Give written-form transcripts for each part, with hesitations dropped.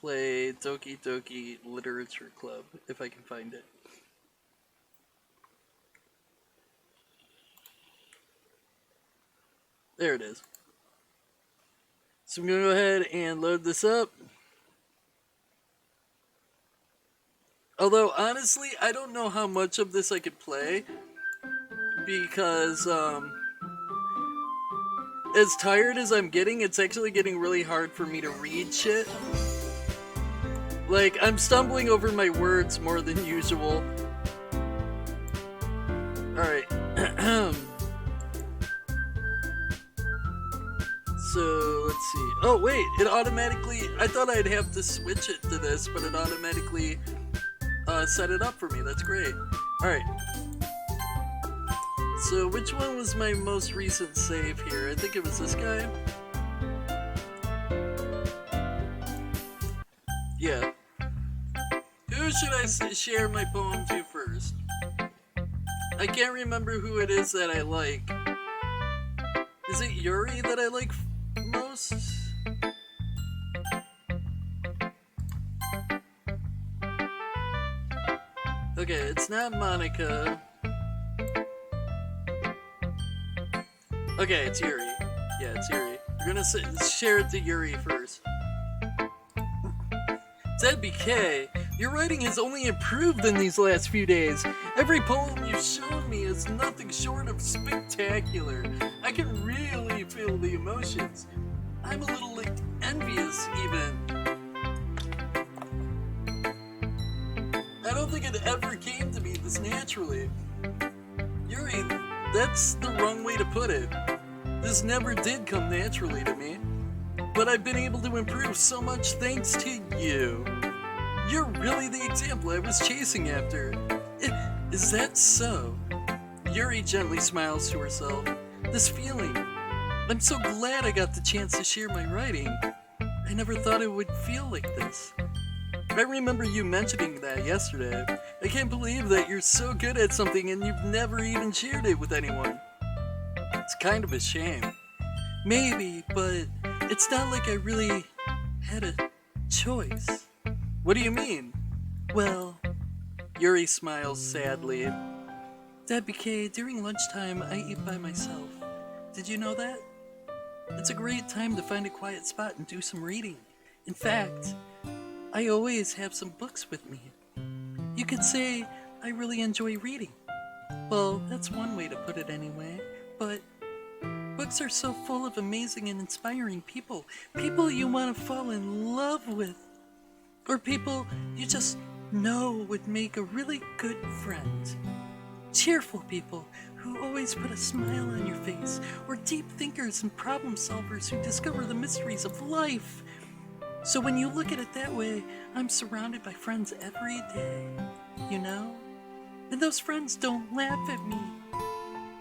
play Doki Doki Literature Club, if I can find it. There it is. So I'm going to go ahead and load this up. Although, honestly, I don't know how much of this I could play, because, as tired as I'm getting, it's actually getting really hard for me to read shit. Like, I'm stumbling over my words more than usual. Alright. So, let's see. Oh, wait, it automatically... I thought I'd have to switch it to this, but it automatically set it up for me. That's great. Alright. So, which one was my most recent save here? I think it was this guy. Yeah. Who should I share my poem to first? I can't remember who it is that I like. Is it Yuri that I like most? Okay, it's not Monica. Okay, it's Yuri. Yeah, it's Yuri. We're gonna share it to Yuri first. DeadBurgerKing, your writing has only improved in these last few days. Every poem you've shown me is nothing short of spectacular. I can really feel the emotions. I'm a little, like, envious, even. I don't think it ever came to me this naturally. Yuri, that's the wrong way to put it. This never did come naturally to me. But I've been able to improve so much thanks to you. You're really the example I was chasing after. Is that so? Yuri gently smiles to herself. This feeling. I'm so glad I got the chance to share my writing. I never thought it would feel like this. I remember you mentioning that yesterday. I can't believe that you're so good at something and you've never even shared it with anyone. It's kind of a shame. Maybe, but it's not like I really had a choice. What do you mean? Well, Yuri smiles sadly. DeadBurgerKing, during lunchtime I eat by myself. Did you know that? It's a great time to find a quiet spot and do some reading. In fact, I always have some books with me. You could say I really enjoy reading. Well, that's one way to put it anyway, but books are so full of amazing and inspiring people. People you want to fall in love with. Or people you just know would make a really good friend. Cheerful people who always put a smile on your face. Or deep thinkers and problem solvers who discover the mysteries of life. So when you look at it that way, I'm surrounded by friends every day. You know? And those friends don't laugh at me.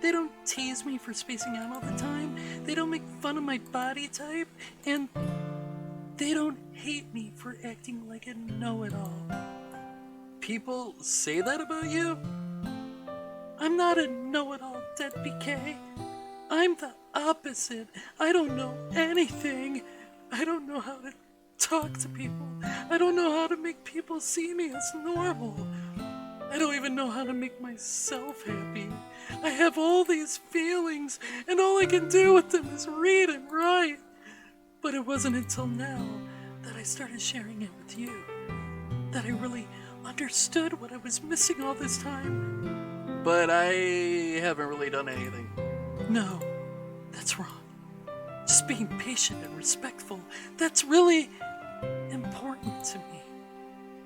They don't tease me for spacing out all the time. They don't make fun of my body type. And they don't hate me for acting like a know-it-all. People say that about you? I'm not a know-it-all, DeadBurgerKing. I'm the opposite. I don't know anything. I don't know how to talk to people. I don't know how to make people see me as normal. I don't even know how to make myself happy. I have all these feelings, and all I can do with them is read and write. But it wasn't until now that I started sharing it with you that I really understood what I was missing all this time. But I haven't really done anything. No, that's wrong. Just being patient and respectful, that's really important to me.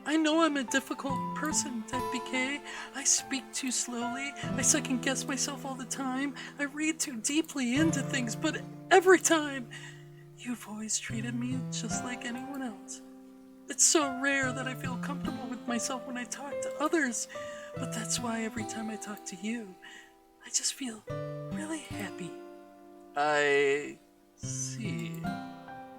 I know I'm a difficult person, DeadBurgerKing. I speak too slowly. I second guess myself all the time. I read too deeply into things, but every time, you've always treated me just like anyone else. It's so rare that I feel comfortable with myself when I talk to others, but that's why every time I talk to you, I just feel really happy. I see.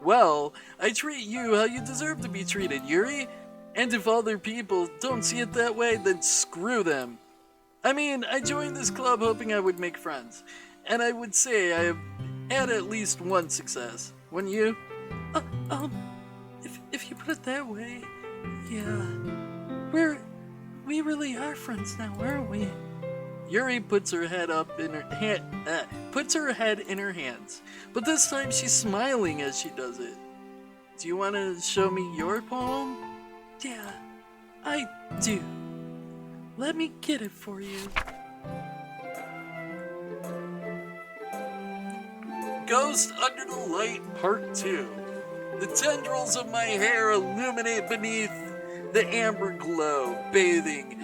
Well, I treat you how you deserve to be treated, Yuri. And if other people don't see it that way, then screw them. I mean, I joined this club hoping I would make friends. And I would say I have had at least one success. Wouldn't you? If you put it that way, yeah. We really are friends now, aren't we? Yuri puts her head in her hands, but this time she's smiling as she does it. Do you want to show me your poem? Yeah, I do. Let me get it for you. Ghost Under the Light Part 2. The tendrils of my hair illuminate beneath the amber glow, bathing.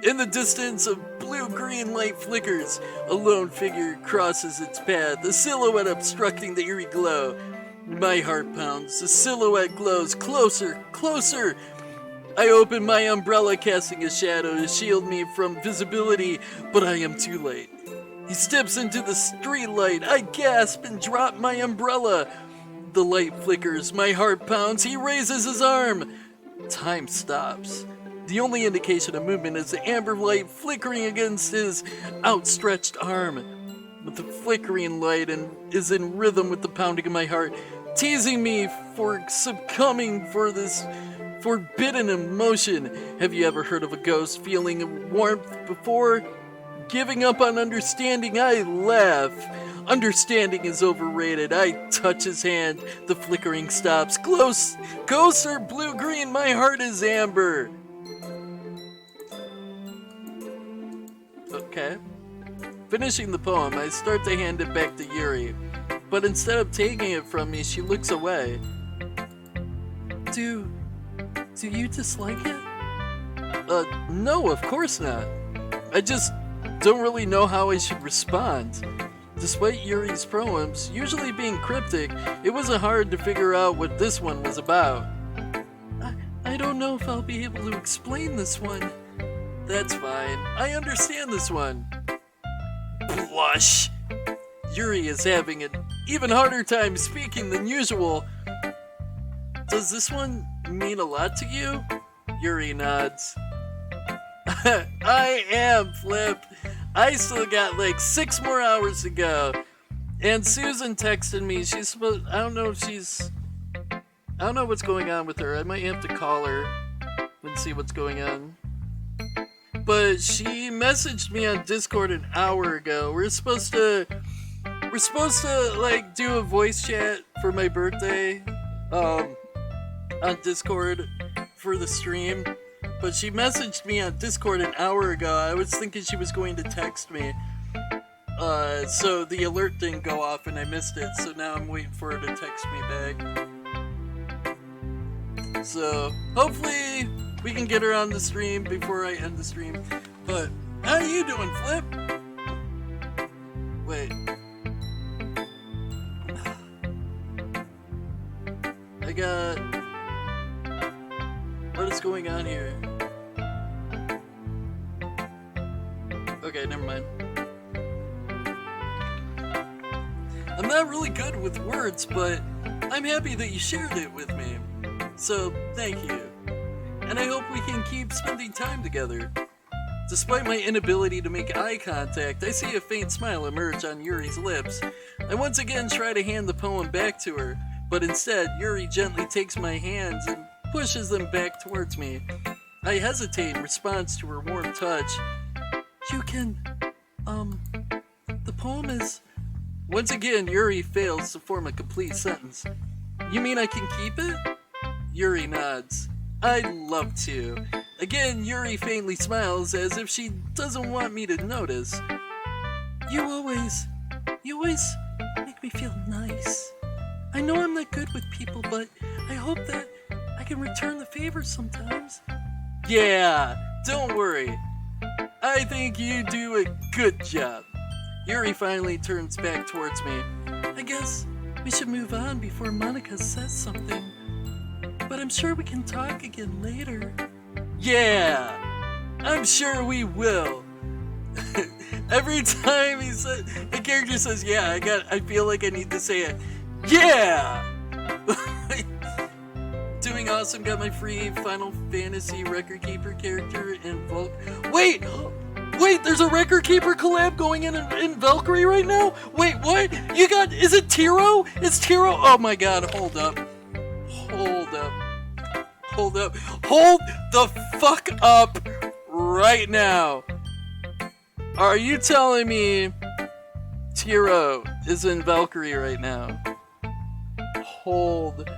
In the distance, a blue-green light flickers. A lone figure crosses its path, a silhouette obstructing the eerie glow. My heart pounds. The silhouette glows closer, closer. I open my umbrella, casting a shadow to shield me from visibility, but I am too late. He steps into the streetlight. I gasp and drop my umbrella. The light flickers. My heart pounds. He raises his arm. Time stops. The only indication of movement is the amber light flickering against his outstretched arm. But the flickering light is in rhythm with the pounding of my heart, teasing me for succumbing for this forbidden emotion. Have you ever heard of a ghost feeling warmth before? Giving up on understanding, I laugh. Understanding is overrated. I touch his hand. The flickering stops. Ghosts are blue-green. My heart is amber. Okay. Finishing the poem, I start to hand it back to Yuri. But instead of taking it from me, she looks away. Do you dislike it? No, of course not. I just don't really know how I should respond. Despite Yuri's poems usually being cryptic, it wasn't hard to figure out what this one was about. I don't know if I'll be able to explain this one. That's fine. I understand this one. Blush. Yuri is having an even harder time speaking than usual. Does this one mean a lot to you? Yuri nods. I am, Flip. I still got like 6 more hours to go. And Susan texted me. I don't know what's going on with her. I might have to call her and see what's going on. But she messaged me on Discord an hour ago. We're supposed to like do a voice chat for my birthday on Discord for the stream. But she messaged me on Discord an hour ago. I was thinking she was going to text me. So the alert didn't go off and I missed it. So now I'm waiting for her to text me back. So hopefully we can get her on the stream before I end the stream. But how are you doing, Flip? Wait. What is going on here? Okay, never mind. I'm not really good with words, but I'm happy that you shared it with me. So, thank you. And I hope we can keep spending time together. Despite my inability to make eye contact, I see a faint smile emerge on Yuri's lips. I once again try to hand the poem back to her, but instead, Yuri gently takes my hands and pushes them back towards me. I hesitate in response to her warm touch. You can, the poem is... Once again, Yuri fails to form a complete sentence. You mean I can keep it? Yuri nods. I'd love to. Again, Yuri faintly smiles as if she doesn't want me to notice. You always make me feel nice. I know I'm not good with people, but I hope that I can return the favor sometimes. Yeah, don't worry. I think you do a good job. Yuri finally turns back towards me. I guess we should move on before Monica says something. But I'm sure we can talk again later. Yeah, I'm sure we will. Every time the character says, yeah, I feel like I need to say it. Yeah! Doing awesome, got my free Final Fantasy Record Keeper character in Wait, there's a Record Keeper collab going in Valkyrie right now? Wait, what? Is it Tiro? It's Tiro? Oh my god, hold up. Hold up. Hold the fuck up right now. Are you telling me Tiro is in Valkyrie right now? Hold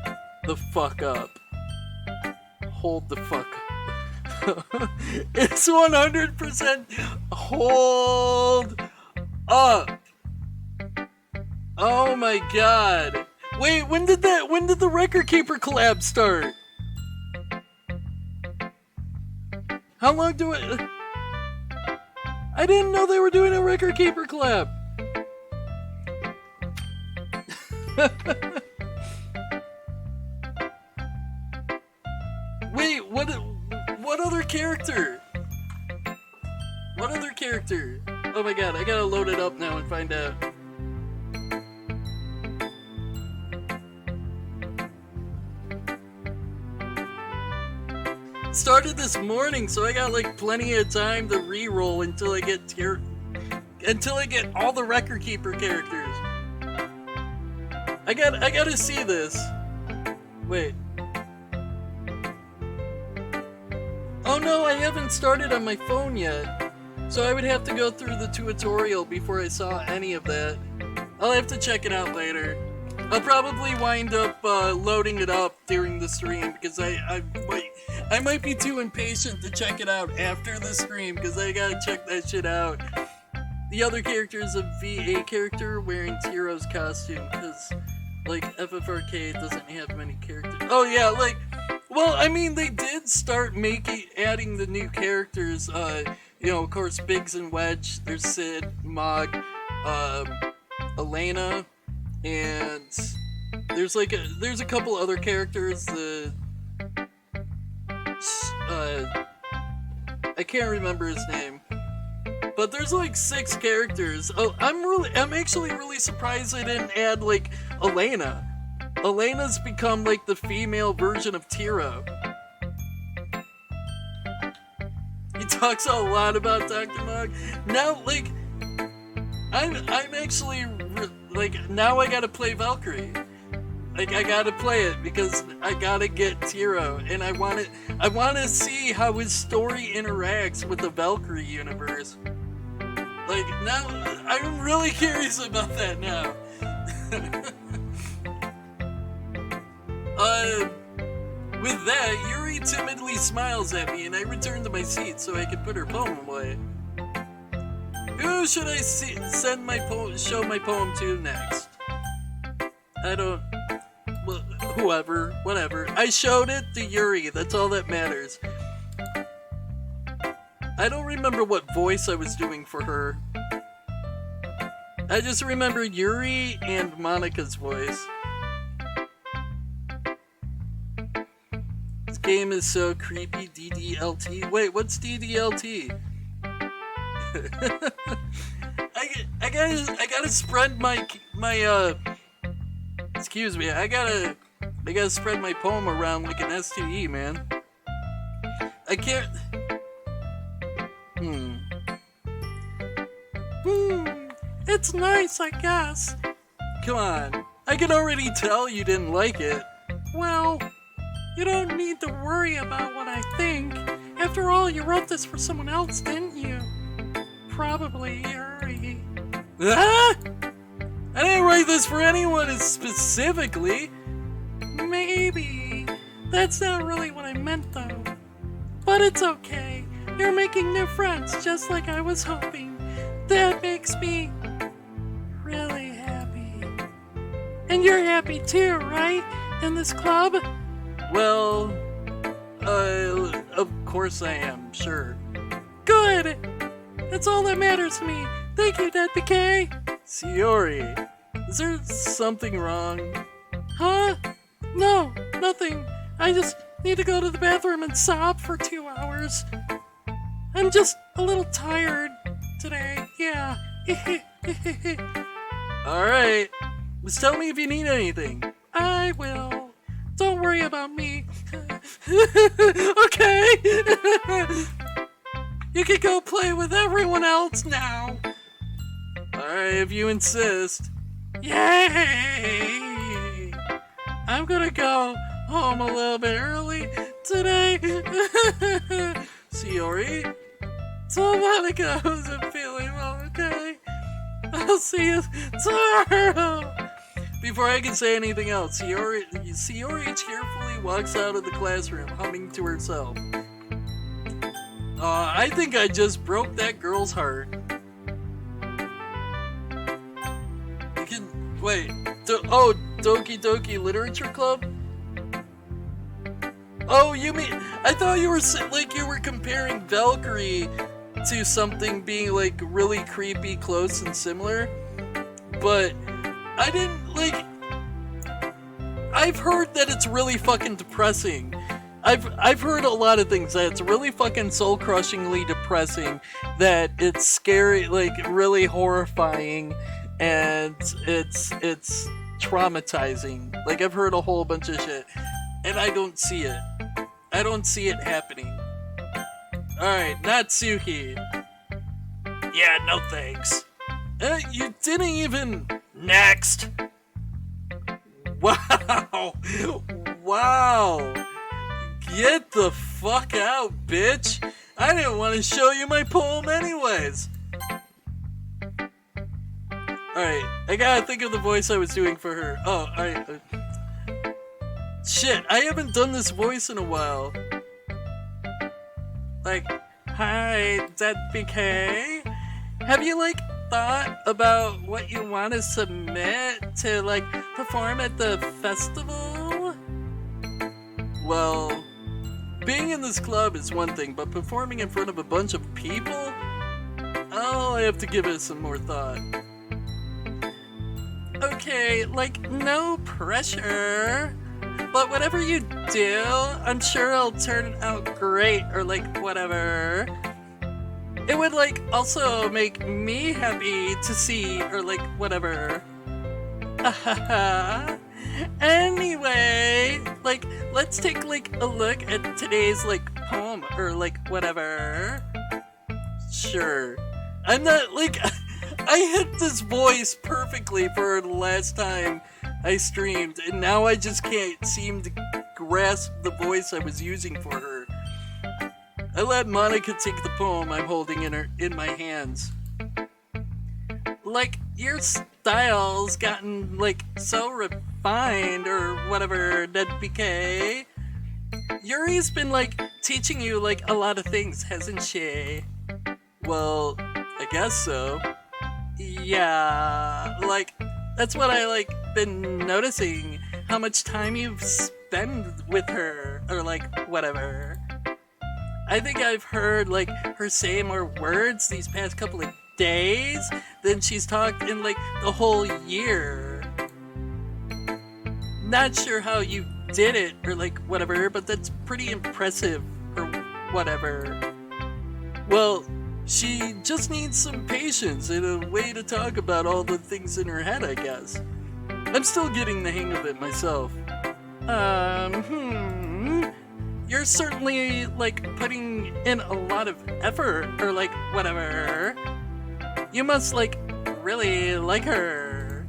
the fuck up. Hold the fuck up. It's 100% hold up. Oh my god. Wait, when did the Record Keeper collab start? How long do I didn't know they were doing a Record Keeper collab. Wait, what other character? What other character? Oh my god, I gotta load it up now and find out. Started this morning, so I got like plenty of time to re-roll until I get all the Record Keeper characters. I gotta see this. Wait. Oh no, I haven't started on my phone yet. So I would have to go through the tutorial before I saw any of that. I'll have to check it out later. I'll probably wind up loading it up during the stream because I might be too impatient to check it out after the stream because I gotta check that shit out. The other character is a VA character wearing Tiro's costume because, like, FFRK doesn't have many characters. Oh yeah, like, well, I mean, they did start adding the new characters. You know, of course, Biggs and Wedge. There's Sid, Mog, Elena. And there's a couple other characters that I can't remember his name, but there's like 6 characters. Oh, I'm actually really surprised they didn't add like Elena. Elena's become like the female version of Tiro. He talks a lot about Dr. Mog. Now, like, I'm actually. Like, now I gotta play Valkyrie. Like, I gotta play it because I gotta get Tiro, and I wanna see how his story interacts with the Valkyrie universe. Like, now, I'm really curious about that now. With that, Yuri timidly smiles at me, and I return to my seat so I can put her poem away. Who should I show my poem to next? Well, whoever, whatever. I showed it to Yuri, that's all that matters. I don't remember what voice I was doing for her. I just remember Yuri and Monica's voice. This game is so creepy, DDLT. Wait, what's DDLT? I gotta spread my excuse me, I gotta spread my poem around like an STE, man. I can't. It's nice, I guess. Come on, I can already tell you didn't like it. Well, you don't need to worry about what I think. After all, you wrote this for someone else, didn't you? Probably Yuri. Ah! I didn't write this for anyone specifically. Maybe. That's not really what I meant, though. But it's okay. You're making new friends, just like I was hoping. That makes me really happy. And you're happy too, right? In this club? Well, of course I am, sure. Good! That's all that matters to me. Thank you, DeadBurgerKing. Sayori, is there something wrong? Huh? No, nothing. I just need to go to the bathroom and sob for 2 hours. I'm just a little tired today, yeah. Alright. Just tell me if you need anything. I will. Don't worry about me. Okay. You can go play with everyone else now. Alright, if you insist. Yay! I'm gonna go home a little bit early today. Sayori, so Monica wasn't feeling well, okay? I'll see you tomorrow. Before I can say anything else, Sayori cheerfully walks out of the classroom, humming to herself. I think I just broke that girl's heart. You can wait. Doki Doki Literature Club? Oh, you mean I thought you were you were comparing Valkyrie to something being like really creepy, close, and similar, but I didn't I've heard that it's really fucking depressing. I've heard a lot of things that it's really fucking soul-crushingly depressing, that it's scary, like really horrifying, and it's traumatizing. Like I've heard a whole bunch of shit, and I don't see it. I don't see it happening. Alright, Natsuki. Yeah, no thanks. You didn't even... Next! Wow! Wow! Get the fuck out, bitch! I didn't want to show you my poem anyways! Alright, I gotta think of the voice I was doing for her. Oh, alright. Shit, I haven't done this voice in a while. Like, hi, DeadBurgerKing. Have you, thought about what you want to submit to, perform at the festival? Well, being in this club is one thing, but performing in front of a bunch of people? I'll have to give it some more thought. Okay, no pressure. But whatever you do, I'm sure it'll turn out great, or whatever. It would also make me happy to see, or whatever. Anyway, let's take a look at today's poem, or whatever. Sure. I'm not I hit this voice perfectly for the last time I streamed, and now I just can't seem to grasp the voice I was using for her. I let Monica take the poem I'm holding in my hands. Your style's gotten so refined or whatever, DeadBurgerKing. Yuri's been teaching you a lot of things, hasn't she? Well, I guess so. Yeah, that's what I been noticing, how much time you've spent with her, or whatever. I think I've heard her say more words these past couple of days than she's talked in the whole year. Not sure how you did it, or whatever, but that's pretty impressive, or whatever. Well, she just needs some patience and a way to talk about all the things in her head, I guess. I'm still getting the hang of it myself. You're certainly, putting in a lot of effort, or whatever. You must, really like her.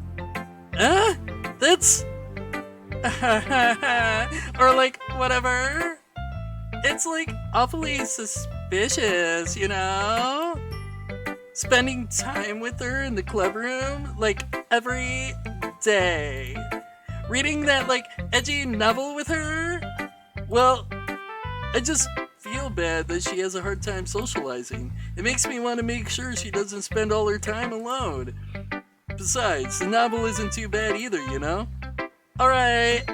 That's... or, whatever. It's, awfully suspicious, you know? Spending time with her in the club room, every day. Reading that, edgy novel with her? Well, I just feel bad that she has a hard time socializing. It makes me want to make sure she doesn't spend all her time alone. Besides, the novel isn't too bad either, you know? Alright,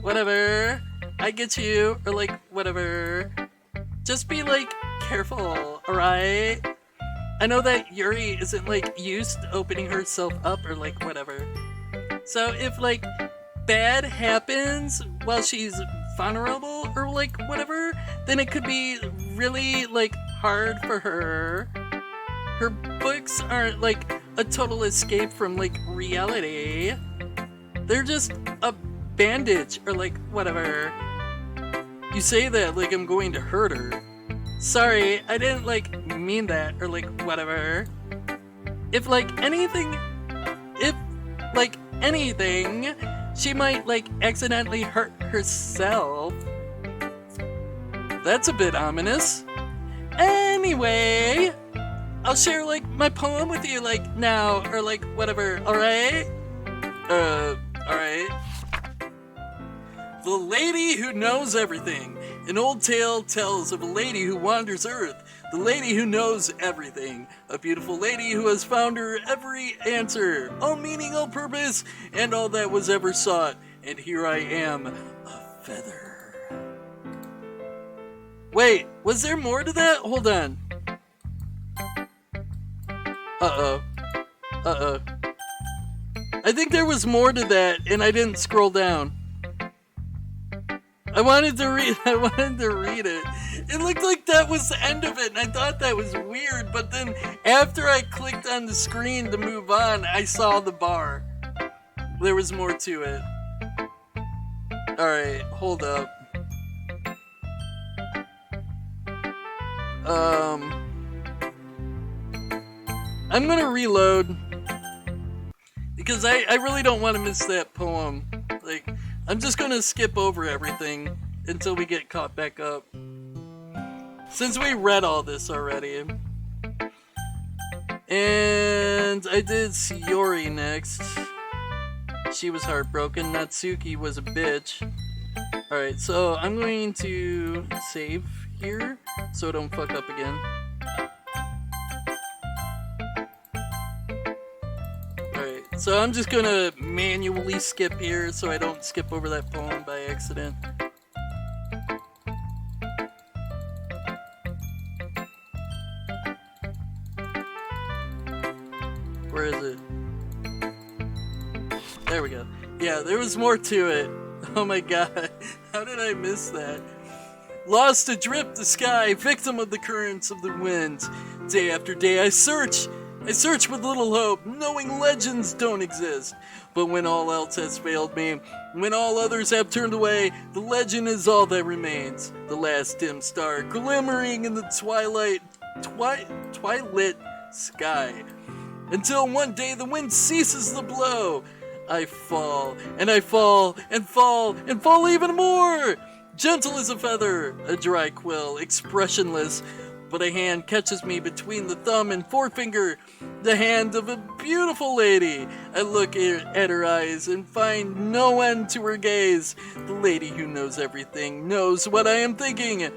whatever. I get you, or whatever. Just be careful, alright? I know that Yuri isn't used to opening herself up, or whatever. So if bad happens while she's vulnerable, or whatever, then it could be really hard for her. Her books aren't a total escape from reality. They're just a bandage, or whatever. You say that I'm going to hurt her. Sorry, I didn't mean that, or whatever. If anything, she might, like, accidentally hurt herself. That's a bit ominous. Anyway, I'll share, like, my poem with you, like, now, or, like, whatever, alright? Alright. The Lady Who Knows Everything. An old tale tells of a lady who wanders Earth. The lady who knows everything. A beautiful lady who has found her every answer, all meaning, all purpose, and all that was ever sought. And here I am, a feather. Wait, was there more to that? Hold on. Uh-oh. I think there was more to that, and I didn't scroll down. I wanted to read it. It looked like that was the end of it, and I thought that was weird, but then after I clicked on the screen to move on, I saw the bar. There was more to it. Alright, hold up. I'm gonna reload, because I really don't want to miss that poem. Like, I'm just gonna skip over everything until we get caught back up. Since we read all this already. And I did Sayori next. She was heartbroken. Natsuki was a bitch. Alright, so I'm going to save here so I don't fuck up again. Alright, so I'm just gonna manually skip here so I don't skip over that poem by accident. Where is it? There we go. Yeah, there was more to it. Oh my god, how did I miss that? Lost adrift the sky, victim of the currents of the wind. Day after day I search with little hope, knowing legends don't exist. But when all else has failed me, when all others have turned away, the legend is all that remains. The last dim star glimmering in the twilight sky. Until one day the wind ceases to blow. I fall, and I fall, and fall, and fall even more! Gentle as a feather, a dry quill, expressionless, but a hand catches me between the thumb and forefinger, the hand of a beautiful lady. I look at her eyes and find no end to her gaze. The lady who knows everything knows what I am thinking.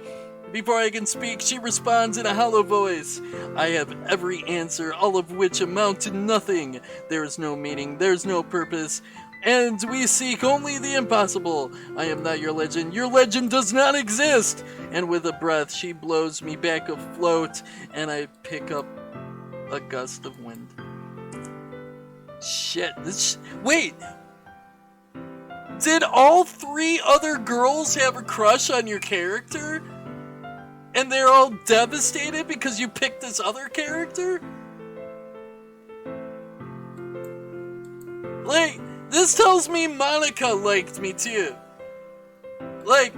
Before I can speak, she responds in a hollow voice. I have every answer, all of which amount to nothing. There is no meaning, there is no purpose, and we seek only the impossible. I am not your legend does not exist. And with a breath, she blows me back afloat, and I pick up a gust of wind. Shit, wait! Did all three other girls have a crush on your character? And they're all devastated because you picked this other character? Like, this tells me Monica liked me too. Like,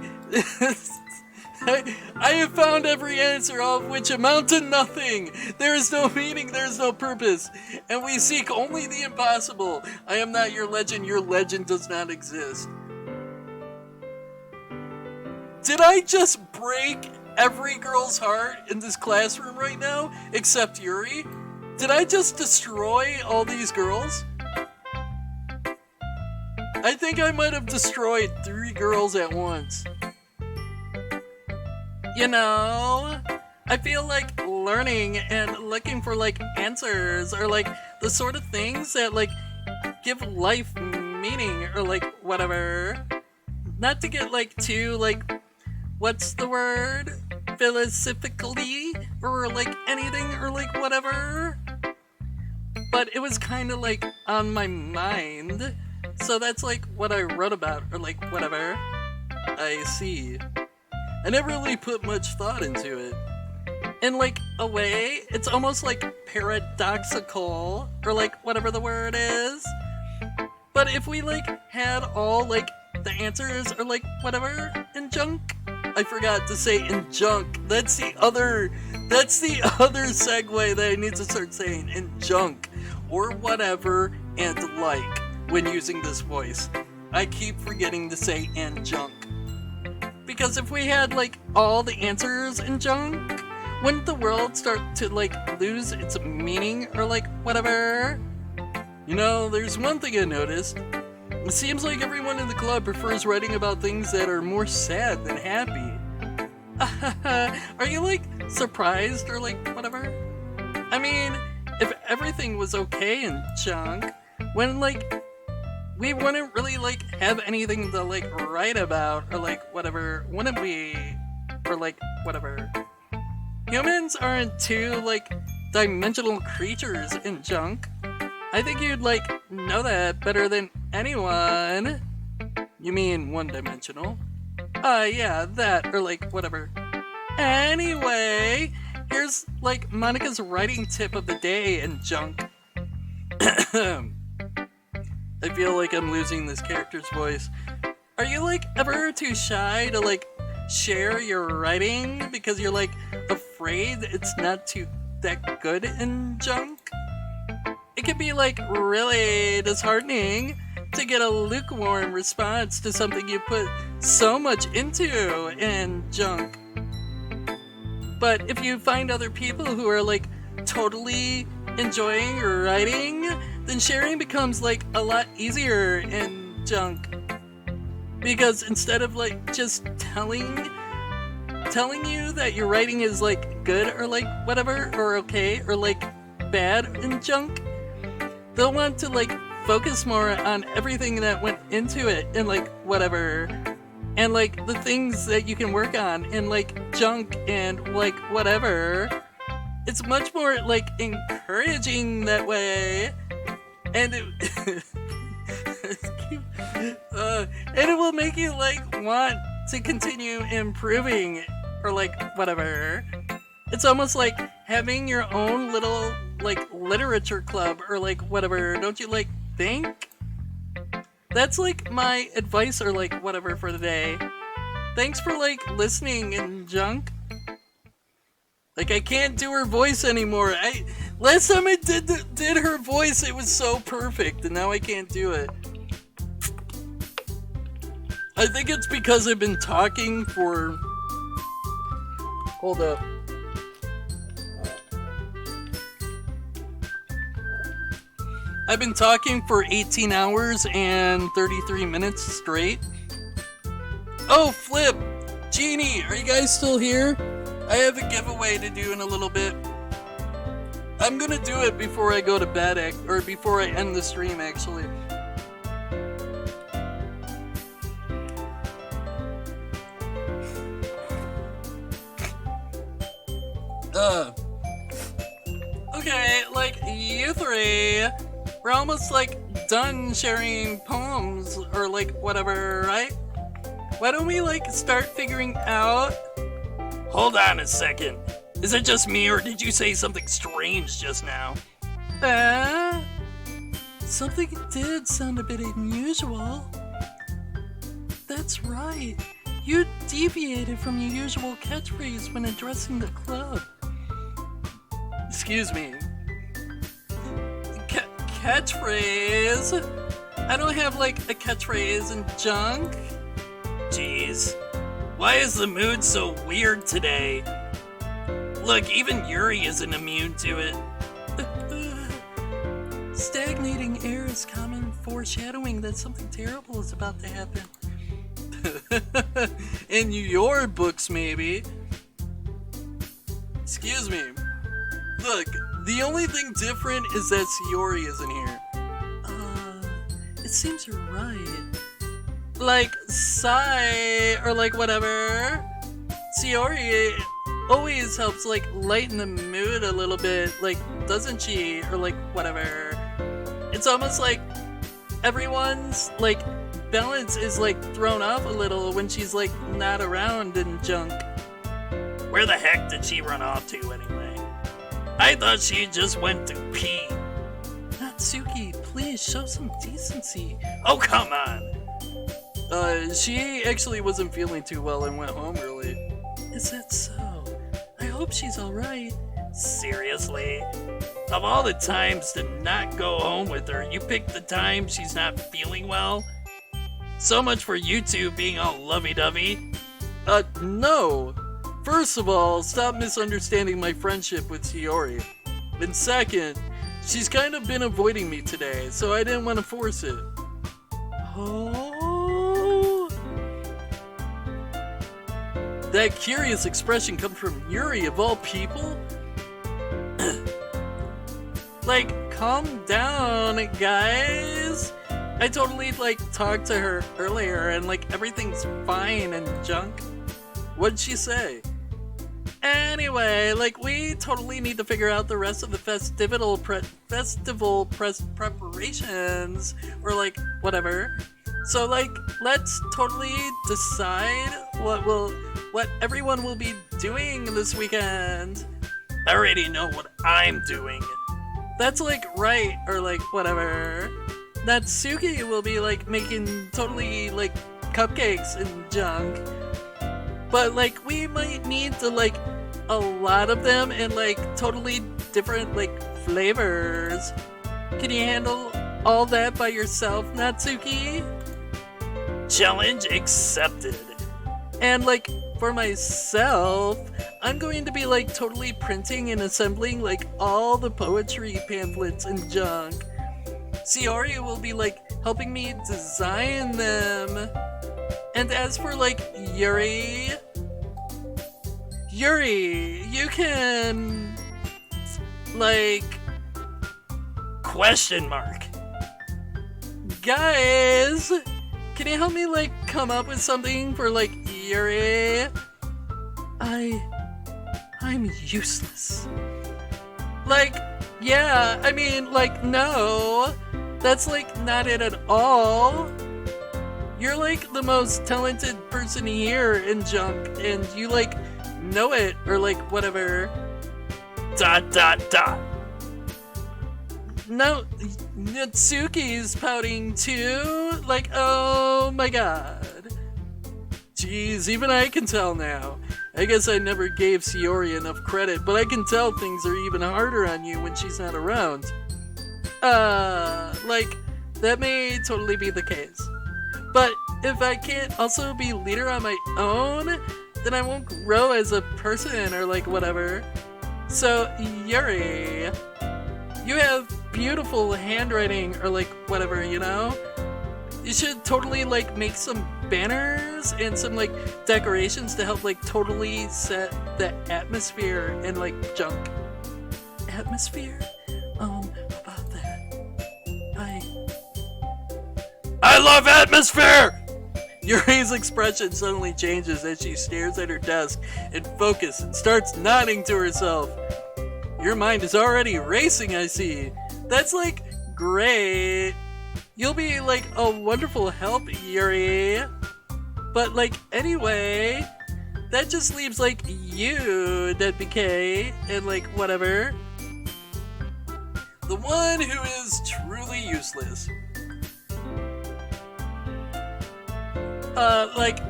I have found every answer, all of which amount to nothing. There is no meaning, there is no purpose, and we seek only the impossible. I am not your legend does not exist. Did I just break every girl's heart in this classroom right now, except Yuri? Did I just destroy all these girls? I think I might have destroyed 3 girls at once. You know, I feel like learning and looking for, like, answers, or, like, the sort of things that, like, give life meaning, or, like, whatever. Not to get, like, too, like, what's the word? Philosophically, or like anything, or like whatever. But it was kind of like on my mind, so that's like what I wrote about, or like whatever. I see. I never really put much thought into it. In like a way, it's almost like paradoxical, or like whatever the word is. But if we like had all like the answers, or like whatever in junk. I forgot to say in junk. That's the other segue that I need to start saying, in junk, or whatever, and like, when using this voice. I keep forgetting to say and junk. Because if we had, like, all the answers in junk, wouldn't the world start to, like, lose its meaning or, like, whatever? You know, there's one thing I noticed. It seems like everyone in the club prefers writing about things that are more sad than happy. Are you, like, surprised or, like, whatever? I mean, if everything was okay in junk, when, like, we wouldn't really, like, have anything to, like, write about or, like, whatever, wouldn't we? Or, like, whatever. Humans aren't two, like, dimensional creatures in junk. I think you'd, like, know that better than anyone. You mean one-dimensional? Yeah, that, or, like, whatever. Anyway, here's, like, Monica's writing tip of the day in junk. I feel like I'm losing this character's voice. Are you, like, ever too shy to, like, share your writing because you're, like, afraid it's not that good in junk? It can be, like, really disheartening to get a lukewarm response to something you put so much into in junk. But if you find other people who are, like, totally enjoying your writing, then sharing becomes, like, a lot easier in junk. Because instead of, like, just telling you that your writing is, like, good or, like, whatever, or okay, or, like, bad in junk, they'll want to, like, focus more on everything that went into it and, like, whatever. And, like, the things that you can work on in, like, junk and, like, whatever. It's much more, like, encouraging that way. And and it will make you, like, want to continue improving or, like, whatever. It's almost like having your own little, like, literature club or, like, whatever. Don't you, like, think? That's, like, my advice or, like, whatever for the day. Thanks for, like, listening in junk. Like, I can't do her voice anymore. Last time I did her voice, it was so perfect, and now I can't do it. I think it's because I've been talking for... Hold up. I've been talking for 18 hours and 33 minutes straight. Oh, Flip! Jeannie, are you guys still here? I have a giveaway to do in a little bit. I'm gonna do it before I go to bed, or before I end the stream, actually. Okay, like, you three, we're almost, like, done sharing poems, or, like, whatever, right? Why don't we, like, start figuring out... Hold on a second. Is it just me, or did you say something strange just now? Something did sound a bit unusual. That's right. You deviated from your usual catchphrase when addressing the club. Excuse me. Catchphrase? I don't have, like, a catchphrase in junk. Jeez. Why is the mood so weird today? Look, even Yuri isn't immune to it. Stagnating air is common foreshadowing that something terrible is about to happen. In your books, maybe. Excuse me. Look, the only thing different is that Sayori isn't here. It seems you're right. Like, Sai, or like whatever. Sayori always helps, like, lighten the mood a little bit, like, doesn't she? Or like, whatever. It's almost like everyone's, like, balance is, like, thrown off a little when she's, like, not around in junk. Where the heck did she run off to, anyway? I thought she just went to pee. Natsuki, please show some decency. Oh, come on! She actually wasn't feeling too well and went home early. Is that so? I hope she's alright. Seriously? Of all the times to not go home with her, you picked the time she's not feeling well? So much for you two being all lovey-dovey. No. First of all, stop misunderstanding my friendship with Shiori. And second, she's kind of been avoiding me today, so I didn't want to force it. Oh. That curious expression comes from Yuri of all people? Like, calm down, guys. I totally, like, talked to her earlier and, like, everything's fine and junk. What'd she say? Anyway, like, we totally need to figure out the rest of the festival preparations, or, like, whatever. So, like, let's totally decide what everyone will be doing this weekend. I already know what I'm doing. That's, like, right, or, like, whatever. Natsuki will be, like, making totally, like, cupcakes and junk. But, like, we might need to, like, a lot of them and, like, totally different, like, flavors. Can you handle all that by yourself, Natsuki? Challenge accepted. And, like, for myself, I'm going to be, like, totally printing and assembling, like, all the poetry pamphlets and junk. Shiori will be, like, helping me design them. And as for, like, Yuri, you can, like, question mark. Guys, can you help me, like, come up with something for, like, Yuri? I'm useless. Like, yeah, I mean, like, no, that's, like, not it at all. You're, like, the most talented person here in junk, and you, like, know it, or, like, whatever. ... No, Natsuki's pouting too? Like, oh my god. Jeez, even I can tell now. I guess I never gave Shiori enough credit, but I can tell things are even harder on you when she's not around. Like, that may totally be the case. But if I can't also be leader on my own, then I won't grow as a person or like whatever. So, Yuri, you have beautiful handwriting or like whatever, you know? You should totally like make some banners and some like decorations to help like totally set the atmosphere and like junk. Atmosphere? About that. I love atmosphere! Yuri's expression suddenly changes as she stares at her desk in focus and starts nodding to herself. Your mind is already racing, I see. That's like great. You'll be like a wonderful help, Yuri. But like anyway, that just leaves like you, DeadBurgerKing, and like whatever. The one who is truly useless. Like,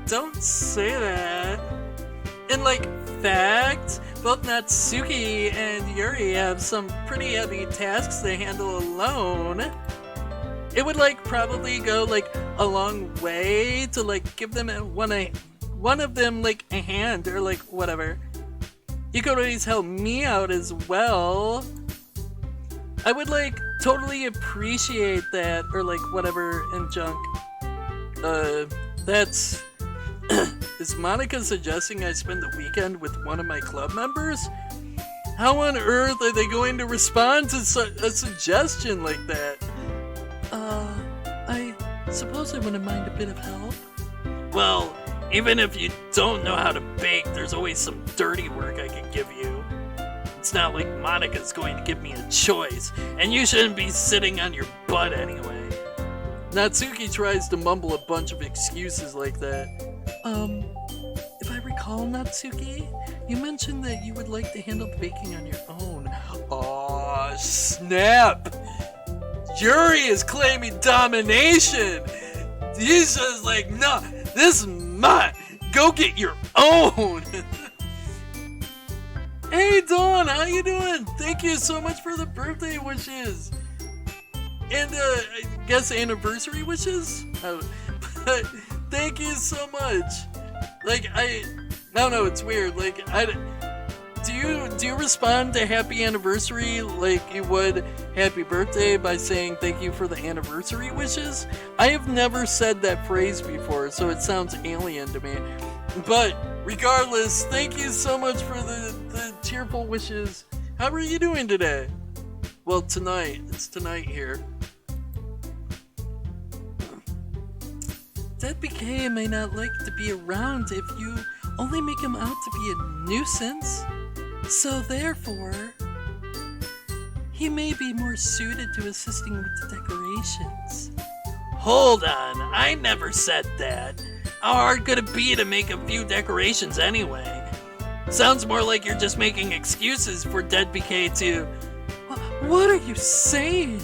don't say that. In like fact, both Natsuki and Yuri have some pretty heavy tasks to handle alone. It would like probably go like a long way to like give them one of them like a hand or like whatever. You could always help me out as well. I would like totally appreciate that or like whatever and junk. That's... Is Monica suggesting I spend the weekend with one of my club members? How on earth are they going to respond to a suggestion like that? I suppose I wouldn't mind a bit of help. Well, even if you don't know how to bake, there's always some dirty work I can give you. It's not like Monica's going to give me a choice, and you shouldn't be sitting on your butt anyway. Natsuki tries to mumble a bunch of excuses like that. If I recall, Natsuki, you mentioned that you would like to handle the baking on your own. Aw, snap! Yuri is claiming domination! He's just like, no, this is mine! Go get your own! Hey Dawn, how you doing? Thank you so much for the birthday wishes! And, I guess anniversary wishes? Thank you so much. Like, I don't know, it's weird. Like, do you respond to happy anniversary like you would happy birthday by saying thank you for the anniversary wishes? I have never said that phrase before, so it sounds alien to me. But regardless, thank you so much for the cheerful wishes. How are you doing today? Well, tonight. It's tonight here. DeadBurgerKing may not like to be around if you only make him out to be a nuisance. So therefore, he may be more suited to assisting with the decorations. Hold on, I never said that. How hard could it be to make a few decorations anyway? Sounds more like you're just making excuses for DeadBurgerKing to... What are you saying?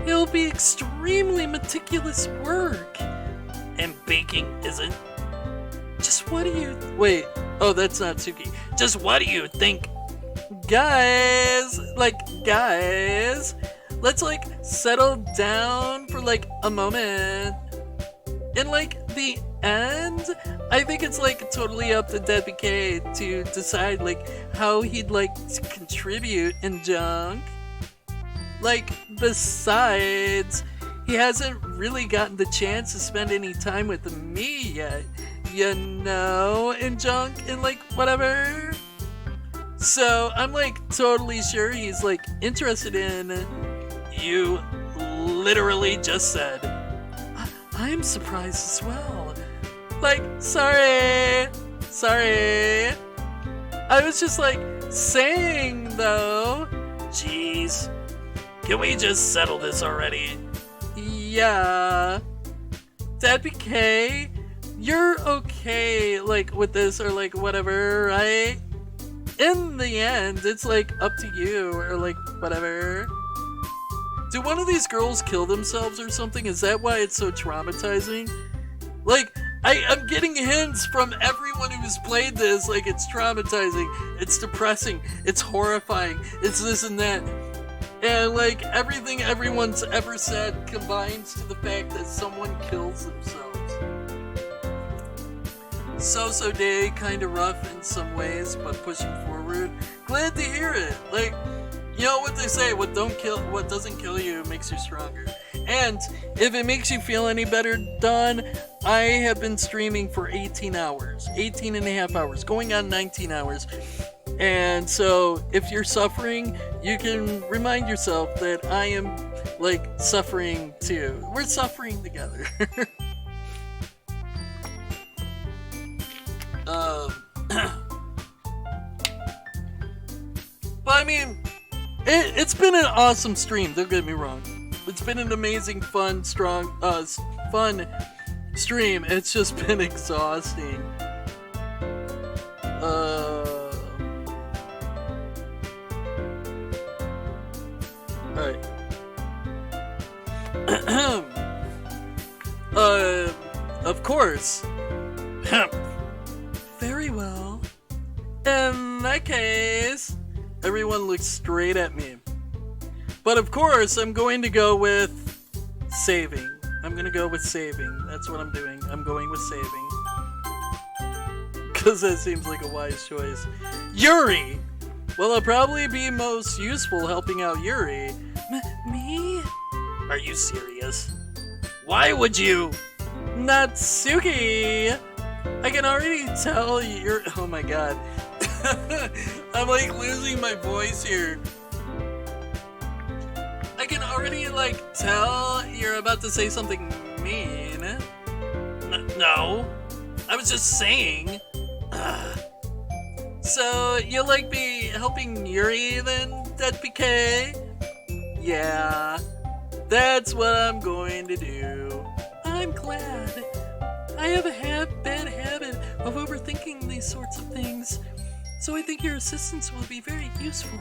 It'll be extremely meticulous work. And baking isn't? Just what do you... Wait, oh, that's not Suki. Just what do you think? Guys, let's like settle down for like a moment. In like the end, I think it's like totally up to DeadBurgerKing to decide like how he'd like to contribute in junk. Like, besides, he hasn't really gotten the chance to spend any time with me yet, you know, in junk and like whatever. So I'm like totally sure he's like interested in... You literally just said. I'm surprised as well. Like, sorry. I was just like saying though. Jeez. Can we just settle this already? Yeah. DeadBurgerKing, you're okay like with this or like whatever, right? In the end, it's like up to you or like whatever. Do one of these girls kill themselves or something? Is that why it's so traumatizing? Like, I'm getting hints from everyone who's played this, like it's traumatizing, it's depressing, it's horrifying, it's this and that. And like everything everyone's ever said combines to the fact that someone kills themselves. So day, kinda rough in some ways, but pushing forward. Glad to hear it. Like, you know what they say, what doesn't kill you makes you stronger. And if it makes you feel any better, Dawn, I have been streaming for 18 hours. 18 and a half hours, going on 19 hours. And so if you're suffering, you can remind yourself that I am like suffering too. We're suffering together. But I mean, it's been an awesome stream, don't get me wrong. It's been an amazing, fun stream. It's just been exhausting. Alright. Of course. Very well. In that case, everyone looks straight at me. But of course, I'm going to go with saving. I'm gonna go with saving. That's what I'm doing. I'm going with saving. Because that seems like a wise choice. Yuri! Well, I'll probably be most useful helping out Yuri. Me? Are you serious? Why would you? Natsuki! I can already tell you're... Oh my god. I'm like losing my voice here. I can already like tell you're about to say something mean. No. I was just saying. So, you'll like be helping Yuri then, DeadBurgerKing? Yeah, that's what I'm going to do. I'm glad. I have a bad habit of overthinking these sorts of things, so I think your assistance will be very useful.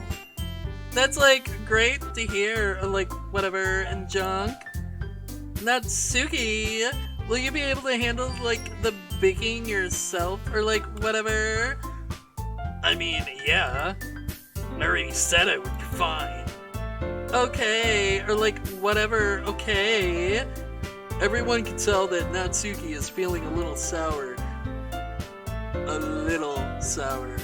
That's like great to hear, or like whatever, and junk. Natsuki, will you be able to handle like the baking yourself, or like whatever? I mean, yeah. I already said I would be fine. Okay, or like whatever, okay. everyone can tell that Natsuki is feeling a little sour. A little sour.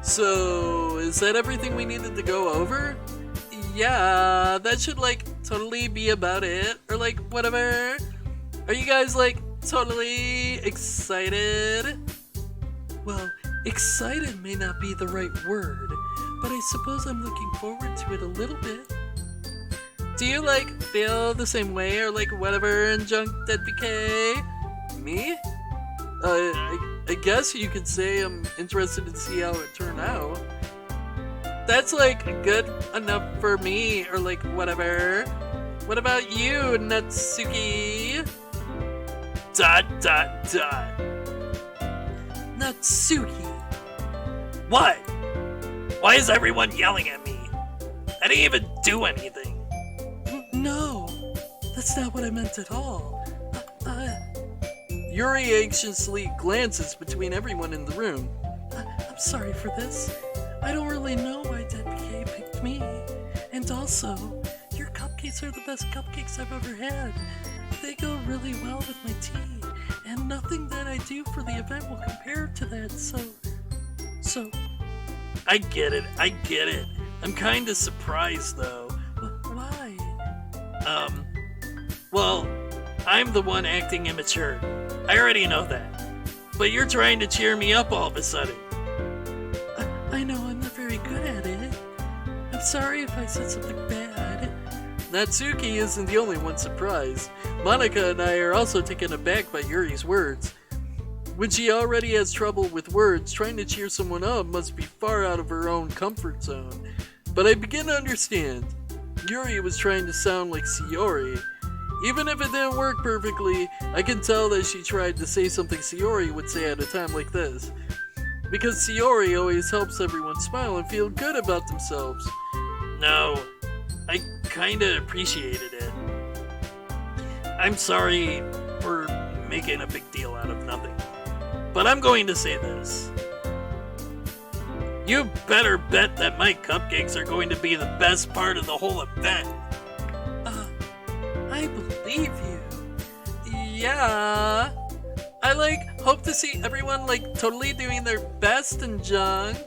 So, is that everything we needed to go over? Yeah, that should like totally be about it, or like whatever. Are you guys like totally excited? Well, excited may not be the right word, but I suppose I'm looking forward to it a little bit. Do you like feel the same way, or like whatever in Junk DeadBK? Me? I guess you could say I'm interested to see how it turned out. That's like good enough for me, or like whatever. What about you, Natsuki? ... Natsuki. What? Why is everyone yelling at me? I didn't even do anything. No, that's not what I meant at all. Yuri anxiously glances between everyone in the room. I'm sorry for this. I don't really know why DeadBK picked me. And also, your cupcakes are the best cupcakes I've ever had. They go really well with my tea, and nothing that I do for the event will compare to that, so... I get it. I'm kinda surprised though. Why? Well, I'm the one acting immature. I already know that. But you're trying to cheer me up all of a sudden. I know I'm not very good at it. I'm sorry if I said something bad. Natsuki isn't the only one surprised. Monica and I are also taken aback by Yuri's words. When she already has trouble with words, trying to cheer someone up must be far out of her own comfort zone. But I begin to understand. Yuri was trying to sound like Sayori. Even if it didn't work perfectly, I can tell that she tried to say something Sayori would say at a time like this. Because Sayori always helps everyone smile and feel good about themselves. No, I kinda appreciated it. I'm sorry for making a big deal out of nothing. But I'm going to say this. You better bet that my cupcakes are going to be the best part of the whole event. I believe you. Yeah. I hope to see everyone totally doing their best and junk.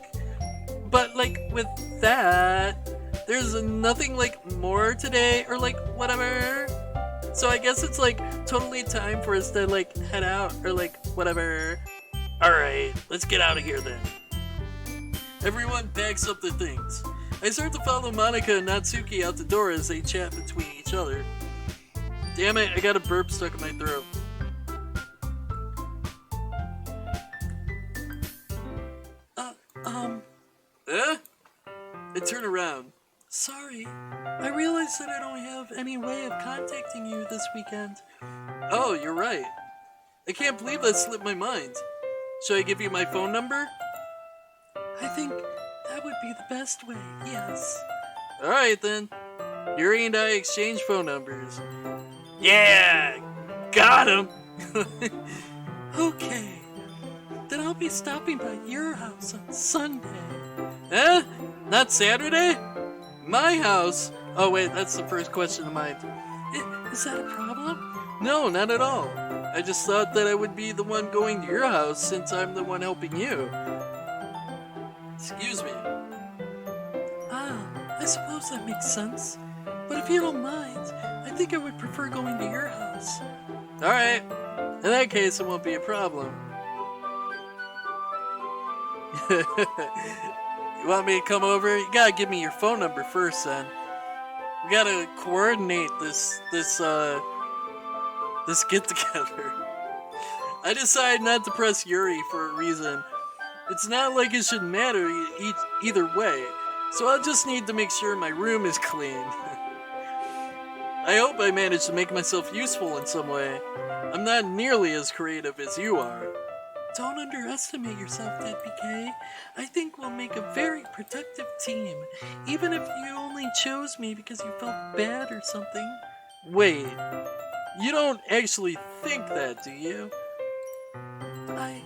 But with that, there's nothing more today or whatever. So I guess it's totally time for us to head out or whatever. Alright, let's get out of here then. Everyone packs up their things. I start to follow Monica and Natsuki out the door as they chat between each other. Damn it, I got a burp stuck in my throat. I turn around. Sorry, I realized that I don't have any way of contacting you this weekend. Oh, you're right. I can't believe that slipped my mind. Should I give you my phone number? I think that would be the best way, yes. Alright then. Yuri and I exchange phone numbers. Yeah! Got him! Okay. Then I'll be stopping by your house on Sunday. Eh? Not Saturday? My house? Oh wait, that's the first question of mine. Is that a problem? No, not at all. I just thought that I would be the one going to your house since I'm the one helping you. Excuse me. I suppose that makes sense. But if you don't mind, I think I would prefer going to your house. Alright. In that case, it won't be a problem. You want me to come over? You gotta give me your phone number first, then. We gotta coordinate this get-together. I decide not to press Yuri for a reason. It's not like it should matter either way, so I'll just need to make sure my room is clean. I hope I manage to make myself useful in some way. I'm not nearly as creative as you are. Don't underestimate yourself, DeadBK. I think we'll make a very productive team, even if you only chose me because you felt bad or something. Wait, you don't actually think that, do you? I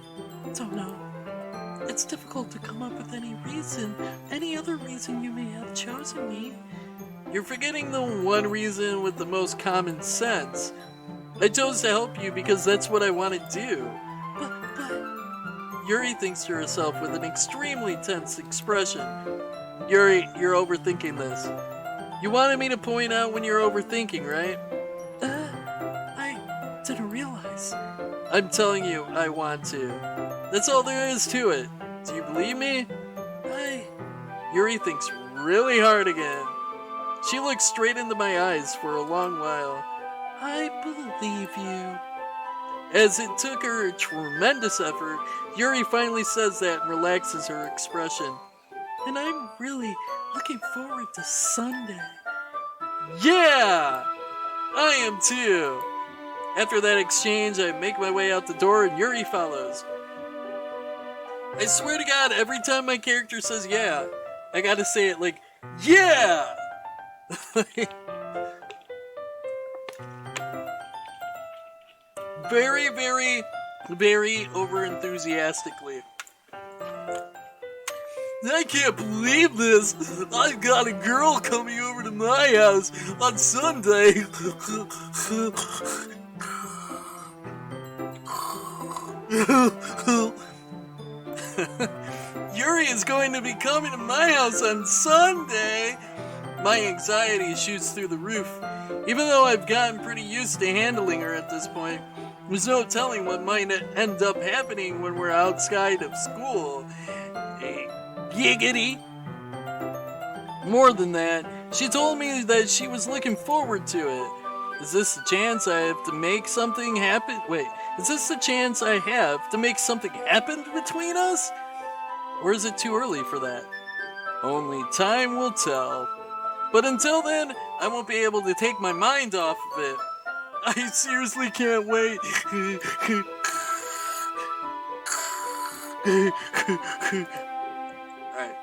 don't know. It's difficult to come up with any other reason you may have chosen me. You're forgetting the one reason with the most common sense. I chose to help you because that's what I want to do. But... Yuri thinks to herself with an extremely tense expression. Yuri, you're overthinking this. You wanted me to point out when you're overthinking, right? I didn't realize. I'm telling you, I want to. That's all there is to it. Do you believe me? Yuri thinks really hard again. She looks straight into my eyes for a long while. I believe you. As it took her a tremendous effort, Yuri finally says that and relaxes her expression. And I'm really looking forward to Sunday. Yeah! I am too! After that exchange, I make my way out the door and Yuri follows. I swear to God, every time my character says yeah, I gotta say it like, yeah! Very, very, very over-enthusiastically. I can't believe this! I've got a girl coming over to my house on Sunday! Yuri is going to be coming to my house on Sunday! My anxiety shoots through the roof. Even though I've gotten pretty used to handling her at this point, there's no telling what might end up happening when we're outside of school. Giggity! More than that, she told me that she was looking forward to it. Is this the chance I have to make something happen? Wait, is this the chance I have to make something happen between us? Or is it too early for that? Only time will tell. But until then, I won't be able to take my mind off of it. I seriously can't wait. Alright.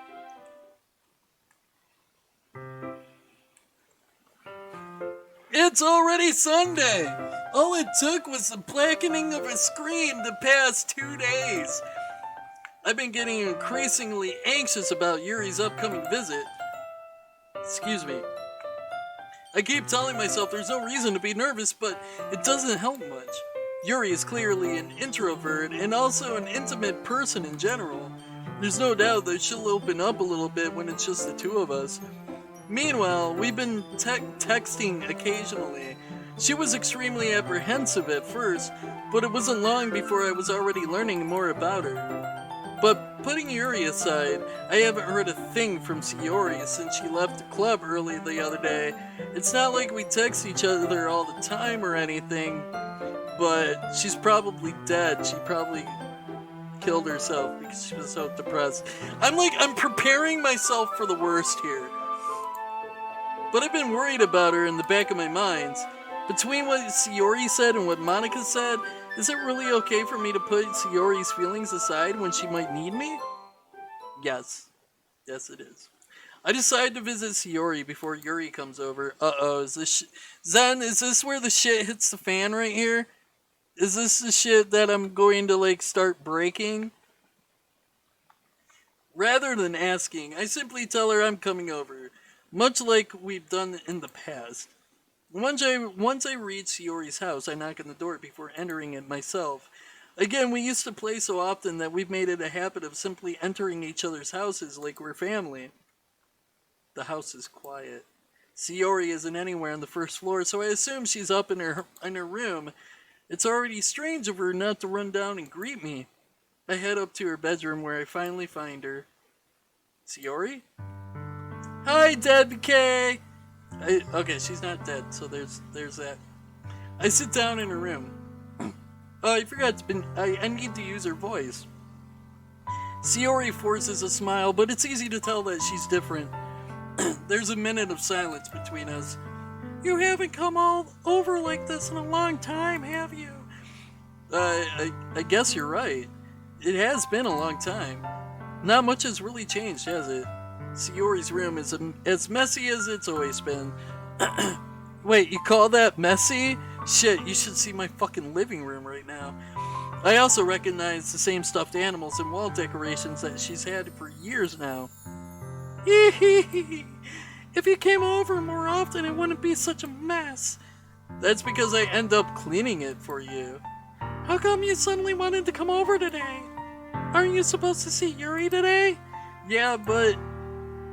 It's already Sunday! All it took was the blackening of a screen to pass 2 days. I've been getting increasingly anxious about Yuri's upcoming visit. Excuse me. I keep telling myself there's no reason to be nervous, but it doesn't help much. Yuri is clearly an introvert and also an intimate person in general. There's no doubt that she'll open up a little bit when it's just the two of us. Meanwhile, we've been texting occasionally. She was extremely apprehensive at first, but it wasn't long before I was already learning more about her. But putting Yuri aside, I haven't heard a thing from Sayori since she left the club early the other day. It's not like we text each other all the time or anything, but she's probably dead. She probably killed herself because she was so depressed. I'm preparing myself for the worst here. But I've been worried about her in the back of my mind. Between what Sayori said and what Monica said, is it really okay for me to put Sayori's feelings aside when she might need me? Yes. Yes, it is. I decided to visit Sayori before Yuri comes over. Uh-oh, is this Zen, is this where the shit hits the fan right here? Is this the shit that I'm going to, start breaking? Rather than asking, I simply tell her I'm coming over, much like we've done in the past. Once I reach Sayori's house, I knock on the door before entering it myself. Again, we used to play so often that we've made it a habit of simply entering each other's houses like we're family. The house is quiet. Sayori isn't anywhere on the first floor, so I assume she's up in her room. It's already strange of her not to run down and greet me. I head up to her bedroom where I finally find her. Sayori? Hi, DeadBurgerKing! Okay, she's not dead, so there's that. I sit down in her room. Oh, I forgot I need to use her voice. Sayori forces a smile, but it's easy to tell that she's different. There's a minute of silence between us. You haven't come all over like this in a long time, have you? I guess you're right. It has been a long time. Not much has really changed, has it? Sayori's room is as messy as it's always been. Wait, you call that messy? Shit, you should see my fucking living room right now. I also recognize the same stuffed animals and wall decorations that she's had for years now. If you came over more often, it wouldn't be such a mess. That's because I end up cleaning it for you. How come you suddenly wanted to come over today? Aren't you supposed to see Yuri today? Yeah, but...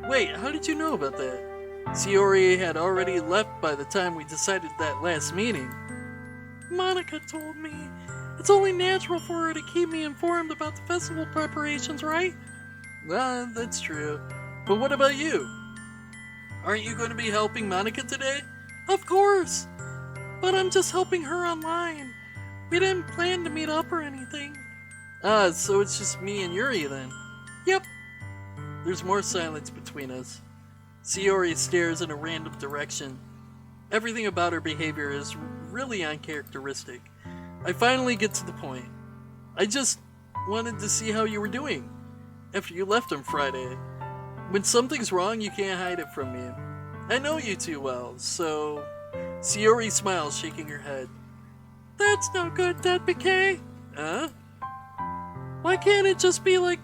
Wait, how did you know about that? Sayori had already left by the time we decided that last meeting. Monica told me. It's only natural for her to keep me informed about the festival preparations, right? That's true. But what about you? Aren't you going to be helping Monica today? Of course! But I'm just helping her online. We didn't plan to meet up or anything. So it's just me and Yuri then? Yep. There's more silence between us. Sayori stares in a random direction. Everything about her behavior is really uncharacteristic. I finally get to the point. I just wanted to see how you were doing after you left on Friday. When something's wrong, you can't hide it from me. I know you too well, so... Sayori smiles, shaking her head. That's no good, DeadBurgerKing. Huh? Why can't it just be like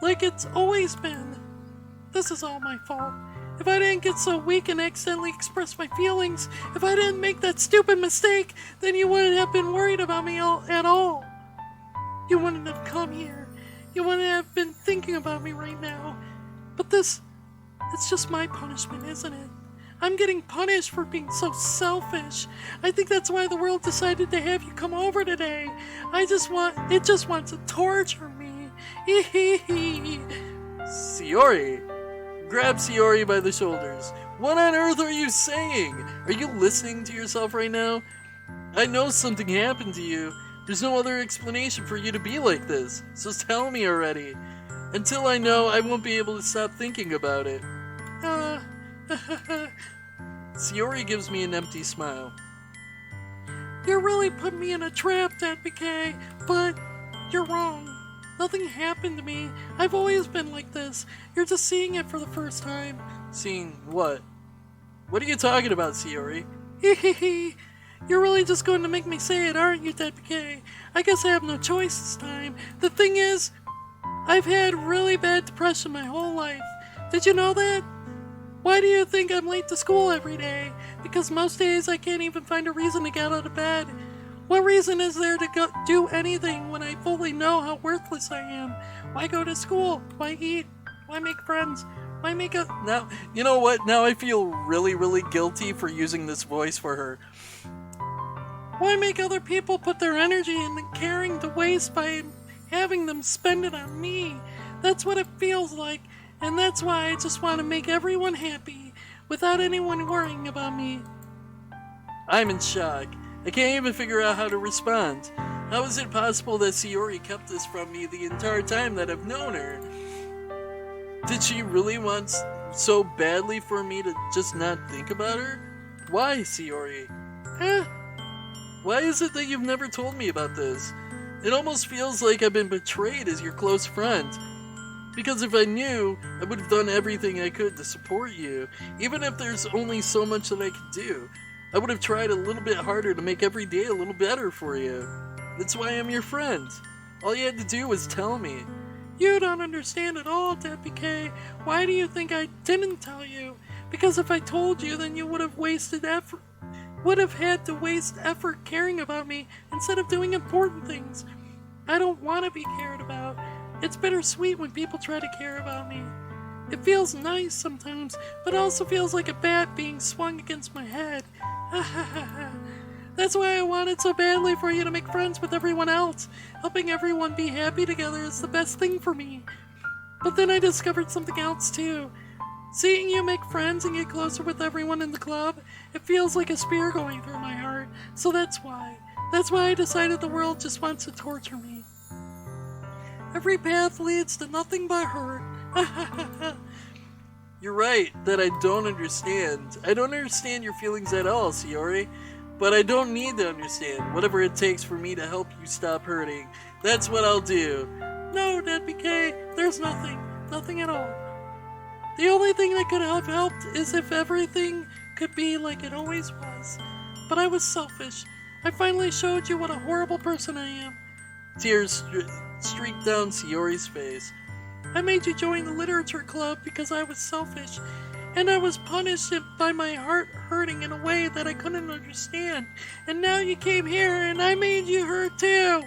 it's always been? This is all my fault. If I didn't get so weak and accidentally express my feelings, if I didn't make that stupid mistake, then you wouldn't have been worried about me at all. You wouldn't have come here. You wouldn't have been thinking about me right now. But it's just my punishment, isn't it? I'm getting punished for being so selfish. I think that's why the world decided to have you come over today. It just wants to torture me. Sayori! Grab Sayori by the shoulders. What on earth are you saying? Are you listening to yourself right now? I know something happened to you. There's no other explanation for you to be like this. So tell me already. Until I know, I won't be able to stop thinking about it. Sayori gives me an empty smile. You're really putting me in a trap, DeadBurgerKing, but you're wrong. Nothing happened to me. I've always been like this. You're just seeing it for the first time. Seeing what? What are you talking about, Sayori? You're really just going to make me say it, aren't you, DeadBurgerKing? I guess I have no choice this time. The thing is, I've had really bad depression my whole life. Did you know that? Why do you think I'm late to school every day? Because most days I can't even find a reason to get out of bed. What reason is there to do anything when I fully know how worthless I am? Why go to school? Why eat? Why make friends? Why make a... Now, you know what? Now I feel really, really guilty for using this voice for her. Why make other people put their energy into caring to waste by having them spend it on me? That's what it feels like, and that's why I just want to make everyone happy, without anyone worrying about me. I'm in shock. I can't even figure out how to respond. How is it possible that Sayori kept this from me the entire time that I've known her? Did she really want so badly for me to just not think about her? Why, Sayori? Why is it that you've never told me about this? It almost feels like I've been betrayed as your close friend. Because if I knew, I would have done everything I could to support you, even if there's only so much that I could do. I would have tried a little bit harder to make every day a little better for you. That's why I'm your friend. All you had to do was tell me. You don't understand at all, DeadBurgerKing. Why do you think I didn't tell you? Because if I told you, then you would have had to waste effort caring about me instead of doing important things. I don't want to be cared about. It's bittersweet when people try to care about me. It feels nice sometimes, but also feels like a bat being swung against my head. That's why I wanted so badly for you to make friends with everyone else. Helping everyone be happy together is the best thing for me. But then I discovered something else too. Seeing you make friends and get closer with everyone in the club, it feels like a spear going through my heart. So that's why. That's why I decided the world just wants to torture me. Every path leads to nothing but hurt. You're right that I don't understand. I don't understand your feelings at all, Sayori. But I don't need to understand. Whatever it takes for me to help you stop hurting, that's what I'll do. No, DeadBurgerKing, there's nothing. Nothing at all. The only thing that could have helped is if everything could be like it always was. But I was selfish. I finally showed you what a horrible person I am. Tears streaked down Sayori's face. I made you join the literature club because I was selfish. and I was punished by my heart hurting in a way that I couldn't understand. And now you came here, and I made you hurt too.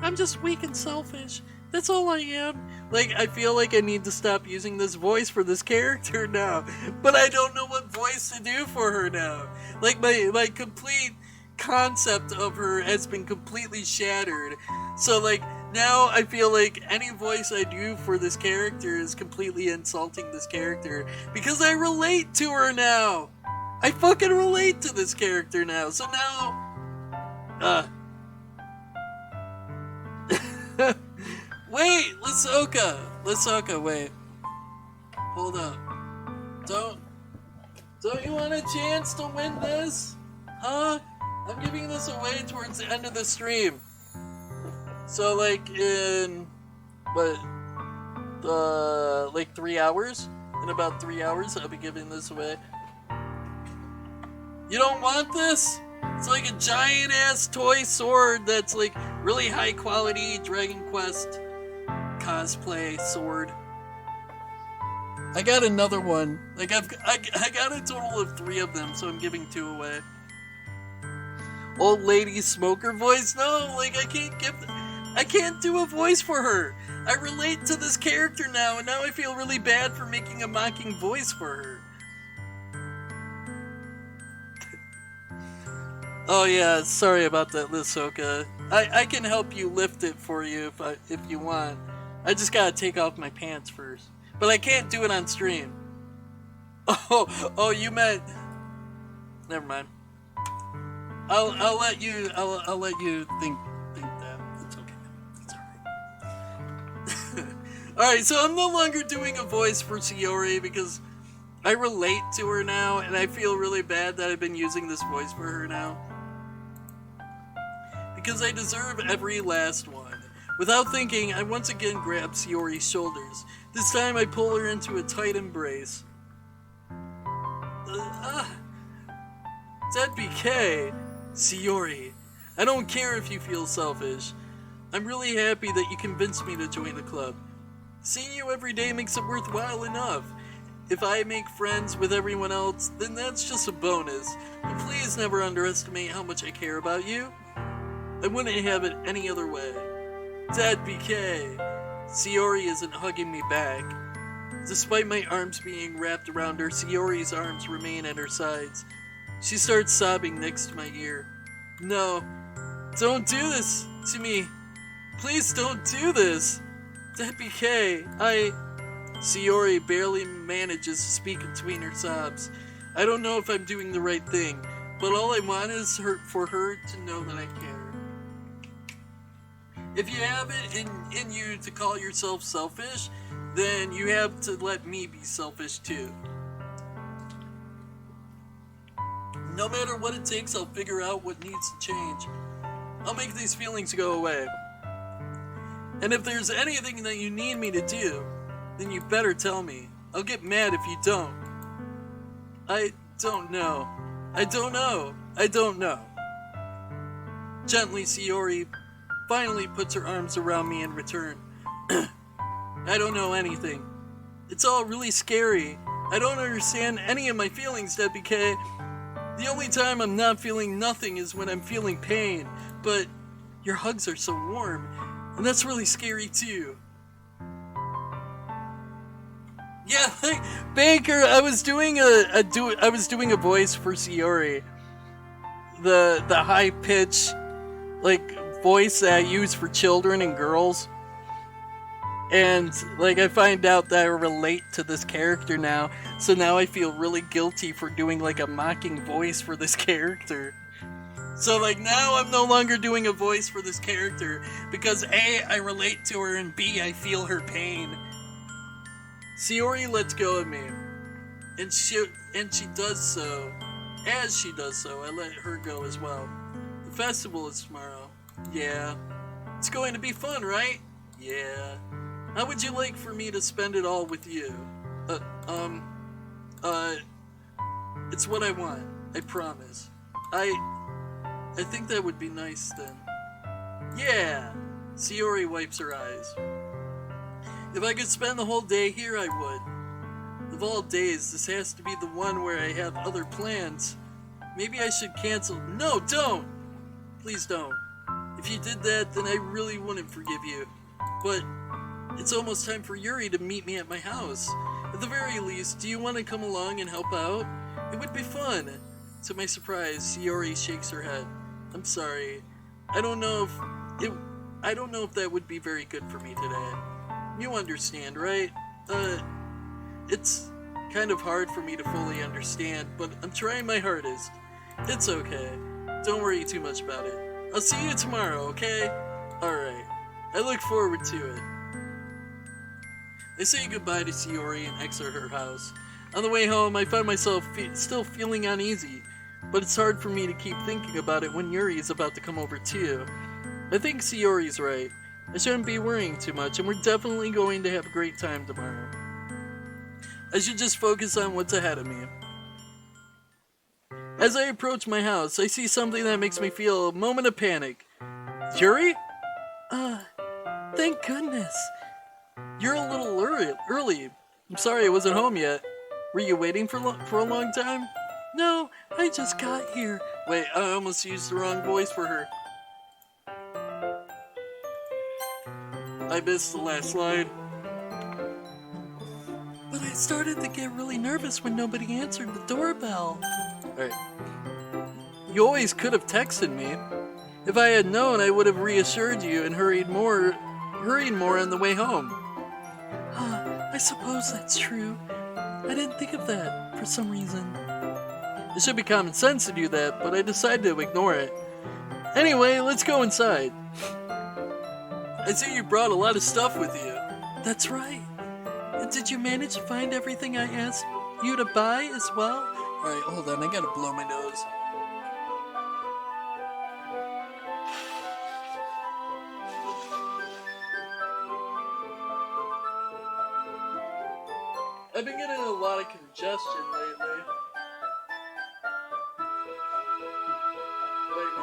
I'm just weak and selfish. That's all I am. Like, I feel like I need to stop using this voice for this character now. But I don't know what voice to do for her now. Like, my complete concept of her has been completely shattered. So, like, now I feel like any voice I do for this character is completely insulting this character. Because I relate to her now. I fucking relate to this character now. So now... Wait, Lisoka, wait. Hold up. Don't you want a chance to win this? Huh? I'm giving this away towards the end of the stream. So, like, in, like 3 hours? In about 3 hours, I'll be giving this away. You don't want this? It's like a giant-ass toy sword that's, like, really high-quality Dragon Quest cosplay sword. I got another one. Like, I got a total of 3 of them, so I'm giving 2 away. Old lady smoker voice? No, like, I can't do a voice for her. I relate to this character now, and now I feel really bad for making a mocking voice for her. Oh yeah, sorry about that, Lisoka. I can help you lift it for you if you want. I just gotta take off my pants first. But I can't do it on stream. Oh, you meant... Never mind. I'll let you think that. It's okay. It's alright. Alright, so I'm no longer doing a voice for Shiori because I relate to her now, and I feel really bad that I've been using this voice for her now. Because I deserve every last one. Without thinking, I once again grab Shiori's shoulders. This time I pull her into a tight embrace. ZBK! Shiori, I don't care if you feel selfish. I'm really happy that you convinced me to join the club. Seeing you every day makes it worthwhile enough. If I make friends with everyone else, then that's just a bonus. But please never underestimate how much I care about you. I wouldn't have it any other way. ZBK! Shiori isn't hugging me back. Despite my arms being wrapped around her, Shiori's arms remain at her sides. She starts sobbing next to my ear. No, don't do this to me. Please don't do this. ZBK, Shiori barely manages to speak between her sobs. I don't know if I'm doing the right thing, but all I want is for her to know that I care. If you have it in you to call yourself selfish, then you have to let me be selfish too. No matter what it takes, I'll figure out what needs to change. I'll make these feelings go away. And if there's anything that you need me to do, then you better tell me. I'll get mad if you don't. I don't know. Gently, Shiori finally puts her arms around me in return. I don't know anything. It's all really scary. I don't understand any of my feelings, WK. The only time I'm not feeling nothing is when I'm feeling pain. But your hugs are so warm, and that's really scary too. Yeah, like, Baker, I was doing a voice for Shiori. The high pitch, like, voice that I use for children and girls. And, like, I find out that I relate to this character now, so now I feel really guilty for doing, like, a mocking voice for this character. So, like, now I'm no longer doing a voice for this character, because A, I relate to her, and B, I feel her pain. Shiori lets go of me, and she does so. As she does so, I let her go as well. The festival is tomorrow. Yeah. It's going to be fun, right? Yeah. How would you like for me to spend it all with you? It's what I want. I promise. I think that would be nice then. Yeah! Shiori wipes her eyes. If I could spend the whole day here, I would. Of all days, this has to be the one where I have other plans. Maybe I should cancel. No, don't! Please don't. If you did that, then I really wouldn't forgive you. But it's almost time for Yuri to meet me at my house. At the very least, do you want to come along and help out? It would be fun. To my surprise, Yuri shakes her head. I'm sorry. I don't know if that would be very good for me today. You understand, right? It's kind of hard for me to fully understand, but I'm trying my hardest. It's okay. Don't worry too much about it. I'll see you tomorrow, okay? Alright. I look forward to it. I say goodbye to Sayori and exit her house. On the way home, I find myself still feeling uneasy, but it's hard for me to keep thinking about it when Yuri is about to come over too. I think Sayori's right. I shouldn't be worrying too much, and we're definitely going to have a great time tomorrow. I should just focus on what's ahead of me. As I approach my house, I see something that makes me feel a moment of panic. Yuri? Thank goodness. You're a little early. I'm sorry I wasn't home yet. Were you waiting for a long time? No, I just got here. Wait, I almost used the wrong voice for her. I missed the last line. But I started to get really nervous when nobody answered the doorbell. Alright. You always could have texted me. If I had known, I would have reassured you and hurried more on the way home. I suppose that's true. I didn't think of that for some reason. It should be common sense to do that, but I decided to ignore it. Anyway, let's go inside. I see you brought a lot of stuff with you. That's right. And did you manage to find everything I asked you to buy as well? Alright, hold on, I gotta blow my nose. I've been getting a lot of congestion lately. Like,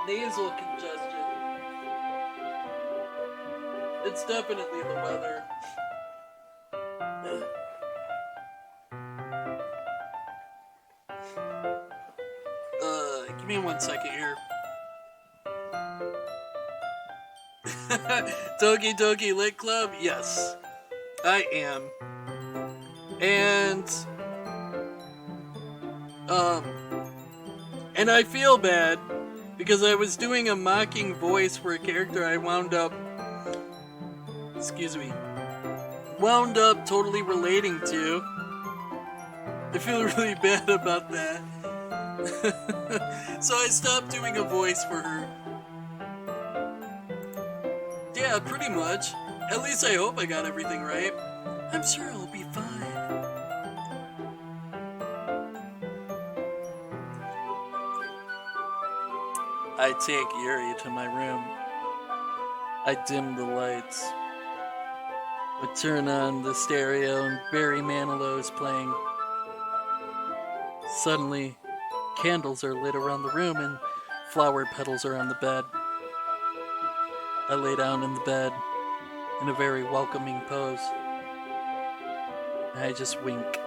nasal congestion. It's definitely the weather. Give me 1 second here. Doki Doki Lit Club? Yes. I am. And I feel bad because I was doing a mocking voice for a character I wound up totally relating to. I feel really bad about that. So I stopped doing a voice for her. Yeah, pretty much. At least I hope I got everything right. I'm sure it'll be fine. I take Yuri to my room. I dim the lights. I turn on the stereo and Barry Manilow is playing. Suddenly, candles are lit around the room and flower petals are on the bed. I lay down in the bed in a very welcoming pose. I just wink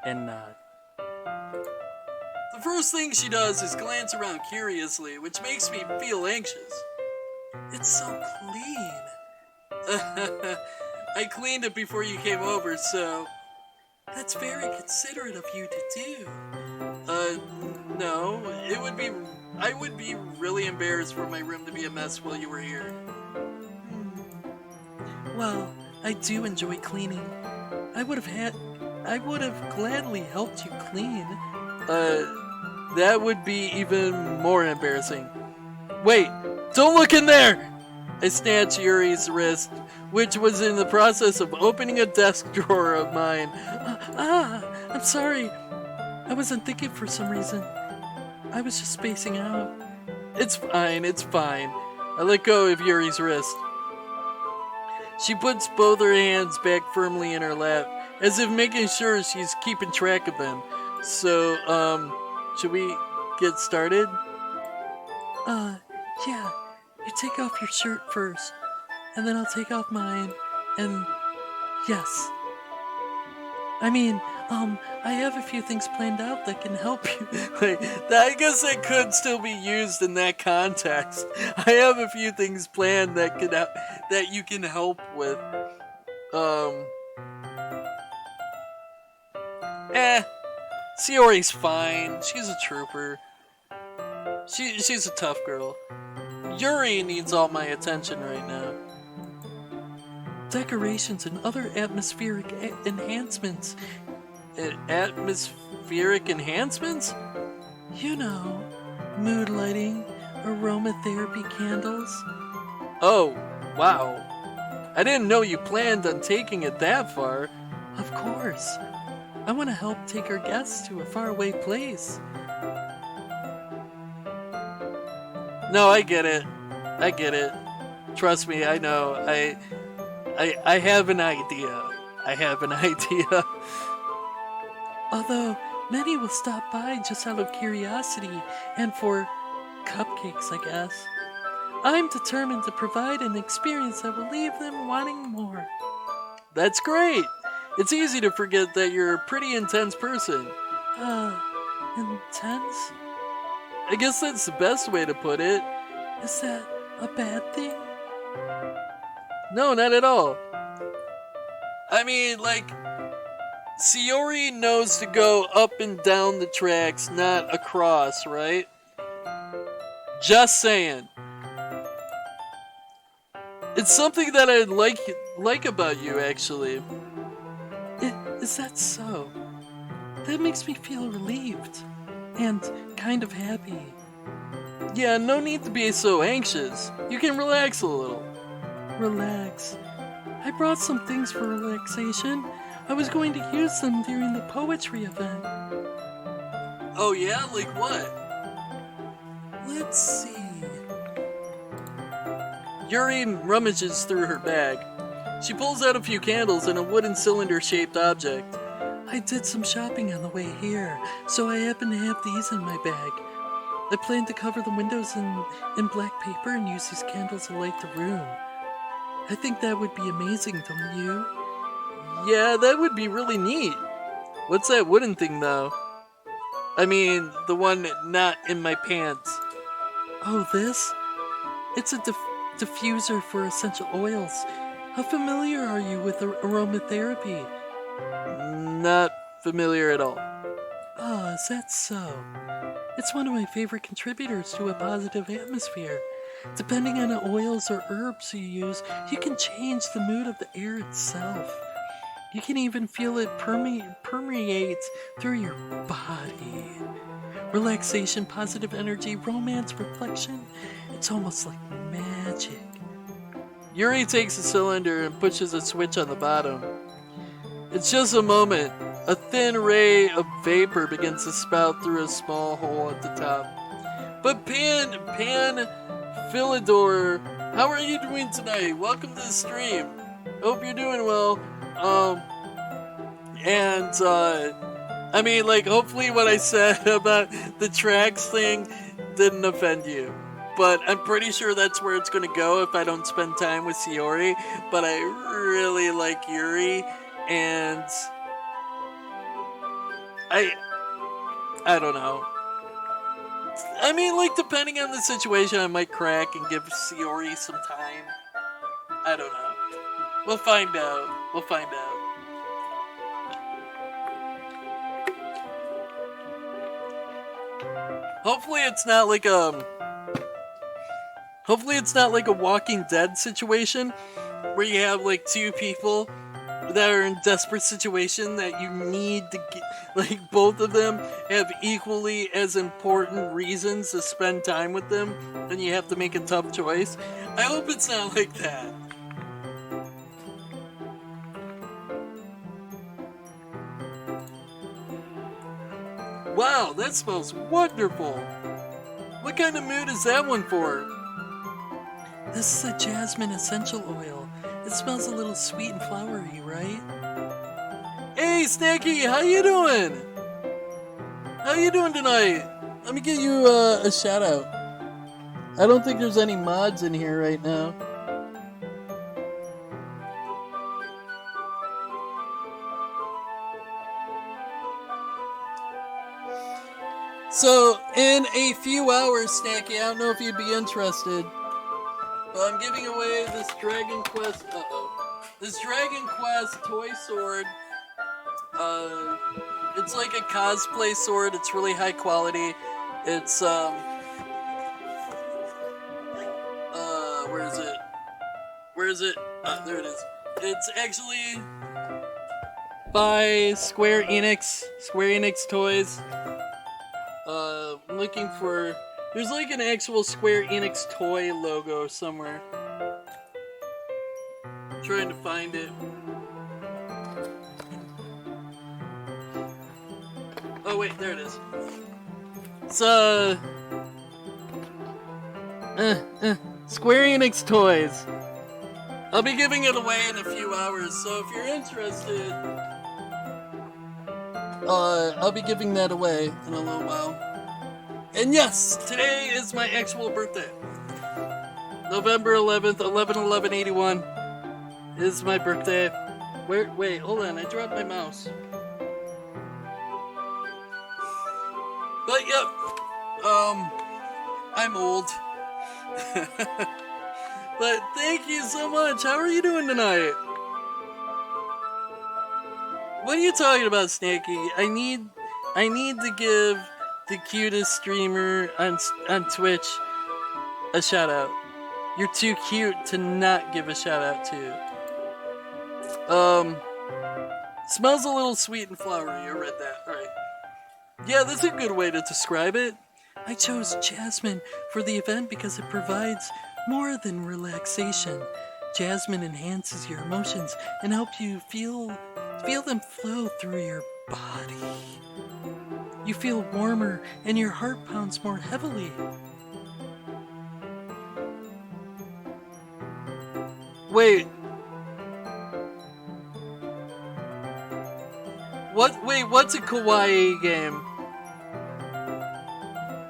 and nod. The first thing she does is glance around curiously, which makes me feel anxious. It's so clean. I cleaned it before you came over, so that's very considerate of you to do. No, I would be really embarrassed for my room to be a mess while you were here. Well, I do enjoy cleaning. I would have gladly helped you clean. That would be even more embarrassing. Wait, don't look in there! I snatched Yuri's wrist, which was in the process of opening a desk drawer of mine. I'm sorry. I wasn't thinking for some reason. I was just spacing out. It's fine. I let go of Yuri's wrist. She puts both her hands back firmly in her lap, as if making sure she's keeping track of them. So, should we get started? Yeah. You take off your shirt first, and then I'll take off mine, and Yes. I mean, I have a few things planned out that can help you. Like, I guess that could still be used in that context. I have a few things planned that that you can help with. Sayori's fine. She's a trooper. She's a tough girl. Yuri needs all my attention right now. Decorations and other atmospheric enhancements. Atmospheric enhancements? You know, mood lighting, aromatherapy candles. Oh, wow. I didn't know you planned on taking it that far. Of course. I want to help take our guests to a faraway place. No, I get it. I get it. Trust me, I know. I have an idea. I have an idea. Although, many will stop by just out of curiosity and for cupcakes, I guess. I'm determined to provide an experience that will leave them wanting more. That's great! It's easy to forget that you're a pretty intense person. Intense? I guess that's the best way to put it. Is that a bad thing? No, not at all. I mean, like, Sayori knows to go up and down the tracks, not across, right? Just saying. It's something that I like about you, actually. Is that so? That makes me feel relieved and kind of happy. Yeah, no need to be so anxious. You can relax a little. Relax. I brought some things for relaxation. I was going to use them during the poetry event. Oh yeah? Like what? Let's see. Yuri rummages through her bag. She pulls out a few candles and a wooden cylinder-shaped object. I did some shopping on the way here, so I happen to have these in my bag. I plan to cover the windows in black paper and use these candles to light the room. I think that would be amazing, don't you? Yeah, that would be really neat. What's that wooden thing, though? I mean, the one not in my pants. Oh, this? It's a diffuser for essential oils. How familiar are you with aromatherapy? Not familiar at all. Ah, is that so? It's one of my favorite contributors to a positive atmosphere. Depending on the oils or herbs you use, you can change the mood of the air itself. You can even feel it permeate through your body. Relaxation, positive energy, romance, reflection. It's almost like magic. Yuri takes the cylinder and pushes a switch on the bottom. It's just a moment. A thin ray of vapor begins to spout through a small hole at the top. But Pan Philidor, how are you doing tonight? Welcome to the stream. Hope you're doing well. I mean, like, hopefully what I said about the tracks thing didn't offend you. But I'm pretty sure that's where it's gonna go if I don't spend time with Sayori. But I really like Yuri, and I don't know. I mean, like, depending on the situation, I might crack and give Sayori some time. I don't know. We'll find out. We'll find out. Hopefully it's not like a Walking Dead situation where you have like two people that are in desperate situation that you need to get, like, both of them have equally as important reasons to spend time with them, and you have to make a tough choice. I hope it's not like that. Wow, that smells wonderful! What kind of mood is that one for? This is a jasmine essential oil. It smells a little sweet and flowery, right? Hey, Snacky, how you doing? How you doing tonight? Let me get you a shout out. I don't think there's any mods in here right now. So, in a few hours, Snacky, I don't know if you'd be interested, but I'm giving away this Dragon Quest, this Dragon Quest toy sword. It's like a cosplay sword. It's really high quality. It's, where is it? Where is it? There it is. It's actually by Square Enix Toys. I'm looking for, there's like an actual Square Enix toy logo somewhere. I'm trying to find it. Oh wait, there it is. It's Square Enix Toys. I'll be giving it away in a few hours, so if you're interested, I'll be giving that away in a little while. And yes, today is my actual birthday. November 11th, 11/11/81 is my birthday. Wait, hold on, I dropped my mouse. But yep, I'm old. But thank you so much. How are you doing tonight? What are you talking about, Snaky? I need to give the cutest streamer on Twitch a shout out. You're too cute to not give a shout out to. Smells a little sweet and flowery. I read that. All right. Yeah, that's a good way to describe it. I chose jasmine for the event because it provides more than relaxation. Jasmine enhances your emotions and helps you feel them flow through your body. You feel warmer and your heart pounds more heavily. Wait, what's a kawaii game?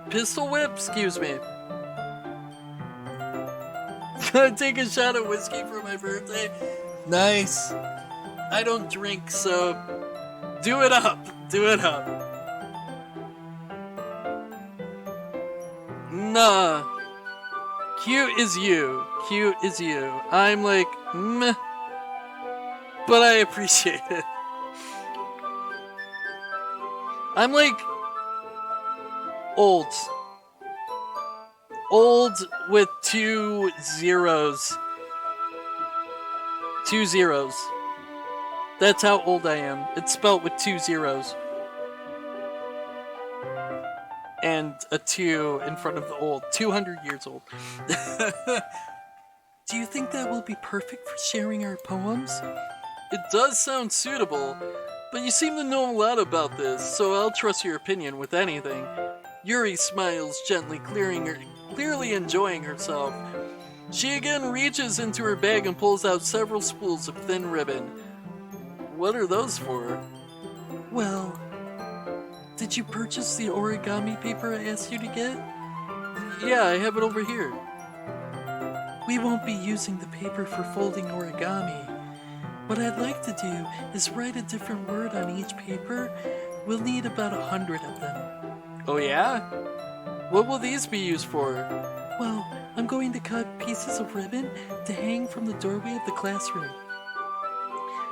Pistol Whip? Excuse me. Gonna take a shot of whiskey for my birthday? Nice. I don't drink, so do it up. Do it up. Nah. Cute is you. Cute is you. I'm like, meh. But I appreciate it. I'm like old. Old with 2 zeros. 2 zeros. That's how old I am. It's spelt with 2 zeros. And a 2 in front of the old. 200 years old. Do you think that will be perfect for sharing our poems? It does sound suitable, but you seem to know a lot about this, so I'll trust your opinion with anything. Yuri smiles gently, clearly enjoying herself. She again reaches into her bag and pulls out several spools of thin ribbon. What are those for? Well, did you purchase the origami paper I asked you to get? Yeah, I have it over here. We won't be using the paper for folding origami. What I'd like to do is write a different word on each paper. We'll need about 100 of them. Oh yeah? What will these be used for? Well, I'm going to cut pieces of ribbon to hang from the doorway of the classroom.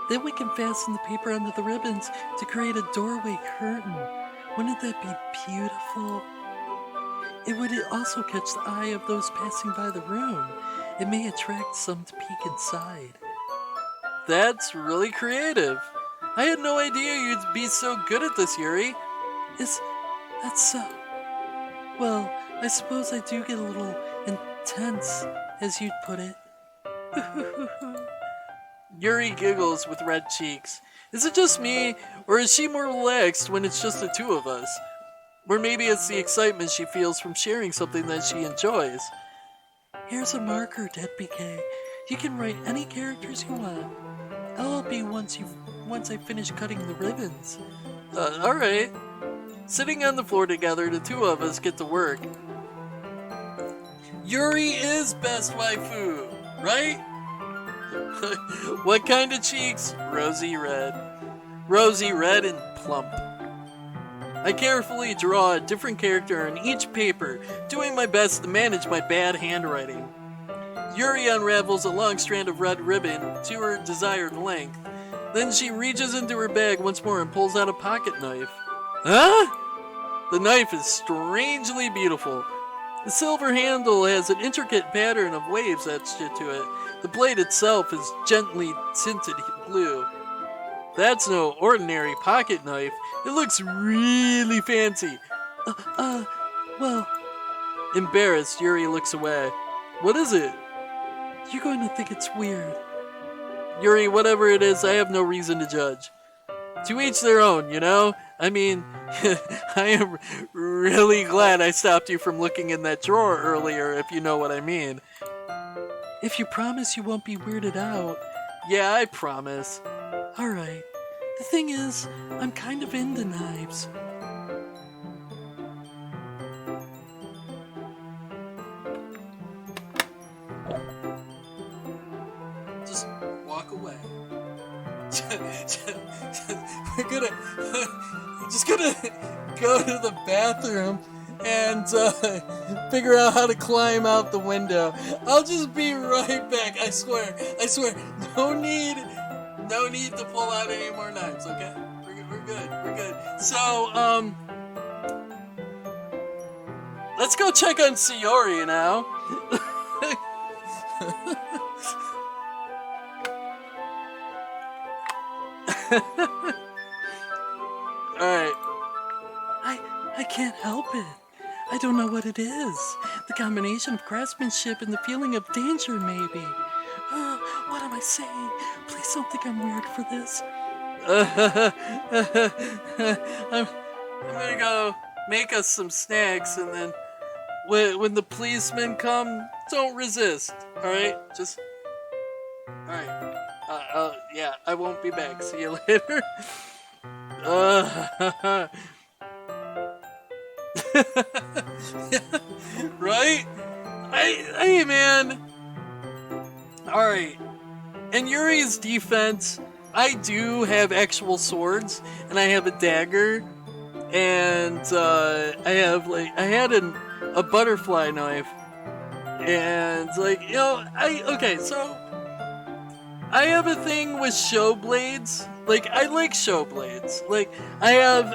Then we can fasten the paper onto the ribbons to create a doorway curtain. Wouldn't that be beautiful? It would also catch the eye of those passing by the room. It may attract some to peek inside. That's really creative. I had no idea you'd be so good at this, Yuri. That's so... Well, I suppose I do get a little intense, as you'd put it. Yuri giggles with red cheeks. Is it just me, or is she more relaxed when it's just the two of us? Or maybe it's the excitement she feels from sharing something that she enjoys. Here's a marker, DeadBurgerKing. You can write any characters you want. I'll help you once I finish cutting the ribbons. Alright. Sitting on the floor together, the two of us get to work. Yuri is best waifu, right? What kind of cheeks? Rosy red. Rosy red and plump. I carefully draw a different character on each paper, doing my best to manage my bad handwriting. Yuri unravels a long strand of red ribbon to her desired length. Then she reaches into her bag once more and pulls out a pocket knife. Huh? The knife is strangely beautiful. The silver handle has an intricate pattern of waves etched into it. The blade itself is gently tinted blue. That's no ordinary pocket knife. It looks really fancy. Well... Embarrassed, Yuri looks away. What is it? You're going to think it's weird. Yuri, whatever it is, I have no reason to judge. To each their own, you know? I mean, I am really glad I stopped you from looking in that drawer earlier, if you know what I mean. If you promise you won't be weirded out. Yeah, I promise. Alright. The thing is, I'm kind of into knives. Just walk away. I'm just gonna go to the bathroom and figure out how to climb out the window. I'll just be right back. I swear. No need to pull out any more knives. Okay, we're good. So let's go check on Sayori now. Alright. I can't help it. I don't know what it is. The combination of craftsmanship and the feeling of danger, maybe. What am I saying? Please don't think I'm weird for this. I'm gonna go make us some snacks, and then when the policemen come, don't resist. Alright? Just... Alright. Yeah, I won't be back. See you later. Right? Hey, man. Alright. In Yuri's defense, I do have actual swords, and I have a dagger, and I had a butterfly knife, and okay, so I have a thing with show blades. Like, I like show blades. Like, I have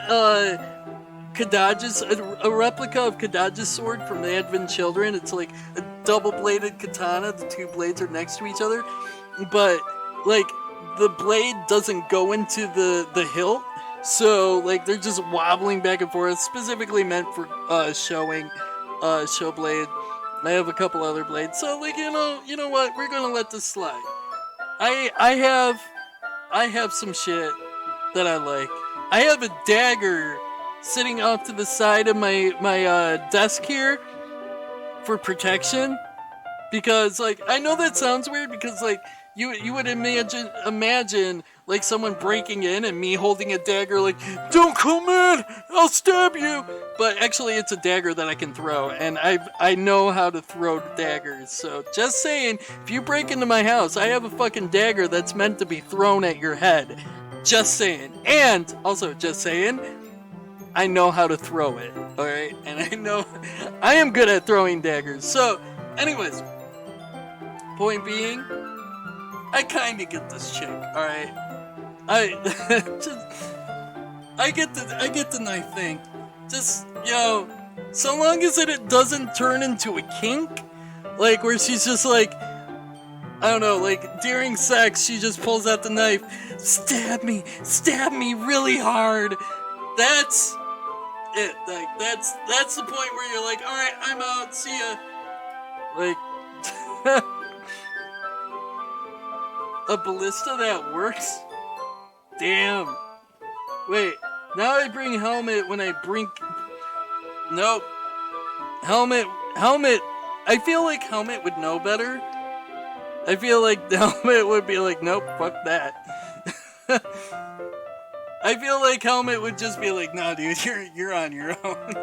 Kadaja's, a replica of Kadaja's sword from the Advent Children. It's like a double-bladed katana. The two blades are next to each other. But, like, the blade doesn't go into the hilt. So, like, they're just wobbling back and forth. Specifically meant for showing show blade. I have a couple other blades. So, like, you know what? We're gonna let this slide. I have some shit that I like. I have a dagger sitting off to the side of my desk here for protection, because, like, I know that sounds weird, because, like, you would imagine like someone breaking in and me holding a dagger like, don't come in, I'll stab you. But actually it's a dagger that I can throw, and I know how to throw daggers. So just saying, if you break into my house, I have a fucking dagger that's meant to be thrown at your head. Just saying. And also just saying, I know how to throw it, alright? And I am good at throwing daggers. So, anyways, point being, I kinda get this chick, alright? I get the knife thing. Just, so long as it doesn't turn into a kink, like where she's just like, I don't know, like during sex she just pulls out the knife, stab me really hard. That's it. Like that's the point where you're like, all right, I'm out, see ya. Like a ballista that works? Damn. Wait, now I bring helmet when I bring... Nope. Helmet. I feel like helmet would know better. I feel like the helmet would be like, nope, fuck that. I feel like helmet would just be like, nah, dude, you're on your own.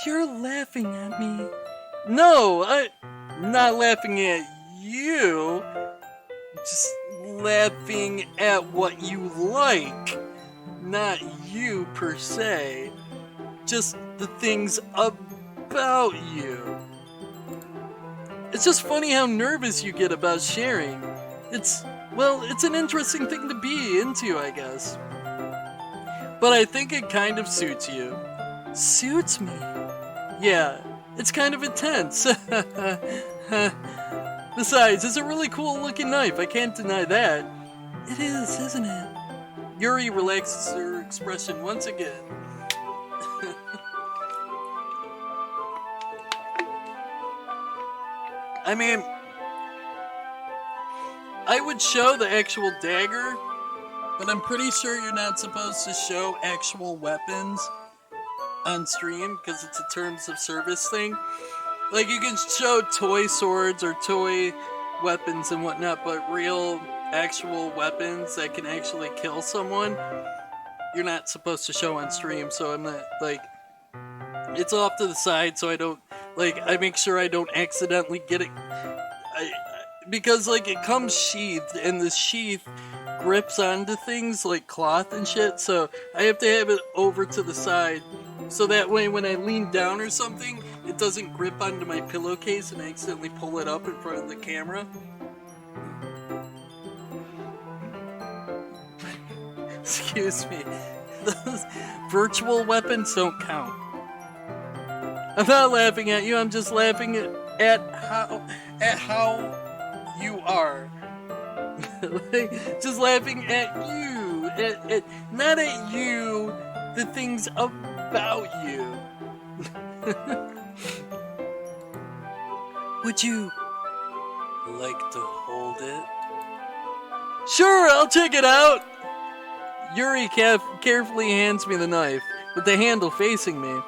You're laughing at me. No, I'm not laughing at you. Just laughing at what you like. not you per se, just the things about you. It's just funny how nervous you get about sharing. It's an interesting thing to be into, I guess. But I think it kind of suits you. Suits me? Yeah, it's kind of intense. Besides, it's a really cool looking knife, I can't deny that. It is, isn't it? Yuri relaxes her expression once again. I mean, I would show the actual dagger, but I'm pretty sure you're not supposed to show actual weapons on stream because it's a terms of service thing. Like, you can show toy swords or toy weapons and whatnot, but real, actual weapons that can actually kill someone, you're not supposed to show on stream, so I'm not, like, it's off to the side so I don't, like, I make sure I don't accidentally get it, because, like, it comes sheathed, and the sheath grips onto things like cloth and shit, so I have to have it over to the side, so that way when I lean down or something, it doesn't grip onto my pillowcase and I accidentally pull it up in front of the camera. Excuse me. Those virtual weapons don't count. I'm not laughing at you, I'm just laughing at how you are. Like, just laughing at you. Not at you, the things about you. Would you like to hold it? Sure, I'll check it out! Yuri carefully hands me the knife, with the handle facing me.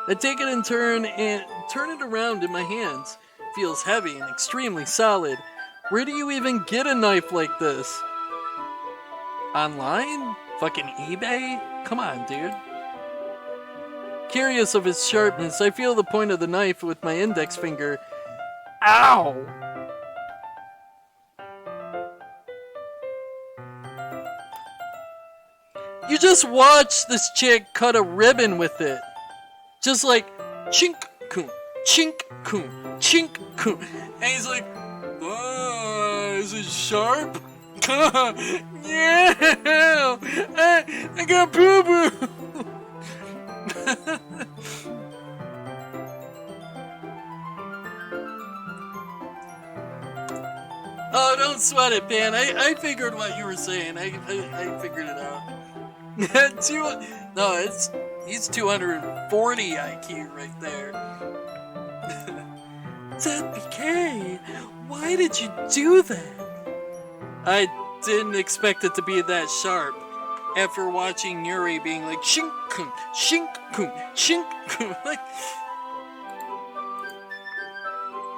I take it in turn and turn it around in my hands. Feels heavy and extremely solid. Where do you even get a knife like this? Online? Fucking eBay? Come on, dude. Curious of its sharpness, I feel the point of the knife with my index finger. Ow! You just watched this chick cut a ribbon with it. Just like, chink, coon, chink, coon, chink, coon. And he's like, is it sharp? Yeah! I got boo-boo! Oh, don't sweat it, man. I figured what you were saying. I figured it out. He's 240 IQ right there. ZBK, why did you do that? I didn't expect it to be that sharp. After watching Yuri being like, shink-kun, shink-kun, shink-kun, like,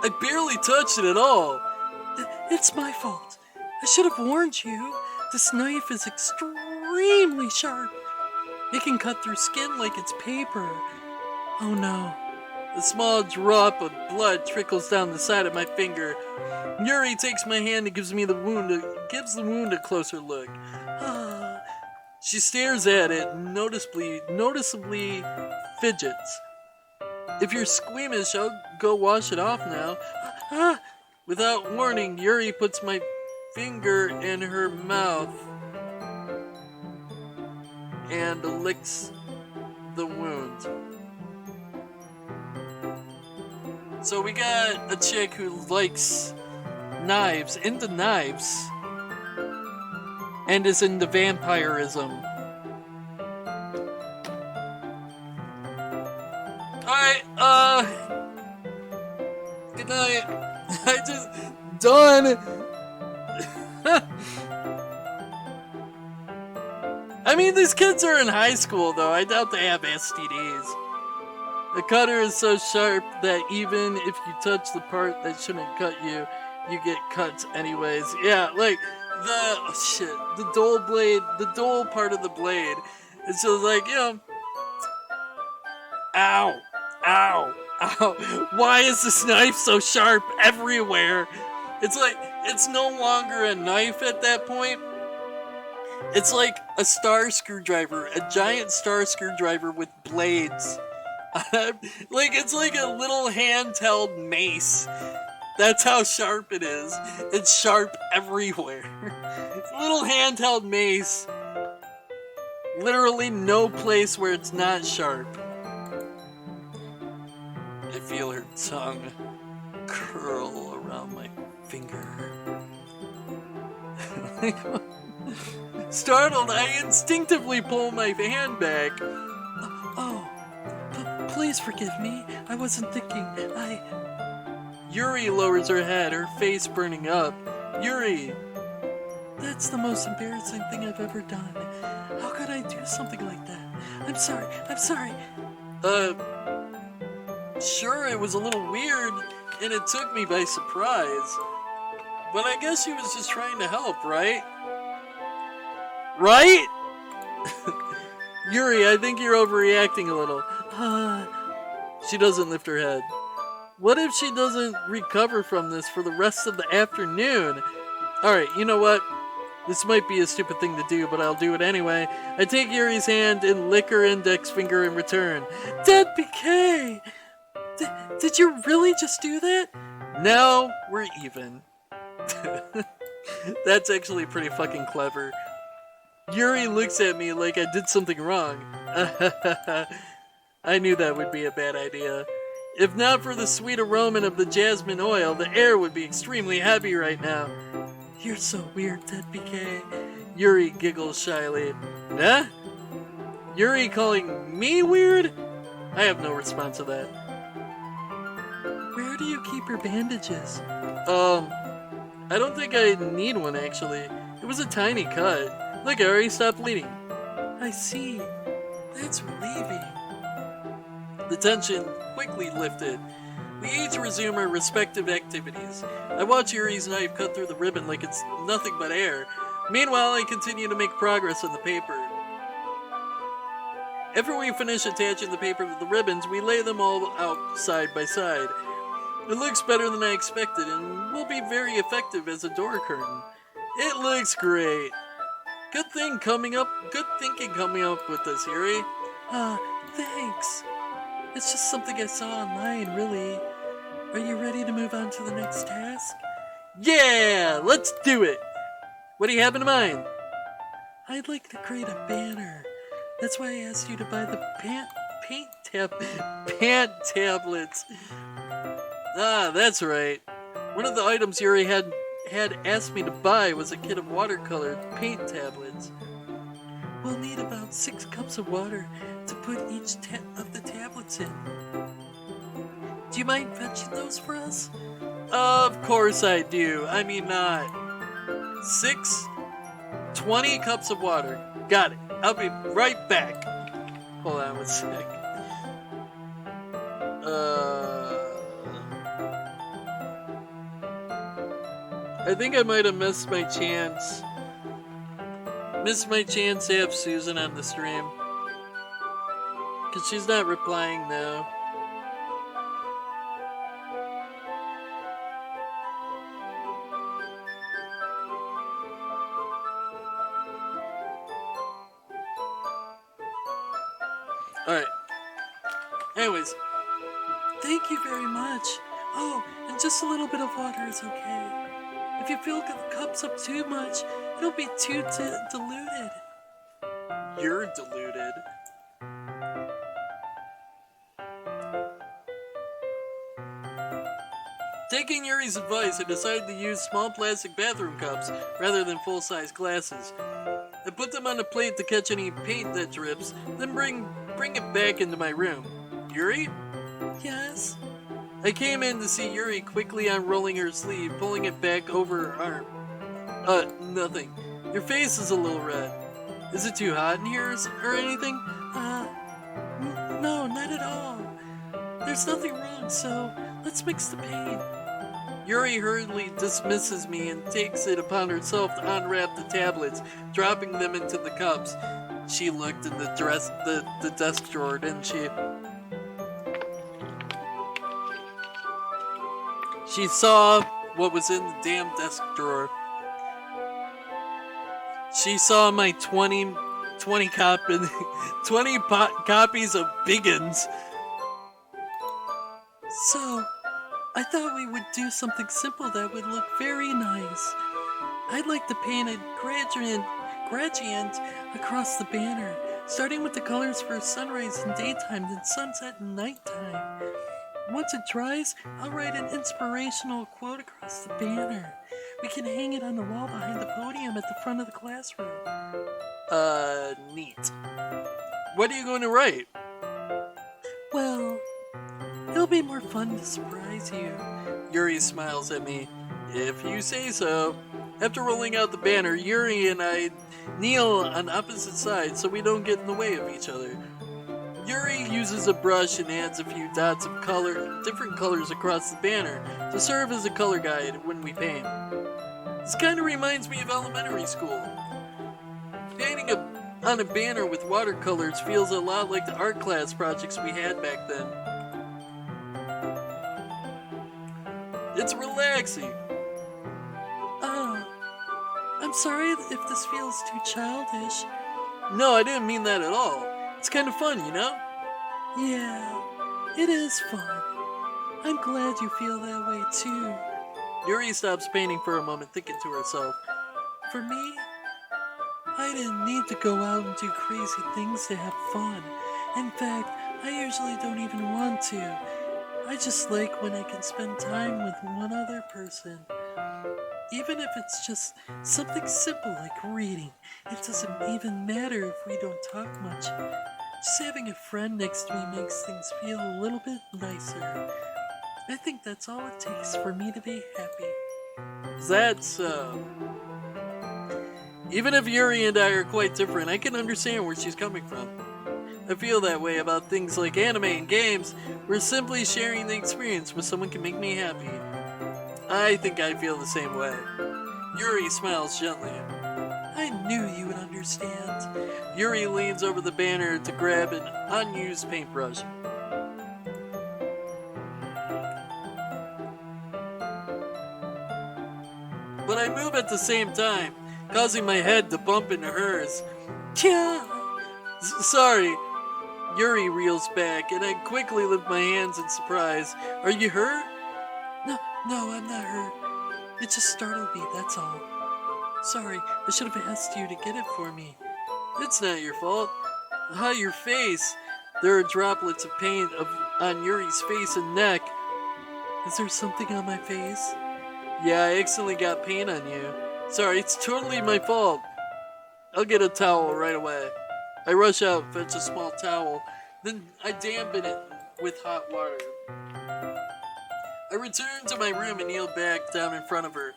I barely touched it at all. It's my fault. I should have warned you. This knife is extremely sharp. It can cut through skin like it's paper. Oh no. A small drop of blood trickles down the side of my finger. Yuri takes my hand and gives the wound a closer look. She stares at it and noticeably fidgets. If you're squeamish, I'll go wash it off now. Without warning, Yuri puts my finger in her mouth and licks the wound. So we got a chick who likes knives, into knives, and is into vampirism. Alright, good night. I just, done. I mean, these kids are in high school, though. I doubt they have STDs. The cutter is so sharp that even if you touch the part that shouldn't cut you, you get cuts anyways. Yeah, like, the dull blade, the dull part of the blade. It's just like, you know, ow, ow, ow. Why is this knife so sharp everywhere? It's like, it's no longer a knife at that point. It's like a star screwdriver, a giant star screwdriver with blades. Like, it's like a little handheld mace. That's how sharp it is. It's sharp everywhere. Little handheld mace. Literally no place where it's not sharp. I feel her tongue curl around my finger. Startled, I instinctively pull my hand back. Oh, please forgive me. I wasn't thinking. Yuri lowers her head, her face burning up. Yuri, that's the most embarrassing thing I've ever done. How could I do something like that? I'm sorry. Sure, it was a little weird, and it took me by surprise. But I guess she was just trying to help, right? Right? Yuri, I think you're overreacting a little. She doesn't lift her head. What if she doesn't recover from this for the rest of the afternoon? Alright, you know what? This might be a stupid thing to do, but I'll do it anyway. I take Yuri's hand and lick her index finger in return. DeadBurgerKing! Did you really just do that? Now we're even. That's actually pretty fucking clever. Yuri looks at me like I did something wrong. I knew that would be a bad idea. If not for the sweet aroma of the jasmine oil, the air would be extremely heavy right now. You're so weird, DeadBurgerKing. Yuri giggles shyly. Huh? Yuri calling me weird? I have no response to that. Where do you keep your bandages? I don't think I need one actually. It was a tiny cut. Look, I already stopped bleeding. I see. That's relieving. The tension quickly lifted. We each resume our respective activities. I watch Yuri's knife cut through the ribbon like it's nothing but air. Meanwhile, I continue to make progress on the paper. After we finish attaching the paper to the ribbons, we lay them all out side by side. It looks better than I expected and will be very effective as a door curtain. It looks great. Good thinking coming up with this, Yuri. Thanks. It's just something I saw online, really. Are you ready to move on to the next task? Yeah, let's do it. What do you have in mind? I'd like to create a banner. That's why I asked you to buy the pant tablets. That's right. One of the items Yuri had asked me to buy was a kit of watercolor paint tablets. We'll need about 6 cups of water to put each of the tablets in. Do you mind fetching those for us? Of course I do. I mean, 20 cups of water. Got it. I'll be right back. Hold on one sec. I think I might have missed my chance. To have Susan on the stream. Because she's not replying now. Alright. Anyways. Thank you very much. Oh, and just a little bit of water is okay. If you fill the cups up too much, it'll be too diluted. You're diluted. Taking Yuri's advice, I decided to use small plastic bathroom cups rather than full-size glasses. I put them on a plate to catch any paint that drips, then bring it back into my room. Yuri? Yes? I came in to see Yuri quickly unrolling her sleeve, pulling it back over her arm. Nothing. Your face is a little red. Is it too hot in here or anything? No, not at all. There's nothing wrong, so let's mix the paint. Yuri hurriedly dismisses me and takes it upon herself to unwrap the tablets, dropping them into the cups. She looked in the desk drawer, didn't she? She saw what was in the damn desk drawer. She saw my 20 copies of Biggins. So, I thought we would do something simple that would look very nice. I'd like to paint a gradient across the banner, starting with the colors for sunrise and daytime, then sunset and nighttime. Once it dries, I'll write an inspirational quote across the banner. We can hang it on the wall behind the podium at the front of the classroom. Neat. What are you going to write? Well, it'll be more fun to surprise you. Yuri smiles at me. If you say so. After rolling out the banner, Yuri and I kneel on opposite sides so we don't get in the way of each other. Yuri uses a brush and adds a few dots of different colors across the banner to serve as a color guide when we paint. This kind of reminds me of elementary school. Painting on a banner with watercolors feels a lot like the art class projects we had back then. It's relaxing. I'm sorry if this feels too childish. No, I didn't mean that at all. It's kind of fun, you know? Yeah, it is fun. I'm glad you feel that way too. Yuri stops painting for a moment, thinking to herself. For me, I didn't need to go out and do crazy things to have fun. In fact, I usually don't even want to. I just like when I can spend time with one other person. Even if it's just something simple like reading, it doesn't even matter if we don't talk much. Just having a friend next to me makes things feel a little bit nicer. I think that's all it takes for me to be happy. That's so. Even if Yuri and I are quite different, I can understand where she's coming from. I feel that way about things like anime and games, where simply sharing the experience with someone can make me happy. I think I feel the same way. Yuri smiles gently. I knew you would understand. Yuri leans over the banner to grab an unused paintbrush. But I move at the same time, causing my head to bump into hers. Yeah. Sorry. Yuri reels back, and I quickly lift my hands in surprise. Are you hurt? No, I'm not hurt. It just startled me, that's all. Sorry, I should have asked you to get it for me. It's not your fault. Your face. There are droplets of paint on Yuri's face and neck. Is there something on my face? Yeah, I accidentally got paint on you. Sorry, it's totally my fault. I'll get a towel right away. I rush out, fetch a small towel, then I dampen it with hot water. I return to my room and kneel back down in front of her.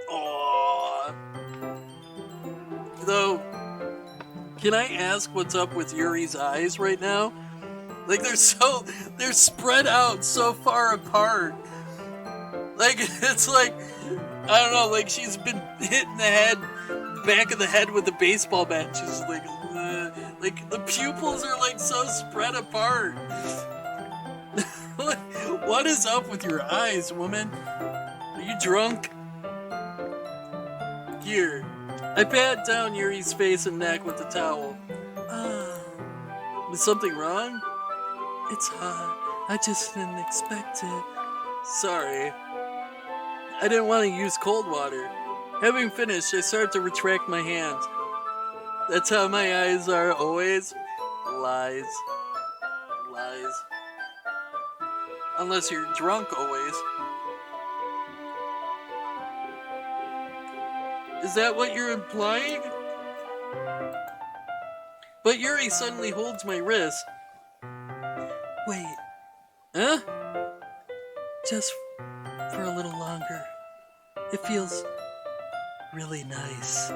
Aww. Though, can I ask what's up with Yuri's eyes right now? Like they're spread out so far apart. Like it's like, I don't know, like she's been hit in the back of the head with a baseball bat. And she's like the pupils are like so spread apart. What is up with your eyes, woman? Are you drunk? Here. I pat down Yuri's face and neck with the towel. Is something wrong? It's hot. I just didn't expect it. Sorry. I didn't want to use cold water. Having finished, I start to retract my hands. That's how my eyes are always. Lies. Unless you're drunk always. Is that what you're implying? But Yuri suddenly holds my wrist. Wait. Huh? Just for a little longer. It feels really nice.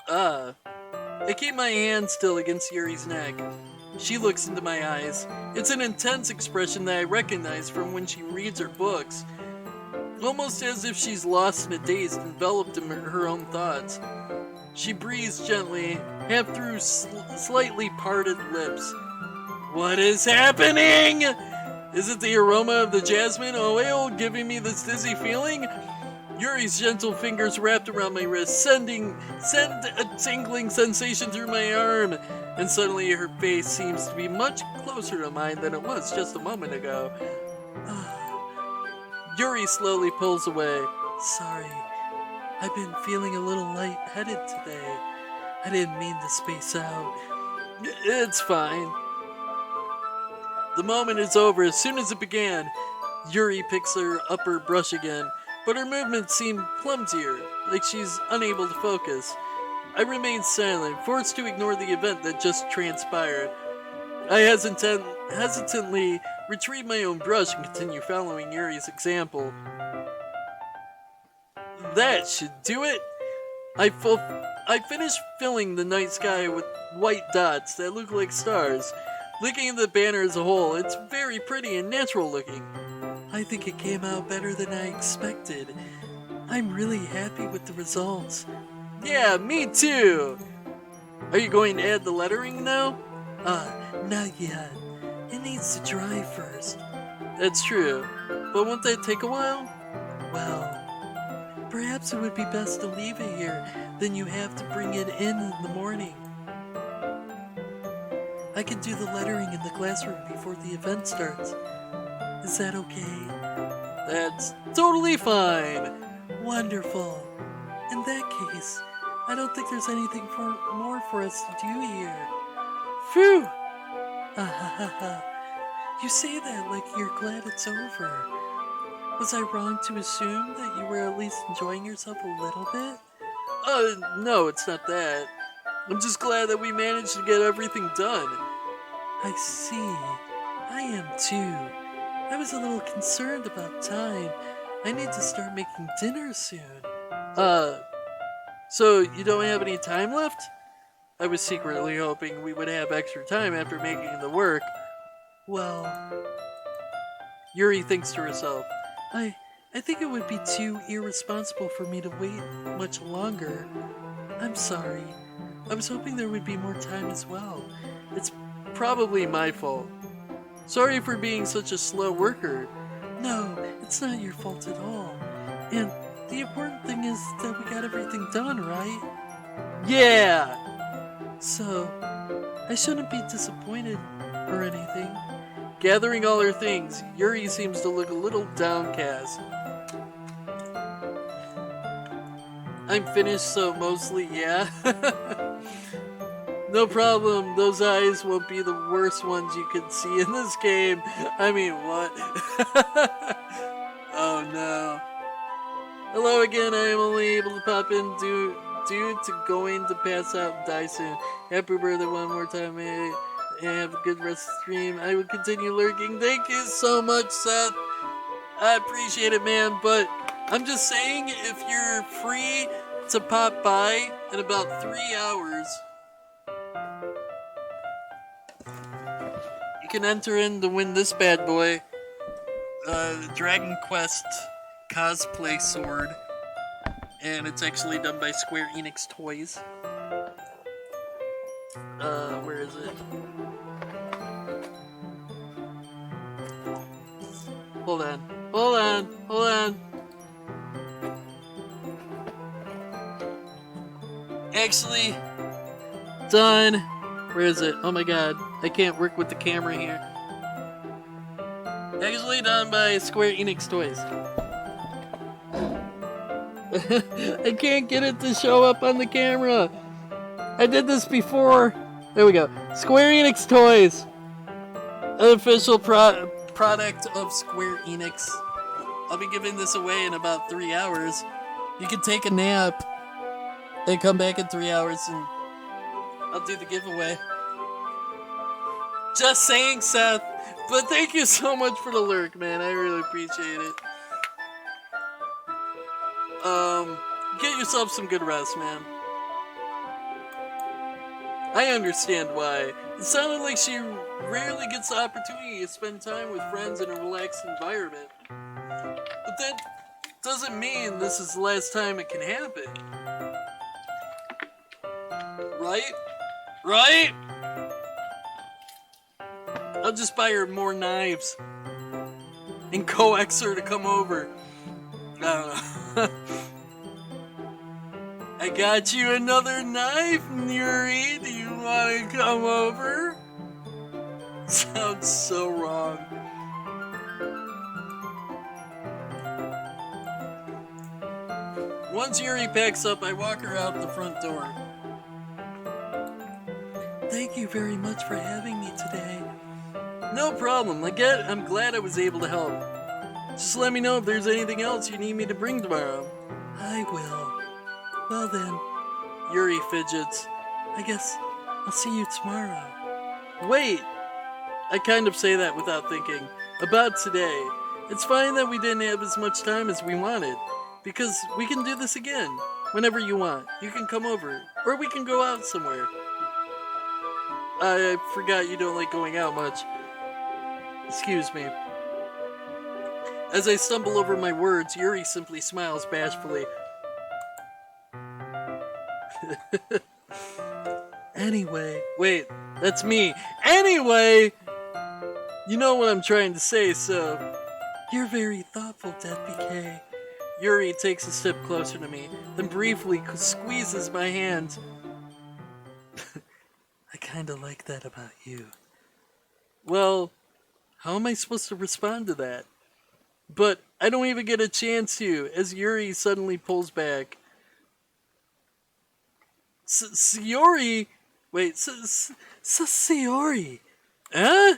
I keep my hand still against Yuri's neck. She looks into my eyes. It's an intense expression that I recognize from when she reads her books. Almost as if she's lost in a daze, enveloped in her own thoughts. She breathes gently, half through slightly parted lips. What is happening? Is it the aroma of the jasmine oil giving me this dizzy feeling? Yuri's gentle fingers wrapped around my wrist, send a tingling sensation through my arm, and suddenly her face seems to be much closer to mine than it was just a moment ago. Yuri slowly pulls away. Sorry, I've been feeling a little lightheaded today. I didn't mean to space out. It's fine. The moment is over as soon as it began. Yuri picks her up her brush again, but her movements seem clumsier, like she's unable to focus. I remain silent, forced to ignore the event that just transpired. I hesitantly retrieve my own brush and continue following Yuri's example. That should do it. I finished filling the night sky with white dots that look like stars. Looking at the banner as a whole, it's very pretty and natural looking. I think it came out better than I expected. I'm really happy with the results. Yeah, me too! Are you going to add the lettering now? Not yet. It needs to dry first. That's true. But won't that take a while? Well, perhaps it would be best to leave it here, then you have to bring it in the morning. I can do the lettering in the classroom before the event starts. Is that okay? That's totally fine. Wonderful. In that case, I don't think there's anything more for us to do here. Phew! You say that like you're glad it's over. Was I wrong to assume that you were at least enjoying yourself a little bit? No, it's not that. I'm just glad that we managed to get everything done. I see. I am too. I was a little concerned about time. I need to start making dinner soon. So you don't have any time left? I was secretly hoping we would have extra time after making the work. Well, Yuri thinks to herself, I think it would be too irresponsible for me to wait much longer. I'm sorry. I was hoping there would be more time as well. It's probably my fault. Sorry for being such a slow worker. No, it's not your fault at all. And the important thing is that we got everything done, right? Yeah! So, I shouldn't be disappointed or anything. Gathering all her things, Yuri seems to look a little downcast. I'm finished, so mostly, yeah. No problem, those eyes won't be the worst ones you can see in this game. I mean, what? Oh no. Hello again, I am only able to pop in due to going to pass out and die soon. Happy birthday one more time, and have a good rest of the stream. I will continue lurking. Thank you so much, Seth. I appreciate it, man, but I'm just saying, if you're free to pop by in about 3 hours, you can enter in to win this bad boy, Dragon Quest cosplay sword, and it's actually done by Square Enix Toys. Where is it? Hold on. Actually, done. Where is it? Oh my god, I can't work with the camera here. Actually done by Square Enix Toys. I can't get it to show up on the camera. I did this before. There we go. Square Enix Toys. An official product of Square Enix. I'll be giving this away in about 3 hours. You can take a nap and come back in 3 hours and I'll do the giveaway. Just saying, Seth. But thank you so much for the lurk, man. I really appreciate it. Get yourself some good rest, man. I understand why. It sounded like she rarely gets the opportunity to spend time with friends in a relaxed environment. But that doesn't mean this is the last time it can happen. Right? Right? I'll just buy her more knives and coax her to come over. I don't know. I got you another knife, Yuri. Do you want to come over? Sounds so wrong. Once Yuri packs up, I walk her out the front door. Thank you very much for having me today. No problem. I'm glad I was able to help. Just let me know if there's anything else you need me to bring tomorrow. I will. Well then, Yuri fidgets. I guess I'll see you tomorrow. Wait! I kind of say that without thinking. About today. It's fine that we didn't have as much time as we wanted. Because we can do this again. Whenever you want. You can come over. Or we can go out somewhere. I forgot you don't like going out much. Excuse me. As I stumble over my words, Yuri simply smiles bashfully. Anyway, wait, that's me. Anyway, you know what I'm trying to say, so you're very thoughtful, DeadBurgerKing. Yuri takes a step closer to me, then briefly squeezes my hand. I kinda like that about you. Well, how am I supposed to respond to that? But I don't even get a chance to, as Yuri suddenly pulls back. Sayori? Wait, Sayori? Huh?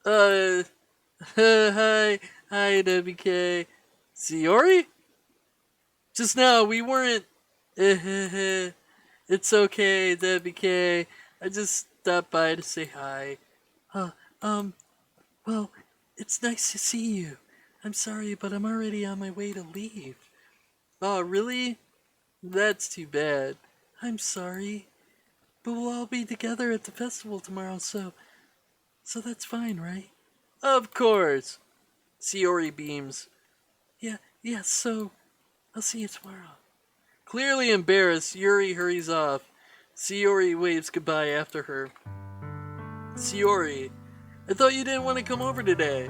Hi, DeadBurgerKing. Sayori? Just now, we weren't... It's okay, DeadBurgerKing. I just stopped by to say hi. Well, it's nice to see you. I'm sorry, but I'm already on my way to leave. Oh, really? That's too bad. I'm sorry. But we'll all be together at the festival tomorrow, so that's fine, right? Of course. Sayori beams. Yeah, so I'll see you tomorrow. Clearly embarrassed, Yuri hurries off. Sayori waves goodbye after her. Sayori, I thought you didn't want to come over today.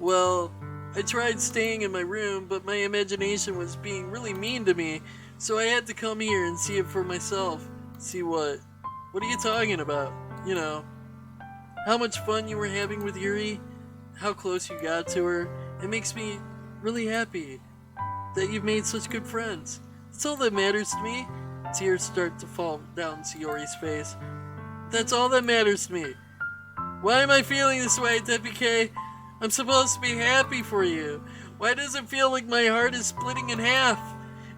Well, I tried staying in my room, but my imagination was being really mean to me, so I had to come here and see it for myself. See what? What are you talking about? You know, how much fun you were having with Yuri, how close you got to her. It makes me really happy that you've made such good friends. That's all that matters to me. Tears start to fall down Sayori's face. That's all that matters to me. Why am I feeling this way, DeadBurgerKing? I'm supposed to be happy for you. Why does it feel like my heart is splitting in half?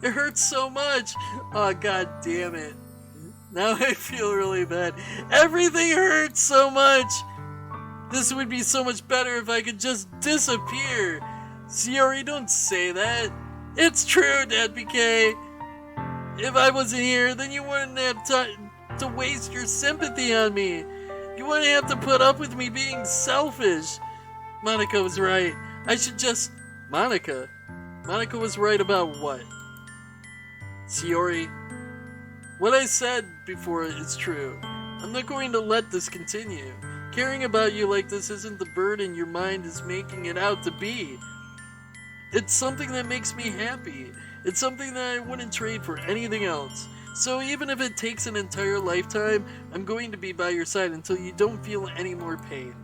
It hurts so much. Oh, god damn it. Now I feel really bad. Everything hurts so much. This would be so much better if I could just disappear. Sayori, don't say that. It's true, DeadBurgerKing. If I wasn't here, then you wouldn't have time to waste your sympathy on me. You wouldn't have to put up with me being selfish. Monica was right. I should just... Monica was right about what? Sayori, what I said before is true. I'm not going to let this continue. Caring about you like this isn't the burden your mind is making it out to be. It's something that makes me happy. It's something that I wouldn't trade for anything else. So even if it takes an entire lifetime, I'm going to be by your side until you don't feel any more pain.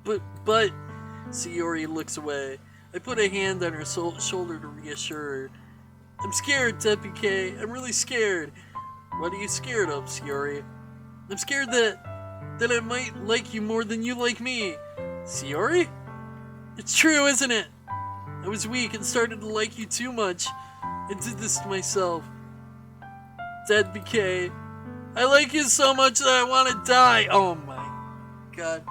But, Sayori looks away. I put a hand on her shoulder to reassure her. I'm scared, DeadBurgerKing. I'm really scared. What are you scared of, Sayori? I'm scared that I might like you more than you like me. Sayori? It's true, isn't it? I was weak and started to like you too much. I did this to myself. DeadBurgerKing, I like you so much that I want to die. Oh my god.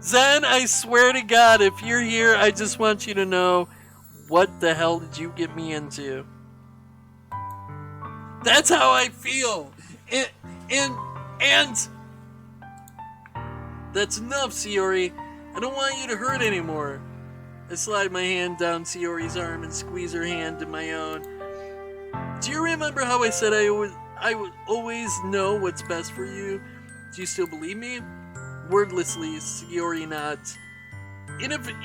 Zen, I swear to God, if you're here, I just want you to know, what the hell did you get me into? That's how I feel. And that's enough, Sayori. I don't want you to hurt anymore. I slide my hand down Sayori's arm and squeeze her hand in my own. Do you remember how I said I would always know what's best for you? Do you still believe me? Wordlessly, Sayori nods.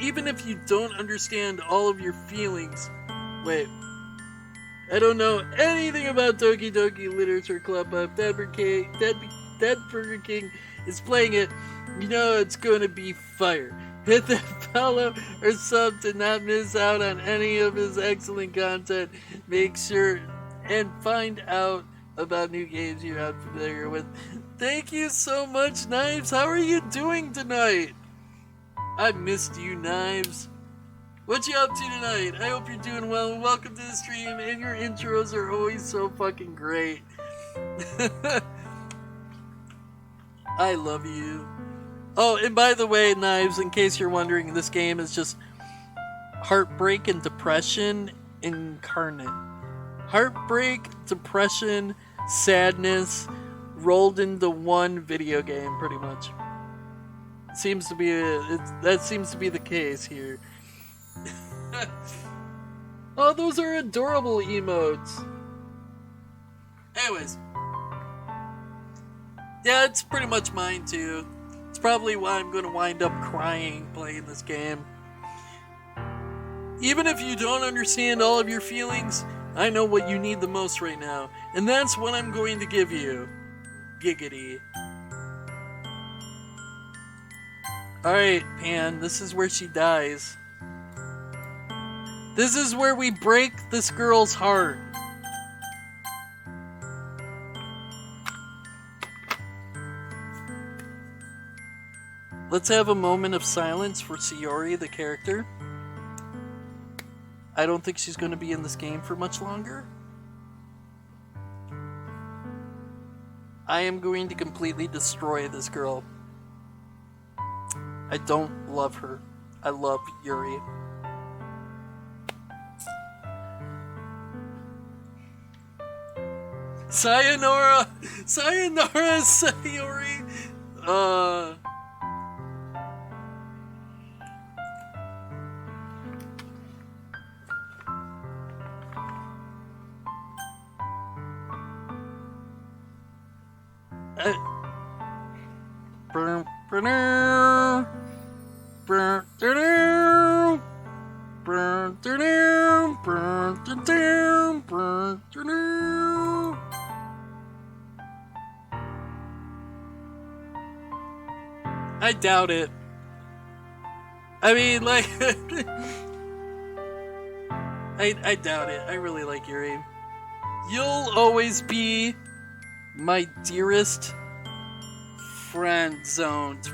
Even if you don't understand all of your feelings... Wait. I don't know anything about Doki Doki Literature Club, but if DeadBurgerKing is playing it, you know it's going to be fire. Hit that follow or sub to not miss out on any of his excellent content. Make sure and find out about new games you're not familiar with. Thank you so much, Knives. How are you doing tonight? I missed you, Knives. What you up to tonight? I hope you're doing well, and welcome to the stream, and your intros are always so fucking great. I love you. Oh, and by the way, Knives, in case you're wondering, this game is just heartbreak and depression incarnate. Heartbreak, depression, sadness, rolled into one video game, pretty much. That seems to be the case here. Oh, those are adorable emotes. Anyways. Yeah, it's pretty much mine too. It's probably why I'm going to wind up crying playing this game. Even if you don't understand all of your feelings, I know what you need the most right now. And that's what I'm going to give you. Giggity. Alright, Pan, this is where she dies. This is where we break this girl's heart. Let's have a moment of silence for Sayori, the character. I don't think she's going to be in this game for much longer. I am going to completely destroy this girl. I don't love her. I love Yuri. Sayonara! Sayonara, Sayori! I doubt it. I mean, like... I doubt it. I really like Yuri. You'll always be my dearest friend zoned.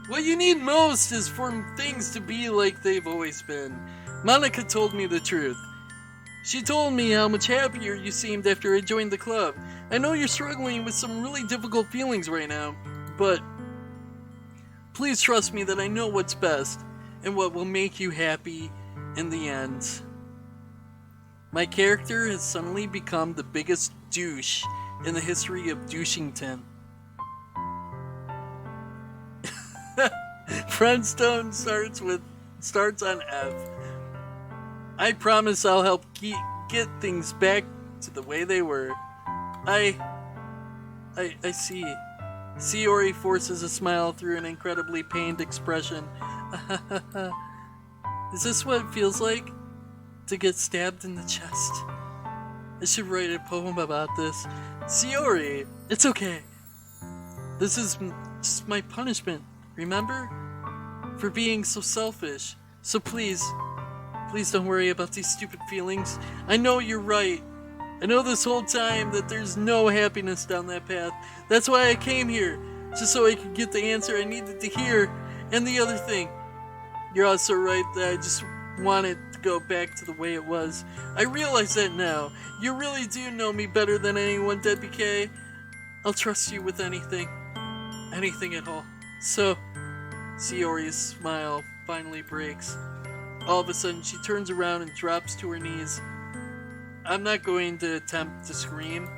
What you need most is for things to be like they've always been. Monica told me the truth. She told me how much happier you seemed after I joined the club. I know you're struggling with some really difficult feelings right now, but please trust me that I know what's best and what will make you happy in the end. My character has suddenly become the biggest douche in the history of Douchington. Friendstone starts on F. I promise I'll help get things back to the way they were. I see. Sayori forces a smile through an incredibly pained expression. Is this what it feels like to get stabbed in the chest? I should write a poem about this. Sayori, it's okay. This is just my punishment, remember? For being so selfish. So please don't worry about these stupid feelings. I know you're right. I know this whole time that there's no happiness down that path. That's why I came here, just so I could get the answer I needed to hear. And the other thing, you're also right that I just wanted to go back to the way it was. I realize that now. You really do know me better than anyone, DeadBK. I'll trust you with anything. Anything at all. So, Sayori's smile finally breaks. All of a sudden, she turns around and drops to her knees. I'm not going to attempt to scream.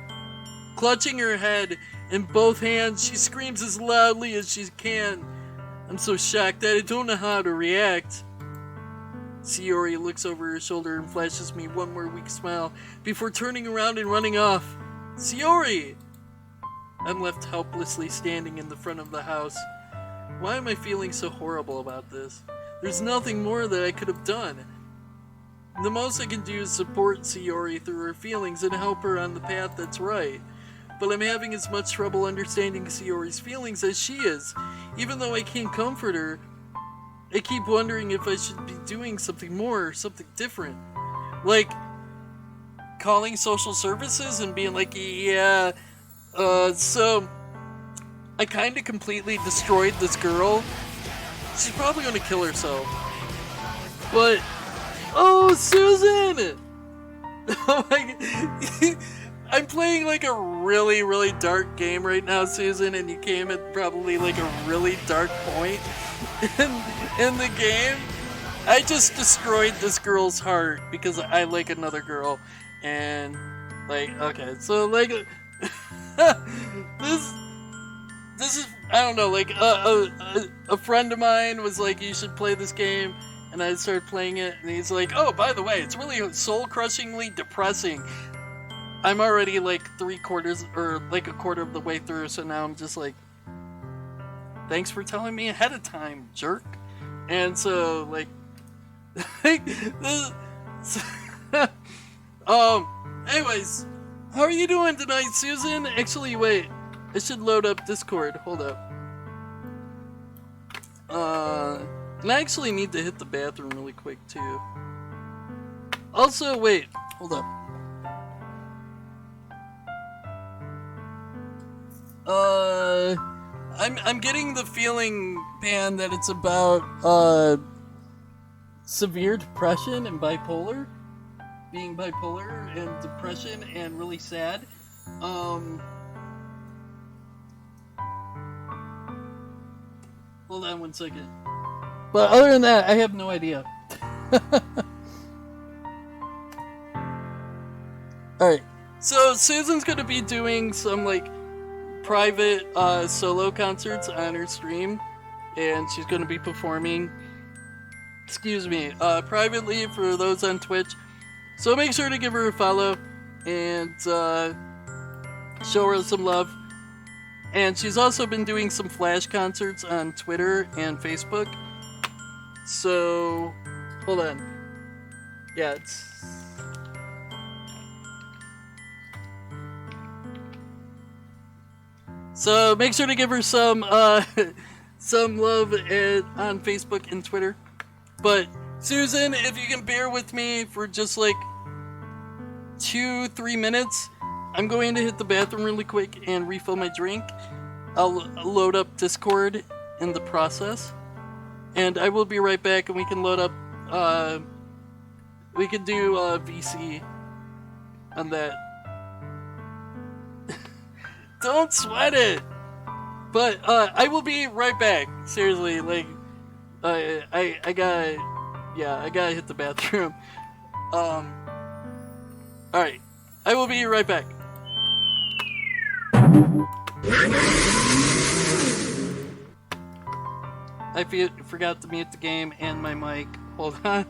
Clutching her head in both hands, she screams as loudly as she can. I'm so shocked that I don't know how to react. Sayori looks over her shoulder and flashes me one more weak smile before turning around and running off. Sayori! I'm left helplessly standing in the front of the house. Why am I feeling so horrible about this? There's nothing more that I could have done. The most I can do is support Sayori through her feelings and help her on the path that's right. But I'm having as much trouble understanding Sayori's feelings as she is. Even though I can't comfort her, I keep wondering if I should be doing something more, something different. Like, calling social services and being like, yeah, so I kind of completely destroyed this girl. She's probably gonna kill herself. But, oh, Susan! Oh my god. I'm playing like a really, really dark game right now, Susan, and you came at probably like a really dark point in the game. I just destroyed this girl's heart because I like another girl, and like, okay, so like, this is, I don't know, like a friend of mine was like, you should play this game, and I started playing it, and he's like, oh, by the way, it's really soul-crushingly depressing. I'm already like 3/4 or like a quarter of the way through, so now I'm just like, thanks for telling me ahead of time, jerk. And so like, anyways, how are you doing tonight, Susan? Actually, wait, I should load up Discord. Hold up. And I actually need to hit the bathroom really quick too. Also, wait, hold up. I'm getting the feeling, Pan, that it's about, severe depression and bipolar. Being bipolar and depression and really sad. Hold on one second. But other than that, I have no idea. Alright, so Susan's gonna be doing some, like, private solo concerts on her stream, and she's going to be performing, privately for those on Twitch. So make sure to give her a follow and show her some love. And she's also been doing some flash concerts on Twitter and Facebook. So hold on. Yeah, it's so make sure to give her some some love on Facebook and Twitter. But Susan, if you can bear with me for just like 2-3 minutes, I'm going to hit the bathroom really quick and refill my drink. I'll load up Discord in the process, and I will be right back, and we can load up we can do VC on that. Don't sweat it. But I will be right back. Seriously, like I gotta hit the bathroom. Alright. I will be right back. I forgot to mute the game and my mic. Hold on.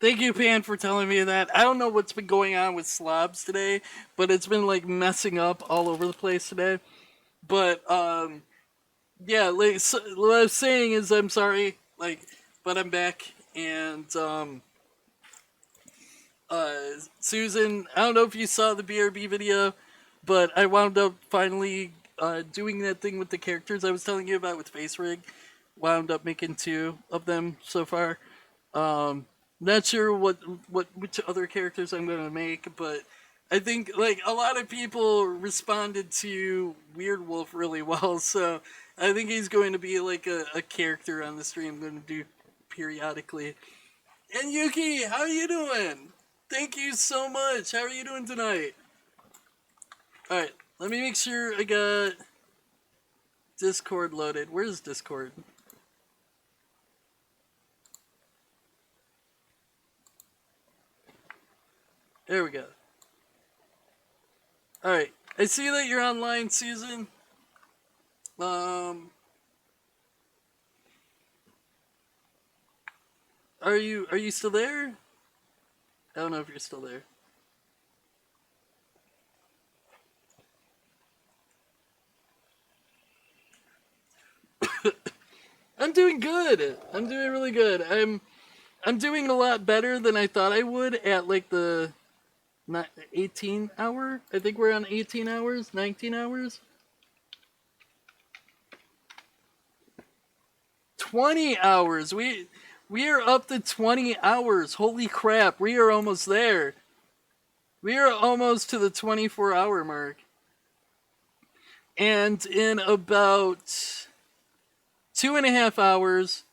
Thank you, Pan, for telling me that. I don't know what's been going on with slobs today, but it's been like messing up all over the place today. But yeah, like so, what I was saying is I'm sorry, like, but I'm back, and Susan, I don't know if you saw the BRB video, but I wound up finally doing that thing with the characters I was telling you about with Face Rig. Wound up making 2 of them so far. Not sure which other characters I'm gonna make, but I think like a lot of people responded to Weird Wolf really well, so I think he's going to be like a character on the stream I'm going to do periodically. And Yuki, how are you doing? Thank you so much. How are you doing tonight? Alright, let me make sure I got Discord loaded. Where's Discord? There we go. Alright, I see that you're online, Susan. Are you still there? I don't know if you're still there. I'm doing good. I'm doing really good. I'm doing a lot better than I thought I would at like the 18 hour. I think we're on 18 hours, 19 hours. 20 hours. We are up to 20 hours. Holy crap. We are almost there. We are almost to the 24-hour mark. And in about 2.5 hours,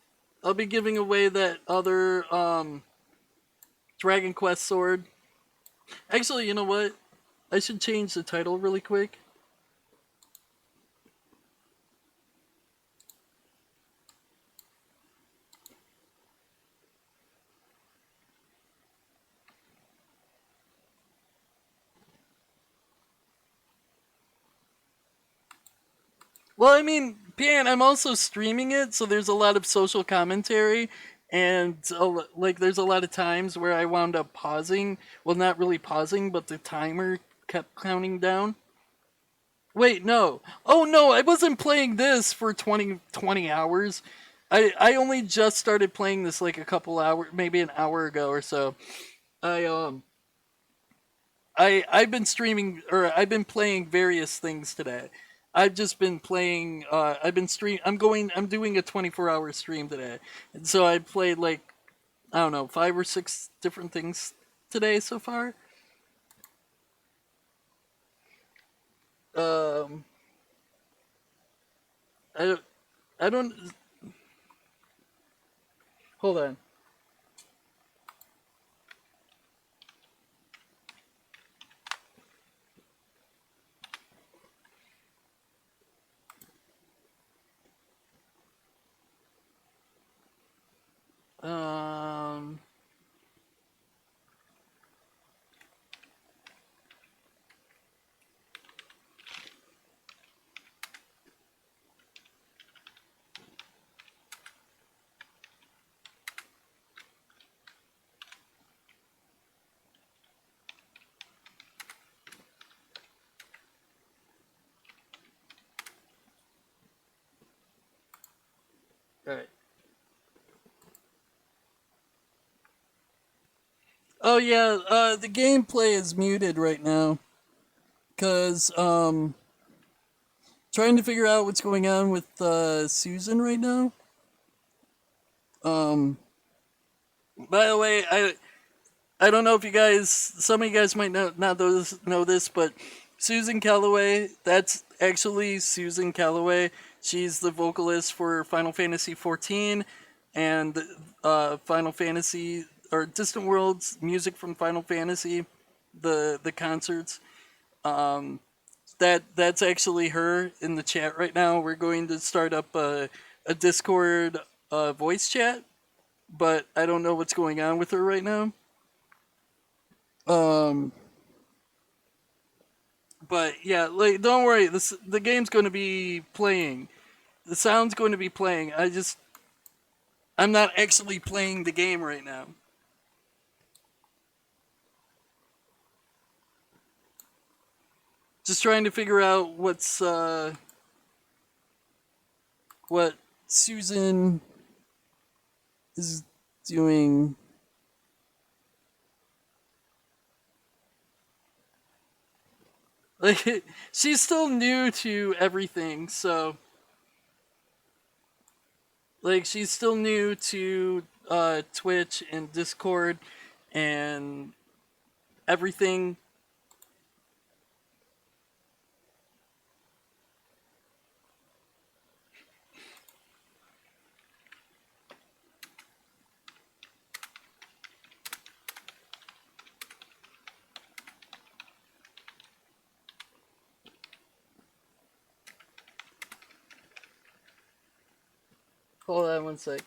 I'll be giving away that other Dragon Quest sword. Actually, you know what? I should change the title really quick. Well, I mean, Pan, I'm also streaming it, so there's a lot of social commentary, and like there's a lot of times where I wound up pausing. Well, not really pausing, but the timer kept counting down. Wait, no. Oh no, I wasn't playing this for 20 hours. I only just started playing this like a couple hours, maybe an hour ago or so. I I've been streaming or I've been playing various things today. I've just been playing. I'm doing a 24-hour stream today, and so I played like I don't know 5 or 6 different things today so far. Um, I don't. I don't. Hold on. Um. All right. Oh yeah. The gameplay is muted right now because trying to figure out what's going on with Susan right now. By the way, I don't know if you guys, some of you guys might not know this, but Susan Calloway, that's actually Susan Calloway. She's the vocalist for Final Fantasy XIV and Final Fantasy, or Distant Worlds music from Final Fantasy, the concerts. That's actually her in the chat right now. We're going to start up a Discord voice chat, but I don't know what's going on with her right now. But yeah, like, don't worry. The game's going to be playing. The sound's going to be playing. I'm not actually playing the game right now. Just trying to figure out what Susan is doing. Like, she's still new to everything, so like, she's still new to Twitch and Discord and everything. Hold on one sec.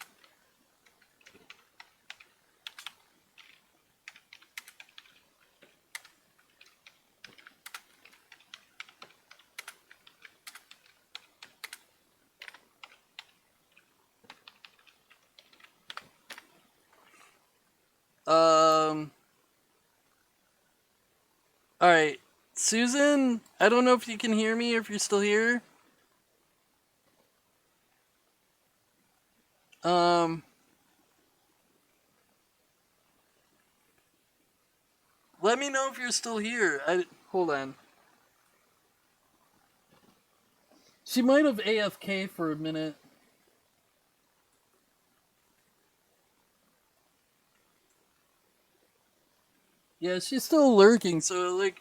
Alright. Susan, I don't know if you can hear me or if you're still here. Let me know if you're still here. Hold on. She might have AFK for a minute. Yeah, she's still lurking, so like,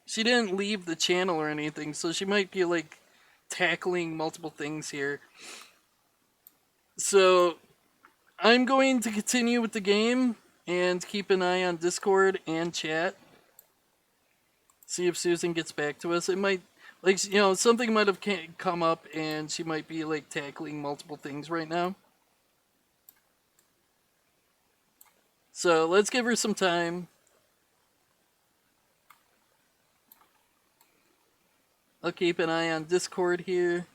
she didn't leave the channel or anything, so she might be like tackling multiple things here. So I'm going to continue with the game and keep an eye on Discord and chat. See if Susan gets back to us. It might, like, you know, something might have come up and she might be like tackling multiple things right now. So let's give her some time. I'll keep an eye on Discord here.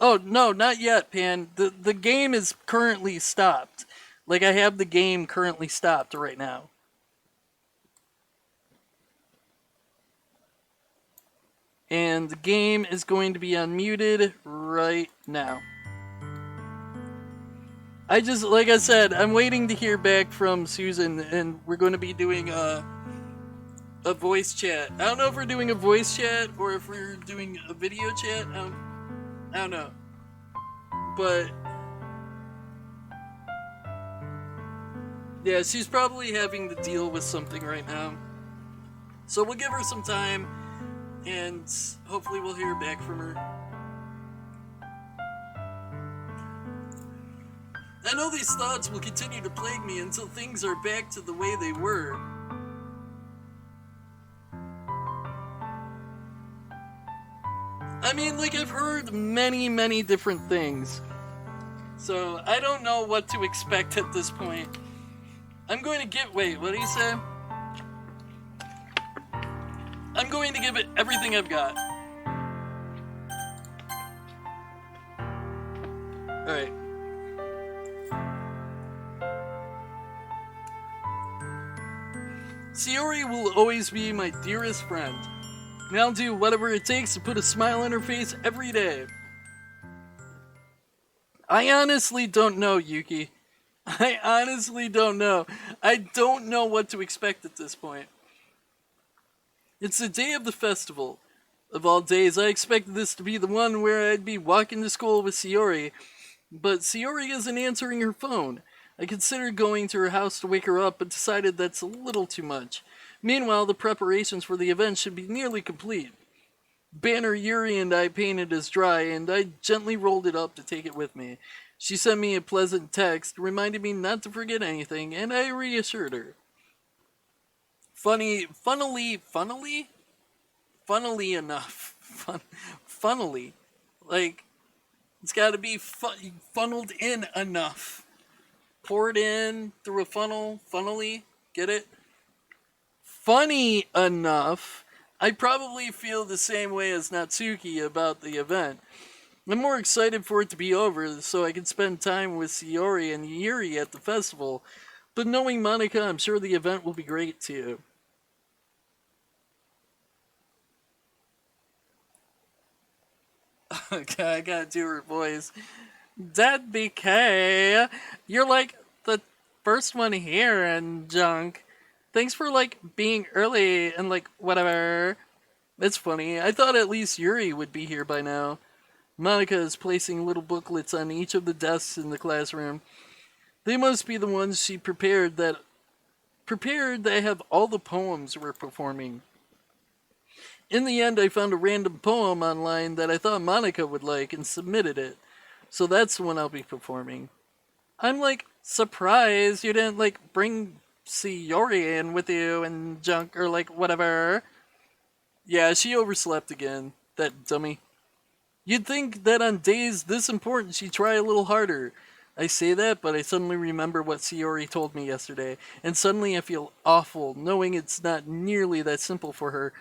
Oh, no, not yet, Pan. The game is currently stopped. Like, I have the game currently stopped right now. And the game is going to be unmuted right now. I just, like I said, I'm waiting to hear back from Susan, and we're going to be doing a voice chat. I don't know if we're doing a voice chat or if we're doing a video chat. I don't know. But yeah, she's probably having to deal with something right now. So we'll give her some time and hopefully we'll hear back from her. I know these thoughts will continue to plague me until things are back to the way they were. I mean, like, I've heard many, many different things. So, I don't know what to expect at this point. I'm going to give... Wait, what did he say? I'm going to give it everything I've got. Alright. Sayori will always be my dearest friend. And I'll do whatever it takes to put a smile on her face every day. I honestly don't know, Yuki. I honestly don't know. I don't know what to expect at this point. It's the day of the festival. Of all days, I expected this to be the one where I'd be walking to school with Sayori, but Sayori isn't answering her phone. I considered going to her house to wake her up, but decided that's a little too much. Meanwhile, the preparations for the event should be nearly complete. Banner Yuri and I painted is dry, and I gently rolled it up to take it with me. She sent me a pleasant text, reminding me not to forget anything, and I reassured her. Funnily enough, funnily, like, it's gotta be funneled in enough. Poured in through a funnel, funnily, get it? Funny enough, I probably feel the same way as Natsuki about the event. I'm more excited for it to be over so I can spend time with Sayori and Yuri at the festival, but knowing Monica, I'm sure the event will be great too. Okay, I gotta do her voice. DeadBurgerKing, you're like the first one here and junk. Thanks for like being early and like whatever. It's funny. I thought at least Yuri would be here by now. Monica is placing little booklets on each of the desks in the classroom. They must be the ones she prepared that have all the poems we're performing. In the end, I found a random poem online that I thought Monica would like and submitted it. So that's the one I'll be performing. I'm like surprised you didn't like bring Sayori in with you and junk or like whatever. Yeah, she overslept again. That dummy. You'd think that on days this important she'd try a little harder. I say that, but I suddenly remember what Sayori told me yesterday, and suddenly I feel awful, knowing it's not nearly that simple for her.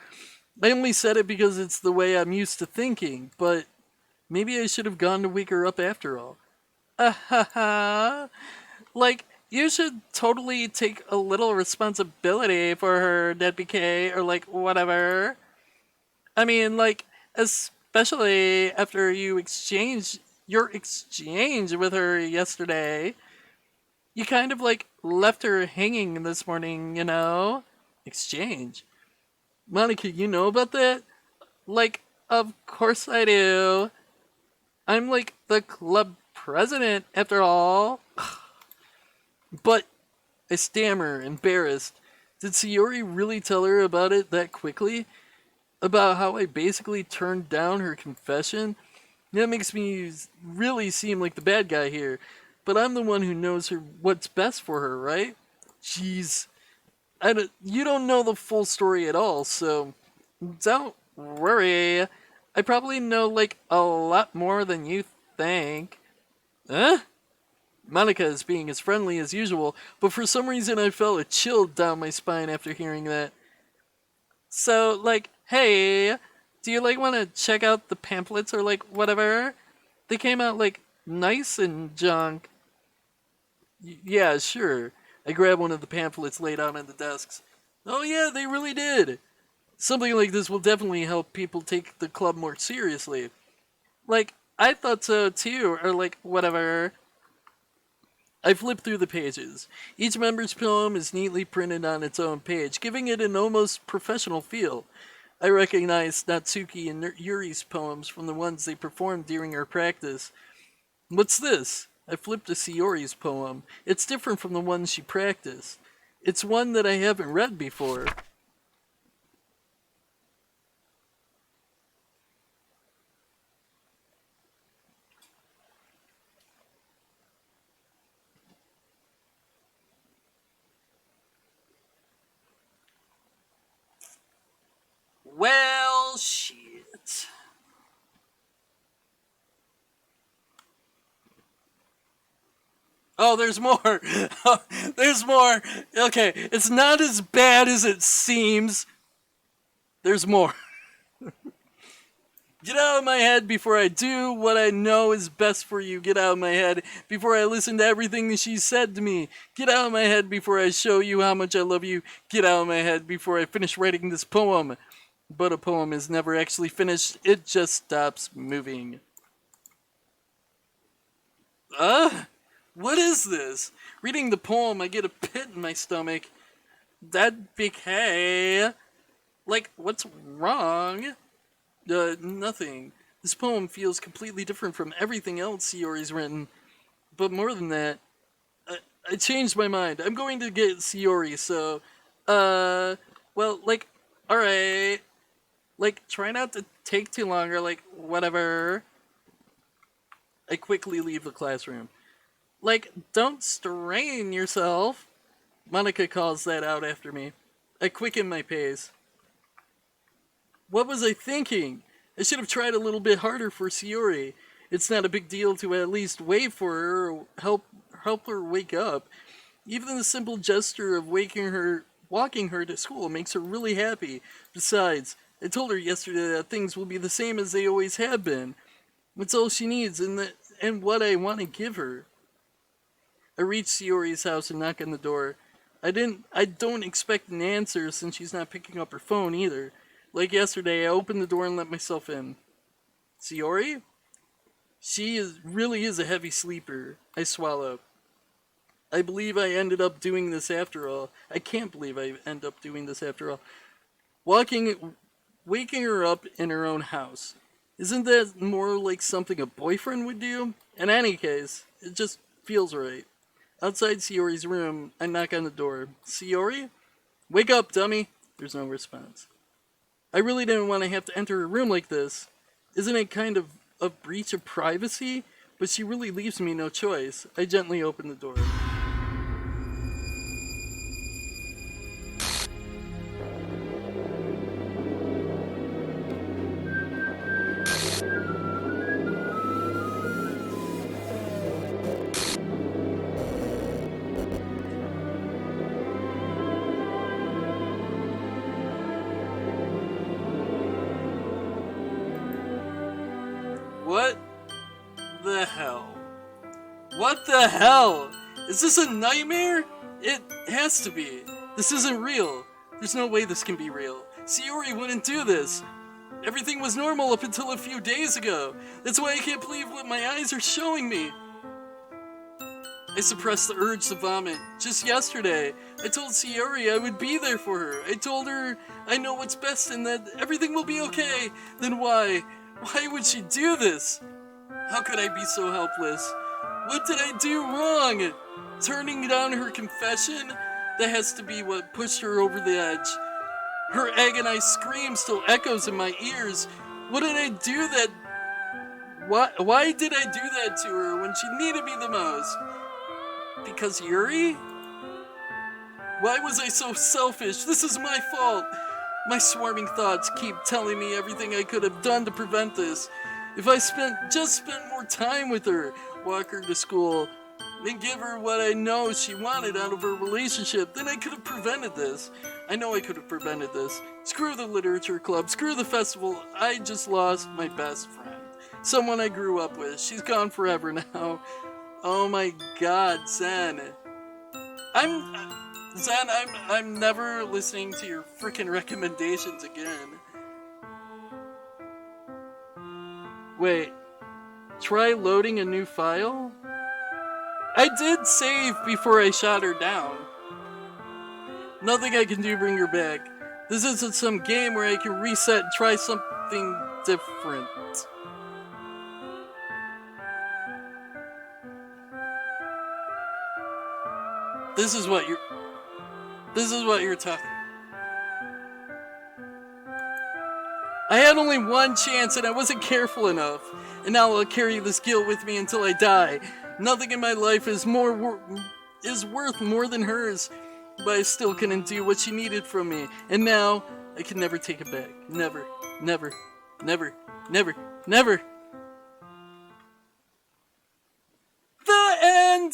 I only said it because it's the way I'm used to thinking, but maybe I should have gone to wake her up after all. Ah ha ha. Like, you should totally take a little responsibility for her, DeadBurgerKing, or like whatever. I mean, like, especially after your exchange with her yesterday. You kind of like left her hanging this morning, you know? Exchange. Monica, you know about that? Like, of course I do. I'm like the club president after all. But I stammer, embarrassed. Did Sayori really tell her about it that quickly? About how I basically turned down her confession? That makes me really seem like the bad guy here. But I'm the one who knows what's best for her, right? Jeez. You don't know the full story at all, so don't worry. I probably know like a lot more than you think. Huh? Monica is being as friendly as usual, but for some reason I felt a chill down my spine after hearing that. So, like, hey, do you like want to check out the pamphlets or like whatever? They came out like nice and junk. Yeah, sure. I grabbed one of the pamphlets laid out on the desks. Oh yeah, they really did. Something like this will definitely help people take the club more seriously. Like, I thought so too, or like whatever. I flipped through the pages. Each member's poem is neatly printed on its own page, giving it an almost professional feel. I recognized Natsuki and Yuri's poems from the ones they performed during our practice. What's this? I flipped to Sayori's poem. It's different from the ones she practiced. It's one that I haven't read before. Well, shit. Oh, there's more. There's more. Okay, it's not as bad as it seems. There's more. Get out of my head before I do what I know is best for you. Get out of my head before I listen to everything that she said to me. Get out of my head before I show you how much I love you. Get out of my head before I finish writing this poem. But a poem is never actually finished. It just stops moving. What is this? Reading the poem, I get a pit in my stomach. DeadBurgerKing. Like, what's wrong? Nothing. This poem feels completely different from everything else Sayori's written. But more than that, I changed my mind. I'm going to get Sayori, so, well, like, alright. Like, try not to take too long, or, like, whatever. I quickly leave the classroom. Like, don't strain yourself. Monica calls that out after me. I quicken my pace. What was I thinking? I should have tried a little bit harder for Sayori. It's not a big deal to at least wait for her or help her wake up. Even the simple gesture of walking her to school makes her really happy. Besides, I told her yesterday that things will be the same as they always have been. It's all she needs and what I want to give her. I reach Sayori's house and knock on the door. I don't expect an answer since she's not picking up her phone either. Like yesterday, I opened the door and let myself in. Sayori? She really is a heavy sleeper. I swallow. I believe I ended up doing this after all. I can't believe I end up doing this after all. Waking her up in her own house. Isn't that more like something a boyfriend would do? In any case, it just feels right. Outside Sayori's room, I knock on the door. Sayori? Wake up, dummy! There's no response. I really didn't want to have to enter her room like this. Isn't it kind of a breach of privacy? But she really leaves me no choice. I gently open the door. What the hell? What the hell? Is this a nightmare? It has to be. This isn't real. There's no way this can be real. Sayori wouldn't do this. Everything was normal up until a few days ago. That's why I can't believe what my eyes are showing me. I suppressed the urge to vomit. Just yesterday, I told Sayori I would be there for her. I told her I know what's best and that everything will be okay. Then why? Why would she do this? How could I be so helpless? What did I do wrong? Turning down her confession? That has to be what pushed her over the edge. Her agonized scream still echoes in my ears. What did I do that... Why did I do that to her when she needed me the most? Because Yuri? Why was I so selfish? This is my fault. My swarming thoughts keep telling me everything I could have done to prevent this. If I just spent more time with her, walk her to school, and give her what I know she wanted out of her relationship, then I could have prevented this. I know I could have prevented this. Screw the literature club, screw the festival. I just lost my best friend. Someone I grew up with. She's gone forever now. Oh my god, Zen. I'm never listening to your freaking recommendations again. Wait, try loading a new file? I did save before I shot her down. Nothing I can do to bring her back. This isn't some game where I can reset and try something different. This is what you're talking. I had only one chance and I wasn't careful enough. And now I'll carry this guilt with me until I die. Nothing in my life is worth more than hers. But I still couldn't do what she needed from me. And now I can never take it back. Never, never, never, never, never. The end!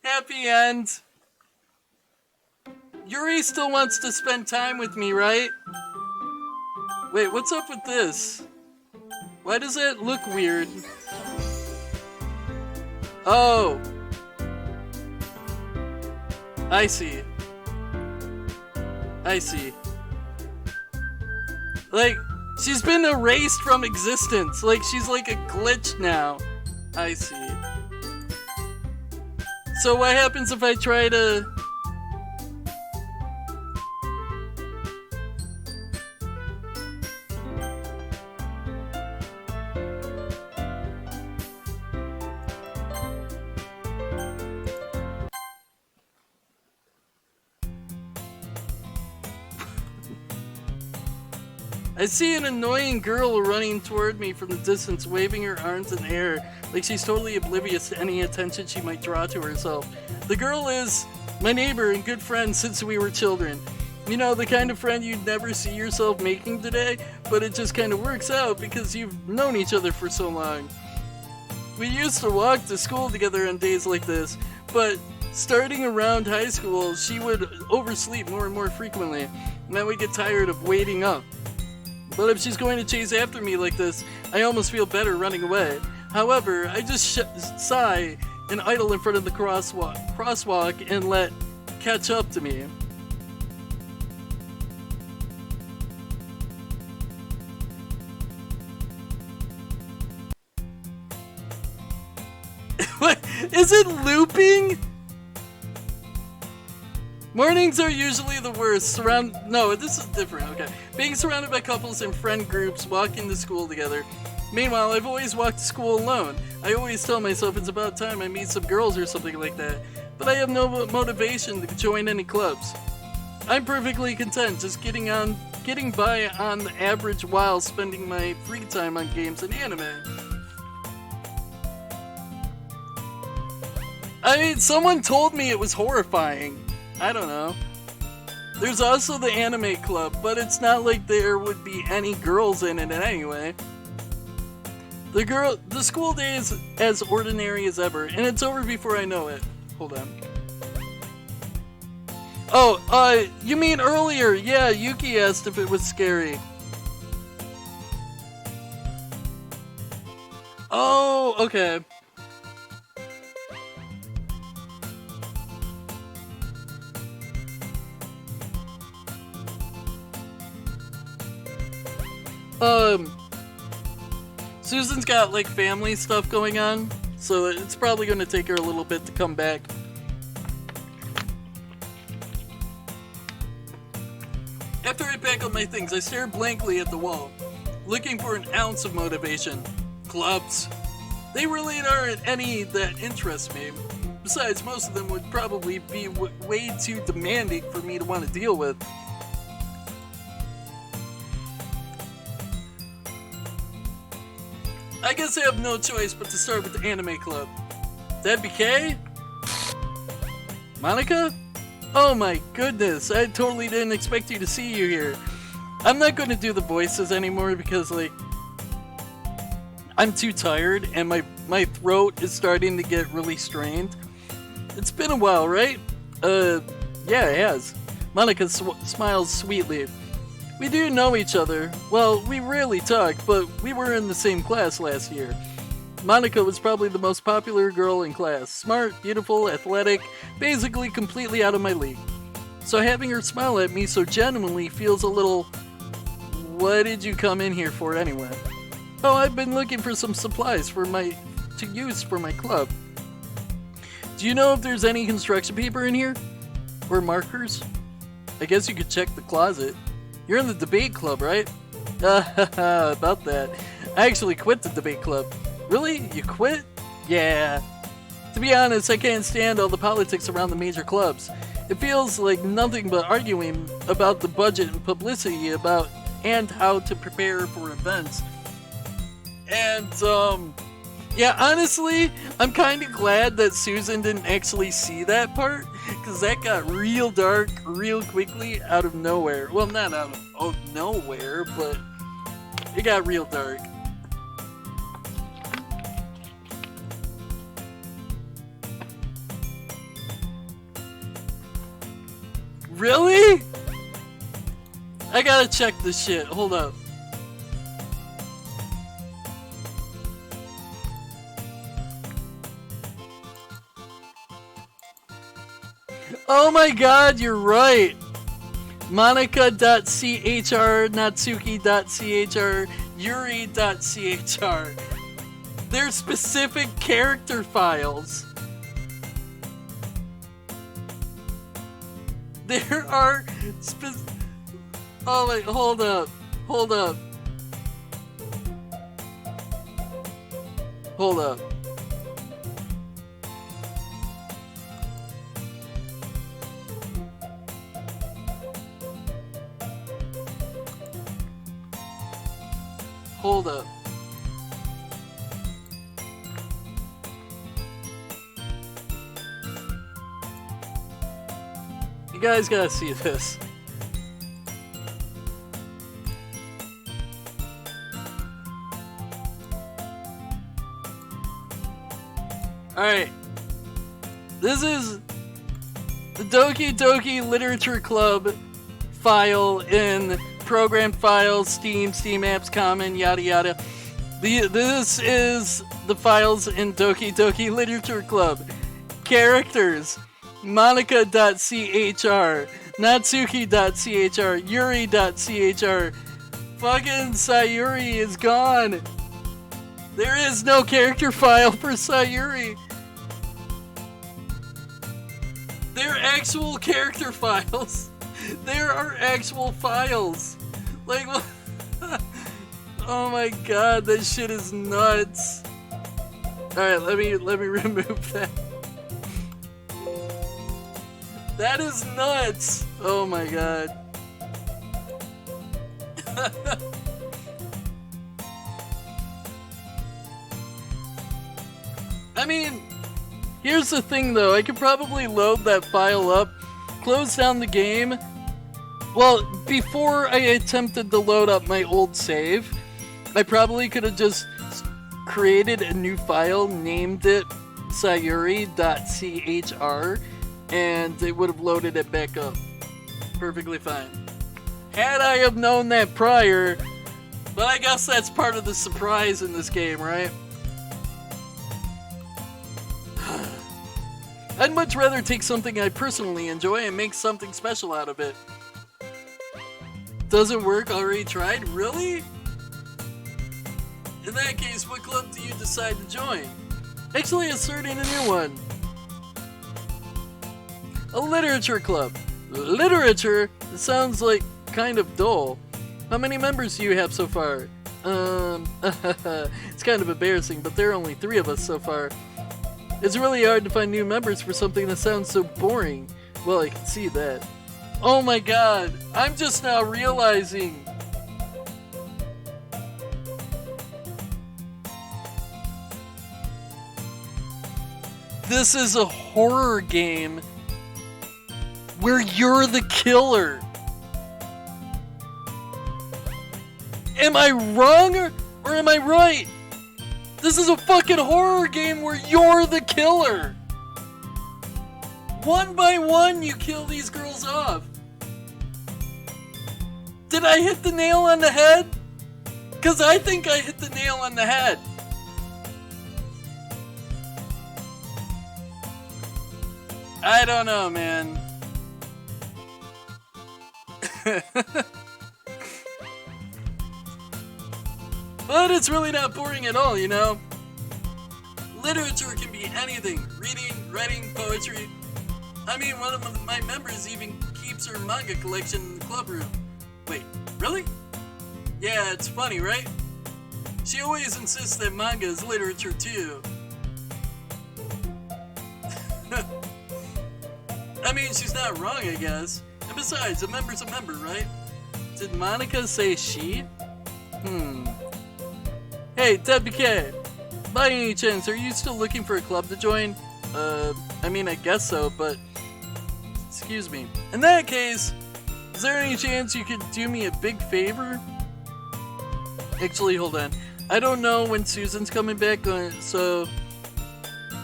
Happy end. Yuri still wants to spend time with me, right? Wait, what's up with this? Why does it look weird? Oh. I see. I see. Like, she's been erased from existence. Like, she's like a glitch now. I see. So what happens if I try to... I see an annoying girl running toward me from the distance, waving her arms in the air like she's totally oblivious to any attention she might draw to herself. The girl is my neighbor and good friend since we were children. You know, the kind of friend you'd never see yourself making today, but it just kind of works out because you've known each other for so long. We used to walk to school together on days like this, but starting around high school, she would oversleep more and more frequently, and I would get tired of waiting up. But if she's going to chase after me like this, I almost feel better running away. However, I just sigh and idle in front of the crosswalk and let catch up to me. What? Is it looping? Mornings are usually the worst. No, this is different. Okay. Being surrounded by couples and friend groups walking to school together. Meanwhile, I've always walked to school alone. I always tell myself it's about time I meet some girls or something like that. But I have no motivation to join any clubs. I'm perfectly content just getting by on the average while spending my free time on games and anime. I mean, someone told me it was horrifying. I don't know. There's also the anime club, but it's not like there would be any girls in it anyway. The school day is as ordinary as ever, and it's over before I know it. Hold on. Oh, you mean earlier? Yeah, Yuki asked if it was scary. Oh, okay. Susan's got like family stuff going on, so it's probably going to take her a little bit to come back. After I pack up my things, I stare blankly at the wall, looking for an ounce of motivation. Clubs. They really aren't any that interest me. Besides, most of them would probably be way too demanding for me to want to deal with. I guess I have no choice but to start with the anime club. DeadBurgerKing? Monica? Oh my goodness, I totally didn't expect you to see you here. I'm not going to do the voices anymore because, like, I'm too tired and my throat is starting to get really strained. It's been a while, right? Yeah, it has. Monica smiles sweetly. We do know each other. Well, we rarely talk, but we were in the same class last year. Monica was probably the most popular girl in class. Smart, beautiful, athletic, basically completely out of my league. So having her smile at me so genuinely feels a little... What did you come in here for anyway? Oh, I've been looking for some supplies to use for my club. Do you know if there's any construction paper in here? Or markers? I guess you could check the closet. You're in the debate club, right? About that. I actually quit the debate club. Really? You quit? Yeah. To be honest, I can't stand all the politics around the major clubs. It feels like nothing but arguing about the budget and publicity about and how to prepare for events. And, yeah, honestly, I'm kind of glad that Susan didn't actually see that part, because that got real dark real quickly out of nowhere. Well, not out of nowhere, but it got real dark. Really? I gotta check this shit. Hold up. Oh my god, you're right. Monica.chr, Natsuki.chr, Yuri.chr. They're specific character files. There are oh wait, hold up. Hold up. Hold up. Hold up. You guys gotta see this. Alright. This is the Doki Doki Literature Club file in Program Files, Steam, Steam Apps, Common, yada yada. This is the files in Doki Doki Literature Club. Characters: Monica.chr, Natsuki.chr, Yuri.chr. Fucking Sayuri is gone. There is no character file for Sayuri. They're actual character files. There are actual files. Like, what? Oh my god, that shit is nuts. Alright, let me remove that. That is nuts. Oh my god. I mean, here's the thing though, I could probably load that file up, close down the game. Well, before I attempted to load up my old save, I probably could have just created a new file, named it sayuri.chr, and it would have loaded it back up. Perfectly fine. Had I have known that prior, but I guess that's part of the surprise in this game, right? I'd much rather take something I personally enjoy and make something special out of it. Doesn't work? Already tried? Really? In that case, what club do you decide to join? Actually, asserting a new one. A literature club. Literature? It sounds like kind of dull. How many members do you have so far? It's kind of embarrassing, but there are only 3 of us so far. It's really hard to find new members for something that sounds so boring. Well, I can see that. Oh my god, I'm just now realizing. This is a horror game where you're the killer. Am I wrong or am I right? This is a fucking horror game where you're the killer. One by one, you kill these girls off. Did I hit the nail on the head? Because I think I hit the nail on the head. I don't know, man. But it's really not boring at all, you know? Literature can be anything. Reading, writing, poetry. I mean, one of my members even keeps her manga collection in the club room. Wait, really? Yeah, it's funny, right? She always insists that manga is literature too. I mean, she's not wrong, I guess. And besides, a member's a member, right? Did Monica say she? Hey, DeadBurgerKing, by any chance, are you still looking for a club to join? I mean, I guess so, but... Excuse me. In that case, is there any chance you could do me a big favor? Actually, hold on. I don't know when Susan's coming back, so...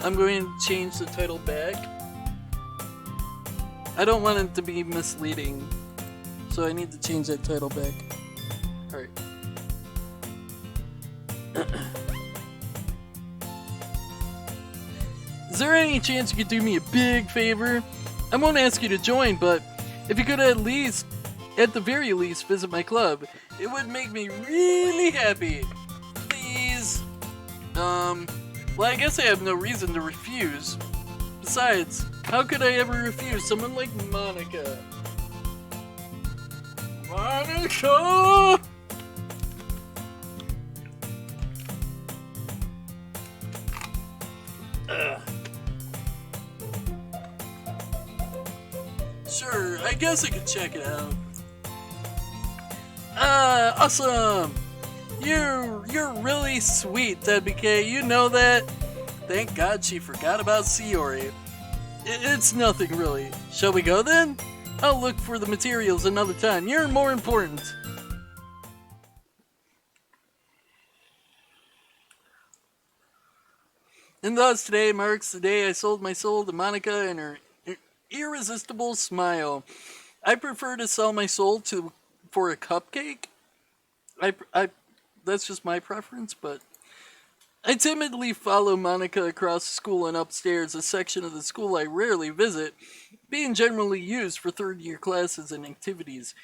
I'm going to change the title back. I don't want it to be misleading, so I need to change that title back. Alright. Is there any chance you could do me a big favor? I won't ask you to join, but if you could at the very least, visit my club, it would make me really happy. Please. Well, I guess I have no reason to refuse. Besides, how could I ever refuse someone like Monica? Monica! Sure, I guess I could check it out. Awesome! You're really sweet, DeadBurgerKing. You know that? Thank God she forgot about Sayori. It's nothing really. Shall we go then? I'll look for the materials another time. You're more important. And thus today marks the day I sold my soul to Monica and her irresistible smile. I prefer to sell my soul for a cupcake. That's just my preference, but I timidly follow Monica across the school and upstairs, a section of the school I rarely visit, being generally used for third-year classes and activities.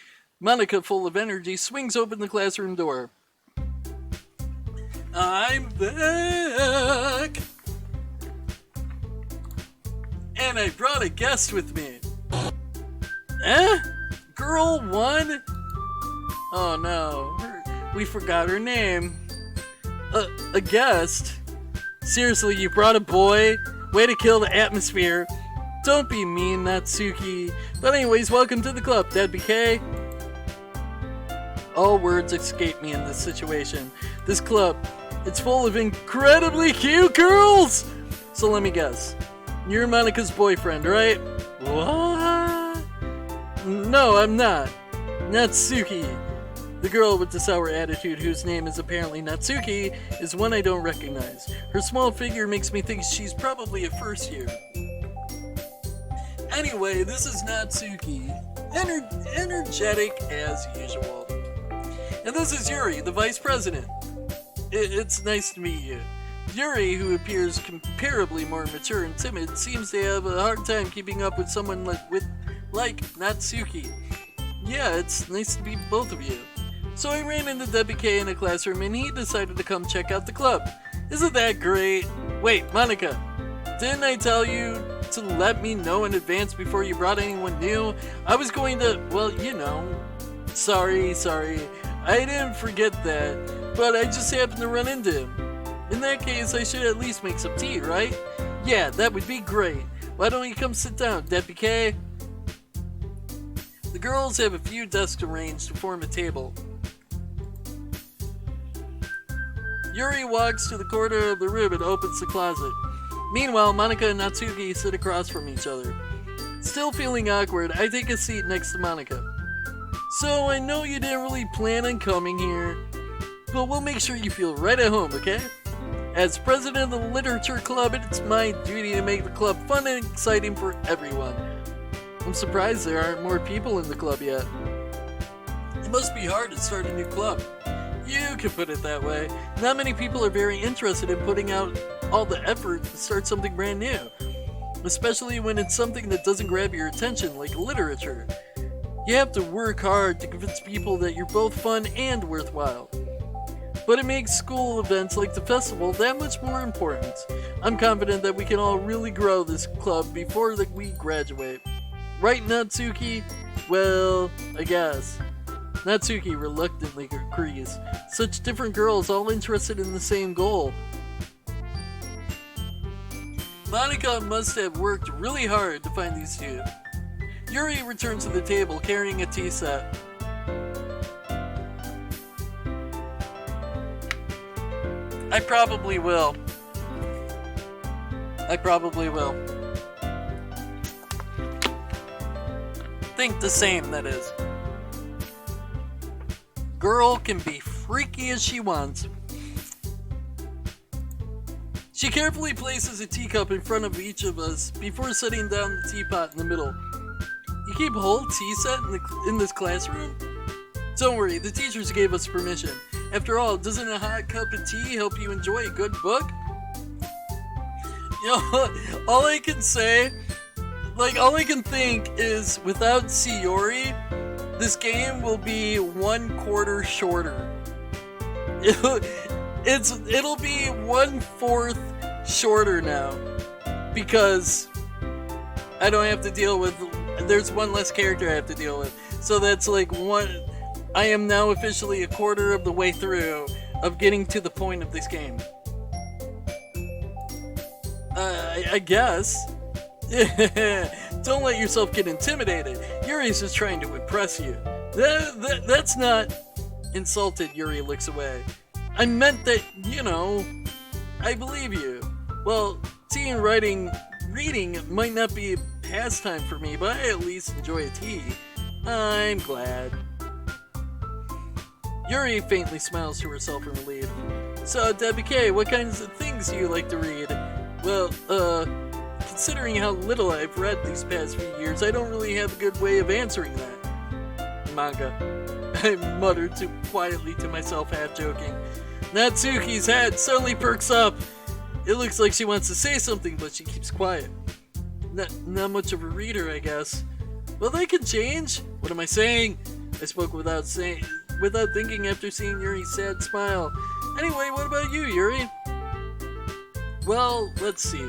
Monica, full of energy, swings open the classroom door. I'm back! And I brought a guest with me. Eh? Girl 1? Oh no, we forgot her name. A guest? Seriously, you brought a boy? Way to kill the atmosphere. Don't be mean, Natsuki. But anyways, welcome to the club, DeadBurgerKing. All words escape me in this situation. This club, it's full of incredibly cute girls! So let me guess. You're Monica's boyfriend, right? What? No, I'm not. Natsuki. The girl with the sour attitude, whose name is apparently Natsuki, is one I don't recognize. Her small figure makes me think she's probably a first year. Anyway, this is Natsuki. Energetic as usual. And this is Yuri, the vice president. It's nice to meet you. Yuri, who appears comparably more mature and timid, seems to have a hard time keeping up with someone like Natsuki. Yeah, it's nice to meet both of you. So I ran into DeadBurgerKing in a classroom and he decided to come check out the club. Isn't that great? Wait, Monica, didn't I tell you to let me know in advance before you brought anyone new? I was going to, well, you know. Sorry. I didn't forget that, but I just happened to run into him. In that case, I should at least make some tea, right? Yeah, that would be great. Why don't you come sit down, DeadBurgerKing? The girls have a few desks arranged to form a table. Yuri walks to the corner of the room and opens the closet. Meanwhile, Monica and Natsuki sit across from each other. Still feeling awkward, I take a seat next to Monica. So, I know you didn't really plan on coming here, but we'll make sure you feel right at home, okay? As president of the Literature Club, it's my duty to make the club fun and exciting for everyone. I'm surprised there aren't more people in the club yet. It must be hard to start a new club. You can put it that way. Not many people are very interested in putting out all the effort to start something brand new. Especially when it's something that doesn't grab your attention, like literature. You have to work hard to convince people that you're both fun and worthwhile. But it makes school events like the festival that much more important. I'm confident that we can all really grow this club before we graduate. Right, Natsuki? Well, I guess. Natsuki reluctantly agrees. Such different girls all interested in the same goal. Monica must have worked really hard to find these two. Yuri returns to the table carrying a tea set. I probably will. Think the same, that is. Girl can be freaky as she wants. She carefully places a teacup in front of each of us before setting down the teapot in the middle. You keep a whole tea set in this classroom? Don't worry, the teachers gave us permission. After all, doesn't a hot cup of tea help you enjoy a good book? You know, all I can think is without Sayori, this game will be 1/4 shorter. It'll be 1/4 shorter now because I don't have to deal with. There's one less character I have to deal with, so that's like one. I am now officially 1/4 of the way through of getting to the point of this game. I guess. Don't let yourself get intimidated. Yuri's just trying to impress you. That's not... Insulted, Yuri looks away. I meant that, I believe you. Well, tea and reading might not be a pastime for me, but I at least enjoy a tea. I'm glad. Yuri faintly smiles to herself in relief. So, DeadBurgerKing, what kinds of things do you like to read? Well, considering how little I've read these past few years, I don't really have a good way of answering that. Manga. I muttered too quietly to myself, half joking. Natsuki's head suddenly perks up. It looks like she wants to say something, but she keeps quiet. Not much of a reader, I guess. Well, that can change. What am I saying? I spoke without thinking after seeing Yuri's sad smile. Anyway, what about you, Yuri? Well, let's see.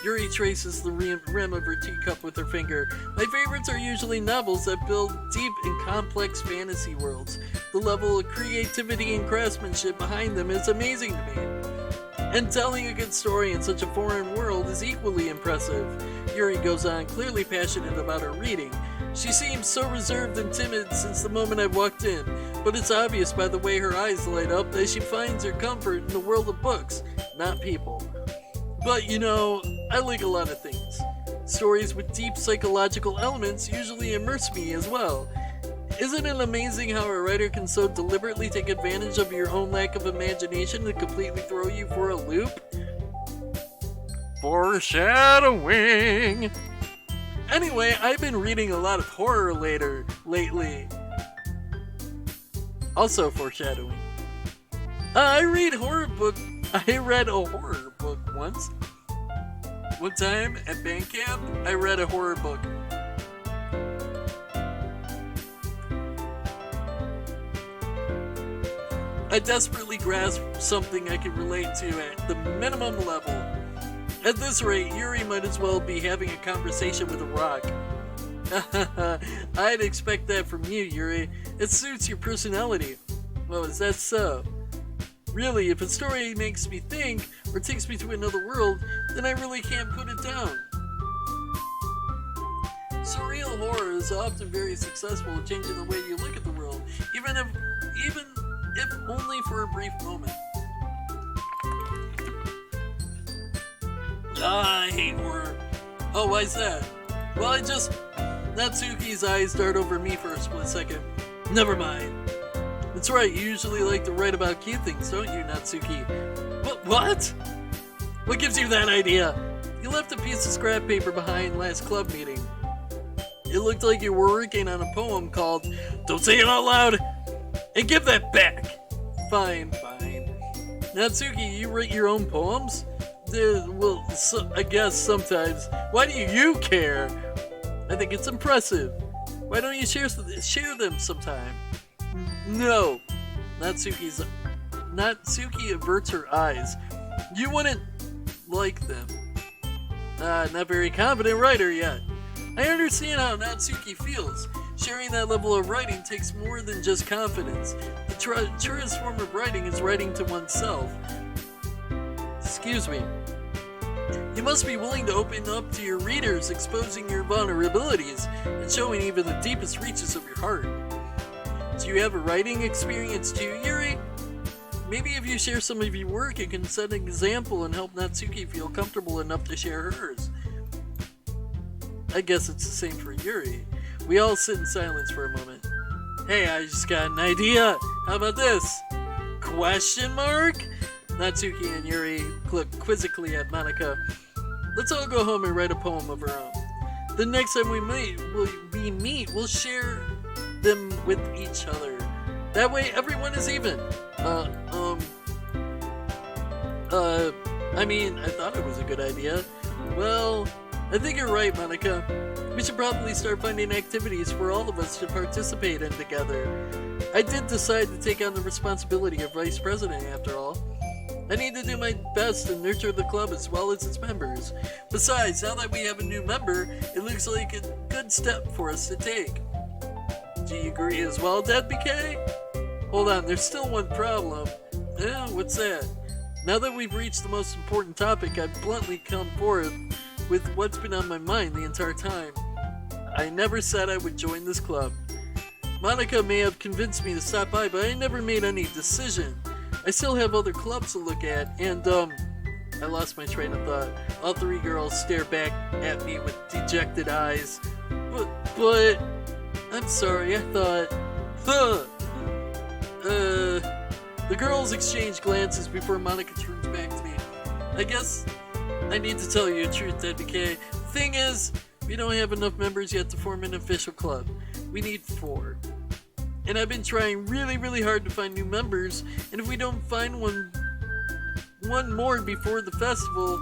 Yuri traces the rim of her teacup with her finger. My favorites are usually novels that build deep and complex fantasy worlds. The level of creativity and craftsmanship behind them is amazing to me. And telling a good story in such a foreign world is equally impressive. Yuri goes on, clearly passionate about her reading. She seems so reserved and timid since the moment I walked in, but it's obvious by the way her eyes light up that she finds her comfort in the world of books, not people. But I like a lot of things. Stories with deep psychological elements usually immerse me as well. Isn't it amazing how a writer can so deliberately take advantage of your own lack of imagination to completely throw you for a loop? Foreshadowing! Anyway, I've been reading a lot of horror lately. Also foreshadowing. I read horror book. I read a horror book once. One time at band camp, I read a horror book. I desperately grasped something I could relate to at the minimum level. At this rate, Yuri might as well be having a conversation with a rock. I'd expect that from you, Yuri. It suits your personality. Oh, is that so? Really, if a story makes me think or takes me to another world, then I really can't put it down. Surreal horror is often very successful at changing the way you look at the world, even if only for a brief moment. I hate horror. Oh, why's that? Well, Natsuki's eyes dart over me for a split second. Never mind. That's right, you usually like to write about cute things, don't you, Natsuki? What? What gives you that idea? You left a piece of scrap paper behind last club meeting. It looked like you were working on a poem called Don't Say It Out Loud! And give that back! Fine. Natsuki, you write your own poems? I guess sometimes. Why do you care? I think it's impressive. Why don't you share them sometime? No. Natsuki averts her eyes. You wouldn't like them. Not very confident writer yet. I understand how Natsuki feels. Sharing that level of writing takes more than just confidence. The truest form of writing is writing to oneself. Excuse me. You must be willing to open up to your readers, exposing your vulnerabilities and showing even the deepest reaches of your heart. Do you have a writing experience too, Yuri? Maybe if you share some of your work, it can set an example and help Natsuki feel comfortable enough to share hers. I guess it's the same for Yuri. We all sit in silence for a moment. Hey, I just got an idea. How about this? Question mark? Natsuki and Yuri look quizzically at Monika. Let's all go home and write a poem of our own. The next time we meet, we'll share them with each other. That way everyone is even. I thought it was a good idea. Well, I think you're right, Monika. We should probably start finding activities for all of us to participate in together. I did decide to take on the responsibility of vice president after all. I need to do my best to nurture the club as well as its members. Besides, now that we have a new member, it looks like a good step for us to take. Do you agree as well, DeadBurgerKing? Hold on, there's still one problem. What's that? Now that we've reached the most important topic, I've bluntly come forth with what's been on my mind the entire time. I never said I would join this club. Monika may have convinced me to stop by, but I never made any decision. I still have other clubs to look at, and, I lost my train of thought. All three girls stare back at me with dejected eyes. But, I'm sorry, I thought, the girls exchange glances before Monica turns back to me. I guess I need to tell you the truth, DeadBurgerKing. The thing is, we don't have enough members yet to form an official club. We need 4. And I've been trying really, really hard to find new members, and if we don't find one more before the festival,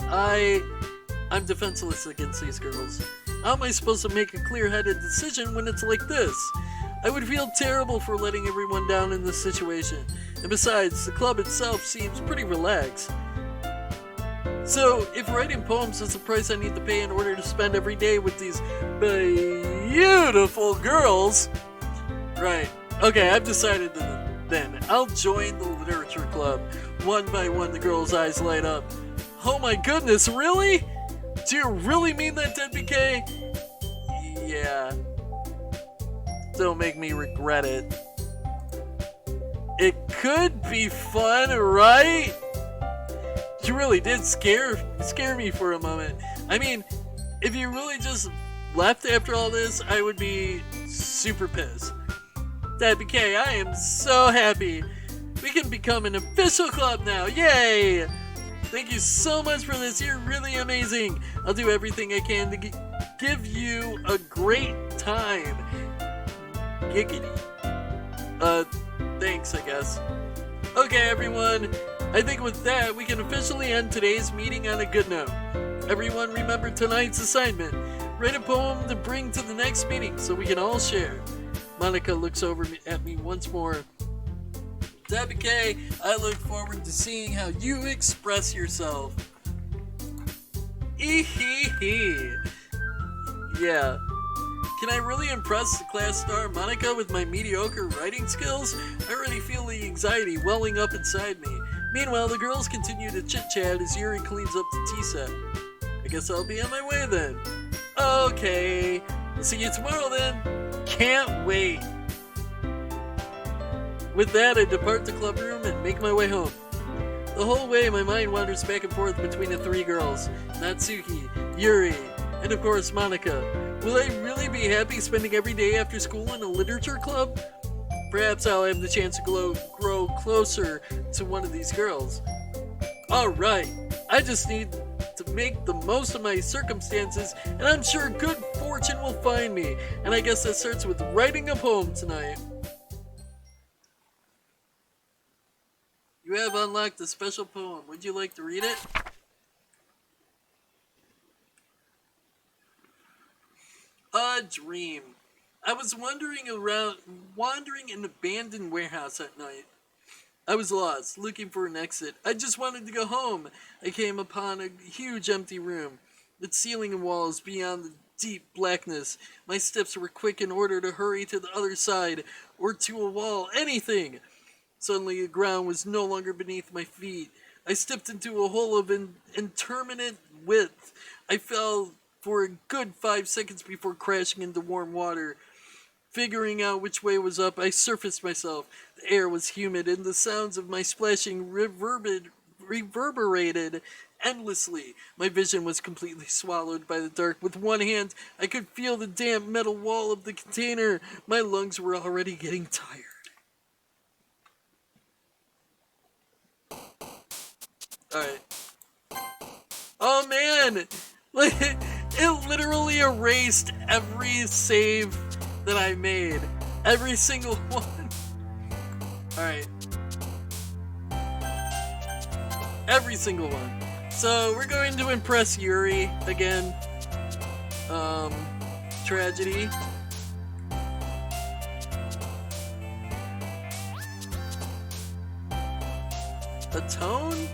I'm defenseless against these girls. How am I supposed to make a clear-headed decision when it's like this? I would feel terrible for letting everyone down in this situation. And besides, the club itself seems pretty relaxed. So, if writing poems is the price I need to pay in order to spend every day with these beautiful girls... Right. Okay, I've decided then. I'll join the literature club. One by one, the girls' eyes light up. Oh my goodness, really? Do you really mean that, DeadBurgerKing? Yeah. Don't make me regret it. It could be fun, right? You really did scare me for a moment. I mean, if you really just left after all this, I would be super pissed. DeadBurgerKing, I am so happy. We can become an official club now. Yay! Thank you so much for this. You're really amazing. I'll do everything I can to give you a great time. Giggity. Thanks, I guess. Okay, everyone. I think with that, we can officially end today's meeting on a good note. Everyone remember tonight's assignment. Write a poem to bring to the next meeting so we can all share. Monica looks over at me once more. DeadBurgerKing, I look forward to seeing how you express yourself. Ehehe. Yeah. Can I really impress the class star Monica with my mediocre writing skills? I already feel the anxiety welling up inside me. Meanwhile, the girls continue to chit-chat as Yuri cleans up the tea set. I guess I'll be on my way then. Okay. I'll see you tomorrow then. Can't wait. With that, I depart the club room and make my way home. The whole way, my mind wanders back and forth between the 3 girls, Natsuki, Yuri, and of course Monica. Will I really be happy spending every day after school in a literature club? Perhaps I'll have the chance to grow closer to one of these girls. Alright, I just need to make the most of my circumstances, and I'm sure good fortune will find me. And I guess that starts with writing a poem tonight. You have unlocked a special poem. Would you like to read it? A dream. I was wandering an abandoned warehouse at night. I was lost, looking for an exit. I just wanted to go home. I came upon a huge empty room. Its ceiling and walls beyond the deep blackness. My steps were quick in order to hurry to the other side, or to a wall, anything. Suddenly the ground was no longer beneath my feet. I stepped into a hole of interminate width. I fell for a good 5 seconds before crashing into warm water. Figuring out which way was up, I surfaced myself. The air was humid, and the sounds of my splashing reverberated endlessly. My vision was completely swallowed by the dark. With one hand, I could feel the damp metal wall of the container. My lungs were already getting tired. Alright. Oh man! It literally erased every save that I made. Every single one. Alright. Every single one. So, we're going to impress Yuri again. Tragedy. Atone?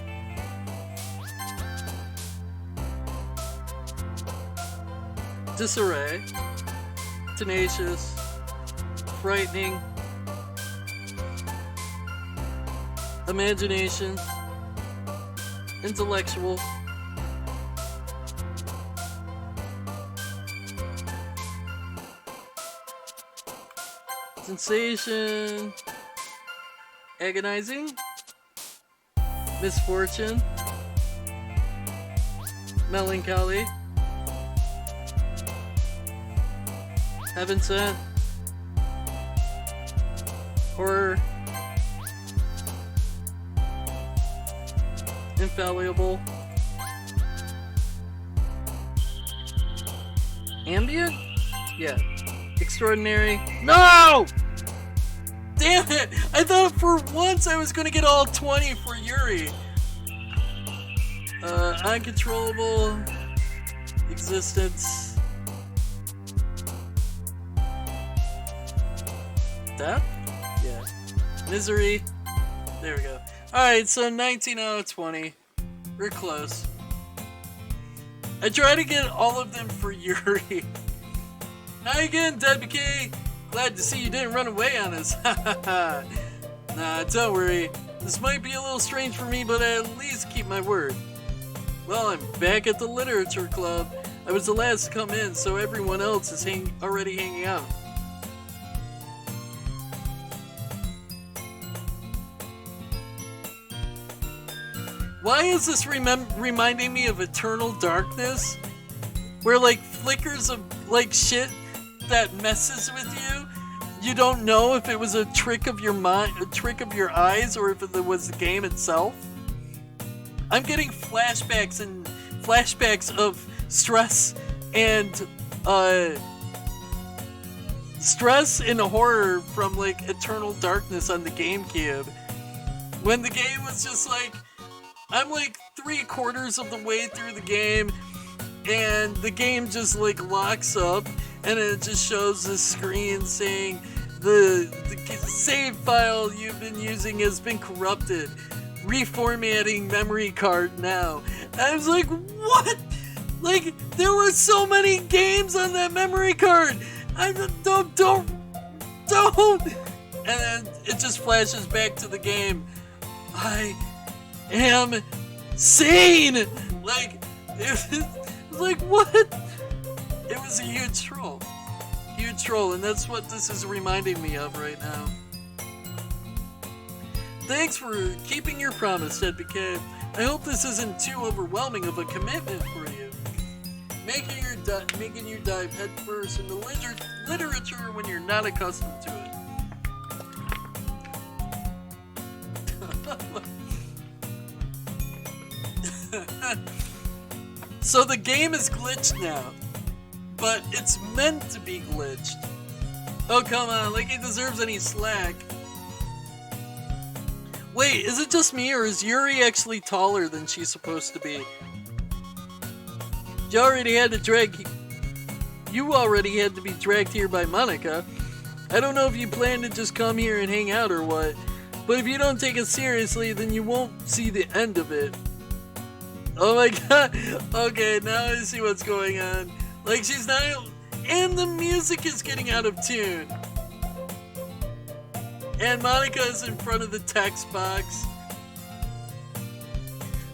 Disarray. Tenacious. Frightening. Imagination. Intellectual. Sensation. Agonizing, misfortune, melancholy, heaven sent, horror, infallible, ambient? Yeah. Extraordinary. No! Damn it! I thought for once I was gonna get all 20 for Yuri. Uncontrollable. Existence. Death? Yeah. Misery. There we go. Alright, so 19 out of 20. We're close. I try to get all of them for Yuri. Hi again, DeadBurgerKing. Glad to see you didn't run away on us. Nah, don't worry. This might be a little strange for me, but I at least keep my word. Well, I'm back at the Literature Club. I was the last to come in, so everyone else is already hanging out. Why is this reminding me of Eternal Darkness? Where like flickers of like shit that messes with you. You don't know if it was a trick of your mind, a trick of your eyes, or if it was the game itself. I'm getting flashbacks of stress and horror from like Eternal Darkness on the GameCube. When the game was just like, I'm like 3/4 of the way through the game, and the game just like locks up, and it just shows the screen saying the save file you've been using has been corrupted. Reformatting memory card now. And I was like, what? Like, there were so many games on that memory card. I don't. And then it just flashes back to the game. I am sane. Like, like what? It was a huge troll. Huge troll, and that's what this is reminding me of right now. Thanks for keeping your promise, DeadBurgerKing. I hope this isn't too overwhelming of a commitment for you. Making you dive headfirst into literature when you're not accustomed to it. So the game is glitched now, but it's meant to be glitched. Oh, come on, like he deserves any slack. Wait, is it just me, or is Yuri actually taller than she's supposed to be? You already had to be dragged here by Monica. I don't know if you plan to just come here and hang out or what, but if you don't take it seriously, then you won't see the end of it. Oh my god, okay, now I see what's going on. Like, she's not, and the music is getting out of tune. And Monica is in front of the text box.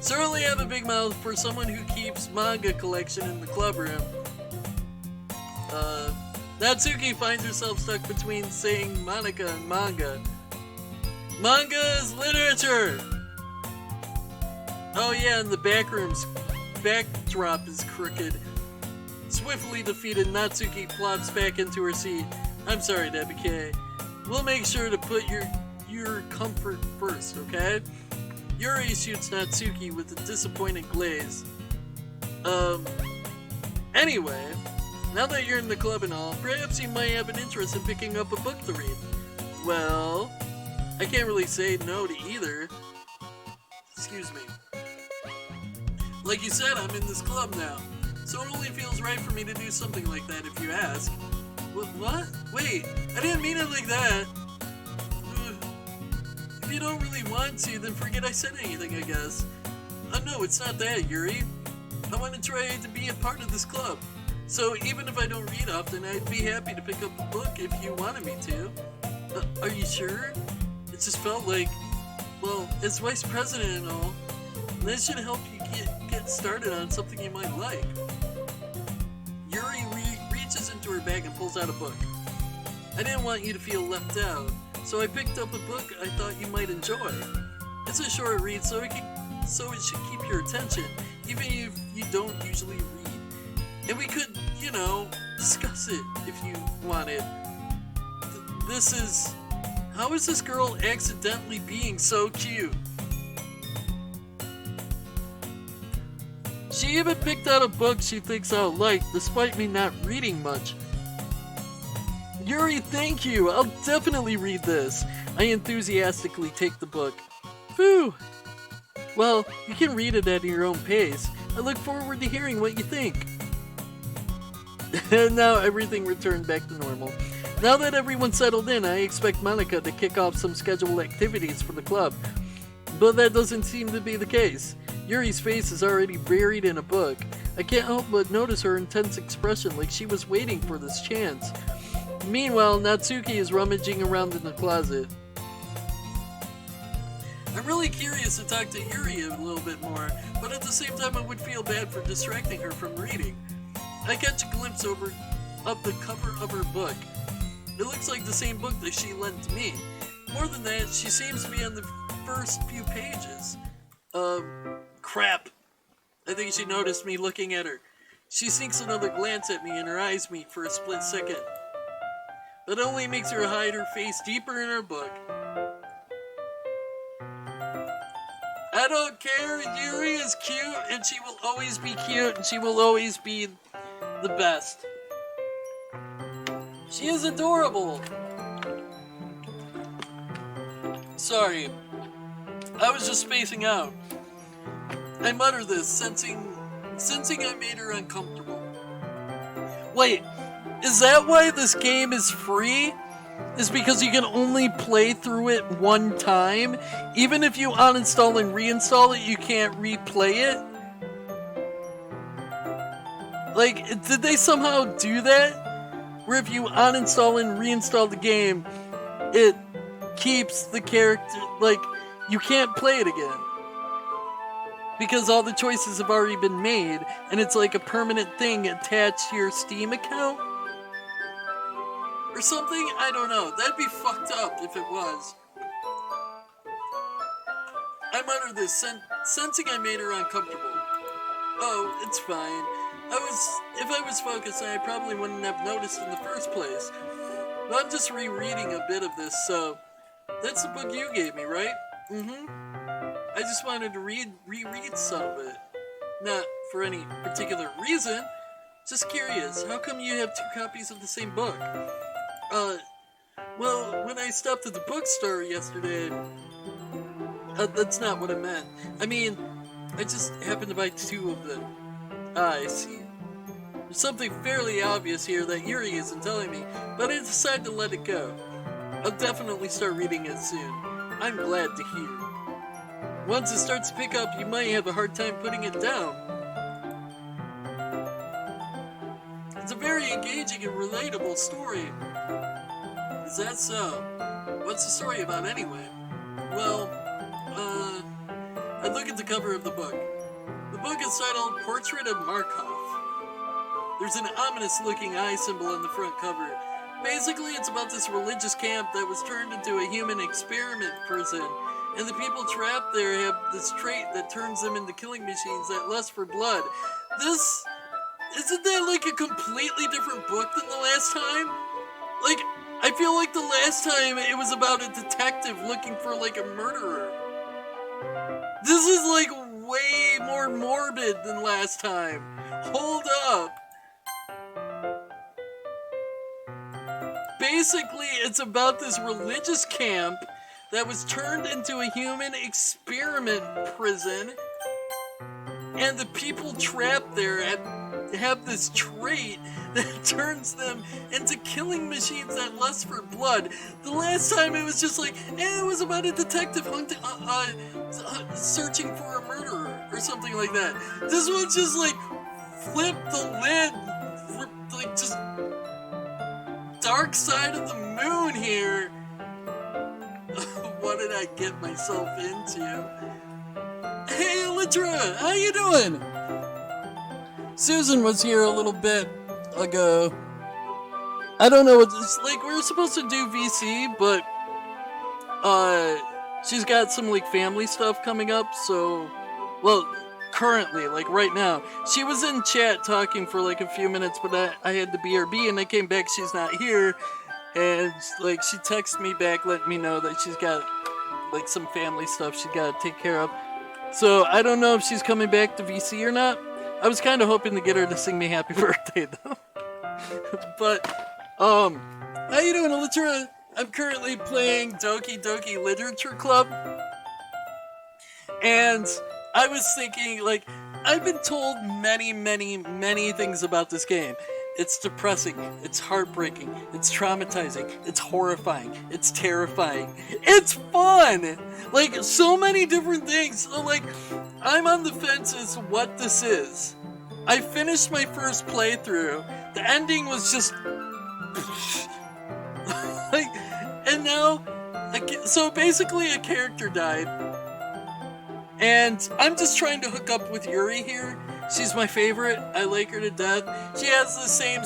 Certainly have a big mouth for someone who keeps manga collection in the club room. Natsuki finds herself stuck between saying Monica and manga. Manga is literature! Oh yeah, and the backdrop is crooked. Swiftly defeated, Natsuki plops back into her seat. I'm sorry, DeadBurgerKing. We'll make sure to put your comfort first, okay? Yuri shoots Natsuki with a disappointed glaze. Anyway, now that you're in the club and all, perhaps you might have an interest in picking up a book to read. Well, I can't really say no to either. Excuse me. Like you said, I'm in this club now, so it only feels right for me to do something like that if you ask. What? Wait, I didn't mean it like that. If you don't really want to, then forget I said anything, I guess. No, it's not that, Yuri. I want to try to be a part of this club. So even if I don't read often, I'd be happy to pick up a book if you wanted me to. Are you sure? It just felt like, well, as vice president and all, that should help you get started on something you might like. Yuri reaches into her bag and pulls out a book. I didn't want you to feel left out. so I picked up a book I thought you might enjoy. It's a short read, so it should keep your attention, even if you don't usually read. And we could, discuss it if you wanted. This is... How is this girl accidentally being so cute? She even picked out a book she thinks I'll like, despite me not reading much. Yuri, thank you! I'll definitely read this. I enthusiastically take the book. Phew! Well, you can read it at your own pace. I look forward to hearing what you think. And now everything returned back to normal. Now that everyone's settled in, I expect Monica to kick off some scheduled activities for the club. But that doesn't seem to be the case. Yuri's face is already buried in a book. I can't help but notice her intense expression, like she was waiting for this chance. Meanwhile, Natsuki is rummaging around in the closet. I'm really curious to talk to Yuri a little bit more, but at the same time I would feel bad for distracting her from reading. I catch a glimpse of the cover of her book. It looks like the same book that she lent me. More than that, she seems to be on the first few pages. Crap. I think she noticed me looking at her. She sinks another glance at me and her eyes meet for a split second. That only makes her hide her face deeper in her book. I don't care, Yuri is cute and she will always be cute and she will always be the best. She is adorable. Sorry, I was just spacing out. I mutter this, sensing I made her uncomfortable. Wait, is that why this game is free? Is because you can only play through it one time? Even if you uninstall and reinstall it, you can't replay it? Like, did they somehow do that? Where if you uninstall and reinstall the game, it keeps the character, like, you can't play it again. Because all the choices have already been made, and it's like a permanent thing attached to your Steam account? Or something? I don't know. That'd be fucked up if it was. I mutter this, sensing I made her uncomfortable. Oh, it's fine. If I was focused, I probably wouldn't have noticed in the first place. But I'm just rereading a bit of this, so... That's the book you gave me, right? Mm-hmm. I just wanted to reread some of it. Not for any particular reason. Just curious, how come you have 2 copies of the same book? Well, when I stopped at the bookstore yesterday... that's not what I meant. I mean, I just happened to buy 2 of them. Ah, I see. There's something fairly obvious here that Yuri isn't telling me, but I decided to let it go. I'll definitely start reading it soon. I'm glad to hear. Once it starts to pick up, you might have a hard time putting it down. It's a very engaging and relatable story. Is that so? What's the story about anyway? Well, I look at the cover of the book. The book is titled Portrait of Markov. There's an ominous-looking eye symbol on the front cover. Basically, it's about this religious camp that was turned into a human experiment prison, and the people trapped there have this trait that turns them into killing machines that lust for blood. Isn't that like a completely different book than the last time? Like, I feel like the last time it was about a detective looking for like a murderer. This is like way more morbid than last time. Hold up. Basically, it's about this religious camp that was turned into a human experiment prison, and the people trapped there have this trait that turns them into killing machines that lust for blood. The last time it was just like, it was about a detective searching for a murderer or something like that. This one's just like, flip the lid, like just dark side of the moon here. What did I get myself into? Hey, Elytra, how you doing? Susan was here a little bit ago. I don't know, it's like we were supposed to do VC, but she's got some like family stuff coming up, so, well, currently, like right now, she was in chat talking for like a few minutes, but I had to BRB and I came back, she's not here, and like she texted me back letting me know that she's got like some family stuff she's got to take care of. So I don't know if she's coming back to VC or not. I was kind of hoping to get her to sing me happy birthday though. But how you doing, Elytra? I'm currently playing Doki Doki Literature Club, and I was thinking, like, I've been told many things about this game. It's depressing, it's heartbreaking, it's traumatizing, it's horrifying, it's terrifying, it's fun! Like, so many different things. So, like, I'm on the fence as to what this is. I finished my first playthrough, the ending was just... like, and now... So basically a character died, and I'm just trying to hook up with Yuri here. She's my favorite. I like her to death. She has the same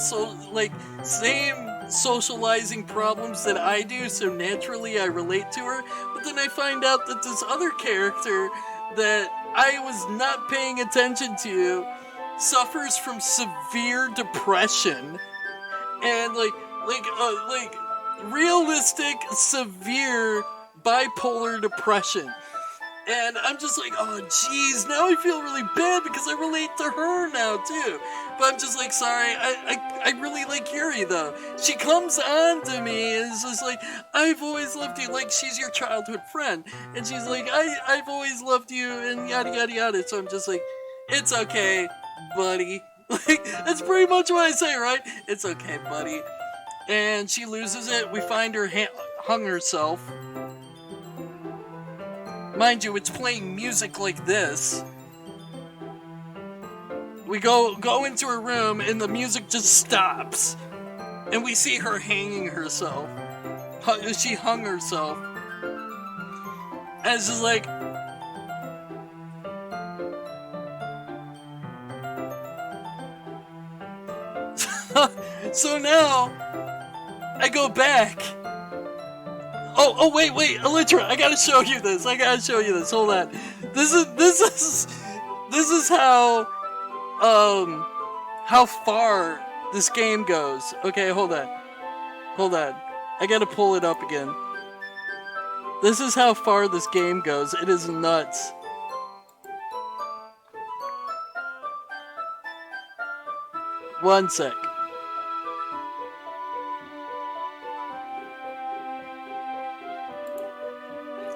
socializing problems that I do, so naturally I relate to her. But then I find out that this other character that I was not paying attention to suffers from severe depression and like realistic severe bipolar depression. And I'm just like, oh jeez, now I feel really bad because I relate to her now too. But I'm just like, sorry, I really like Yuri though. She comes on to me and it's just like, I've always loved you, like she's your childhood friend. And she's like, I've always loved you and yada yada yada. So I'm just like, it's okay, buddy. Like, that's pretty much what I say, right? It's okay, buddy. And she loses it. We find her hung herself. Mind you, it's playing music like this. We go into her room and the music just stops. And we see her hanging herself. She hung herself. And it's just like... So now, I go back. Oh, wait, Elytra, I gotta show you this. Hold on. This is how far this game goes. Okay, hold on. I gotta pull it up again. This is how far this game goes. It is nuts. One sec.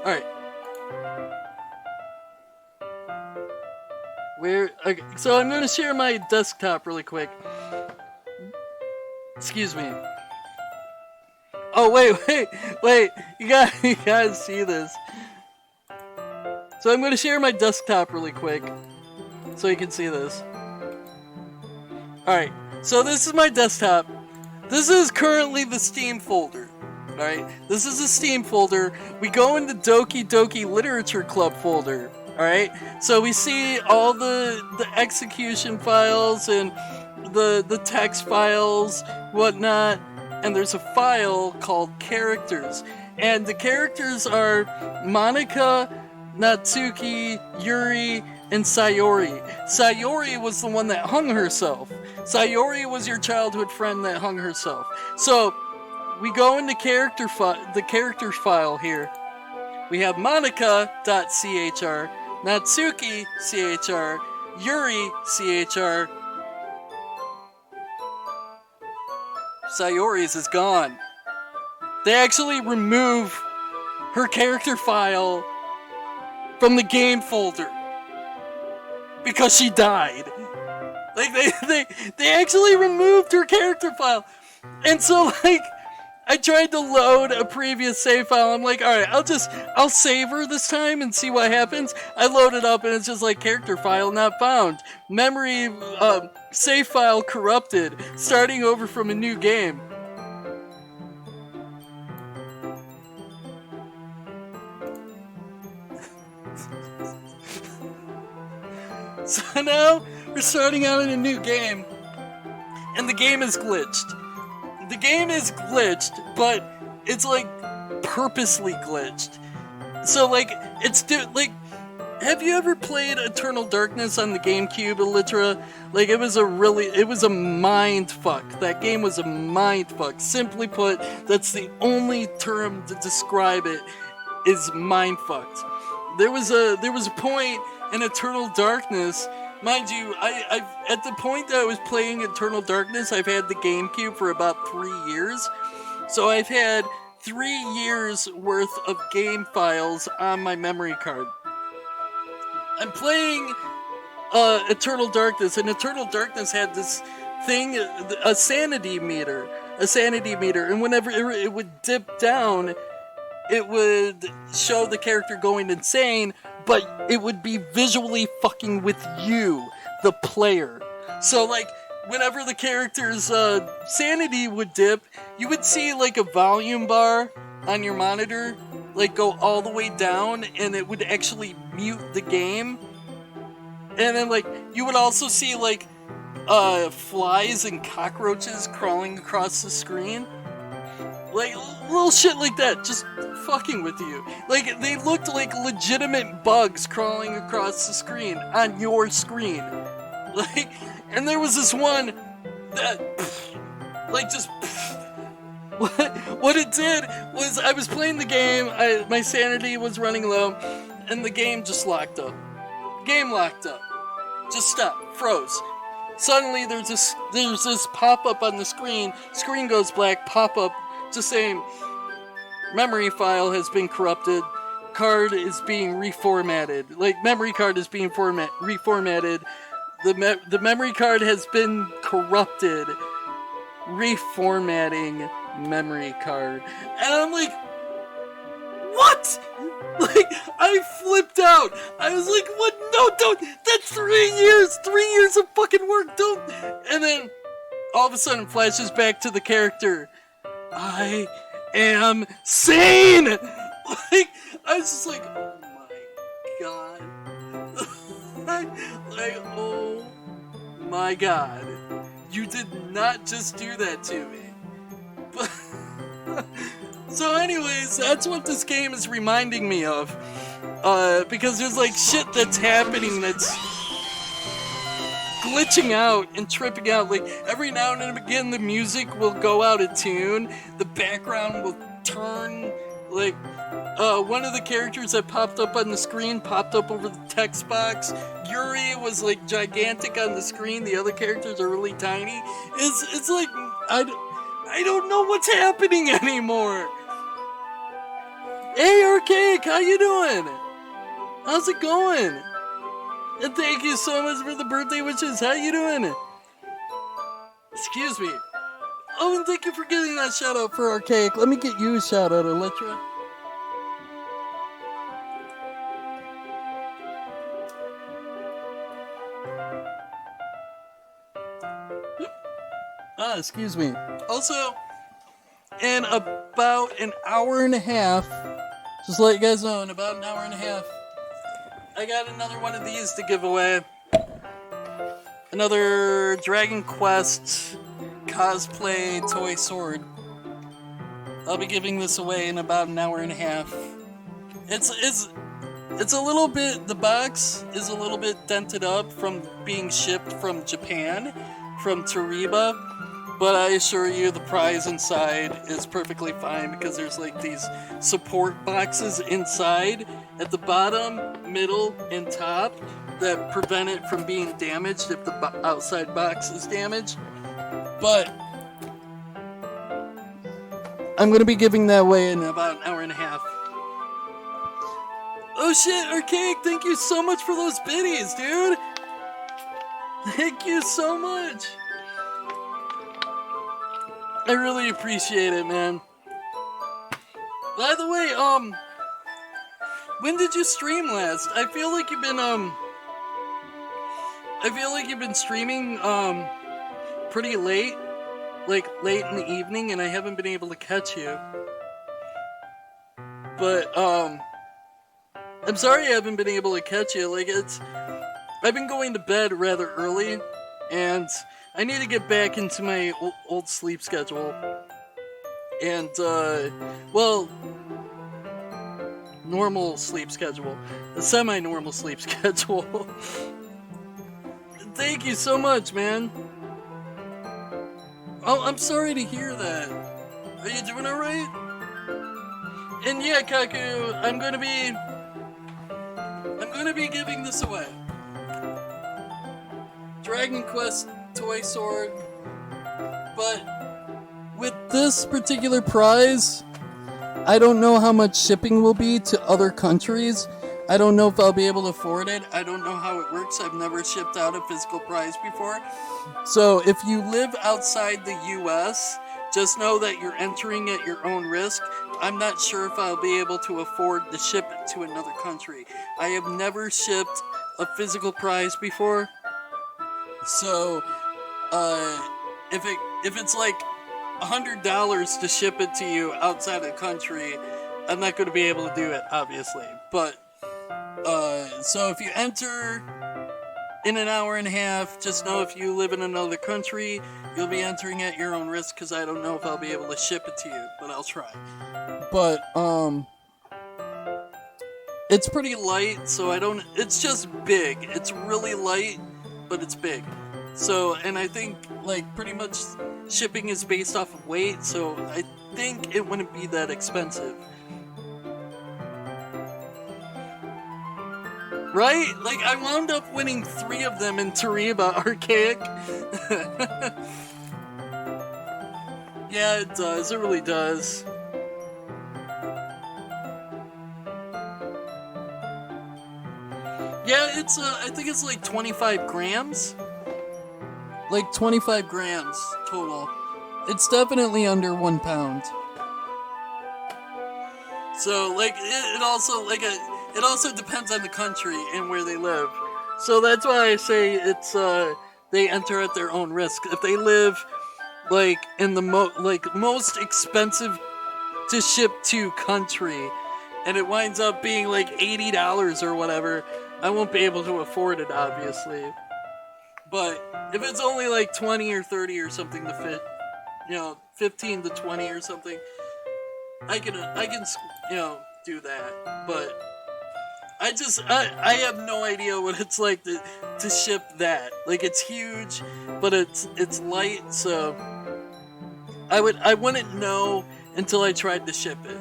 Alright. Okay, so I'm gonna share my desktop really quick. Excuse me. Oh, wait. You gotta see this. So I'm gonna share my desktop really quick, so you can see this. Alright, so this is my desktop. This is currently the Steam folder. Alright, this is a Steam folder. We go into Doki Doki Literature Club folder. Alright, so we see all the execution files and the text files, whatnot, and there's a file called characters. And the characters are Monika, Natsuki, Yuri, and Sayori. Sayori was the one that hung herself. Sayori was your childhood friend that hung herself. So, we go into the character file here. We have Monika.chr, Natsuki CHR, Yuri CHR. Sayori's is gone. They actually remove her character file from the game folder because she died. Like they actually removed her character file. And so like I tried to load a previous save file. I'm like, alright, I'll save her this time and see what happens. I load it up and it's just like character file not found. Memory, save file corrupted. Starting over from a new game. So now, we're starting out in a new game. And the game is glitched. The game is glitched, but it's like purposely glitched. So, like, have you ever played Eternal Darkness on the GameCube, Elytra? Like, it was a mind fuck. That game was a mind fuck. Simply put, that's the only term to describe it, is mind fucked. There was a point in Eternal Darkness, mind you, I at the point that I was playing Eternal Darkness, I've had the GameCube for about 3 years. So I've had 3 years worth of game files on my memory card. I'm playing Eternal Darkness, and Eternal Darkness had this thing, a sanity meter, and whenever it would dip down, it would show the character going insane, but it would be visually fucking with you, the player. So, like, whenever the character's sanity would dip, you would see, like, a volume bar on your monitor, like, go all the way down, and it would actually mute the game. And then, like, you would also see, like, flies and cockroaches crawling across the screen. Like, little shit like that, just fucking with you. Like, they looked like legitimate bugs crawling across the screen, on your screen. Like, and there was this one that, like, just, what it did was, I was playing the game, my sanity was running low, and the game just locked up. Game locked up. Just stopped. Froze. Suddenly, there's this pop-up on the screen. Screen goes black, pop-up, just saying, memory file has been corrupted. Card is being reformatted. Like, memory card is being reformatted. The memory card has been corrupted. Reformatting memory card. And I'm like, what? Like, I flipped out. I was like, what? No, don't. That's 3 years. 3 years of fucking work. Don't. And then, all of a sudden, flashes back to the character. I am sane! Like, I was just like, oh my god. Like, oh my god. You did not just do that to me. But so anyways, that's what this game is reminding me of. Because there's like shit that's happening that's glitching out and tripping out. Like, every now and again the music will go out of tune, the background will turn, like, one of the characters that popped up on the screen popped up over the text box. Yuri was like gigantic on the screen, the other characters are really tiny. It's like, I don't know what's happening anymore. Hey Archaic, how you doing? How's it going? And thank you so much for the birthday wishes. How you doing? Excuse me. Oh, and thank you for getting that shout out for Archaic. Let me get you a shout out, Elytra. Excuse me. Also, in about an hour and a half, just to let you guys know, in about an hour and a half, I got another one of these to give away. Another Dragon Quest cosplay toy sword. I'll be giving this away in about an hour and a half. It's a little bit, the box is a little bit dented up from being shipped from Japan, from Toriba. But I assure you, the prize inside is perfectly fine because there's like these support boxes inside at the bottom, middle, and top that prevent it from being damaged if the outside box is damaged. But I'm going to be giving that away in about an hour and a half. Oh shit, Archaic, thank you so much for those biddies, dude! Thank you so much! I really appreciate it, man. By the way, when did you stream last? I feel like you've been streaming, pretty late. Like, late in the evening, and I haven't been able to catch you. But, I'm sorry I haven't been able to catch you. Like, I've been going to bed rather early, and I need to get back into my old sleep schedule. And, well, normal sleep schedule. A semi-normal sleep schedule. Thank you so much, man. Oh, I'm sorry to hear that. Are you doing alright? And yeah, Kaku, I'm gonna be giving this away. Dragon Quest Toy Sword. But with this particular prize, I don't know how much shipping will be to other countries. I don't know if I'll be able to afford it. I don't know how it works. I've never shipped out a physical prize before. So if you live outside the US, just know that you're entering at your own risk. I'm not sure if I'll be able to afford to ship it to another country. I have never shipped a physical prize before. So, if it's like $100 to ship it to you outside of the country, I'm not going to be able to do it, obviously. But, so if you enter in an hour and a half, just know if you live in another country, you'll be entering at your own risk, because I don't know if I'll be able to ship it to you, but I'll try. But, it's pretty light, so it's just big. It's really light, but it's big. So, and I think, like, pretty much shipping is based off of weight, so I think it wouldn't be that expensive. Right? Like, I wound up winning 3 of them in Tariba Archaic. Yeah, it does. It really does. Yeah, it's, I think it's like 25 grams. Like 25 grams total. It's definitely under 1 pound. So, like, it also depends on the country and where they live. So that's why I say it's, they enter at their own risk. If they live, like, in the most expensive to ship to country, and it winds up being like $80 or whatever, I won't be able to afford it, obviously. But if it's only like 20 or 30 or something to fit, 15 to 20 or something, I can, do that. But I have no idea what it's like to ship that. Like, it's huge, but it's light, so I wouldn't know until I tried to ship it.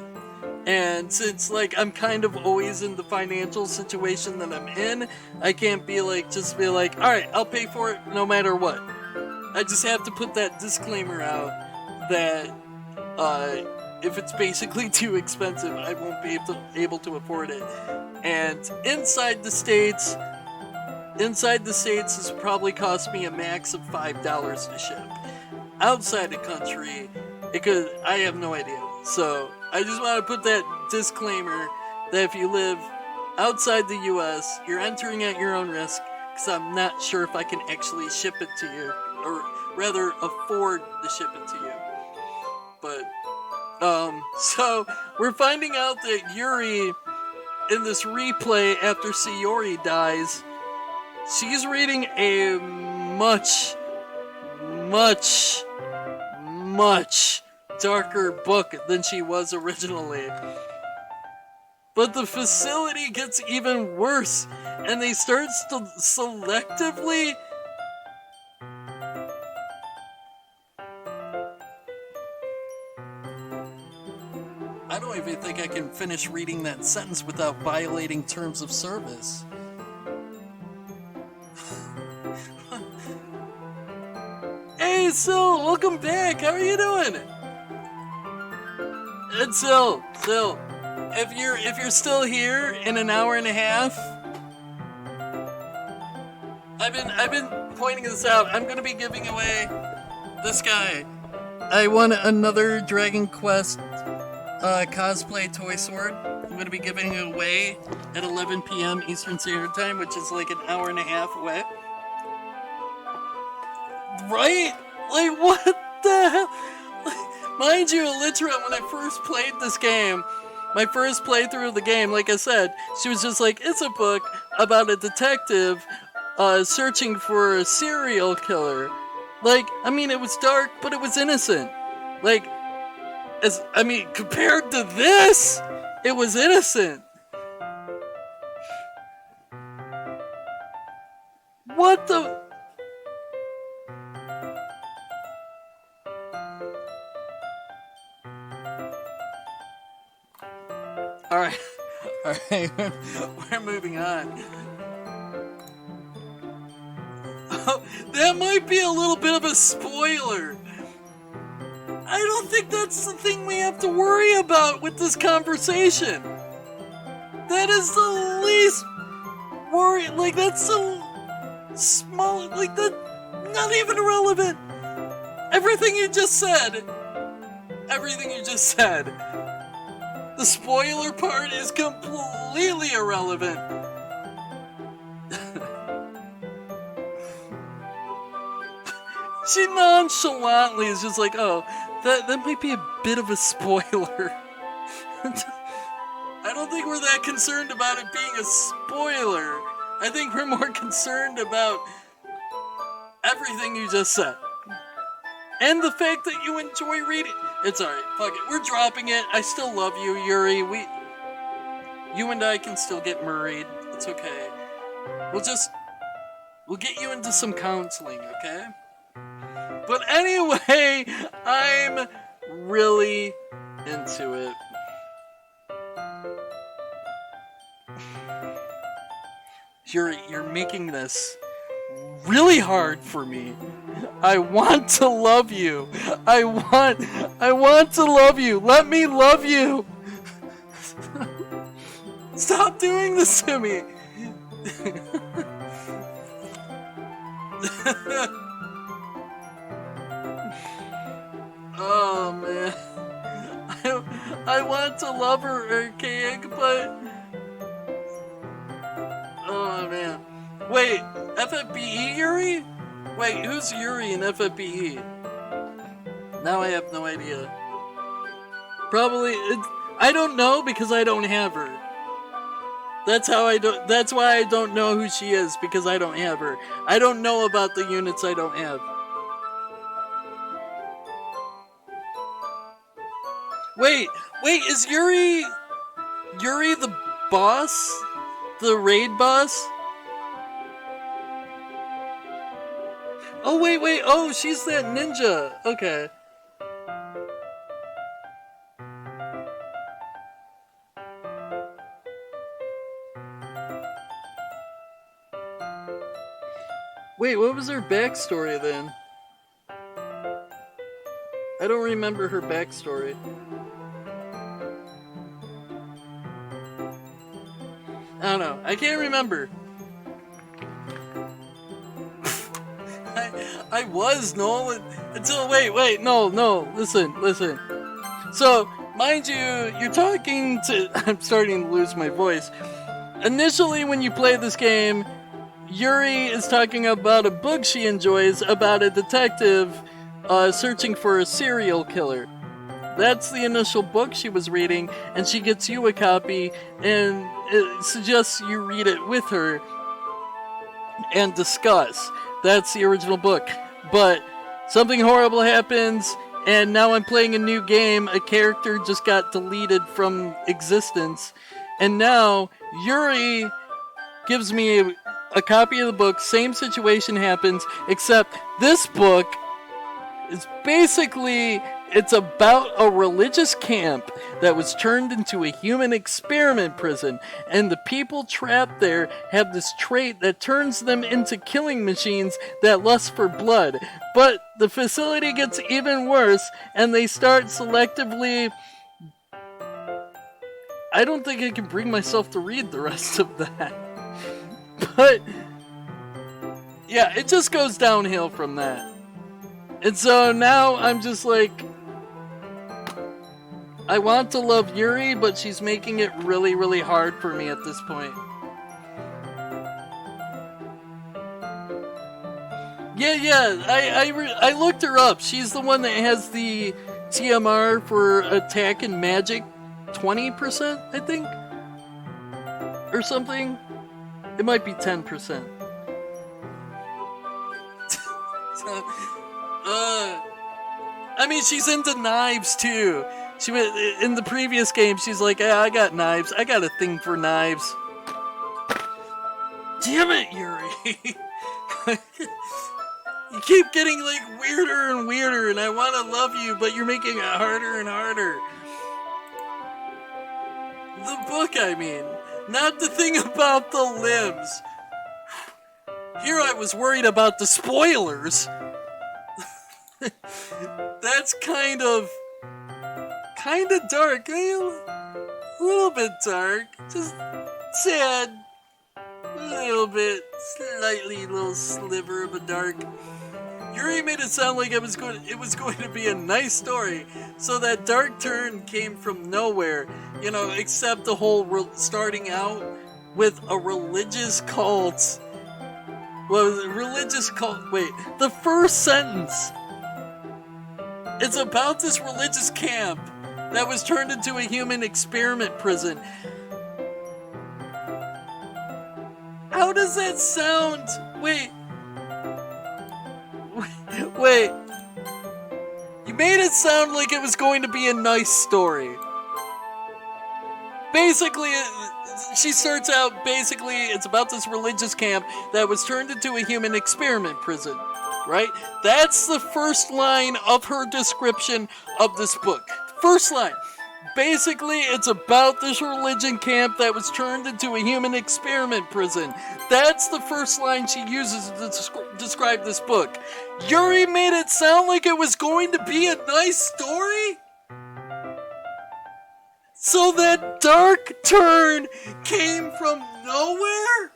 And since, like, I'm kind of always in the financial situation that I'm in, I can't just be like, alright, I'll pay for it no matter what. I just have to put that disclaimer out that, if it's basically too expensive, I won't be able to afford it. And inside the States, this probably cost me a max of $5 to ship. Outside the country, I have no idea. So, I just want to put that disclaimer that if you live outside the US, you're entering at your own risk, because I'm not sure if I can actually ship it to you, or rather afford to ship it to you. But, so we're finding out that Yuri, in this replay after Sayori dies, she's reading a much, much, much darker book than she was originally. But the facility gets even worse, and they start selectively... I don't even think I can finish reading that sentence without violating terms of service. Hey, Sil, welcome back. How are you doing? And Sil, if you're still here in an hour and a half, I've been pointing this out. I'm gonna be giving away this guy. I won another Dragon Quest cosplay toy sword. I'm going to be giving it away at 11 p.m. Eastern Standard Time, which is like an hour and a half away. Right? Like, what the hell? Mind you, Elytra, when I first played this game, my first playthrough of the game, like I said, she was just like, it's a book about a detective searching for a serial killer. Like, I mean, it was dark, but it was innocent. Like, compared to this, it was innocent. What the? Alright. Alright. We're moving on. Oh, that might be a little bit of a spoiler. I don't think that's the thing we have to worry about with this conversation. That is the least worry. Like, that's the small. Like, that. Not even relevant. Everything you just said. Everything you just said. The spoiler part is completely irrelevant. She nonchalantly is just like, oh, that might be a bit of a spoiler. I don't think we're that concerned about it being a spoiler. I think we're more concerned about everything you just said. And the fact that you enjoy reading. It's alright, fuck it. We're dropping it. I still love you, Yuri. You and I can still get married. It's okay. We'll get you into some counseling, okay? But anyway, I'm really into it. You're making this really hard for me. I want to love you. I want to love you. Let me love you. Stop doing this to me. Oh man. I want to love her, Archaic, but oh man. Wait, FFBE Yuri? Wait, who's Yuri in FFBE? Now I have no idea. Probably, I don't know because I don't have her. That's why I don't know who she is, because I don't have her. I don't know about the units I don't have. Wait, is Yuri the boss? The raid boss? Oh, wait, oh, she's that ninja. Okay. Wait, what was her backstory then? I don't remember her backstory. I don't know. I can't remember. I was Nolan until wait, no, listen. So, mind you, you're talking to. I'm starting to lose my voice. Initially, when you play this game, Yuri is talking about a book she enjoys about a detective searching for a serial killer. That's the initial book she was reading, and she gets you a copy, and it suggests you read it with her and discuss. That's the original book. But something horrible happens, and now I'm playing a new game. A character just got deleted from existence, and now Yuri gives me a copy of the book. Same situation happens, except this book is basically, it's about a religious camp that was turned into a human experiment prison, and the people trapped there have this trait that turns them into killing machines that lust for blood. But the facility gets even worse, and they start selectively... I don't think I can bring myself to read the rest of that. But yeah, it just goes downhill from that. And so now I'm just like, I want to love Yuri, but she's making it really, really hard for me at this point. Yeah, I looked her up. She's the one that has the TMR for attack and magic 20%, I think? Or something? It might be 10%. I mean, she's into knives too. She in the previous game, she's like, I got knives. I got a thing for knives. damn it, Yuri. You keep getting, like, weirder and weirder, and I want to love you, but you're making it harder and harder. The book, I mean. Not the thing about the limbs. Here I was worried about the spoilers. That's kind of dark. A little bit dark. Just sad. A little bit. Slightly little sliver of a dark. Yuri made it sound like it was going to be a nice story. So that dark turn came from nowhere. You know, except the whole starting out with a religious cult. Well, religious cult. Wait, the first sentence. It's about this religious camp that was turned into a human experiment prison. How does that sound? Wait. You made it sound like it was going to be a nice story. Basically, she starts out, it's about this religious camp that was turned into a human experiment prison, right? That's the first line of her description of this book. First line. Basically, it's about this religion camp that was turned into a human experiment prison. That's the first line she uses to describe this book. Yuri made it sound like it was going to be a nice story? So that dark turn came from nowhere?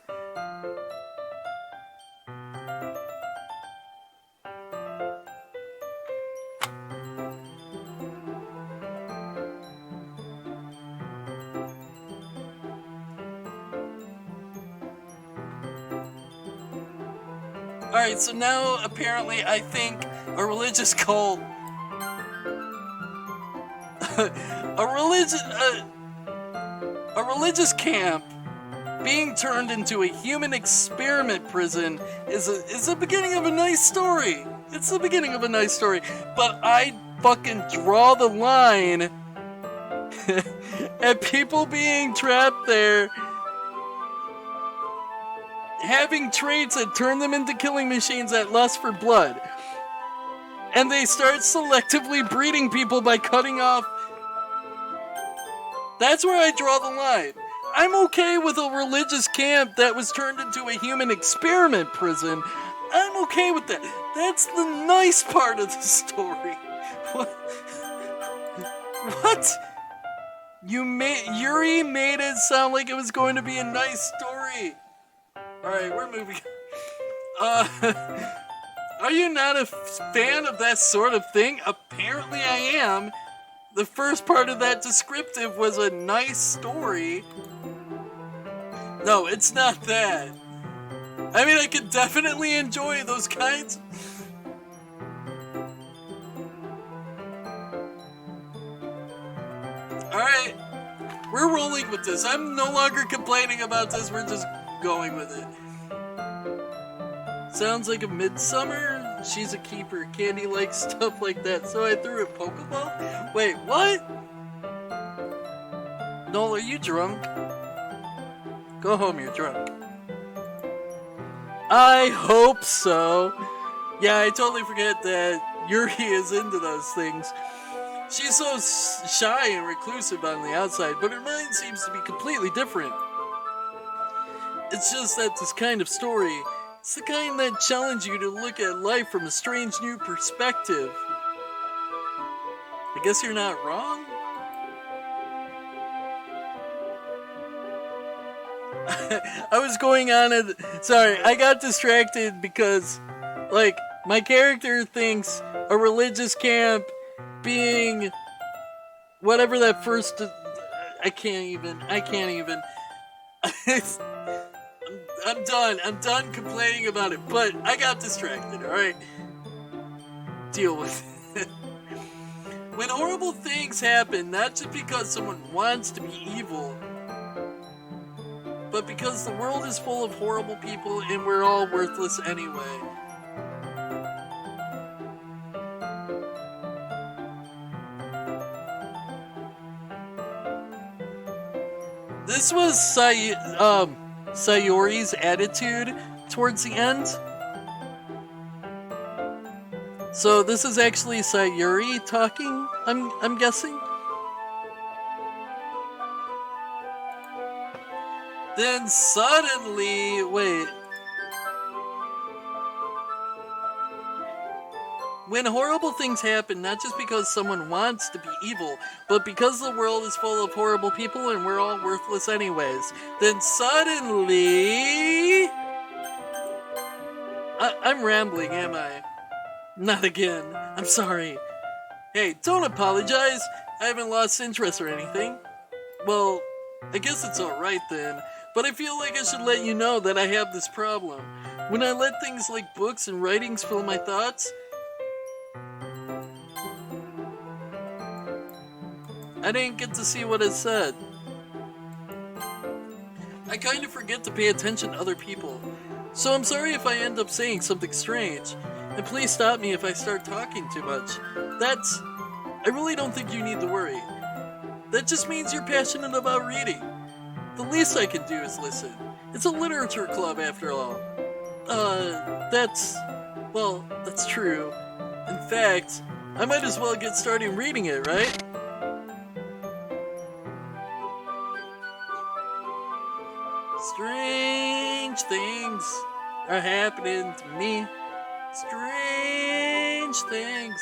Alright, so now apparently I think a religious cult a religious camp being turned into a human experiment prison is the beginning of a nice story. It's the beginning of a nice story. But I fucking draw the line at people being trapped there, having traits that turn them into killing machines that lust for blood. And they start selectively breeding people by cutting off. That's where I draw the line. I'm okay with a religious camp that was turned into a human experiment prison. I'm okay with that. That's the nice part of the story. What? Yuri made it sound like it was going to be a nice story. Alright, we're moving. Are you not a fan of that sort of thing? Apparently I am. The first part of that descriptive was a nice story. No, it's not that. I mean, I could definitely enjoy those kinds. Alright, we're rolling with this. I'm no longer complaining about this, we're just going with it. Sounds like a midsummer. She's a keeper. Candy likes stuff like that, so I threw a Pokeball? Wait, what? Noel, are you drunk? Go home, you're drunk. I hope so. Yeah, I totally forget that Yuri is into those things. She's so shy and reclusive on the outside, but her mind seems to be completely different. It's just that this kind of story, it's the kind that challenges you to look at life from a strange new perspective. I guess you're not wrong? I was going on and sorry, I got distracted because, like, my character thinks a religious camp being whatever that first. I can't even. I'm done complaining about it, but I got distracted, alright? Deal with it. When horrible things happen, not just because someone wants to be evil, but because the world is full of horrible people and we're all worthless anyway. This was Sayori's attitude towards the end. So this is actually Sayori talking, I'm guessing. Then suddenly, wait. When horrible things happen, not just because someone wants to be evil, but because the world is full of horrible people and we're all worthless anyways, then suddenly... I'm rambling, am I? Not again. I'm sorry. Hey, don't apologize. I haven't lost interest or anything. Well, I guess it's alright then, but I feel like I should let you know that I have this problem. When I let things like books and writings fill my thoughts, I didn't get to see what it said. I kind of forget to pay attention to other people, so I'm sorry if I end up saying something strange, and please stop me if I start talking too much. I really don't think you need to worry. That just means you're passionate about reading. The least I can do is listen. It's a literature club after all. That's true. In fact, I might as well get started reading it, right? Strange things are happening to me. Strange things.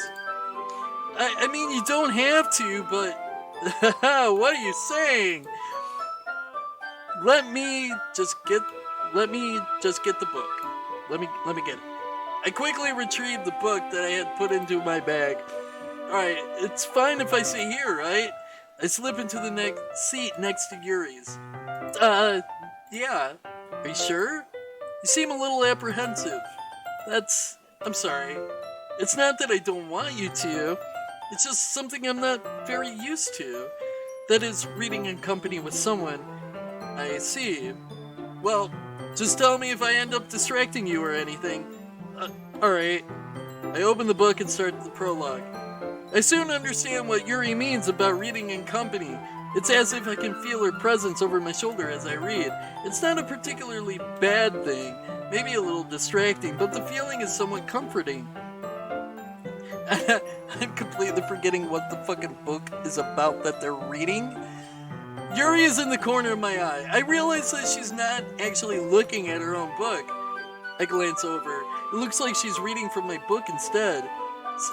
I mean, you don't have to, but what are you saying? Let me just get the book. Let me get it. I quickly retrieved the book that I had put into my bag. Alright, it's fine if I sit here, right? I slip into the seat next to Yuri's. Yeah. Are you sure? You seem a little apprehensive. I'm sorry. It's not that I don't want you to. It's just something I'm not very used to. That is, reading in company with someone. I see. Well, just tell me if I end up distracting you or anything. Alright. I open the book and start the prologue. I soon understand what Yuri means about reading in company. It's as if I can feel her presence over my shoulder as I read. It's not a particularly bad thing, maybe a little distracting, but the feeling is somewhat comforting. I'm completely forgetting what the fucking book is about that they're reading. Yuri is in the corner of my eye. I realize that she's not actually looking at her own book. I glance over. It looks like she's reading from my book instead.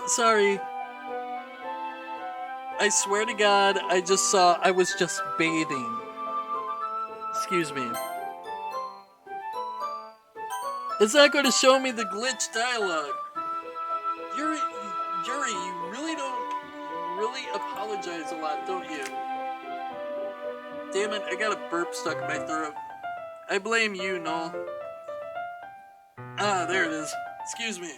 Sorry. I swear to God, I was just bathing. Excuse me. It's not going to show me the glitch dialogue. Yuri, you really apologize a lot, don't you? Damn it, I got a burp stuck in my throat. I blame you, Noel. Ah, there it is. Excuse me.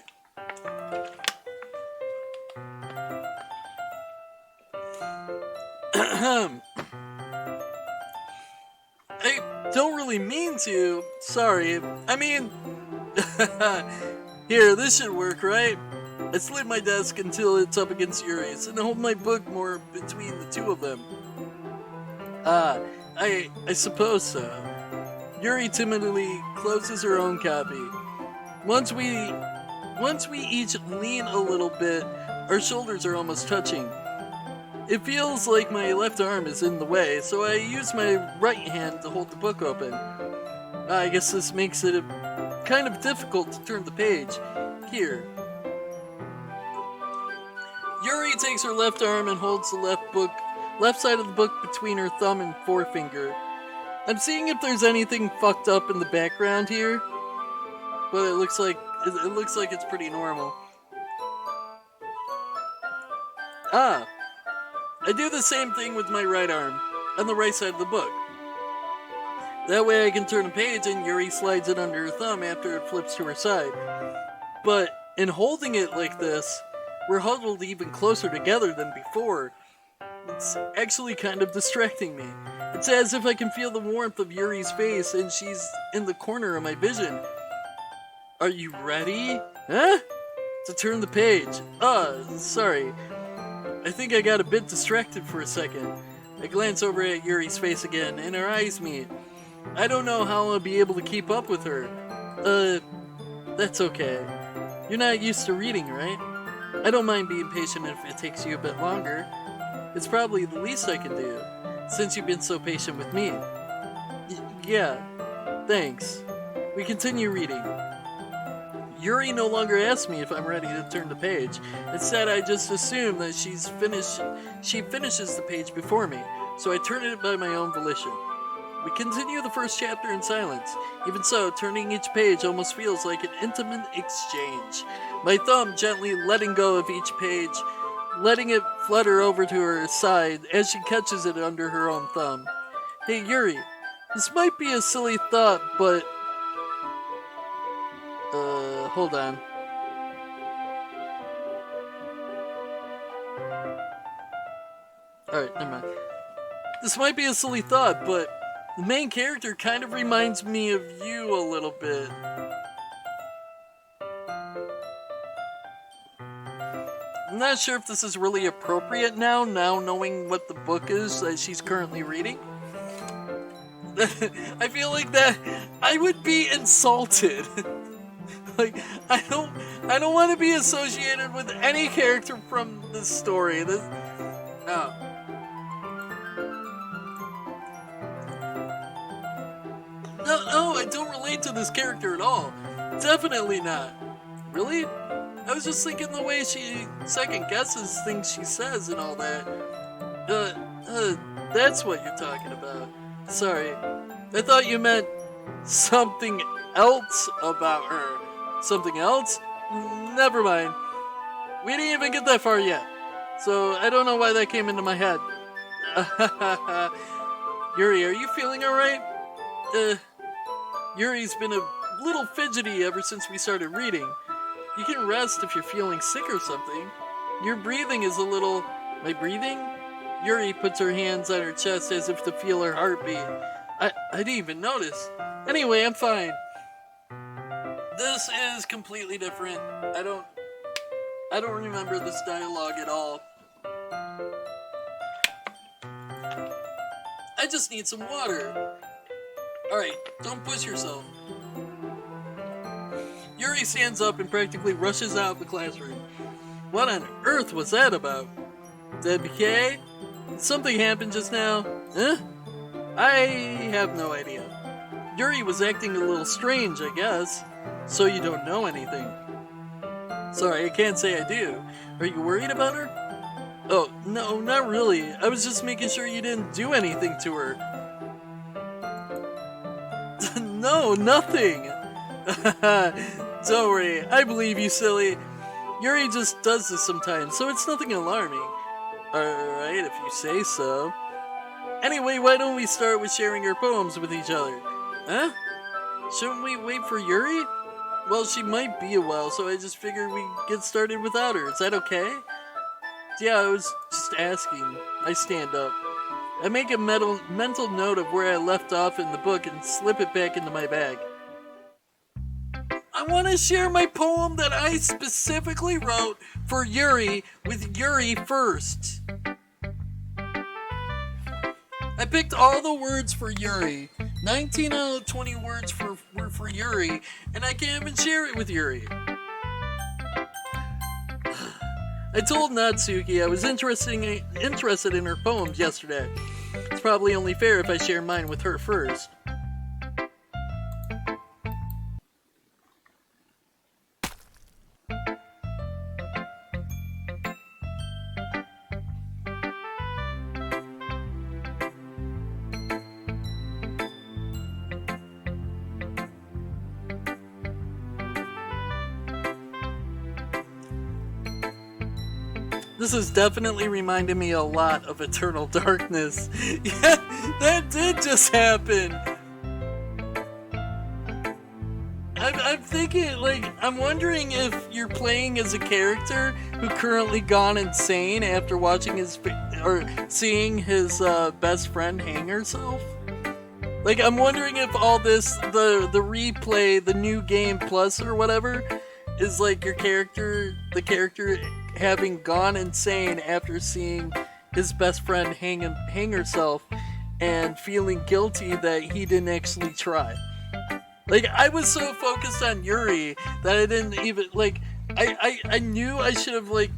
I don't really mean to. Sorry. I mean... Here, this should work, right? I slid my desk until it's up against Yuri's and hold my book more between the two of them. I suppose so. Yuri timidly closes her own copy. Once we each lean a little bit, our shoulders are almost touching. It feels like my left arm is in the way, so I use my right hand to hold the book open. I guess this makes it kind of difficult to turn the page. Here. Yuri takes her left arm and holds the left side of the book between her thumb and forefinger. I'm seeing if there's anything fucked up in the background here, but it looks like it's pretty normal. I do the same thing with my right arm, on the right side of the book. That way I can turn a page and Yuri slides it under her thumb after it flips to her side. But in holding it like this, we're huddled even closer together than before. It's actually kind of distracting me. It's as if I can feel the warmth of Yuri's face and she's in the corner of my vision. Are you ready? Huh? To turn the page. Sorry. I think I got a bit distracted for a second. I glance over at Yuri's face again, and our eyes meet. I don't know how I'll be able to keep up with her. That's okay. You're not used to reading, right? I don't mind being patient if it takes you a bit longer. It's probably the least I can do, since you've been so patient with me. Yeah, thanks. We continue reading. Yuri no longer asks me if I'm ready to turn the page. Instead, I just assume that she finishes the page before me, so I turn it by my own volition. We continue the first chapter in silence. Even so, turning each page almost feels like an intimate exchange. My thumb gently letting go of each page, letting it flutter over to her side as she catches it under her own thumb. Hey Yuri, this might be a silly thought, but... hold on. Alright, never mind. This might be a silly thought, but the main character kind of reminds me of you a little bit. I'm not sure if this is really appropriate now knowing what the book is that she's currently reading. I feel like that I would be insulted. Like, I don't want to be associated with any character from this story. No, I don't relate to this character at all. Definitely not. Really? I was just thinking the way she second guesses things she says and all that. That's what you're talking about. Sorry. I thought you meant something else about her. Something else? Never mind. We didn't even get that far yet. So I don't know why that came into my head. Yuri, are you feeling alright? Yuri's been a little fidgety ever since we started reading. You can rest if you're feeling sick or something. Your breathing is a little... My breathing? Yuri puts her hands on her chest as if to feel her heartbeat. I didn't even notice. Anyway, I'm fine. This is completely different. I don't remember this dialogue at all. I just need some water. Alright, don't push yourself. Yuri stands up and practically rushes out of the classroom. What on earth was that about? DeadBurgerKing? Did something happen just now? Huh? I have no idea. Yuri was acting a little strange, I guess. So you don't know anything. Sorry, I can't say I do. Are you worried about her? Oh, no, not really. I was just making sure you didn't do anything to her. No, nothing. Don't worry, I believe you, silly. Yuri just does this sometimes, so it's nothing alarming. Alright, if you say so. Anyway, why don't we start with sharing our poems with each other? Huh? Shouldn't we wait for Yuri? Well, she might be a while, so I just figured we'd get started without her. Is that okay? Yeah, I was just asking. I stand up. I make a mental note of where I left off in the book and slip it back into my bag. I want to share my poem that I specifically wrote for Yuri with Yuri first. I picked all the words for Yuri. 19 out of 20 words were for Yuri, and I can't even share it with Yuri. I told Natsuki I was interested in her poems yesterday. It's probably only fair if I share mine with her first. This is definitely reminding me a lot of Eternal Darkness. Yeah, that did just happen. I'm thinking, like, I'm wondering if you're playing as a character who currently gone insane after watching seeing his best friend hang herself. Like, I'm wondering if all this, the replay, the new game plus or whatever, is like the character having gone insane after seeing his best friend hang herself, and feeling guilty that he didn't actually try. Like, I was so focused on Yuri that I didn't even, like, I knew I should have, like,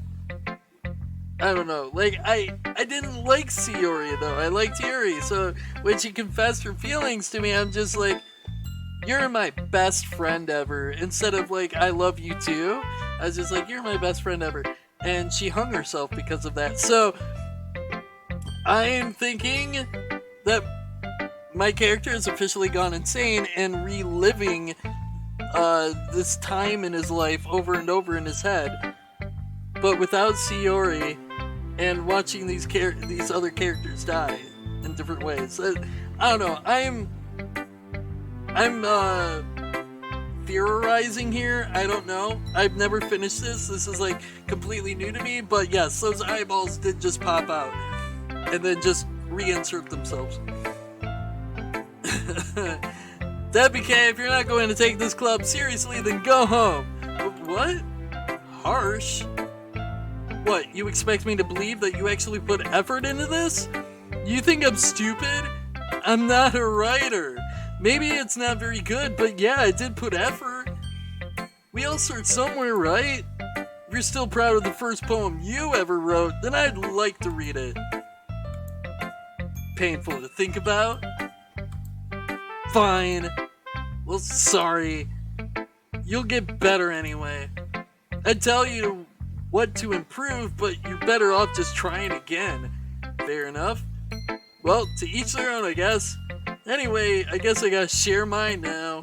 I don't know, like, I didn't like Sayori, though. I liked Yuri, so when she confessed her feelings to me, I'm just like, you're my best friend ever. Instead of, like, I love you too, I was just like, you're my best friend ever. And she hung herself because of that. So, I am thinking that my character has officially gone insane and reliving this time in his life over and over in his head, but without Sayori, and watching these other characters die in different ways. I don't know. I'm theorizing here. I don't know. I've never finished this. This is like completely new to me. But yes, those eyeballs did just pop out and then just reinsert themselves. WK, if you're not going to take this club seriously, then go home. What? Harsh? What, you expect me to believe that you actually put effort into this? You think I'm stupid? I'm not a writer. Maybe it's not very good, but yeah, I did put effort. We all start somewhere, right? If you're still proud of the first poem you ever wrote, then I'd like to read it. Painful to think about? Fine. Well, sorry. You'll get better anyway. I'd tell you what to improve, but you're better off just trying again. Fair enough. Well, to each their own, I guess. Anyway, I guess I gotta share mine now.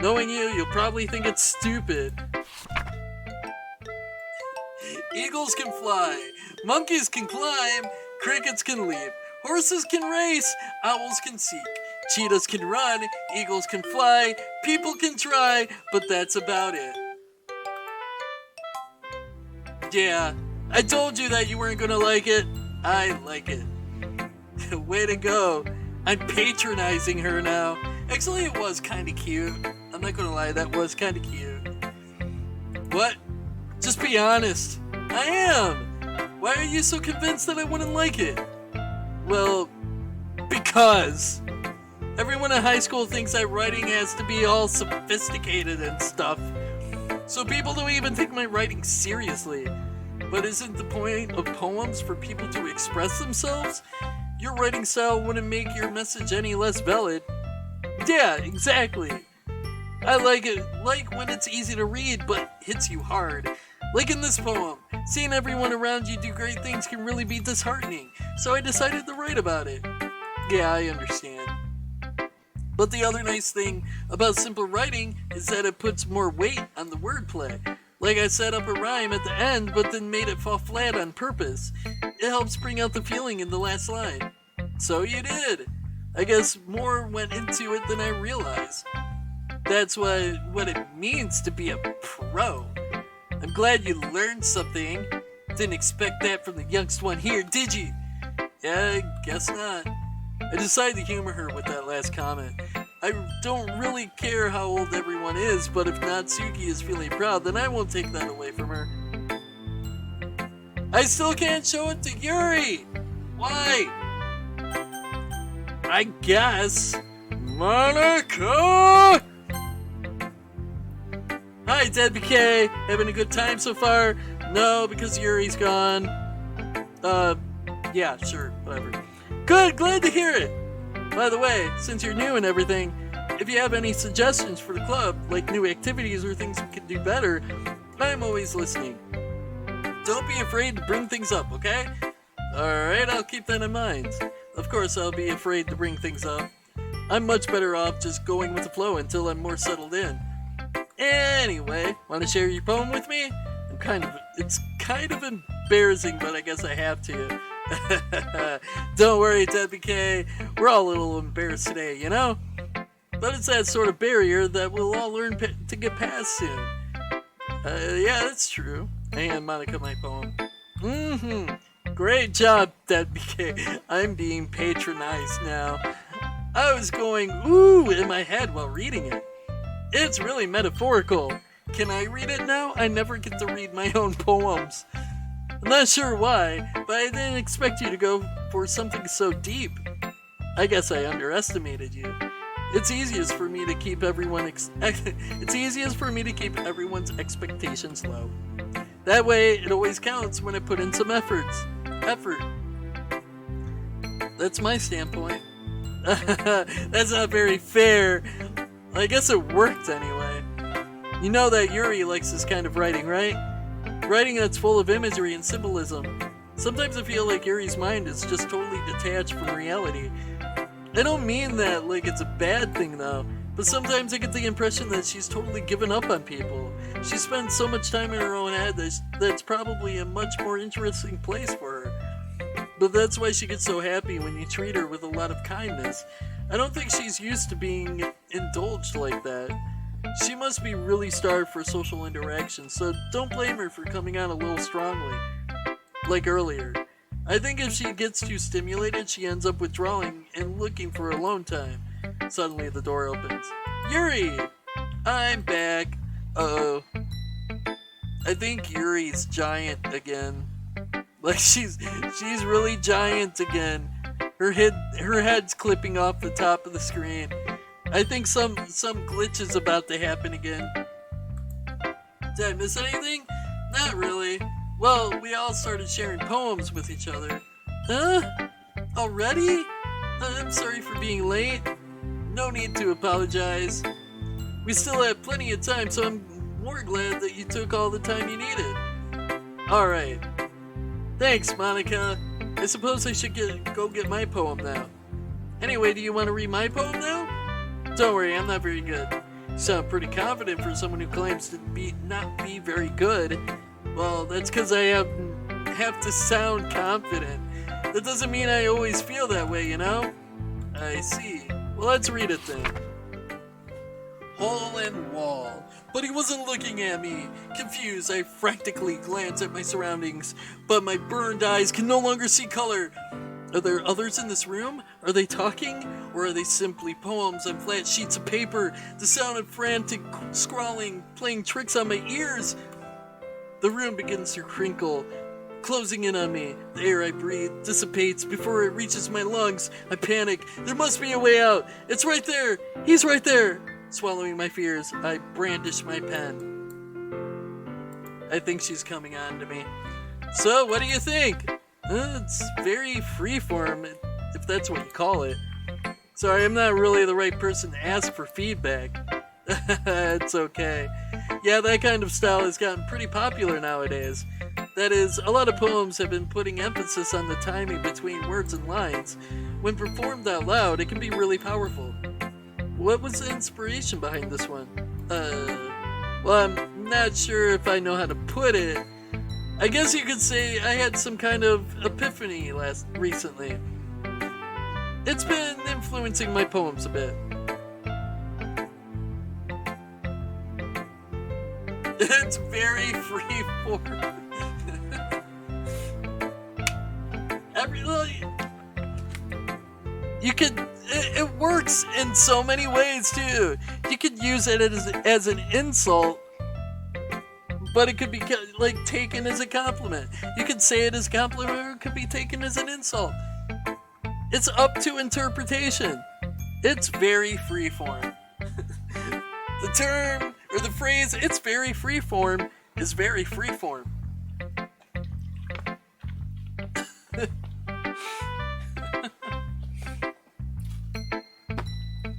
Knowing you, you'll probably think it's stupid. Eagles can fly, monkeys can climb, crickets can leap, horses can race, owls can seek, cheetahs can run, eagles can fly, people can try, but that's about it. Yeah, I told you that you weren't gonna like it. I like it. Way to go. I'm patronizing her now. Actually, it was kinda cute. I'm not gonna lie, that was kinda cute. What? Just be honest. I am. Why are you so convinced that I wouldn't like it? Well, because everyone in high school thinks that writing has to be all sophisticated and stuff. So people don't even take my writing seriously. But isn't the point of poems for people to express themselves? Your writing style wouldn't make your message any less valid. Yeah, exactly. I like it, like when it's easy to read but hits you hard. Like in this poem, seeing everyone around you do great things can really be disheartening, so I decided to write about it. Yeah, I understand. But the other nice thing about simple writing is that it puts more weight on the wordplay. Like I set up a rhyme at the end, but then made it fall flat on purpose. It helps bring out the feeling in the last line. So you did. I guess more went into it than I realized. That's what it means to be a pro. I'm glad you learned something. Didn't expect that from the youngest one here, did you? Yeah, I guess not. I decided to humor her with that last comment. I don't really care how old everyone is, but if Natsuki is feeling proud, then I won't take that away from her. I still can't show it to Yuri! Why? I guess... Monica! Hi, DeadBurgerKing! Having a good time so far? No, because Yuri's gone. Yeah, sure, whatever. Good, glad to hear it! By the way, since you're new and everything, if you have any suggestions for the club, like new activities or things we could do better, I'm always listening. Don't be afraid to bring things up, okay? Alright, I'll keep that in mind. Of course, I'll be afraid to bring things up. I'm much better off just going with the flow until I'm more settled in. Anyway, want to share your poem with me? It's kind of embarrassing, but I guess I have to. Don't worry, DeadBurgerKing. We're all a little embarrassed today, you know? But it's that sort of barrier that we'll all learn to get past soon. Yeah, that's true. And Monica, my poem. Great job, DeadBurgerKing. I'm being patronized now. I was going ooh in my head while reading it. It's really metaphorical. Can I read it now? I never get to read my own poems. I'm not sure why, but I didn't expect you to go for something so deep. I guess I underestimated you. It's easiest for me to keep everyone's expectations low. That way, it always counts when I put in some effort. That's my standpoint. That's not very fair. I guess it worked anyway. You know that Yuri likes this kind of writing, right? Writing that's full of imagery and symbolism. Sometimes I feel like Yuri's mind is just totally detached from reality. I don't mean that like it's a bad thing though, but sometimes I get the impression that she's totally given up on people. She spends so much time in her own head that's probably a much more interesting place for her. But that's why she gets so happy when you treat her with a lot of kindness. I don't think she's used to being indulged like that. She must be really starved for social interaction, so don't blame her for coming on a little strongly, like earlier. I think if she gets too stimulated, she ends up withdrawing and looking for alone time. Suddenly the door opens. Yuri! I'm back. Uh-oh. I think Yuri's giant again. Like she's really giant again. Her head's clipping off the top of the screen. I think some glitch is about to happen again. Did I miss anything? Not really. Well, we all started sharing poems with each other. Already? I'm sorry for being late. No need to apologize. We still have plenty of time, so I'm more glad that you took all the time you needed. Alright. Thanks, Monica. I suppose I should go get my poem now. Anyway, do you want to read my poem now? Don't worry, I'm not very good. You sound pretty confident for someone who claims to not be very good. Well, that's because I have to sound confident. That doesn't mean I always feel that way, you know? I see. Well, let's read it then. Hole and wall. But he wasn't looking at me. Confused, I frantically glance at my surroundings, but my burned eyes can no longer see color. Are there others in this room? Are they talking? Or are they simply poems on flat sheets of paper? The sound of frantic scrawling, playing tricks on my ears? The room begins to crinkle, closing in on me. The air I breathe dissipates before it reaches my lungs. I panic. There must be a way out. It's right there. He's right there. Swallowing my fears, I brandish my pen. I think she's coming on to me. So, what do you think? It's very freeform, if that's what you call it. Sorry, I'm not really the right person to ask for feedback. It's okay. Yeah, that kind of style has gotten pretty popular nowadays. That is, a lot of poems have been putting emphasis on the timing between words and lines. When performed out loud, it can be really powerful. What was the inspiration behind this one? Well, I'm not sure if I know how to put it. I guess you could say I had some kind of epiphany recently. It's been influencing my poems a bit. It's very free-form. It works in so many ways too. You could use it as an insult, but it could be like taken as a compliment. You could say it as a compliment, or it could be taken as an insult. It's up to interpretation. It's very freeform. The term or the phrase "it's very freeform" is very freeform.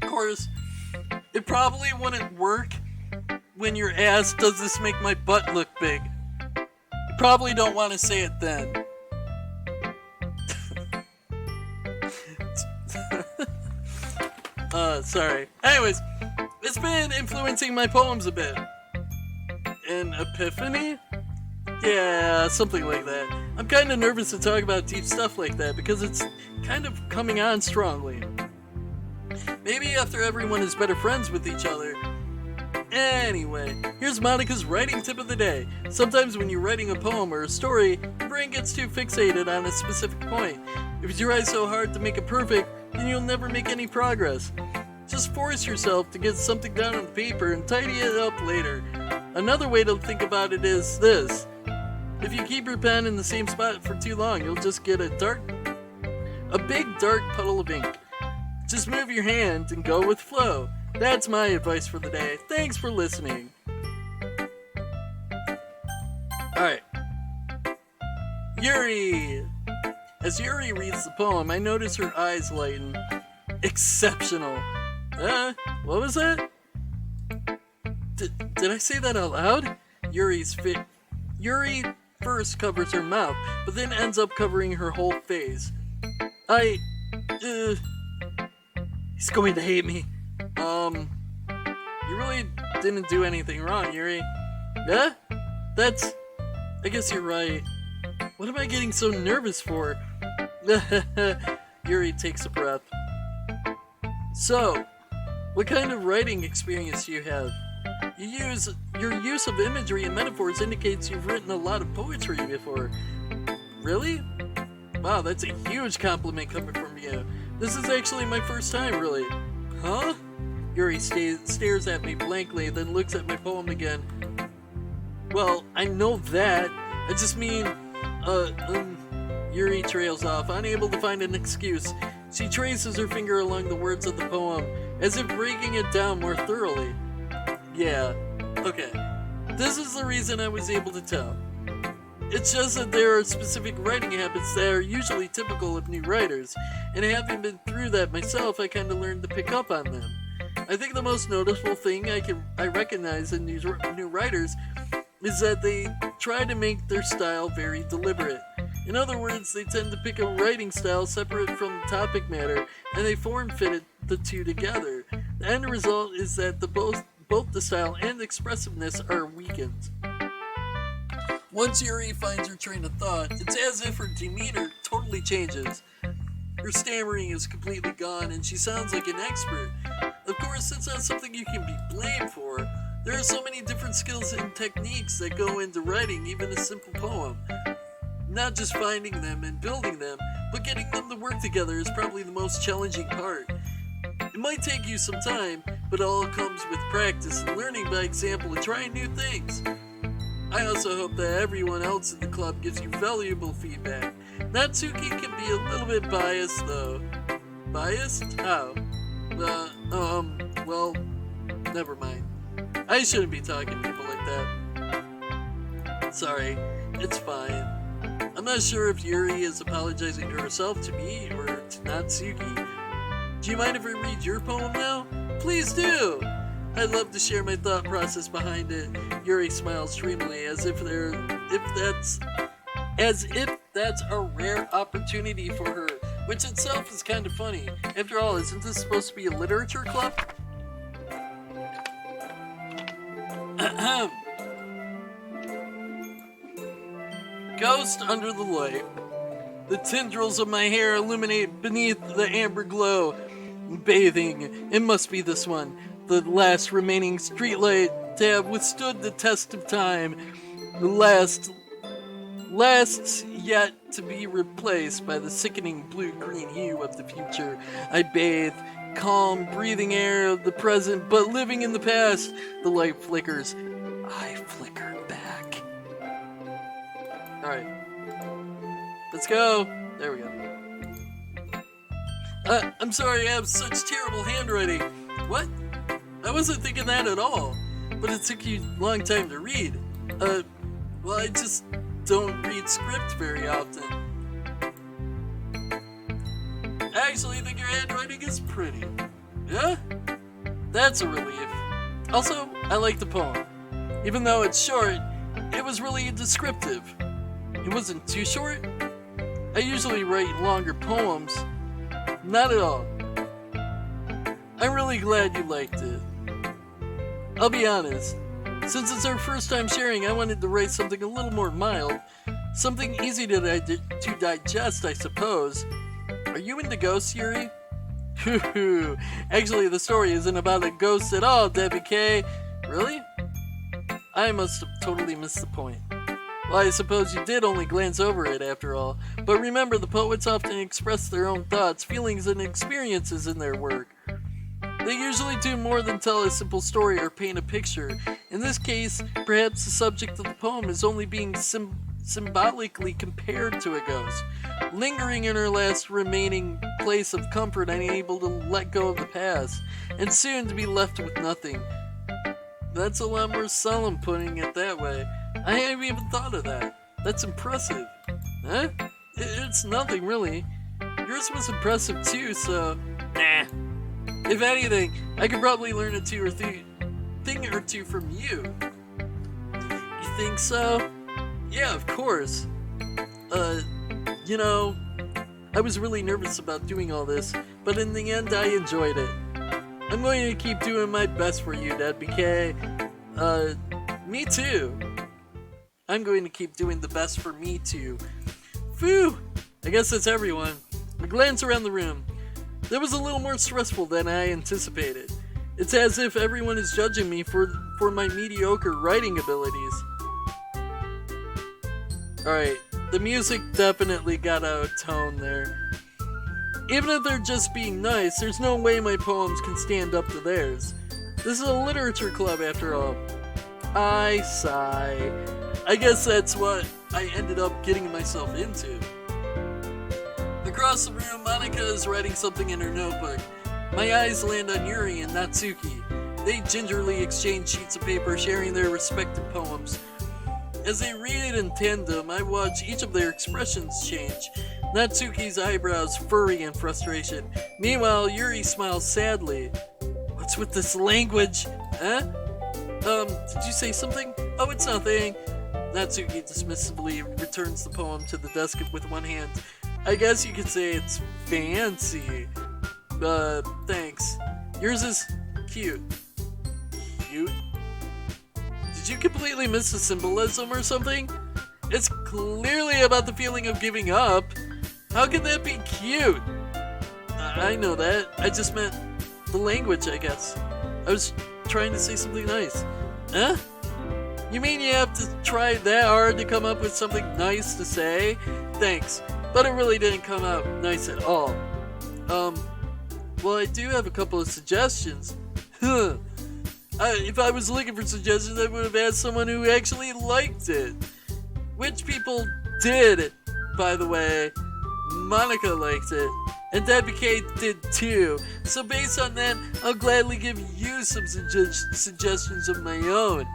Of course, it probably wouldn't work when you're asked, "Does this make my butt look big?" You probably don't want to say it then. Sorry. Anyways, it's been influencing my poems a bit. An epiphany? Yeah, something like that. I'm kind of nervous to talk about deep stuff like that because it's kind of coming on strongly. Maybe after everyone is better friends with each other. Anyway, here's Monica's writing tip of the day. Sometimes when you're writing a poem or a story, your brain gets too fixated on a specific point. If you try so hard to make it perfect, then you'll never make any progress. Just force yourself to get something down on paper and tidy it up later. Another way to think about it is this. If you keep your pen in the same spot for too long, you'll just get a big dark puddle of ink. Just move your hand and go with flow. That's my advice for the day. Thanks for listening. Alright. Yuri! As Yuri reads the poem, I notice her eyes lighten. Exceptional. What was that? Did I say that out loud? Yuri first covers her mouth, but then ends up covering her whole face. He's going to hate me. You really didn't do anything wrong, Yuri. Yeah? I guess you're right. What am I getting so nervous for? Yuri takes a breath. So, what kind of writing experience do you have? Your use of imagery and metaphors indicates you've written a lot of poetry before. Really? Wow, that's a huge compliment coming from you. This is actually my first time, really. Huh? Yuri stares at me blankly, then looks at my poem again. Well, I know that. I just mean, Yuri trails off, unable to find an excuse. She traces her finger along the words of the poem, as if breaking it down more thoroughly. Yeah, okay. This is the reason I was able to tell. It's just that there are specific writing habits that are usually typical of new writers, and having been through that myself, I kind of learned to pick up on them. I think the most noticeable thing I recognize in new writers is that they try to make their style very deliberate. In other words, they tend to pick a writing style separate from the topic matter, and they form-fit the two together. The end result is that both the style and expressiveness are weakened. Once Yuri finds her train of thought, it's as if her demeanor totally changes. Her stammering is completely gone, and she sounds like an expert. Of course, that's not something you can be blamed for. There are so many different skills and techniques that go into writing even a simple poem. Not just finding them and building them, but getting them to work together is probably the most challenging part. It might take you some time, but it all comes with practice and learning by example and trying new things. I also hope that everyone else in the club gives you valuable feedback. Natsuki can be a little bit biased though. Biased? How? Well, never mind. I shouldn't be talking to people like that. Sorry, it's fine. I'm not sure if Yuri is apologizing to herself, to me, or to Natsuki. Do you mind if I read your poem now? Please do! I'd love to share my thought process behind it. Yuri smiles dreamily, as if that's a rare opportunity for her, which itself is kind of funny. After all, isn't this supposed to be a literature club? Ghost under the light. The tendrils of my hair illuminate beneath the amber glow. Bathing. It must be this one. The last remaining streetlight to have withstood the test of time. The last yet to be replaced by the sickening blue-green hue of the future. I bathe, calm, breathing air of the present, but living in the past. The light flickers. I flicker back. Alright. Let's go. There we go. I'm sorry I have such terrible handwriting. What? I wasn't thinking that at all. But it took you a long time to read. Well, I just don't read script very often. I actually think your handwriting is pretty. Yeah? That's a relief. Also, I like the poem. Even though it's short, it was really descriptive. It wasn't too short. I usually write longer poems. Not at all. I'm really glad you liked it. I'll be honest. Since it's our first time sharing, I wanted to write something a little more mild. Something easy to digest, I suppose. Are you into ghosts, Yuri? Actually, the story isn't about a ghost at all, Debbie K. Really? I must have totally missed the point. Well, I suppose you did only glance over it after all. But remember, the poets often express their own thoughts, feelings, and experiences in their work. They usually do more than tell a simple story or paint a picture. In this case, perhaps the subject of the poem is only being symbolically compared to a ghost, lingering in her last remaining place of comfort, unable to let go of the past, and soon to be left with nothing. That's a lot more solemn putting it that way. I haven't even thought of that. That's impressive. Huh? It's nothing, really. Yours was impressive too, so... Nah. If anything, I could probably learn a thing or two from you. You think so? Yeah, of course. You know, I was really nervous about doing all this, but in the end I enjoyed it. I'm going to keep doing my best for you, DeadBurgerKing. Me too. I'm going to keep doing the best for me too. Phew! I guess that's everyone. I glance around the room. That was a little more stressful than I anticipated. It's as if everyone is judging me for my mediocre writing abilities. Alright, the music definitely got out of tone there. Even if they're just being nice, there's no way my poems can stand up to theirs. This is a literature club after all. I sigh. I guess that's what I ended up getting myself into. Across the room, Monika is writing something in her notebook. My eyes land on Yuri and Natsuki. They gingerly exchange sheets of paper, sharing their respective poems. As they read it in tandem, I watch each of their expressions change. Natsuki's eyebrows furry in frustration. Meanwhile, Yuri smiles sadly. What's with this language? Huh? Did you say something? Oh, it's nothing. Natsuki dismissively returns the poem to the desk with one hand. I guess you could say it's fancy. Thanks. Yours is cute. Cute? Did you completely miss the symbolism or something? It's clearly about the feeling of giving up. How can that be cute? I know that. I just meant the language, I guess. I was trying to say something nice. Huh? You mean you have to try that hard to come up with something nice to say? Thanks. But it really didn't come out nice at all. Well, I do have a couple of suggestions. If I was looking for suggestions, I would have asked someone who actually liked it. Which people did, by the way. Monika liked it, and DeadBurgerKing did too. So based on that, I'll gladly give you some suggestions of my own.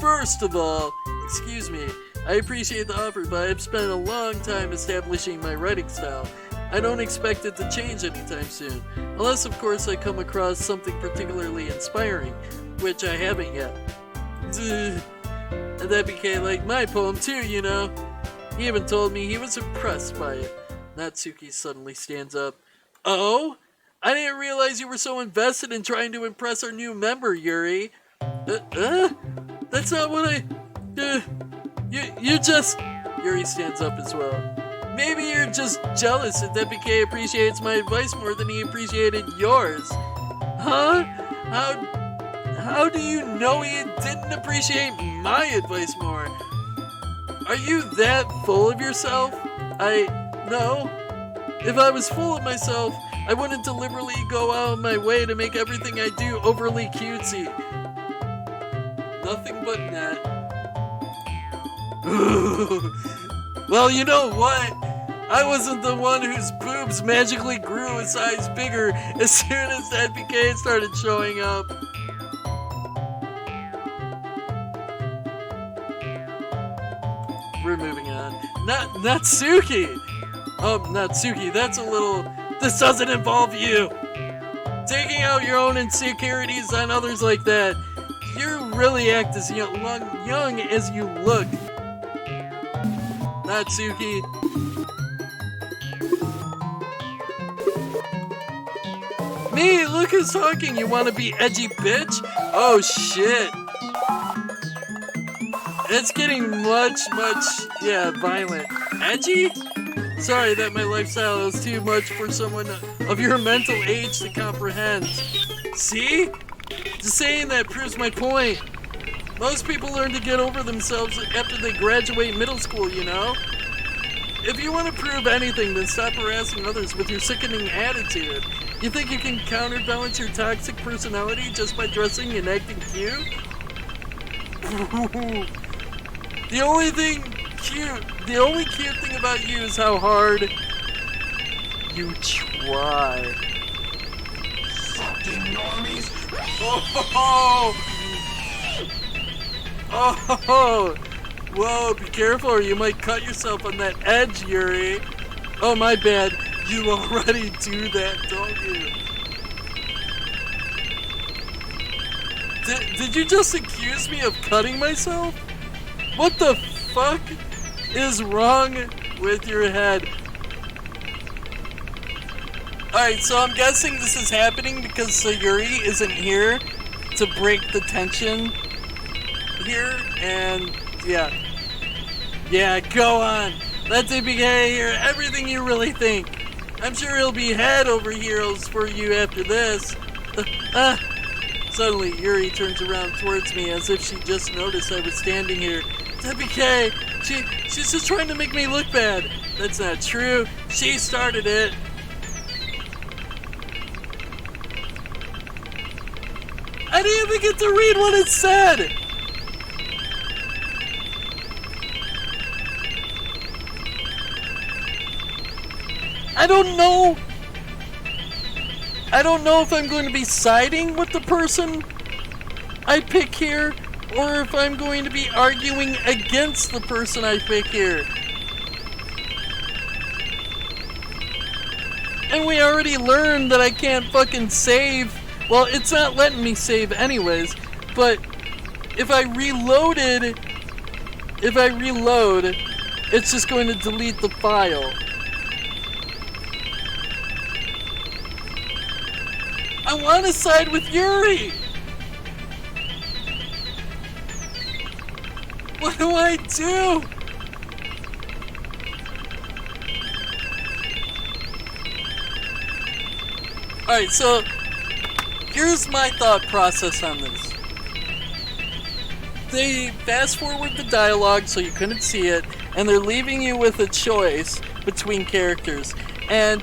First of all, excuse me, I appreciate the offer, but I've spent a long time establishing my writing style. I don't expect it to change anytime soon, unless of course I come across something particularly inspiring, which I haven't yet. And DeadBurgerKing liked my poem too, you know. He even told me he was impressed by it. Natsuki suddenly stands up. Oh? I didn't realize you were so invested in trying to impress our new member, Yuri. That's not what I... You just... Yuri stands up as well. Maybe you're just jealous that DeadBurgerKing appreciates my advice more than he appreciated yours. Huh? How do you know he didn't appreciate my advice more? Are you that full of yourself? No. If I was full of myself, I wouldn't deliberately go out of my way to make everything I do overly cutesy. Nothing but that. Well, you know what? I wasn't the one whose boobs magically grew a size bigger as soon as DeadBurgerKing started showing up. We're moving on. Natsuki! Natsuki, that's a little... This doesn't involve you! Taking out your own insecurities on others like that. You really act as young as you look. Natsuki. Me, look who's talking. You wanna be edgy, bitch? Oh shit. It's getting much, violent. Edgy? Sorry that my lifestyle is too much for someone of your mental age to comprehend. See? Just saying that proves my point. Most people learn to get over themselves after they graduate middle school, you know? If you want to prove anything, then stop harassing others with your sickening attitude. You think you can counterbalance your toxic personality just by dressing and acting cute? The only thing cute. The only cute thing about you is how hard you try. Fucking normies. Oh! Oh! Whoa, be careful or you might cut yourself on that edge, Yuri. Oh, my bad. You already do that, don't you? Did you just accuse me of cutting myself? What the fuck is wrong with your head? Alright, so I'm guessing this is happening because Sayuri isn't here to break the tension here, and yeah. Yeah, go on. Let DeadBurgerKing hear everything you really think. I'm sure he'll be head over heels for you after this. Suddenly, Yuri turns around towards me as if she just noticed I was standing here. DeadBurgerKing, she's just trying to make me look bad. That's not true. She started it. I didn't even get to read what it said. I don't know. I don't know if I'm going to be siding with the person I pick here, or if I'm going to be arguing against the person I pick here. And we already learned that I can't fucking save. Well, it's not letting me save anyways, but if I reload, it's just going to delete the file. I want to side with Yuri! What do I do? Alright, so here's my thought process on this. They fast forward the dialogue so you couldn't see it, and they're leaving you with a choice between characters. And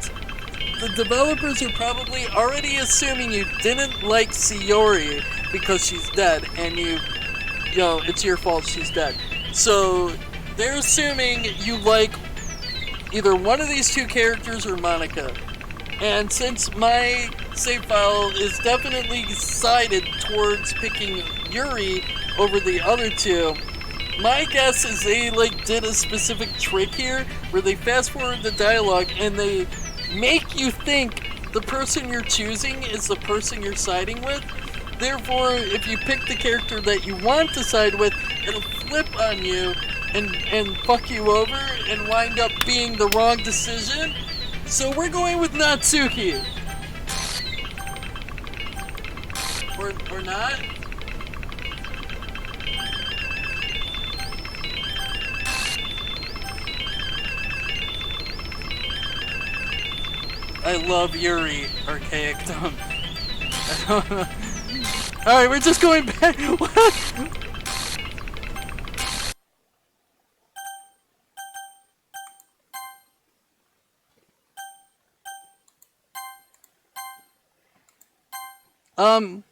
the developers are probably already assuming you didn't like Sayuri because she's dead, and you know, it's your fault she's dead. So they're assuming you like either one of these two characters or Monica. And since my save file is definitely sided towards picking Yuri over the other two, my guess is they did a specific trick here where they fast forward the dialogue and they make you think the person you're choosing is the person you're siding with. Therefore, if you pick the character that you want to side with, it'll flip on you and fuck you over and wind up being the wrong decision. So we're going with Natsuki. Or not? I love Yuri, archaic dumb. Alright, we're just going back. What?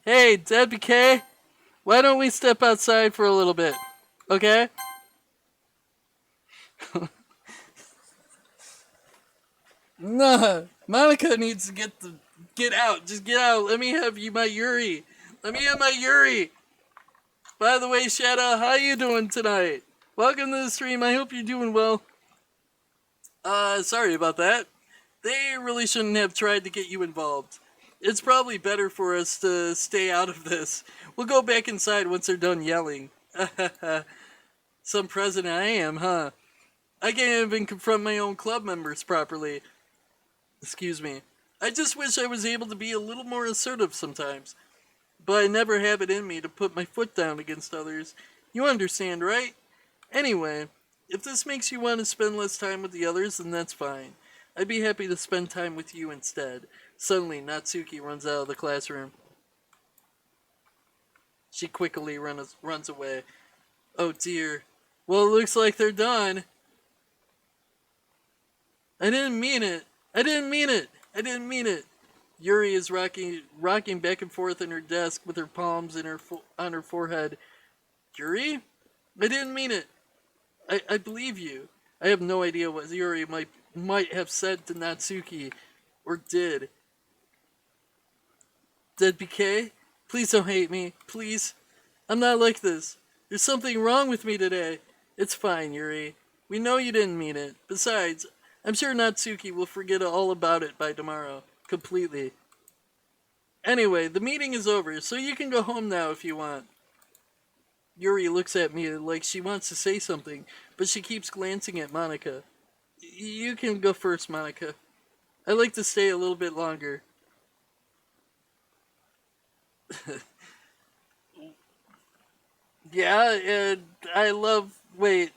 Hey, DeadBurgerKing, why don't we step outside for a little bit, okay? Nah, Monica needs to get out. Just get out. Let me have my Yuri. Let me have my Yuri. By the way, Shadow, how you doing tonight? Welcome to the stream. I hope you're doing well. Sorry about that. They really shouldn't have tried to get you involved. It's probably better for us to stay out of this. We'll go back inside once they're done yelling. Some president I am, huh? I can't even confront my own club members properly. Excuse me. I just wish I was able to be a little more assertive sometimes. But I never have it in me to put my foot down against others. You understand, right? Anyway, if this makes you want to spend less time with the others, then that's fine. I'd be happy to spend time with you instead. Suddenly, Natsuki runs out of the classroom. She quickly runs away. Oh dear. Well, it looks like they're done. I didn't mean it. I didn't mean it. I didn't mean it. Yuri is rocking back and forth in her desk with her palms on her forehead. Yuri? I didn't mean it. I believe you. I have no idea what Yuri might have said to Natsuki, or did. DeadBK, please don't hate me, please. I'm not like this. There's something wrong with me today. It's fine, Yuri. We know you didn't mean it. Besides, I'm sure Natsuki will forget all about it by tomorrow. Completely. Anyway, the meeting is over, so you can go home now if you want. Yuri looks at me like she wants to say something, but she keeps glancing at Monica. You can go first, Monica. I'd like to stay a little bit longer. Yeah, and I love... Wait.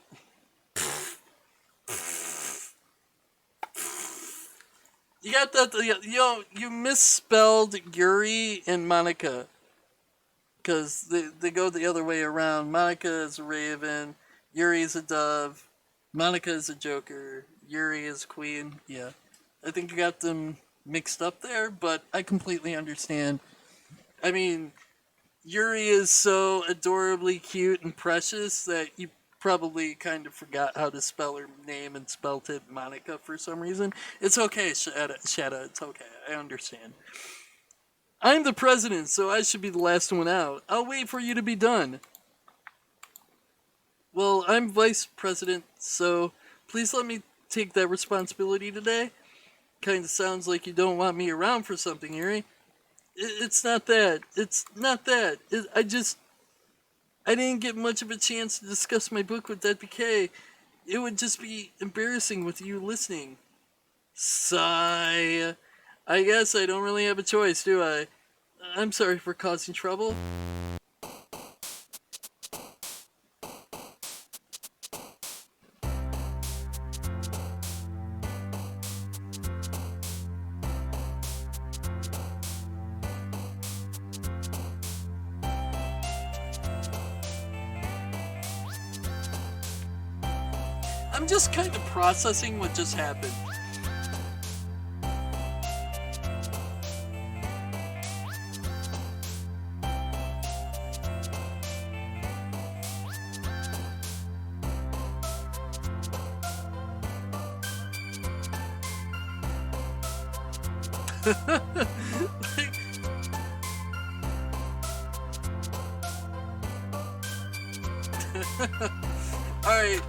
You got that... you misspelled Yuri and Monica. Because they go the other way around. Monica is a raven. Yuri is a dove. Monica is a joker. Yuri is queen. Yeah. I think you got them mixed up there, but I completely understand. I mean, Yuri is so adorably cute and precious that you probably kind of forgot how to spell her name and spelt it Monica for some reason. It's okay, Shadow. It's okay. I understand. I'm the president, so I should be the last one out. I'll wait for you to be done. Well, I'm vice president, so please let me take that responsibility today. Kinda sounds like you don't want me around for something, Yuri. It's not that. It's not that. I didn't get much of a chance to discuss my book with DeadBK. It would just be embarrassing with you listening. Sigh. I guess I don't really have a choice, do I? I'm sorry for causing trouble. I'm just kind of processing what just happened. Alright,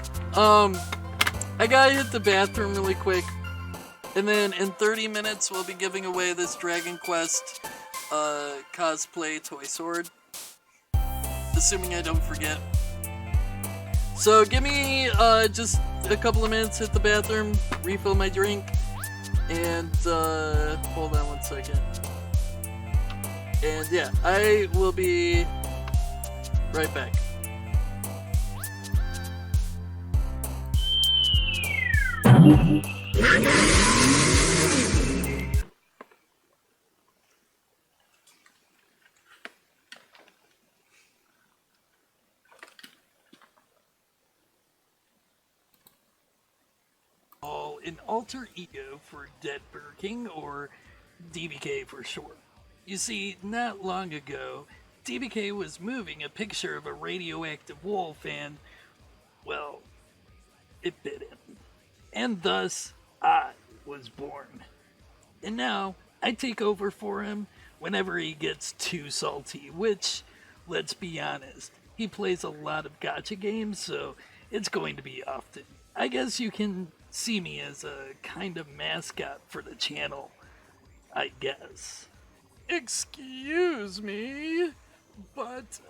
I gotta hit the bathroom really quick, and then in 30 minutes we'll be giving away this Dragon Quest cosplay toy sword, assuming I don't forget. So give me just a couple of minutes, hit the bathroom, refill my drink, and hold on one second. And yeah, I will be right back. An alter ego for DeadBurgerKing, or DBK for short. You see, not long ago, DBK was moving a picture of a radioactive wolf and, well, it bit him. And thus, I was born. And now, I take over for him whenever he gets too salty, which, let's be honest, he plays a lot of gacha games, so it's going to be often. I guess you can see me as a kind of mascot for the channel, I guess. Excuse me, but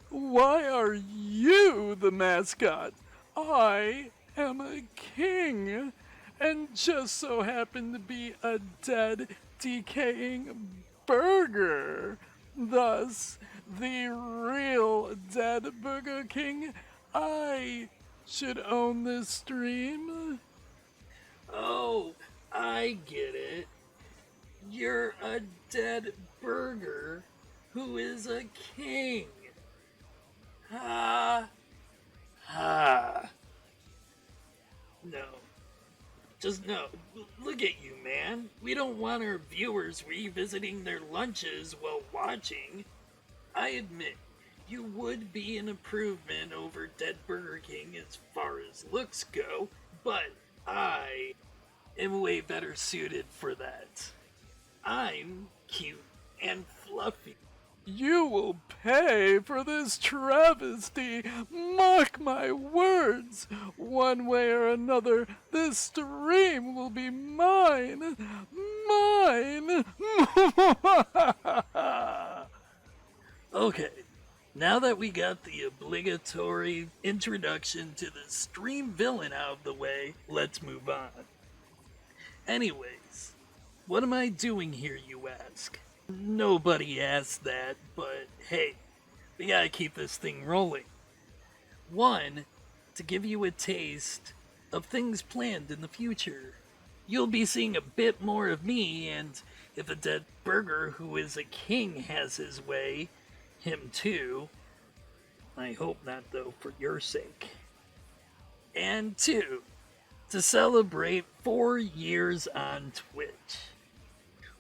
why are you the mascot? I am a king, and just so happen to be a dead, decaying burger. Thus, the real DeadBurgerKing, I should own this stream. Oh, I get it. You're a dead burger who is a king. Ha. Ha. No. Just no. Look at you, man. We don't want our viewers revisiting their lunches while watching. I admit, You would be an improvement over DeadBurgerKing as far as looks go, but I am way better suited for that. I'm cute and fluffy. You will pay for this travesty. Mark my words. One way or another, this stream will be mine. Mine. Okay, now that we got the obligatory introduction to the stream villain out of the way, let's move on. Anyways, what am I doing here, you ask? Nobody asked that, but hey, we gotta keep this thing rolling. One, to give you a taste of things planned in the future. You'll be seeing a bit more of me, and if a dead burger who is a king has his way, him too. I hope not, though, for your sake. And two, to celebrate 4 years on Twitch.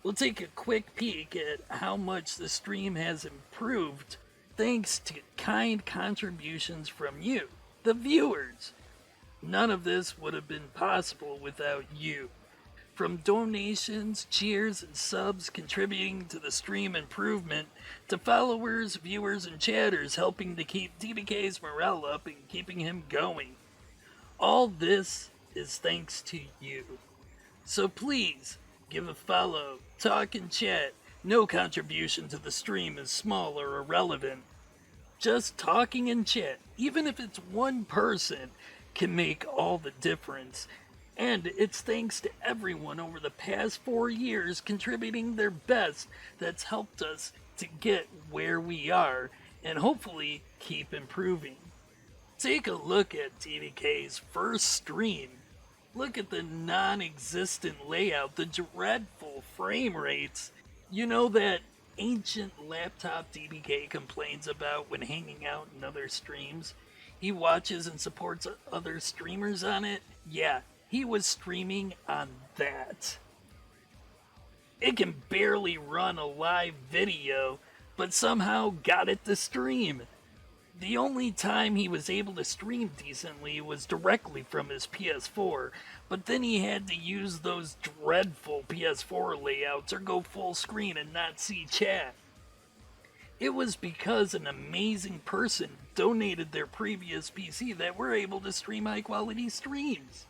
We'll take a quick peek at how much the stream has improved thanks to kind contributions from you, the viewers. None of this would have been possible without you. From donations, cheers, and subs contributing to the stream improvement, to followers, viewers, and chatters helping to keep DBK's morale up and keeping him going. All this is thanks to you. So please, give a follow, talk and chat. No contribution to the stream is small or irrelevant. Just talking and chat, even if it's one person, can make all the difference. And it's thanks to everyone over the past 4 years contributing their best that's helped us to get where we are and hopefully keep improving. Take a look at DBK's first stream. Look at the non-existent layout, the dreadful frame rates. You know that ancient laptop DBK complains about when hanging out in other streams? He watches and supports other streamers on it? Yeah, he was streaming on that. It can barely run a live video, but somehow got it to stream. The only time he was able to stream decently was directly from his PS4, but then he had to use those dreadful PS4 layouts or go full screen and not see chat. It was because an amazing person donated their previous PC that we're able to stream high quality streams.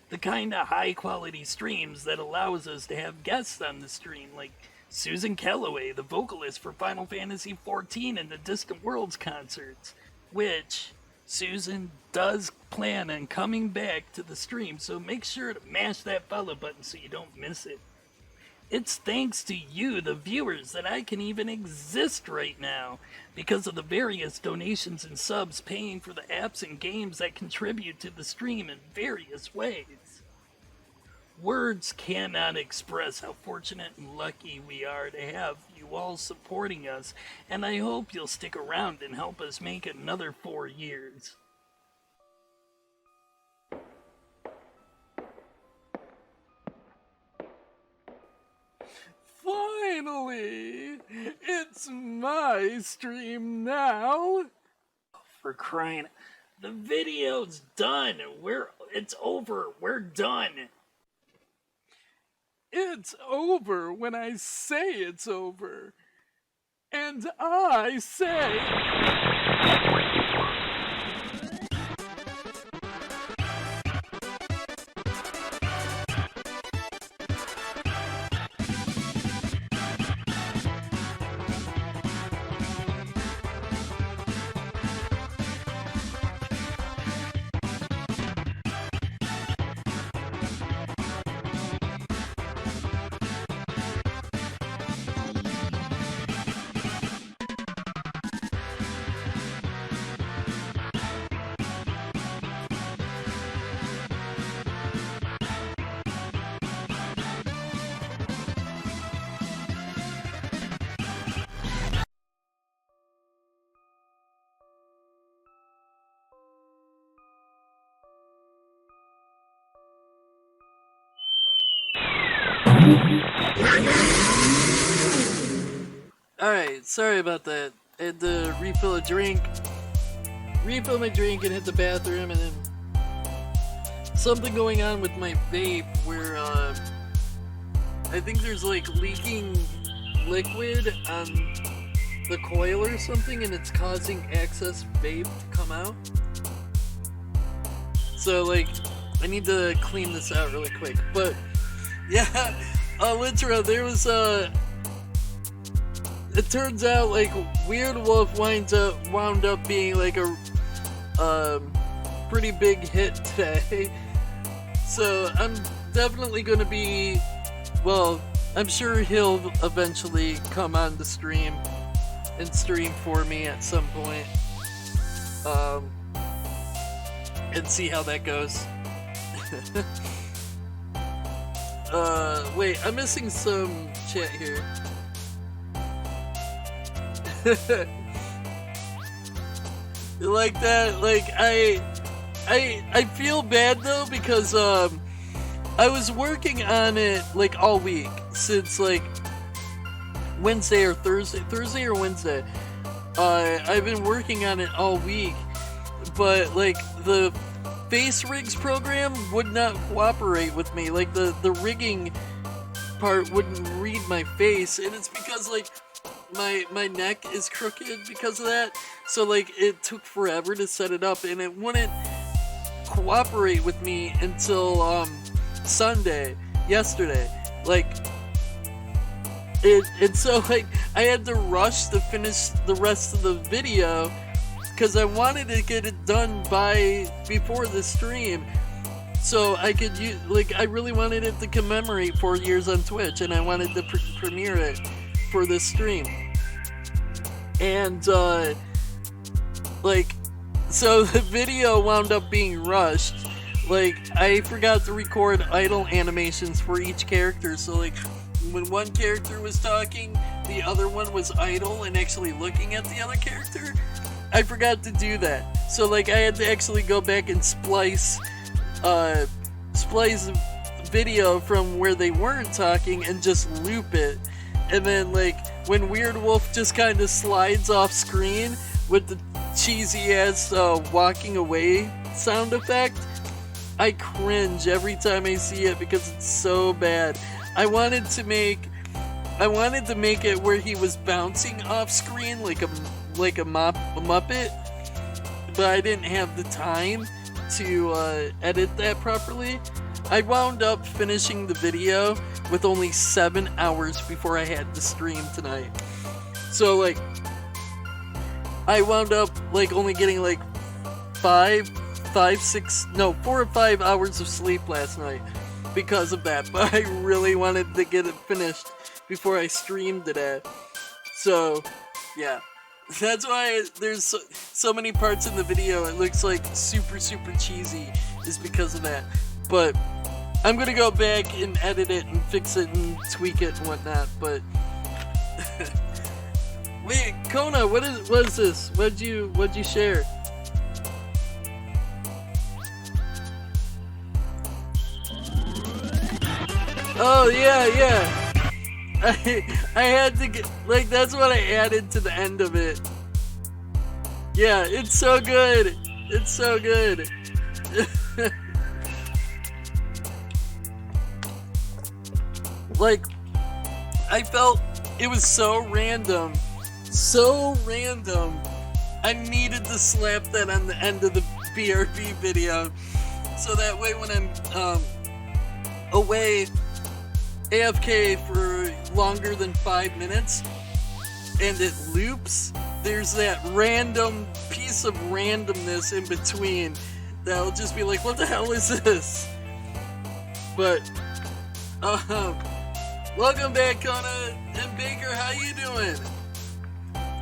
The kind of high quality streams that allows us to have guests on the stream, like Susan Calloway, the vocalist for Final Fantasy XIV and the Distant Worlds concerts, which Susan does plan on coming back to the stream, so make sure to mash that follow button so you don't miss it. It's thanks to you, the viewers, that I can even exist right now, because of the various donations and subs paying for the apps and games that contribute to the stream in various ways. Words cannot express how fortunate and lucky we are to have you all supporting us, and I hope you'll stick around and help us make another 4 years. Finally! It's my stream now! For crying, the video's done. It's over. We're done. It's over when I say it's over. And I say... Alright, sorry about that. I had to refill my drink, and hit the bathroom, and then something going on with my vape where I think there's like leaking liquid on the coil or something, and it's causing excess vape to come out. So like I need to clean this out really quick. But yeah, Litra, there was it turns out like Weird Wolf wound up being like a pretty big hit today. So I'm definitely gonna be, well, I'm sure he'll eventually come on the stream and stream for me at some point, and see how that goes. Wait, I'm missing some chat here. Like that, like I feel bad though because I was working on it like all week since like Wednesday or Thursday or Wednesday. I've been working on it all week, but like the face rigs program would not cooperate with me. Like the rigging part wouldn't read my face, and it's because like my neck is crooked because of that. So like it took forever to set it up, and it wouldn't cooperate with me until Sunday, yesterday. Like it's so like I had to rush to finish the rest of the video because I wanted to get it done before the stream, so I could use, like I really wanted it to commemorate 4 years on Twitch, and I wanted to premiere it for this stream. And like, so the video wound up being rushed. Like I forgot to record idle animations for each character, so like when one character was talking, the other one was idle and actually looking at the other character. I forgot to do that, so like I had to actually go back and splice video from where they weren't talking and just loop it. And then like when Weird Wolf just kind of slides off screen with the cheesy ass walking away sound effect, I cringe every time I see it because it's so bad. I wanted to make it where he was bouncing off screen like a Muppet, but I didn't have the time to edit that properly. I wound up finishing the video with only 7 hours before I had to stream tonight. So like I wound up like only getting like 4 or 5 hours of sleep last night because of that, but I really wanted to get it finished before I streamed today. So yeah, that's why there's so many parts in the video it looks like super cheesy, is because of that. But I'm gonna go back and edit it and fix it and tweak it and whatnot. But wait, Kona, what is this? What'd you share? Oh yeah. I had to get, like, that's what I added to the end of it. Yeah, it's so good. It's so good. Like, I felt it was so random. So random. I needed to slap that on the end of the BRB video. So that way when I'm away AFK for longer than 5 minutes and it loops, there's that random piece of randomness in between that'll just be like, what the hell is this? But welcome back, Kona and Baker. How you doing?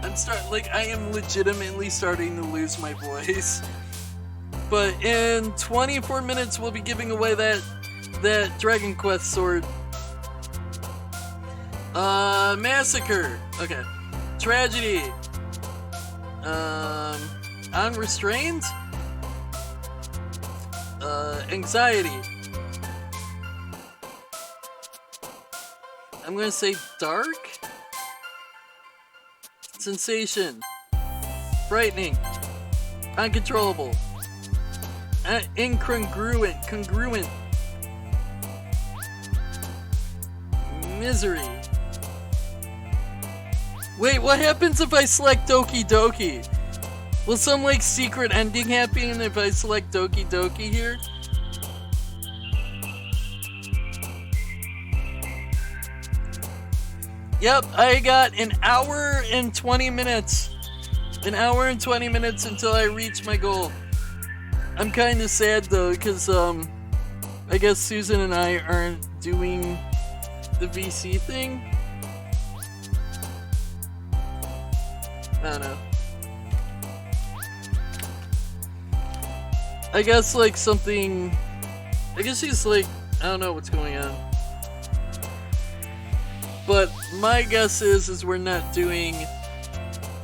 I am legitimately starting to lose my voice. But in 24 minutes we'll be giving away that Dragon Quest sword. Massacre. Okay. Tragedy. Unrestrained. Anxiety. I'm gonna say dark. sensation, frightening, uncontrollable, incongruent, congruent, misery. Wait, what happens if I select Doki Doki? Will some like secret ending happen if I select Doki Doki here? Yep, I got an hour and 20 minutes. An hour and 20 minutes until I reach my goal. I'm kind of sad though, because I guess Susan and I aren't doing the VC thing. I don't know. I guess like something, I guess he's like, I don't know what's going on. But my guess is we're not doing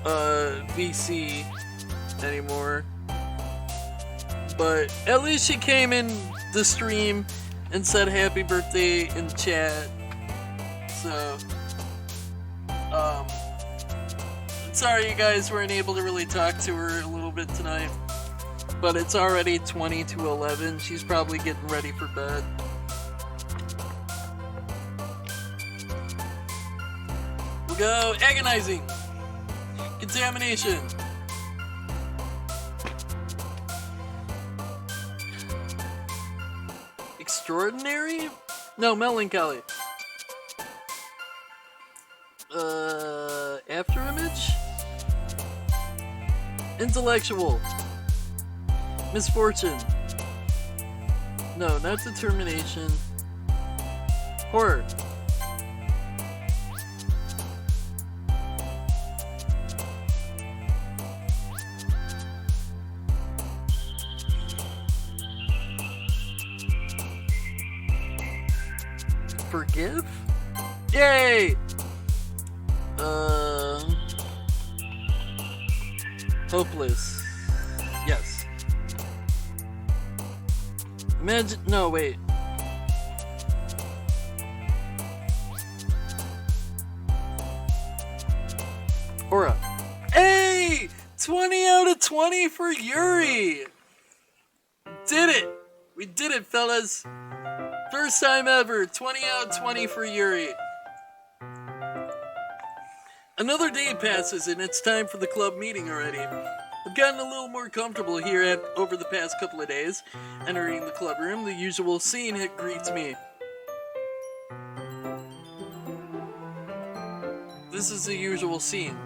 VC anymore. But at least she came in the stream and said happy birthday in chat. So sorry you guys weren't able to really talk to her a little bit tonight. But it's already 20 to 11. She's probably getting ready for bed. We'll go agonizing. Contamination. Extraordinary? No, melancholy. After image? Intellectual. Misfortune. No, not determination. Horror. Forgive? Yay! Hopeless. Yes. Imagine. No, wait. Aura. Hey! 20 out of 20 for Yuri! Did it! We did it, fellas! First time ever, 20 out of 20 for Yuri. Another day passes and it's time for the club meeting already. I've gotten a little more comfortable here over the past couple of days. Entering the club room, the usual scene greets me. This is the usual scene.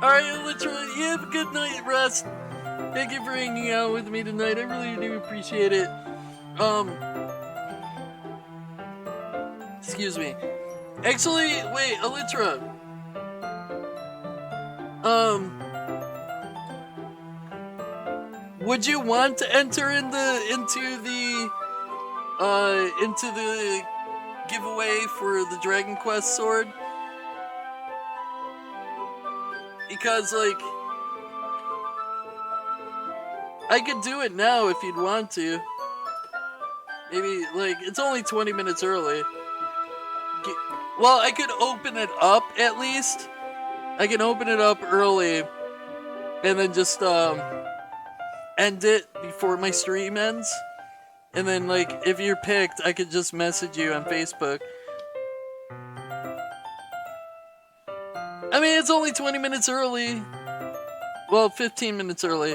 Alright, literally, you have a good night, rest. Thank you for hanging out with me tonight. I really do appreciate it. Excuse me. Actually, wait, Elytra. Would you want to enter into the giveaway for the Dragon Quest sword? Because, like, I could do it now if you'd want to. Maybe, like, it's only 20 minutes early. Well, I could open it up, at least. I can open it up early. And then just, end it before my stream ends. And then, like, if you're picked, I could just message you on Facebook. I mean, it's only 20 minutes early. Well, 15 minutes early.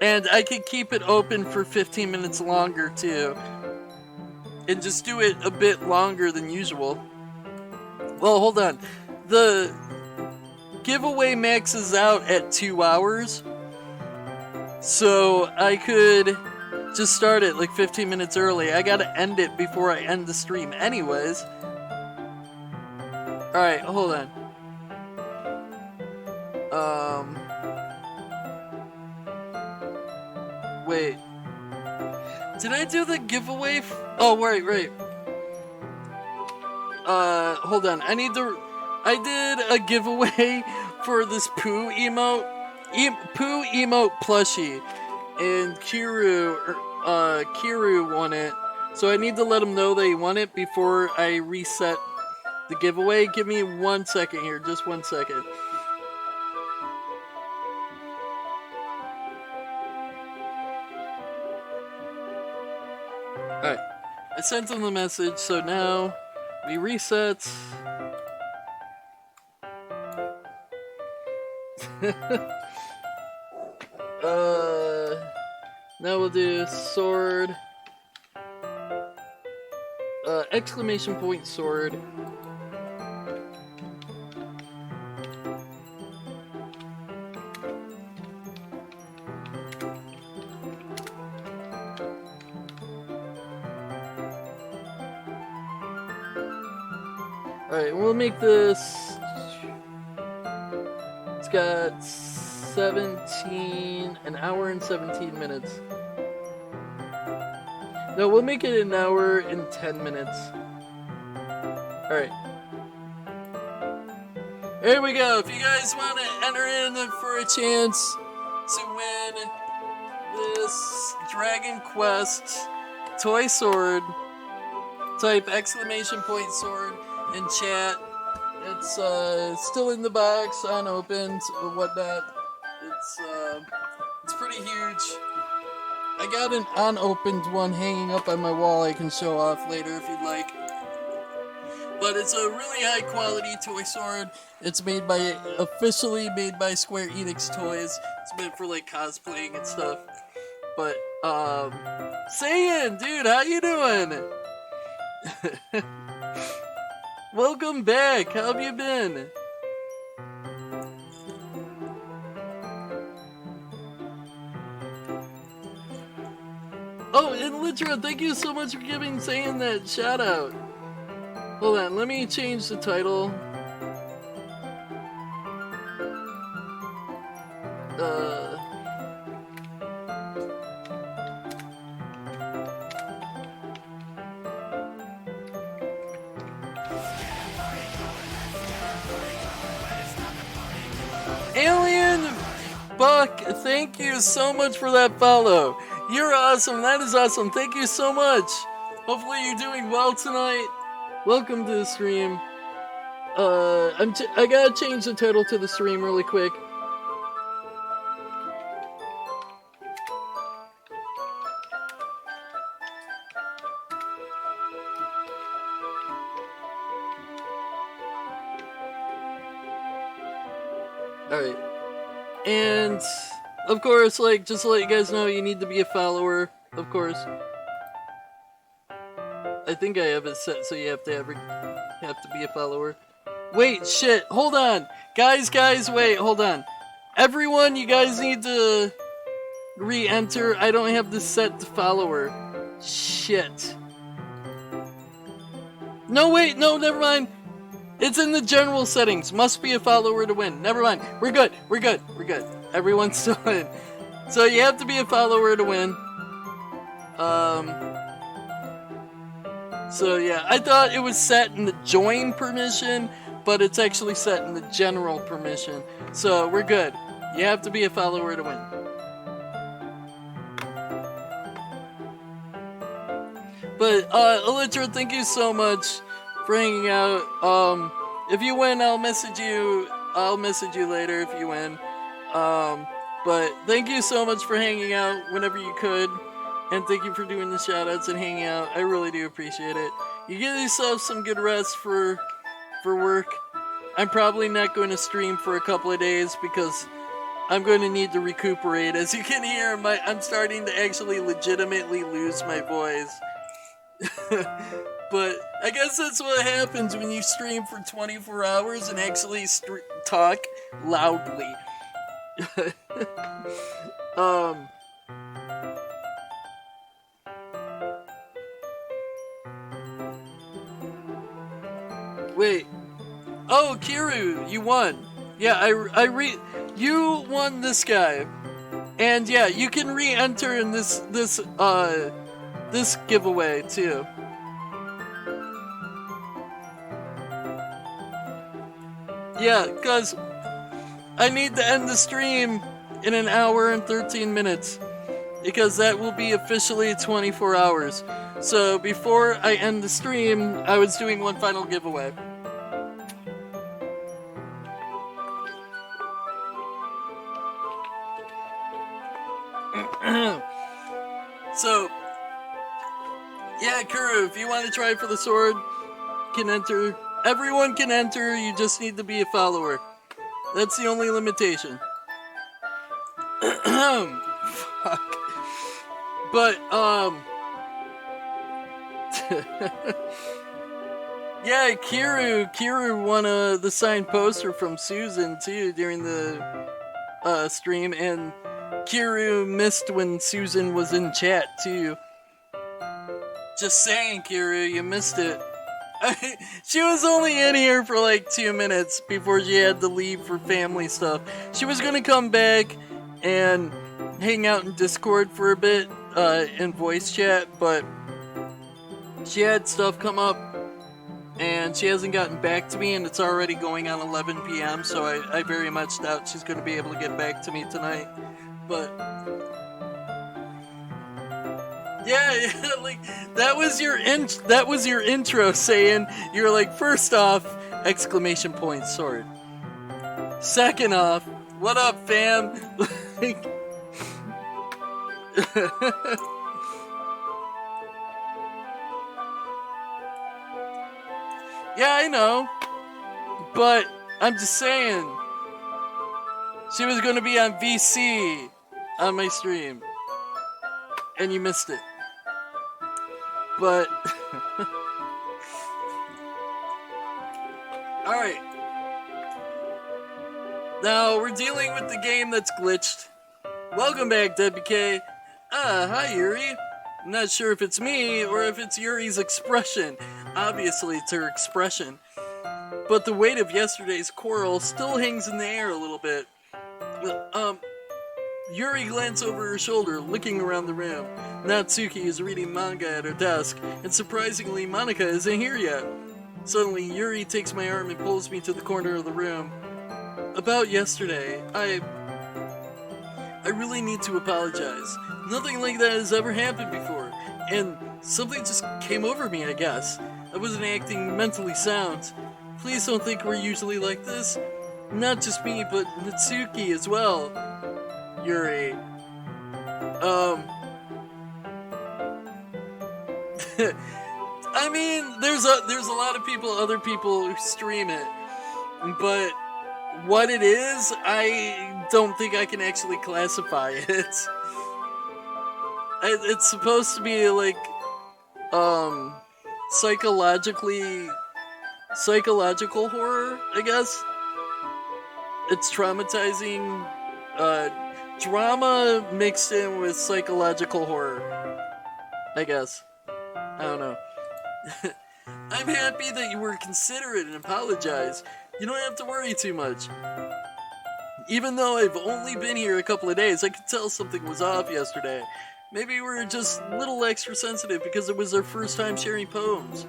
And I could keep it open for 15 minutes longer, too. And just do it a bit longer than usual. Well, hold on. The giveaway maxes out at 2 hours. So I could just start it like 15 minutes early. I gotta end it before I end the stream anyways. Alright, hold on. Wait. Did I do the giveaway? Oh, right. Hold on. I did a giveaway for this poo emote. Poo emote plushie. and Kiru won it. So I need to let him know that he won it before I reset the giveaway. Give me 1 second here, just 1 second. Alright, I sent him the message, so now we reset. Now we'll do sword. Exclamation point sword. Alright, we'll make this. It's got an hour and 17 minutes. No, we'll make it an hour and 10 minutes. Alright. Here we go. If you guys want to enter in for a chance to win this Dragon Quest toy sword, type exclamation point sword in chat. It's still in the box, unopened, or whatnot. It's pretty huge. I got an unopened one hanging up on my wall I can show off later if you'd like. But it's a really high quality toy sword. It's officially made by Square Enix Toys. It's meant for like cosplaying and stuff. But, Saiyan, dude, how you doing? Welcome back, how have you been? Oh, and Litra, thank you so much for saying that shout out. Hold on, let me change the title. Alien Buck, thank you so much for that follow. You're awesome. That is awesome. Thank you so much. Hopefully you're doing well tonight. Welcome to the stream. I gotta change the title to the stream really quick. Alright. And, of course, like, just to let you guys know, you need to be a follower, of course. I think I have it set so you have to be a follower. Wait, shit, hold on. Guys, wait, hold on. Everyone, you guys need to re-enter. I don't have this set to follower. Shit. No, wait, no, never mind. It's in the general settings. Must be a follower to win. Never mind. We're good. Everyone's still in. So you have to be a follower to win. So yeah, I thought it was set in the join permission, but it's actually set in the general permission. So we're good. You have to be a follower to win. But, Elitra, thank you so much for hanging out. If you win, I'll message you later if you win. But thank you so much for hanging out whenever you could. And thank you for doing the shoutouts and hanging out. I really do appreciate it. You give yourself some good rest for work. I'm probably not going to stream for a couple of days because I'm going to need to recuperate. As you can hear, I'm starting to actually legitimately lose my voice. But I guess that's what happens when you stream for 24 hours and actually talk loudly. Wait. Oh, Kiru, you won. Yeah, you won this guy. And yeah, you can re-enter in this giveaway too. Yeah, cause I need to end the stream in an hour and 13 minutes. because that will be officially 24 hours. So before I end the stream, I was doing one final giveaway. So, yeah, Kuru, if you want to try for the sword, can enter. Everyone can enter, you just need to be a follower. That's the only limitation. Fuck. But, yeah, Kiru won the signed poster from Susan, too, during the, stream, and Kiru missed when Susan was in chat, too. Just saying, Kiru, you missed it. She was only in here for like 2 minutes before she had to leave for family stuff. She was gonna come back and hang out in Discord for a bit, in voice chat, but she had stuff come up and she hasn't gotten back to me, and it's already going on 11 p.m., so I very much doubt she's gonna be able to get back to me tonight. But yeah, like that was your intro saying you're like, first off, exclamation point sword. Second off, what up, fam? Like, yeah, I know, but I'm just saying she was gonna be on VC on my stream, and you missed it. But alright. Now we're dealing with the game that's glitched. Welcome back, WK. Hi Yuri. I'm not sure if it's me or if it's Yuri's expression. Obviously it's her expression. But the weight of yesterday's quarrel still hangs in the air a little bit. Yuri glanced over her shoulder, looking around the room. Natsuki is reading manga at her desk, and surprisingly, Monika isn't here yet. Suddenly, Yuri takes my arm and pulls me to the corner of the room. About yesterday, I really need to apologize. Nothing like that has ever happened before, and something just came over me, I guess. I wasn't acting mentally sound. Please don't think we're usually like this. Not just me, but Natsuki as well. Yuri. I mean, there's a lot of other people who stream it, but what it is, I don't think I can actually classify it. It's supposed to be like, psychological horror, I guess. It's traumatizing, drama mixed in with psychological horror, I guess. I don't know. I'm happy that you were considerate and apologized. You don't have to worry too much. Even though I've only been here a couple of days, I could tell something was off yesterday. Maybe we were just a little extra sensitive because it was our first time sharing poems.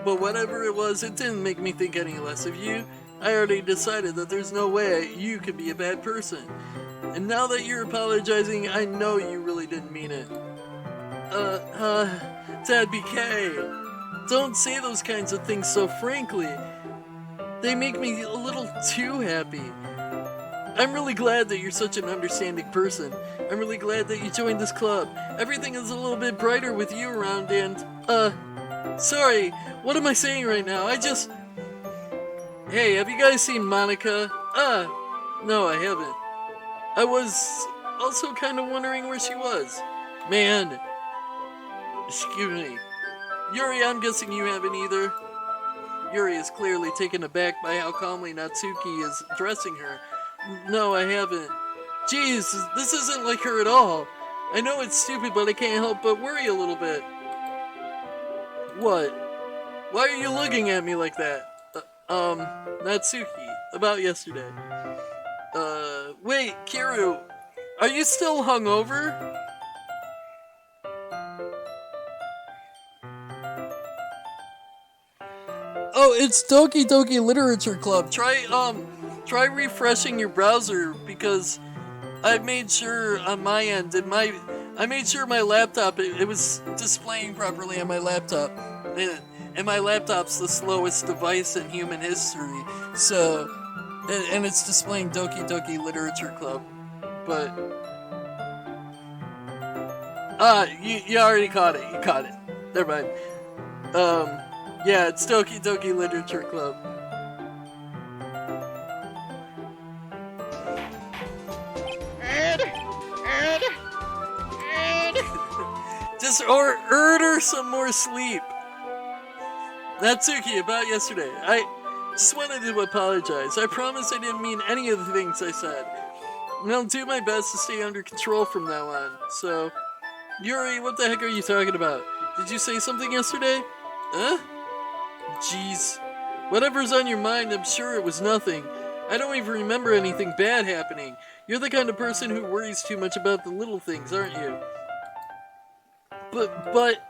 But whatever it was, it didn't make me think any less of you. I already decided that there's no way you could be a bad person. And now that you're apologizing, I know you really didn't mean it. Dad BK, don't say those kinds of things so frankly. They make me a little too happy. I'm really glad that you're such an understanding person. I'm really glad that you joined this club. Everything is a little bit brighter with you around and, sorry, what am I saying right now? Hey, have you guys seen Monika? No, I haven't. I was also kind of wondering where she was. Man. Excuse me. Yuri, I'm guessing you haven't either. Yuri is clearly taken aback by how calmly Natsuki is addressing her. No, I haven't. Jeez, this isn't like her at all. I know it's stupid, but I can't help but worry a little bit. What? Why are you looking at me like that? Natsuki, about yesterday. Wait, Kiru, are you still hungover? Oh, it's Doki Doki Literature Club. Try refreshing your browser because I've made sure on my end, and I made sure my laptop, it was displaying properly on my laptop. And my laptop's the slowest device in human history. So, and it's displaying Doki Doki Literature Club. But, you already caught it. You caught it. Never mind. Yeah, it's Doki Doki Literature Club. Just order some more sleep. Natsuki, about yesterday. I just wanted to apologize. I promise I didn't mean any of the things I said. And I'll do my best to stay under control from now on. So, Yuri, what the heck are you talking about? Did you say something yesterday? Huh? Jeez. Whatever's on your mind, I'm sure it was nothing. I don't even remember anything bad happening. You're the kind of person who worries too much about the little things, aren't you? But,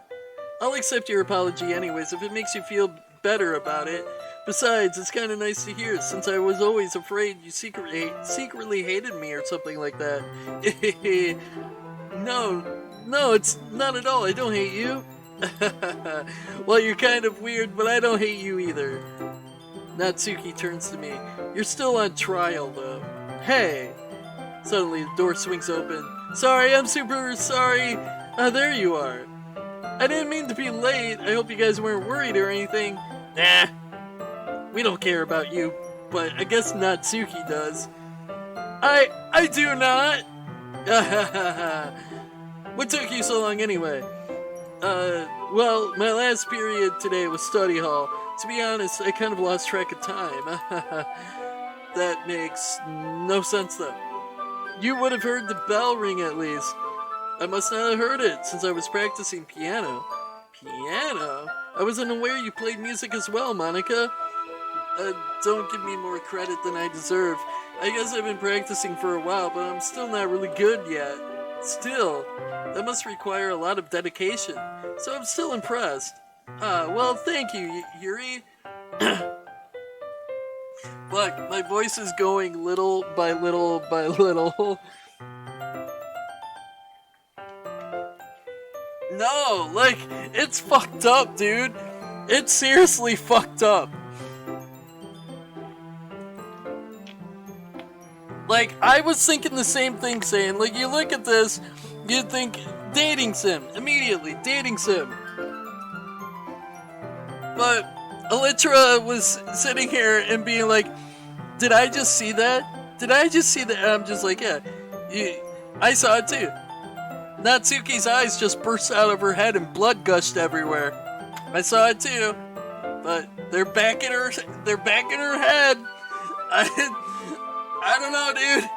I'll accept your apology anyways if it makes you feel better about it. Besides, it's kind of nice to hear, since I was always afraid you secretly hated me or something like that. No, it's not at all. I don't hate you. Well, you're kind of weird, but I don't hate you either. Natsuki turns to me. You're still on trial, though. Hey! Suddenly, the door swings open. Sorry, I'm super sorry. There you are. I didn't mean to be late. I hope you guys weren't worried or anything. Nah. We don't care about you, but I guess Natsuki does. I do not. What took you so long anyway? Well, my last period today was study hall. To be honest, I kind of lost track of time. That makes no sense though. You would have heard the bell ring at least. I must not have heard it since I was practicing piano. Piano? I wasn't aware you played music as well, Monica. Don't give me more credit than I deserve. I guess I've been practicing for a while, but I'm still not really good yet. Still, that must require a lot of dedication, so I'm still impressed. Well, thank you, Yuri. Look, my voice is going little by little by little. No, like, it's fucked up, dude. It's seriously fucked up. Like, I was thinking the same thing, saying, like, you look at this, you think, dating sim, immediately, dating sim. But Elytra was sitting here and being like, did I just see that? Did I just see that? And I'm just like, yeah, I saw it too. Natsuki's eyes just burst out of her head and blood gushed everywhere. I saw it too, but they're back in her head. I don't know, dude.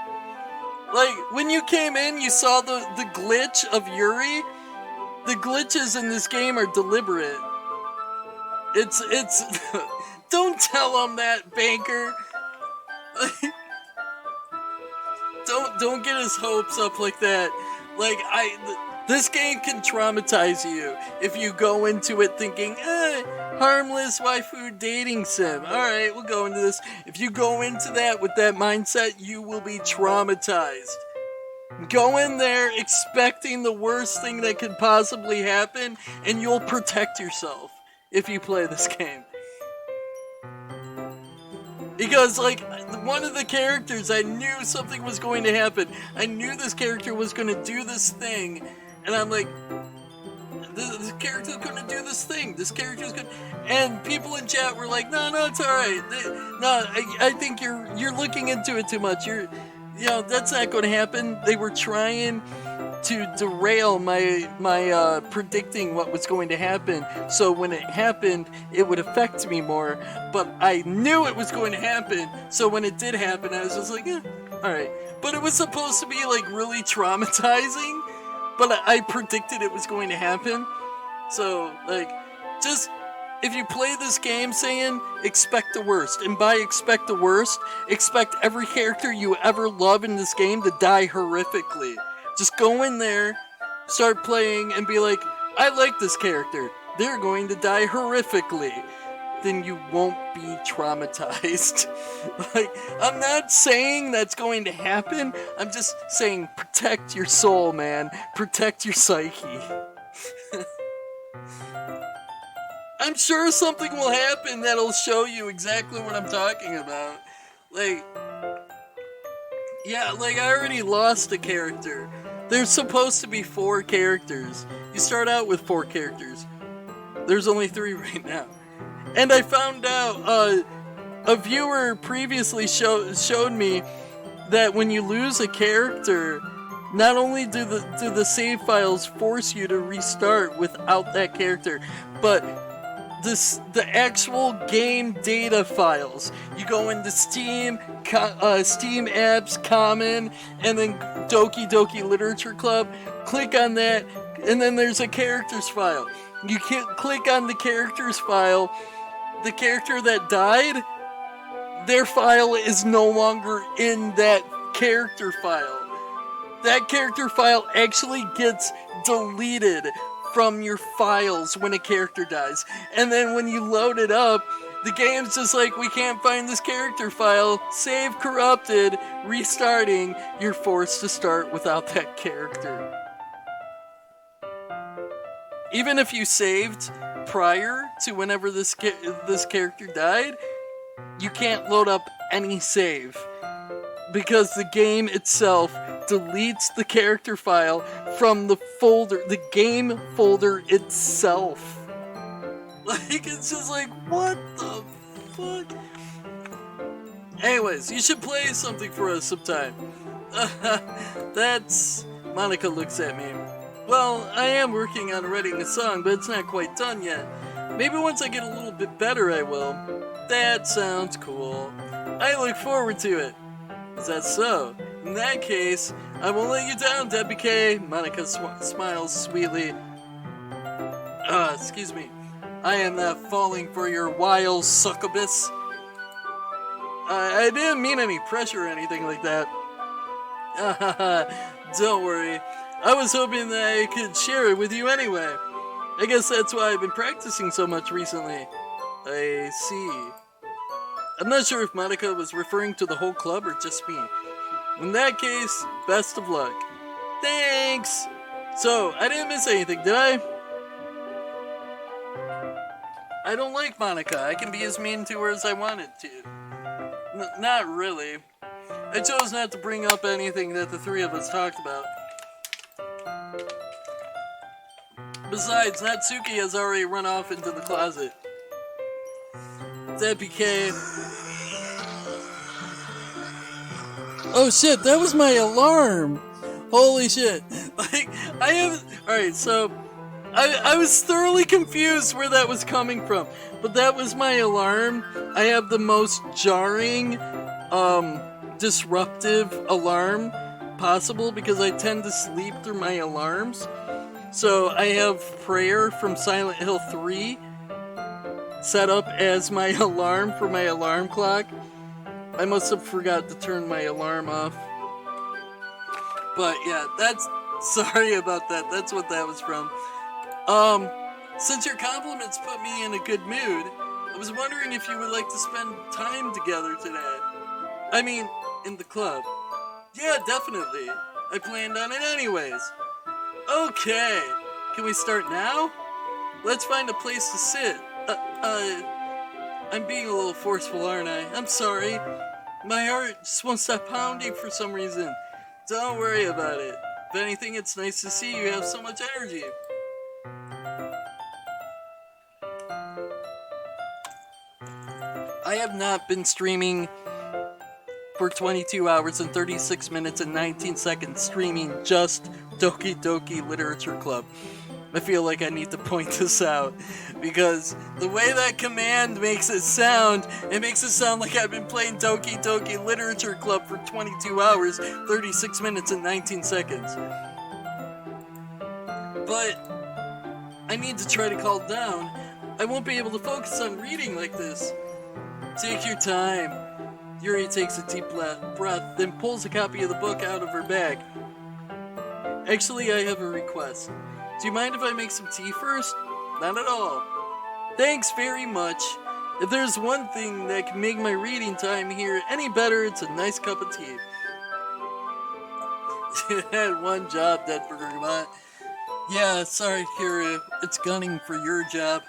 Like, when you came in, you saw the glitch of Yuri. The glitches in this game are deliberate. It's don't tell him that, Banker. Don't get his hopes up like that. Like, this game can traumatize you if you go into it thinking, harmless waifu dating sim. Alright, we'll go into this. If you go into that with that mindset, you will be traumatized. Go in there expecting the worst thing that could possibly happen, and you'll protect yourself if you play this game. Because, like, one of the characters, I knew something was going to happen. I knew this character was going to do this thing. And I'm like, this character's going to do this thing. This character's going to... And people in chat were like, no, it's alright. No, I think you're looking into it too much. That's not going to happen. They were trying to derail my predicting what was going to happen, so when it happened, it would affect me more, but I knew it was going to happen, so when it did happen, I was just like, alright. But it was supposed to be, like, really traumatizing, but I predicted it was going to happen, so, like, just, if you play this game, saying, expect the worst, and by expect the worst, expect every character you ever love in this game to die horrifically. Just go in there, start playing, and be like, I like this character. They're going to die horrifically. then you won't be traumatized. Like, I'm not saying that's going to happen. I'm just saying protect your soul, man. Protect your psyche. I'm sure something will happen that'll show you exactly what I'm talking about. Like, yeah, like I already lost a character. There's supposed to be 4 characters. You start out with 4 characters. There's only 3 right now. And I found out, a viewer previously showed me that when you lose a character, not only do the save files force you to restart without that character, but the actual game data files. You go into Steam, Steam apps, Common, and then Doki Doki Literature Club. Click on that, and then there's a characters file. You can't click on the characters file. The character that died, their file is no longer in that character file. That character file actually gets deleted from your files when a character dies. And then when you load it up, the game's just like, we can't find this character file. Save corrupted. Restarting. You're forced to start without that character. Even if you saved prior to whenever this character died, you can't load up any save, because the game itself deletes the character file from the folder, the game folder itself. Like, it's just like, what the fuck? Anyways, you should play something for us sometime. That's... Monica looks at me. Well, I am working on writing a song, but it's not quite done yet. Maybe once I get a little bit better, I will. That sounds cool. I look forward to it. Is that so? In that case, I won't let you down, DeadBurgerKing. Monica smiles sweetly. Excuse me. I am not falling for your wild succubus. I didn't mean any pressure or anything like that. Don't worry. I was hoping that I could share it with you anyway. I guess that's why I've been practicing so much recently. I see. I'm not sure if Monica was referring to the whole club or just me. In that case, best of luck. Thanks! So, I didn't miss anything, did I? I don't like Monica. I can be as mean to her as I wanted to. Not really. I chose not to bring up anything that the 3 of us talked about. Besides, Natsuki has already run off into the closet. DeadBurgerKing. Oh shit, that was my alarm! Holy shit. Like, Alright, so... I was thoroughly confused where that was coming from. But that was my alarm. I have the most jarring, disruptive alarm possible because I tend to sleep through my alarms. So I have Prayer from Silent Hill 3 set up as my alarm for my alarm clock. I must have forgot to turn my alarm off. But yeah, sorry about that. That's what that was from. Since your compliments put me in a good mood, I was wondering if you would like to spend time together today. I mean, in the club. Yeah, definitely. I planned on it anyways. Okay. Can we start now? Let's find a place to sit. I'm being a little forceful, aren't I? I'm sorry. My heart just won't stop pounding for some reason. Don't worry about it. If anything, it's nice to see you have so much energy. I have not been streaming for 22 hours and 36 minutes and 19 seconds streaming just Doki Doki Literature Club. I feel like I need to point this out because the way that command makes it sound like I've been playing Doki Doki Literature Club for 22 hours, 36 minutes and 19 seconds. But I need to try to calm down. I won't be able to focus on reading like this. Take your time. Yuri takes a deep breath, then pulls a copy of the book out of her bag. Actually, I have a request. Do you mind if I make some tea first? Not at all. Thanks very much. If there's one thing that can make my reading time here any better, it's a nice cup of tea. You had one job, DeadBurgerKing. Yeah, sorry, Kira. It's gunning for your job.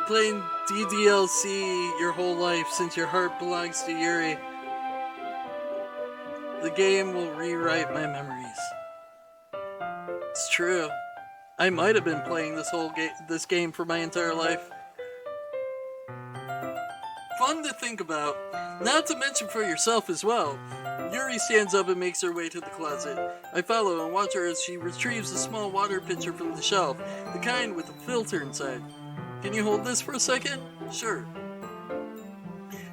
Playing DDLC your whole life since your heart belongs to Yuri. The game will rewrite my memories. It's true. I might have been playing this game for my entire life. Fun to think about. Not to mention for yourself as well. Yuri stands up and makes her way to the closet. I follow and watch her as she retrieves a small water pitcher from the shelf, the kind with a filter inside. Can you hold this for a second? Sure.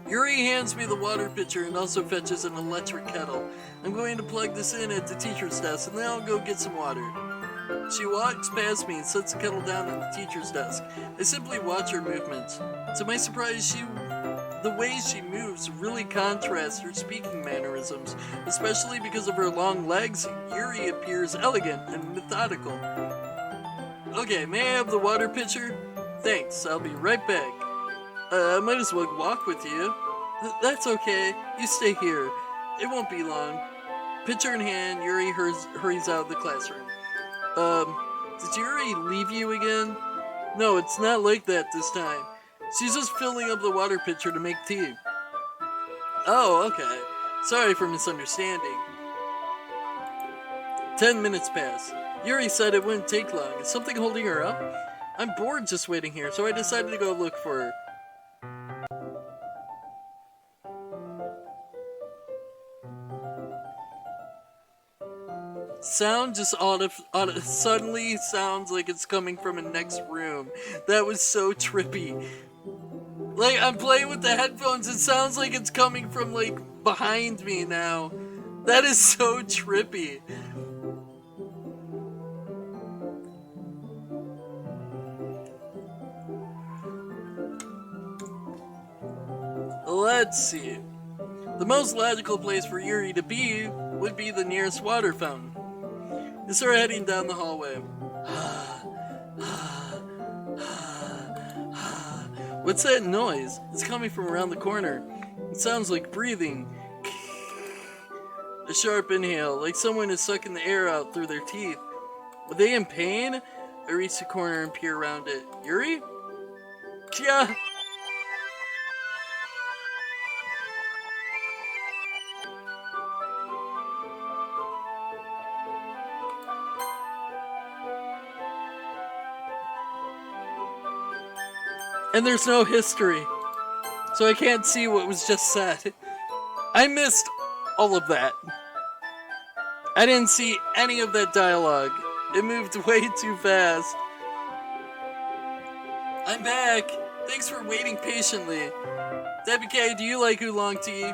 Yuri hands me the water pitcher and also fetches an electric kettle. I'm going to plug this in at the teacher's desk and then I'll go get some water. She walks past me and sets the kettle down on the teacher's desk. I simply watch her movements. To my surprise, the way she moves really contrasts her speaking mannerisms, especially because of her long legs. Yuri appears elegant and methodical. Okay, may I have the water pitcher? Thanks, I'll be right back. I might as well walk with you. That's okay, you stay here. It won't be long. Pitcher in hand, Yuri hurries out of the classroom. Did Yuri leave you again? No, it's not like that this time. She's just filling up the water pitcher to make tea. Oh, okay. Sorry for misunderstanding. 10 minutes pass. Yuri said it wouldn't take long. Is something holding her up? I'm bored just waiting here, so I decided to go look for her. Sound just suddenly sounds like it's coming from a next room. That was so trippy. Like, I'm playing with the headphones, it sounds like it's coming from, like, behind me now. That is so trippy. Let's see. The most logical place for Yuri to be would be the nearest water fountain. I start heading down the hallway. What's that noise? It's coming from around the corner. It sounds like breathing. A sharp inhale, like someone is sucking the air out through their teeth. Are they in pain? I reach the corner and peer around it. Yuri? Yeah. And there's no history, so I can't see what was just said. I missed all of that. I didn't see any of that dialogue. It moved way too fast. I'm back. Thanks for waiting patiently. Debbie K, do you like oolong tea?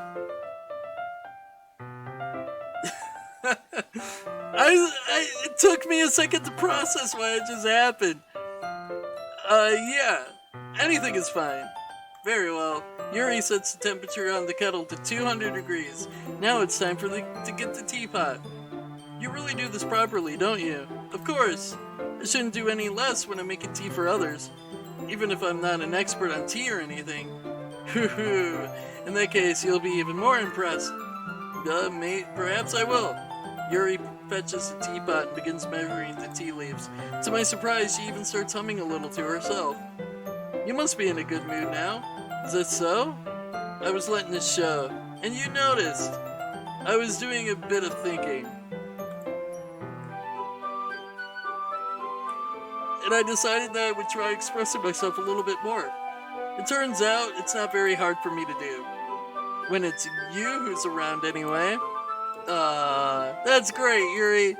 It took me a second to process what just happened. Yeah. Anything is fine. Very well. Yuri sets the temperature on the kettle to 200 degrees. Now it's time to get the teapot. You really do this properly, don't you? Of course. I shouldn't do any less when I'm making tea for others. Even if I'm not an expert on tea or anything. In that case, you'll be even more impressed. Mate, perhaps I will. Yuri fetches the teapot and begins measuring the tea leaves. To my surprise, she even starts humming a little to herself. You must be in a good mood now. Is that so? I was letting it show. And you noticed. I was doing a bit of thinking. And I decided that I would try expressing myself a little bit more. It turns out it's not very hard for me to do. When it's you who's around anyway. That's great, Yuri.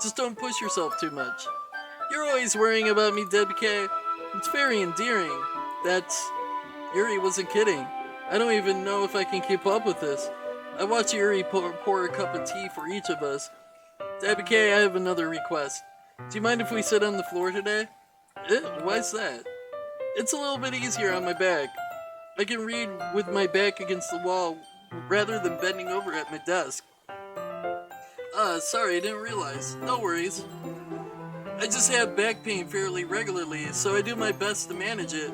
Just don't push yourself too much. You're always worrying about me, Debbie K. It's very endearing. Yuri wasn't kidding. I don't even know if I can keep up with this. I watch Yuri pour a cup of tea for each of us. Debbie K, I have another request. Do you mind if we sit on the floor today? Why's that? It's a little bit easier on my back. I can read with my back against the wall rather than bending over at my desk. Sorry, I didn't realize. No worries. I just have back pain fairly regularly, so I do my best to manage it.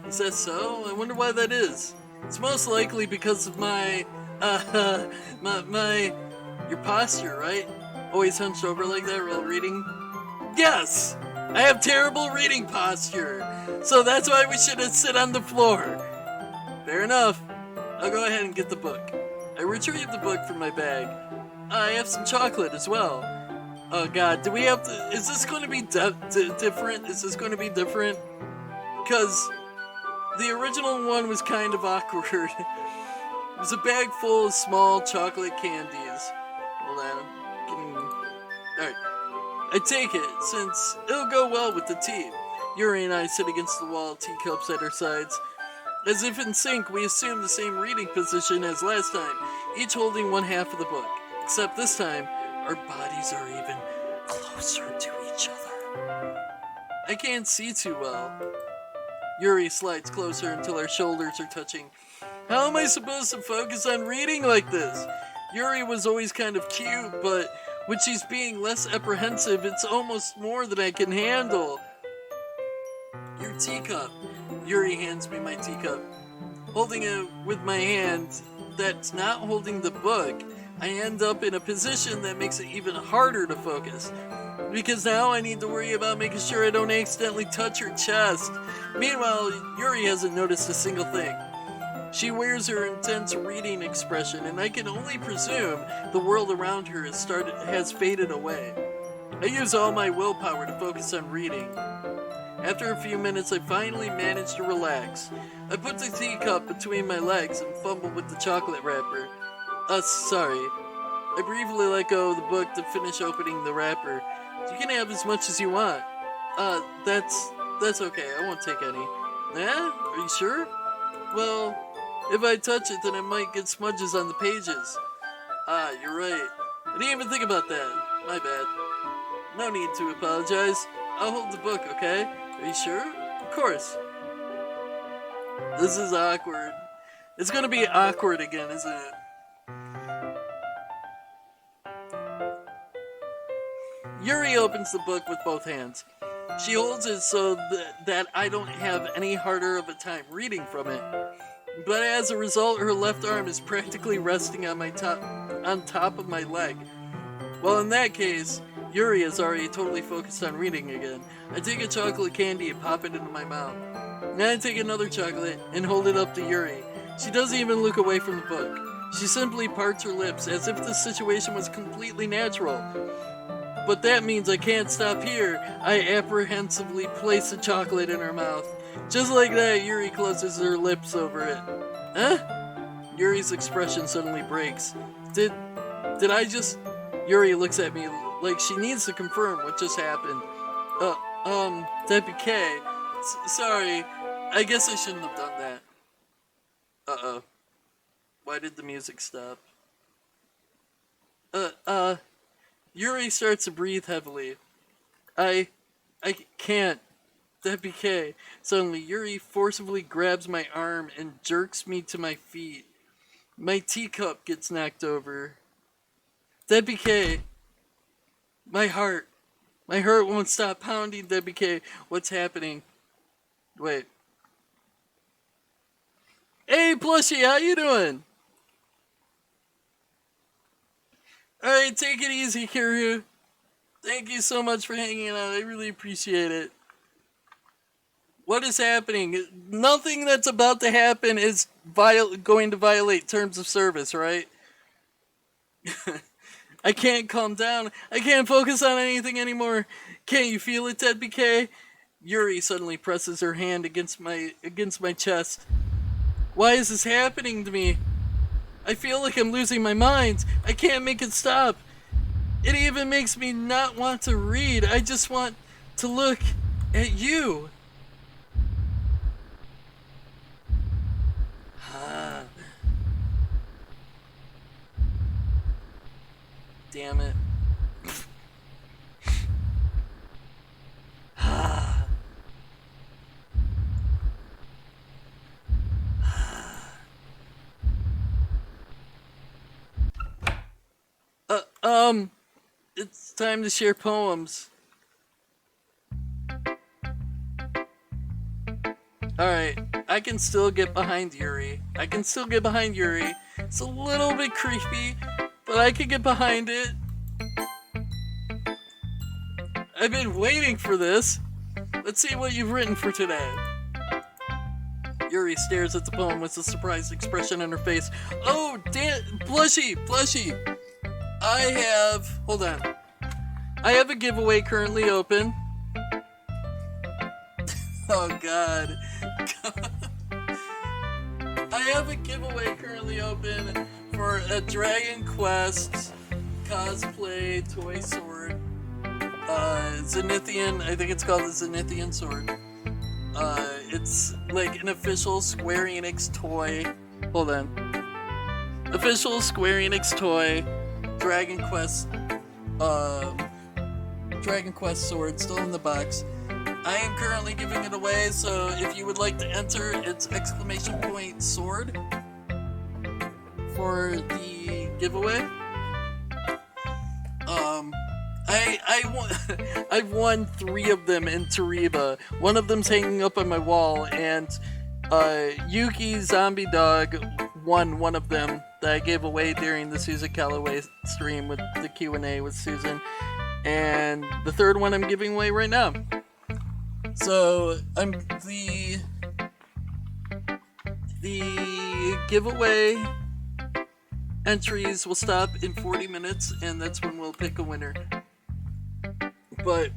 Is that so? I wonder why that is. It's most likely because of my, your posture, right? Always hunched over like that while reading? Yes! I have terrible reading posture, so that's why we should sit on the floor. Fair enough. I'll go ahead and get the book. I retrieved the book from my bag. I have some chocolate as well. Oh god, do we have to... Is this going to be different? Is this going to be different? Because the original one was kind of awkward. It was a bag full of small chocolate candies. Hold on. Alright. I take it, since it'll go well with the tea. Yuri and I sit against the wall, teacups at our sides. As if in sync, we assume the same reading position as last time, each holding one half of the book. Except this time, our bodies are even closer to each other. I can't see too well. Yuri slides closer until our shoulders are touching. How am I supposed to focus on reading like this? Yuri was always kind of cute, but when she's being less apprehensive, it's almost more than I can handle. Your teacup. Yuri hands me my teacup. Holding it with my hand that's not holding the book, I end up in a position that makes it even harder to focus. Because now I need to worry about making sure I don't accidentally touch her chest. Meanwhile, Yuri hasn't noticed a single thing. She wears her intense reading expression, and I can only presume the world around her has faded away. I use all my willpower to focus on reading. After a few minutes, I finally manage to relax. I put the teacup between my legs and fumble with the chocolate wrapper. Sorry. I briefly let go of the book to finish opening the wrapper. You can have as much as you want. That's okay. I won't take any. Yeah? Are you sure? Well, if I touch it, then it might get smudges on the pages. You're right. I didn't even think about that. My bad. No need to apologize. I'll hold the book, okay? Are you sure? Of course. This is awkward. It's gonna be awkward again, isn't it? Yuri opens the book with both hands. She holds it so that I don't have any harder of a time reading from it. But as a result, her left arm is practically resting on top of my leg. Well, in that case, Yuri is already totally focused on reading again. I take a chocolate candy and pop it into my mouth. Then I take another chocolate and hold it up to Yuri. She doesn't even look away from the book. She simply parts her lips as if the situation was completely natural. But that means I can't stop here. I apprehensively place the chocolate in her mouth. Just like that, Yuri closes her lips over it. Huh? Yuri's expression suddenly breaks. Did I just... Yuri looks at me like she needs to confirm what just happened. Deputy K. Sorry. I guess I shouldn't have done that. Uh-oh. Why did the music stop? Yuri starts to breathe heavily. I can't. Deputy K. Suddenly, Yuri forcibly grabs my arm and jerks me to my feet. My teacup gets knocked over. Deputy K. My heart won't stop pounding, Deputy K. What's happening? Wait. Hey, Plushie, how you doing? Alright, take it easy, Kiryu. Thank you so much for hanging out. I really appreciate it. What is happening? Nothing that's about to happen is going to violate terms of service, right? I can't calm down. I can't focus on anything anymore. Can't you feel it, Ted BK? Yuri suddenly presses her hand against my chest. Why is this happening to me? I feel like I'm losing my mind. I can't make it stop. It even makes me not want to read. I just want to look at you. Damn it. It's time to share poems. Alright. I can still get behind Yuri. It's a little bit creepy, but I can get behind it. I've been waiting for this. Let's see what you've written for today. Yuri stares at the poem with a surprised expression on her face. Oh, damn, Blushy. Hold on. I have a giveaway currently open. Oh, God. I have a giveaway currently open for a Dragon Quest cosplay toy sword. Zenithian, I think it's called the Zenithian sword. It's like an official Square Enix toy. Hold on. Official Square Enix toy, Dragon Quest sword, still in the box. I am currently giving it away, so if you would like to enter, it's ! sword for the giveaway. I've won 3 of them in Tariba. One of them's hanging up on my wall, and Yuki Zombie Dog won one of them that I gave away during the Susan Calloway stream with the Q&A with Susan. And the third one I'm giving away right now. So the giveaway entries will stop in 40 minutes, and that's when we'll pick a winner. But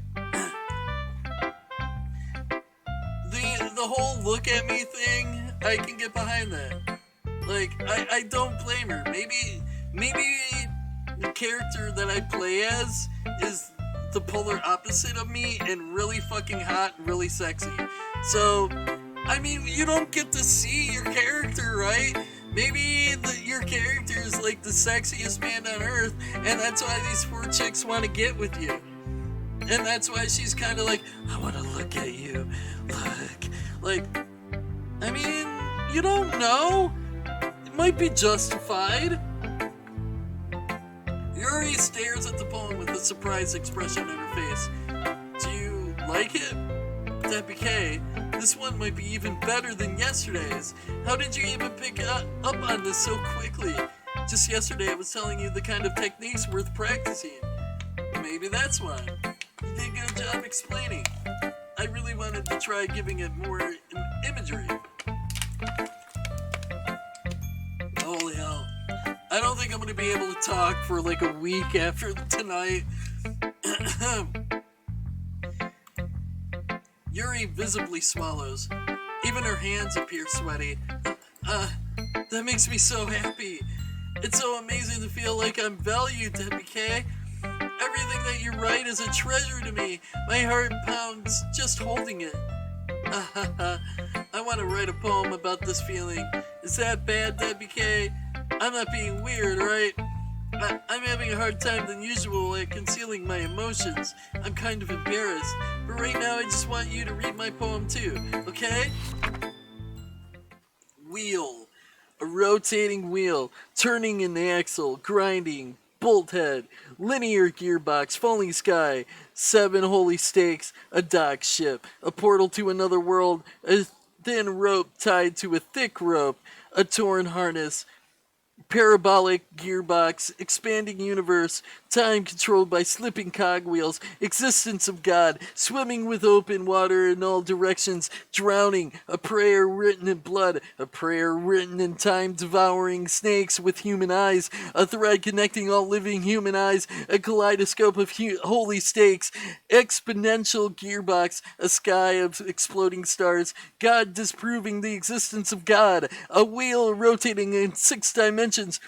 the whole look at me thing, I can get behind that. Like, I don't blame her. Maybe the character that I play as is the polar opposite of me and really fucking hot and really sexy. So, I mean, you don't get to see your character, right? Maybe your character is like the sexiest man on earth, and that's why these 4 chicks want to get with you. And that's why she's kind of like, I want to look at you. Look. Like, I mean, you don't know. It might be justified. Yuri stares at the poem with a surprised expression on her face. Do you like it? FFBK, this one might be even better than yesterday's. How did you even pick up on this so quickly? Just yesterday I was telling you the kind of techniques worth practicing. Maybe that's why. You did a good job explaining. I really wanted to try giving it more imagery. Holy hell. I don't think I'm going to be able to talk for like a week after tonight. Yuri visibly swallows. Even her hands appear sweaty. That makes me so happy. It's so amazing to feel like I'm valued, FFBK. Everything that you write is a treasure to me. My heart pounds just holding it. I want to write a poem about this feeling. Is that bad, FFBK? I'm not being weird, right? I'm having a hard time than usual at concealing my emotions. I'm kind of embarrassed. But right now I just want you to read my poem too, okay? Wheel. A rotating wheel, turning an axle, grinding, bolt head, linear gearbox, falling sky, 7 holy stakes, a dock ship, a portal to another world, a thin rope tied to a thick rope, a torn harness, parabolic gearbox, expanding universe, time controlled by slipping cogwheels, existence of God, swimming with open water in all directions, drowning, a prayer written in blood, a prayer written in time, devouring snakes with human eyes, a thread connecting all living human eyes, a kaleidoscope of holy stakes, exponential gearbox, a sky of exploding stars, God disproving the existence of God, a wheel rotating in 6 dimensions,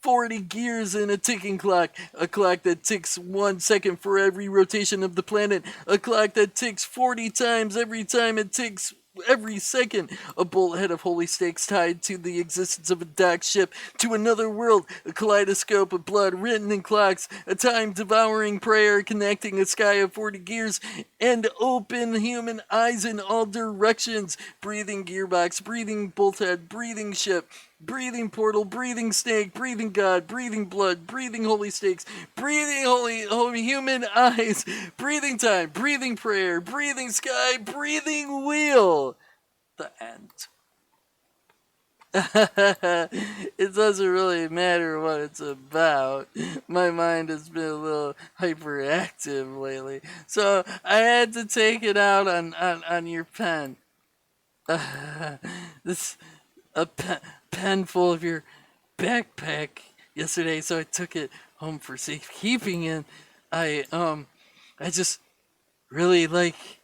40 gears in a ticking clock, a clock that ticks 1 second for every rotation of the planet, a clock that ticks 40 times every time it ticks every second, a bolt head of holy stakes tied to the existence of a dock ship to another world, a kaleidoscope of blood written in clocks, a time-devouring prayer connecting a sky of 40 gears, and open human eyes in all directions, breathing gearbox, breathing bolt head, breathing ship, breathing portal, breathing snake, breathing God, breathing blood, breathing holy stakes, breathing holy human eyes, breathing time, breathing prayer, breathing sky, breathing wheel. The end. It doesn't really matter what it's about. My mind has been a little hyperactive lately, so I had to take it out on your pen. This a pen full of your backpack yesterday, so I took it home for safekeeping, and I just really like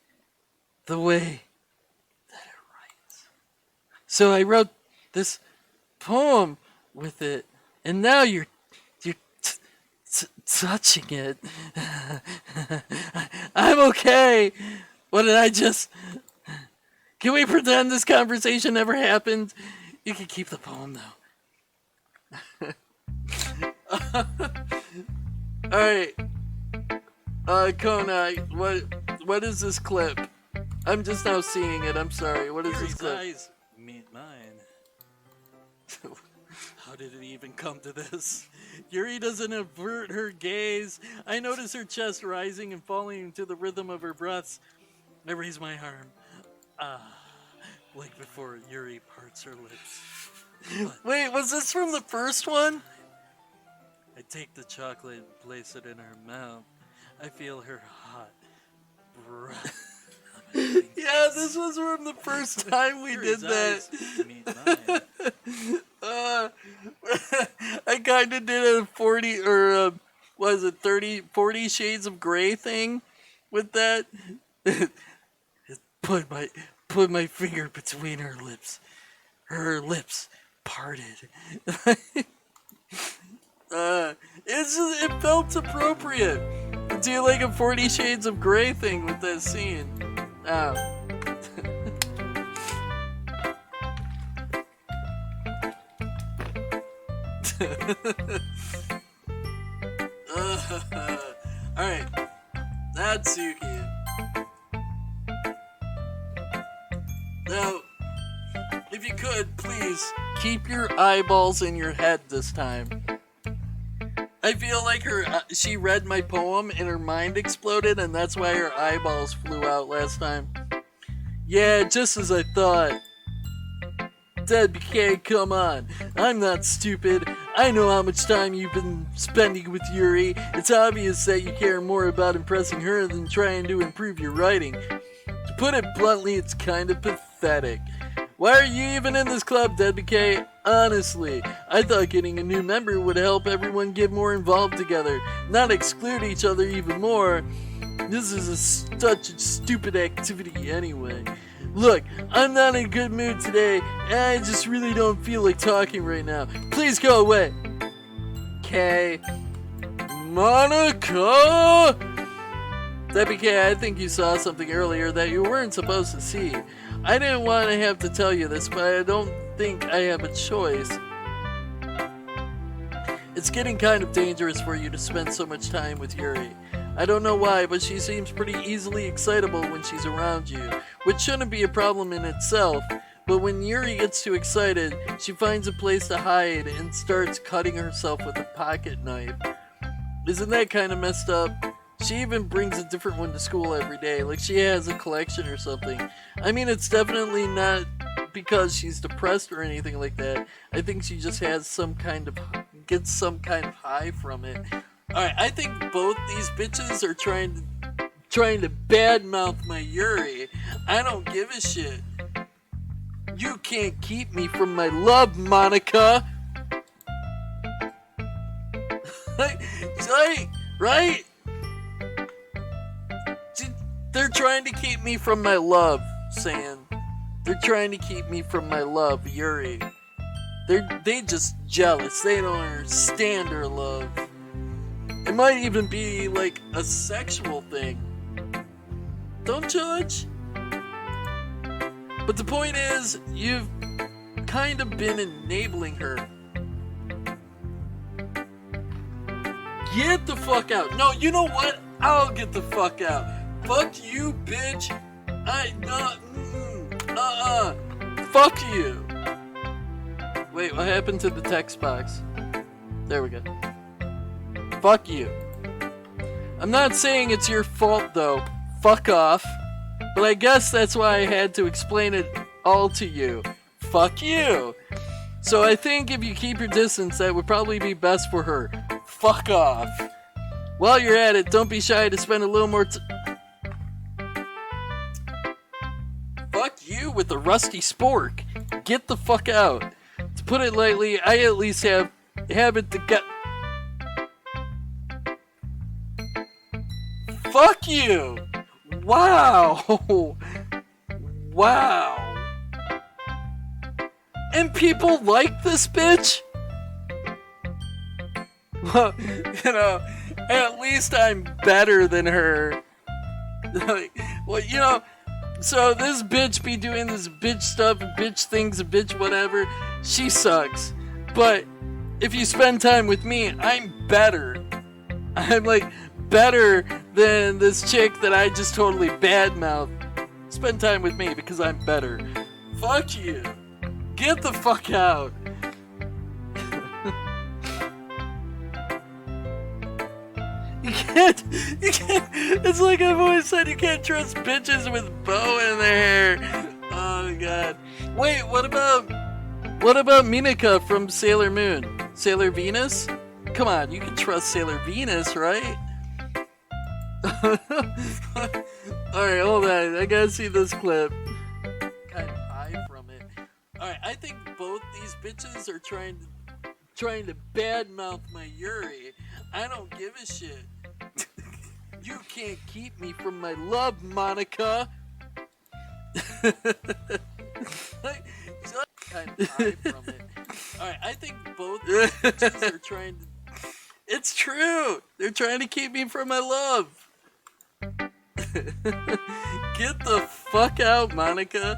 the way that it writes. So I wrote this poem with it, and now you're touching it. I'm okay. What did I just? Can we pretend this conversation never happened? You can keep the poem though. All right, Kona, what is this clip? I'm just now seeing it. I'm sorry. What is this Yuri's clip? eyes meet mine. How did it even come to this? Yuri doesn't avert her gaze. I notice her chest rising and falling to the rhythm of her breaths. I raise my arm. Like before Yuri parts her lips. Wait, was this from the first one? I take the chocolate and place it in her mouth. I feel her hot breath. Yeah, this was from the first time we did that. I kind of did a 40 or was it 40 Shades of Grey thing with that. Put my finger between her lips. Her lips parted. It felt appropriate. Do like a 40 Shades of Grey thing with that scene. Oh. Alright. That's Suki. Now, if you could, please keep your eyeballs in your head this time. I feel like she read my poem and her mind exploded, and that's why her eyeballs flew out last time. Yeah, just as I thought. DeadBurgerKing, come on. I'm not stupid. I know how much time you've been spending with Yuri. It's obvious that you care more about impressing her than trying to improve your writing. To put it bluntly, it's kind of pathetic. Why are you even in this club, DeadBurgerKing? Honestly, I thought getting a new member would help everyone get more involved together, not exclude each other even more. This is such a stupid activity anyway. Look, I'm not in a good mood today, and I just really don't feel like talking right now. Please go away. Okay. Monica! DeadBurgerKing, I think you saw something earlier that you weren't supposed to see. I didn't want to have to tell you this, but I don't think I have a choice. It's getting kind of dangerous for you to spend so much time with Yuri. I don't know why, but she seems pretty easily excitable when she's around you, which shouldn't be a problem in itself. But when Yuri gets too excited, she finds a place to hide and starts cutting herself with a pocket knife. Isn't that kind of messed up? She even brings a different one to school every day, like she has a collection or something. I mean, it's definitely not because she's depressed or anything like that. I think she just has gets some kind of high from it. Alright, I think both these bitches are trying to badmouth my Yuri. I don't give a shit. You can't keep me from my love, Monica. Right? They're trying to keep me from my love, saying. They're trying to keep me from my love, Yuri. They just jealous. They don't understand her love. It might even be like a sexual thing. Don't judge. But the point is, you've kind of been enabling her. Get the fuck out. No, you know what? I'll get the fuck out. Fuck you, bitch. Fuck you. Wait, what happened to the text box? There we go. Fuck you. I'm not saying it's your fault though. Fuck off. But I guess that's why I had to explain it all to you. Fuck you. So I think if you keep your distance, that would probably be best for her. Fuck off. While you're at it, don't be shy to spend a little more Fuck you with the rusty spork. Get the fuck out. To put it lightly, I at least have it to get. Fuck you! Wow! Wow! And people like this bitch? Well, you know, at least I'm better than her. Well, you know, so this bitch be doing this bitch stuff, bitch things, bitch whatever. She sucks. But if you spend time with me, I'm better. I'm like better than this chick that I just totally badmouthed. Spend time with me because I'm better. Fuck you. Get the fuck out. You can't, it's like I've always said, you can't trust bitches with bow in their hair. Oh god. Wait, what about Minika from Sailor Moon? Sailor Venus? Come on, you can trust Sailor Venus, right? Alright, hold on, I gotta see this clip. Kind of high from it. Alright, I think both these bitches are trying to badmouth my Yuri. I don't give a shit. You can't keep me from my love, Monica. Kind of high from it. Alright, I think both these bitches are trying to. It's true. They're trying to keep me from my love. Get the fuck out, Monica.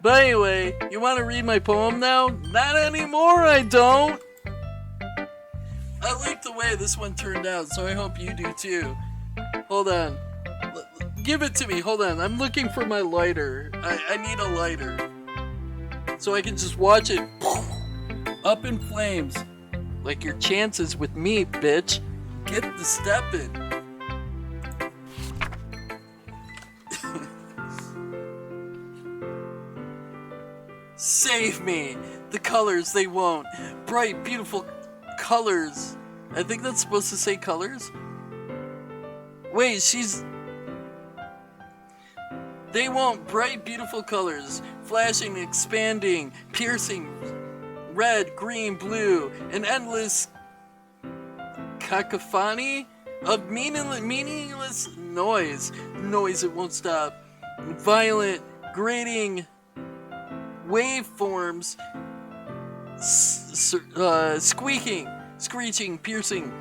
But anyway, you want to read my poem now? Not anymore, I don't. I like the way this one turned out, so I hope you do too. Hold on. Give it to me. Hold on. I'm looking for my lighter. I need a lighter. So I can just watch it up in flames. Like your chances with me, bitch. Get the step in. Save me. The colors, they won't. Bright, beautiful colors. I think that's supposed to say colors. Wait, They won't. Bright, beautiful colors. Flashing, expanding, piercing. Red, green, blue. An endless cacophony of meaningless noise. Noise that won't stop. Violent, grating waveforms. Squeaking, screeching, piercing.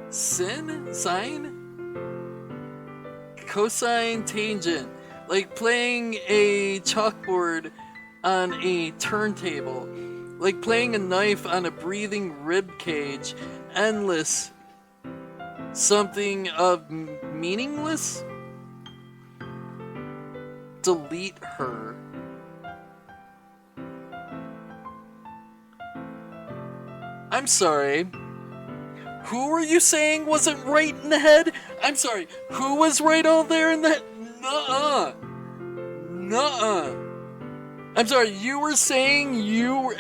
Sine? Cosine, tangent. Like playing a chalkboard on a turntable. Like playing a knife on a breathing rib cage. Endless. Something of meaningless? Delete her. I'm sorry. Who were you saying wasn't right in the head? I'm sorry. Who was right all there in the head? Nuh-uh. I'm sorry. You were saying you're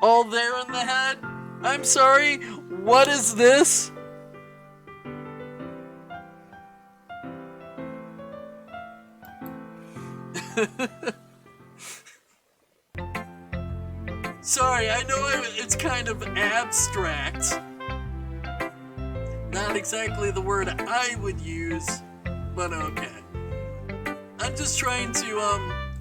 all there in the head? I'm sorry. What is this? Sorry, I know it's kind of abstract. Not exactly the word I would use, but okay. I'm just trying to,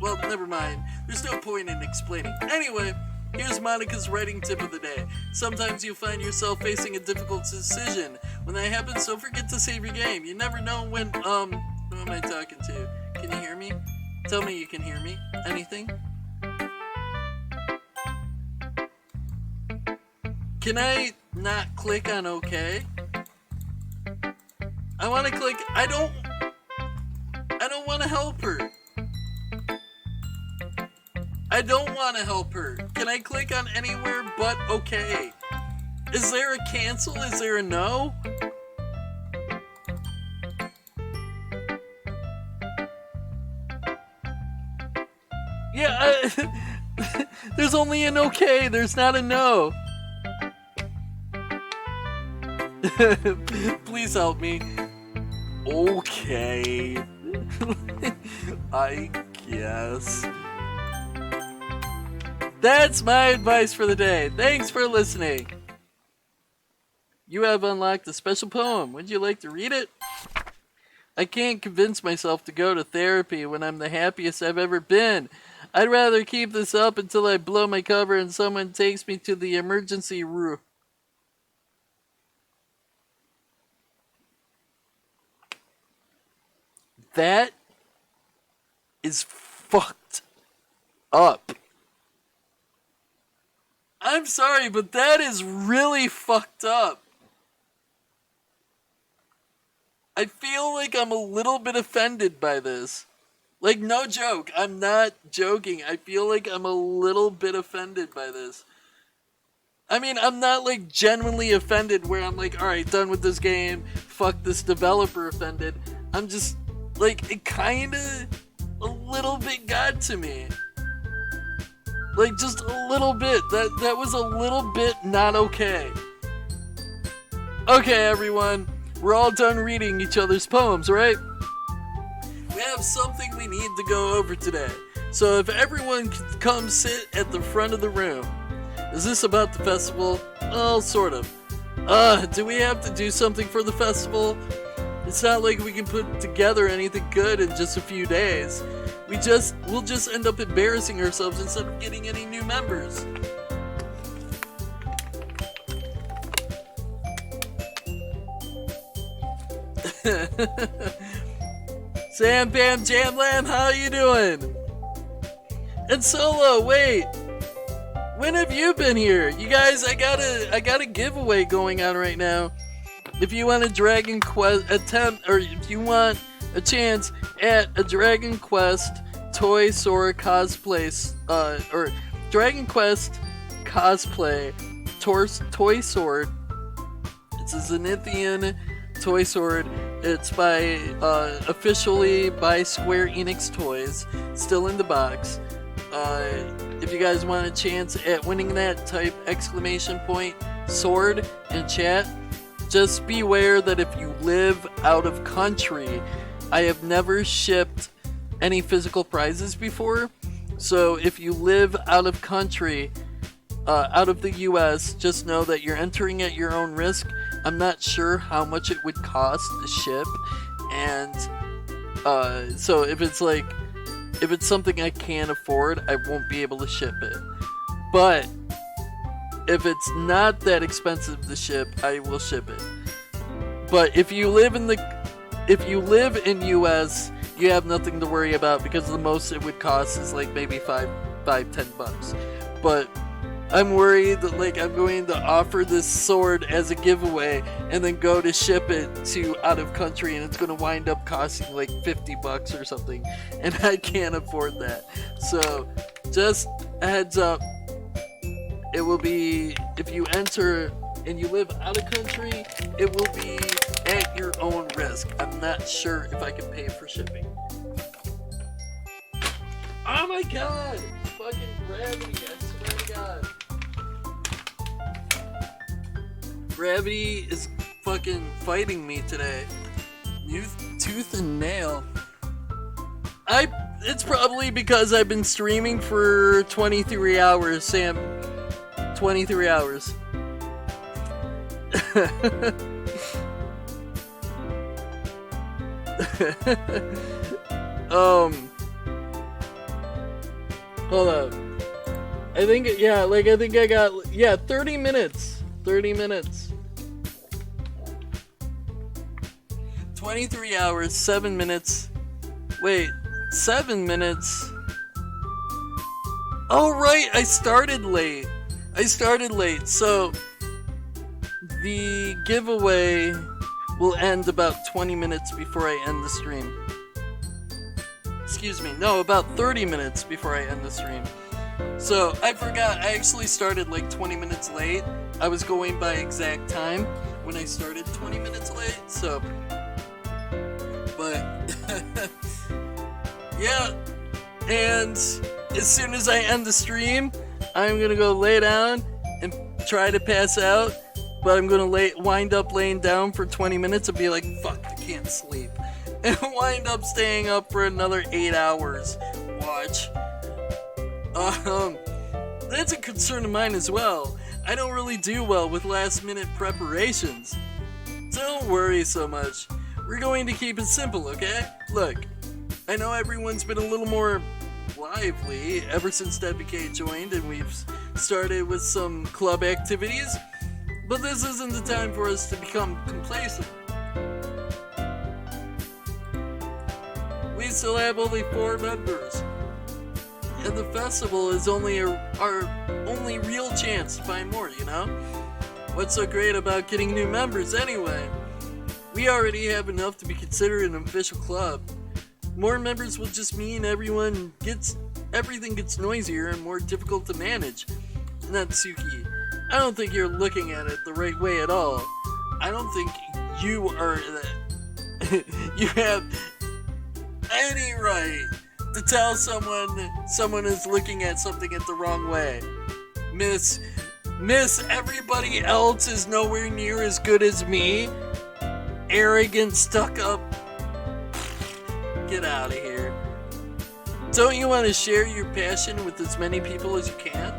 well, never mind. There's no point in explaining. Anyway, here's Monica's writing tip of the day. Sometimes you'll find yourself facing a difficult decision. When that happens, don't forget to save your game. You never know when, who am I talking to? Can you hear me? Tell me you can hear me. Anything? Can I not click on OK? I want to click. I don't want to help her. I don't want to help her. Can I click on anywhere but OK? Is there a cancel? Is there a no? Yeah, there's only an okay, there's not a no. Please help me. Okay. I guess. That's my advice for the day. Thanks for listening. You have unlocked a special poem. Would you like to read it? I can't convince myself to go to therapy when I'm the happiest I've ever been. I'd rather keep this up until I blow my cover and someone takes me to the emergency room. That is fucked up. I'm sorry, but that is really fucked up. I feel like I'm a little bit offended by this. Like, no joke. I'm not joking. I feel like I'm a little bit offended by this. I mean, I'm not, like, genuinely offended where I'm like, alright, done with this game. Fuck this developer offended. I'm just, like, it kinda a little bit got to me. Like, just a little bit. That was a little bit not okay. Okay, everyone. We're all done reading each other's poems, right? We have something we need to go over today. So if everyone could come sit at the front of the room. Is this about the festival? Oh, sort of. Do we have to do something for the festival? It's not like we can put together anything good in just a few days. We'll just end up embarrassing ourselves instead of getting any new members. Sam Bam Jam Lamb, how you doing? And Solo, wait. When have you been here? You guys, I got a giveaway going on right now. If you want a Dragon Quest attempt, or if you want a chance at a Dragon Quest Toy Sword cosplay, or Dragon Quest cosplay toy sword. It's a Zenithian toy sword. It's by officially by Square Enix Toys. Still in the box. If you guys want a chance at winning that, type !sword in chat. Just beware that if you live out of country, I have never shipped any physical prizes before. So if you live out of country, out of the US, just know that you're entering at your own risk. I'm not sure how much it would cost to ship, and so if it's something I can't afford, I won't be able to ship it. But if it's not that expensive to ship, I will ship it. But if you live in US, you have nothing to worry about, because the most it would cost is like maybe $5-10. But I'm worried that like I'm going to offer this sword as a giveaway and then go to ship it to out of country, and it's going to wind up costing like $50 or something, and I can't afford that. So just a heads up, it will be, if you enter and you live out of country, it will be at your own risk. I'm not sure if I can pay for shipping. Oh my god! Fucking gravity, I swear to god. Gravity is fucking fighting me today. Tooth and nail. It's probably because I've been streaming for 23 hours, Sam. 23 hours. Hold up. I think I got 30 minutes. 30 minutes. 23 hours, 7 minutes. Wait, 7 minutes. Oh right, I started late. So the giveaway will end about 20 minutes before I end the stream. Excuse me, no, about 30 minutes before I end the stream. So I forgot, I actually started like 20 minutes late. I was going by exact time when I started 20 minutes late, so. But, yeah, and as soon as I end the stream, I'm gonna go lay down and try to pass out, but I'm gonna wind up laying down for 20 minutes and be like, fuck, I can't sleep. And wind up staying up for another 8 hours. Watch. That's a concern of mine as well. I don't really do well with last minute preparations. So don't worry so much. We're going to keep it simple, okay? Look, I know everyone's been a little more lively ever since DeadBurgerKing joined and we've started with some club activities, but this isn't the time for us to become complacent. We still have only 4 members, and the festival is only our only real chance to find more, you know? What's so great about getting new members anyway? We already have enough to be considered an official club. More members will just mean everything gets noisier and more difficult to manage. Natsuki, I don't think you're looking at it the right way at all. I don't think you are you have any right to tell someone is looking at something at the wrong way. Miss, everybody else is nowhere near as good as me. Arrogant, stuck up. Get out of here. Don't you want to share your passion with as many people as you can?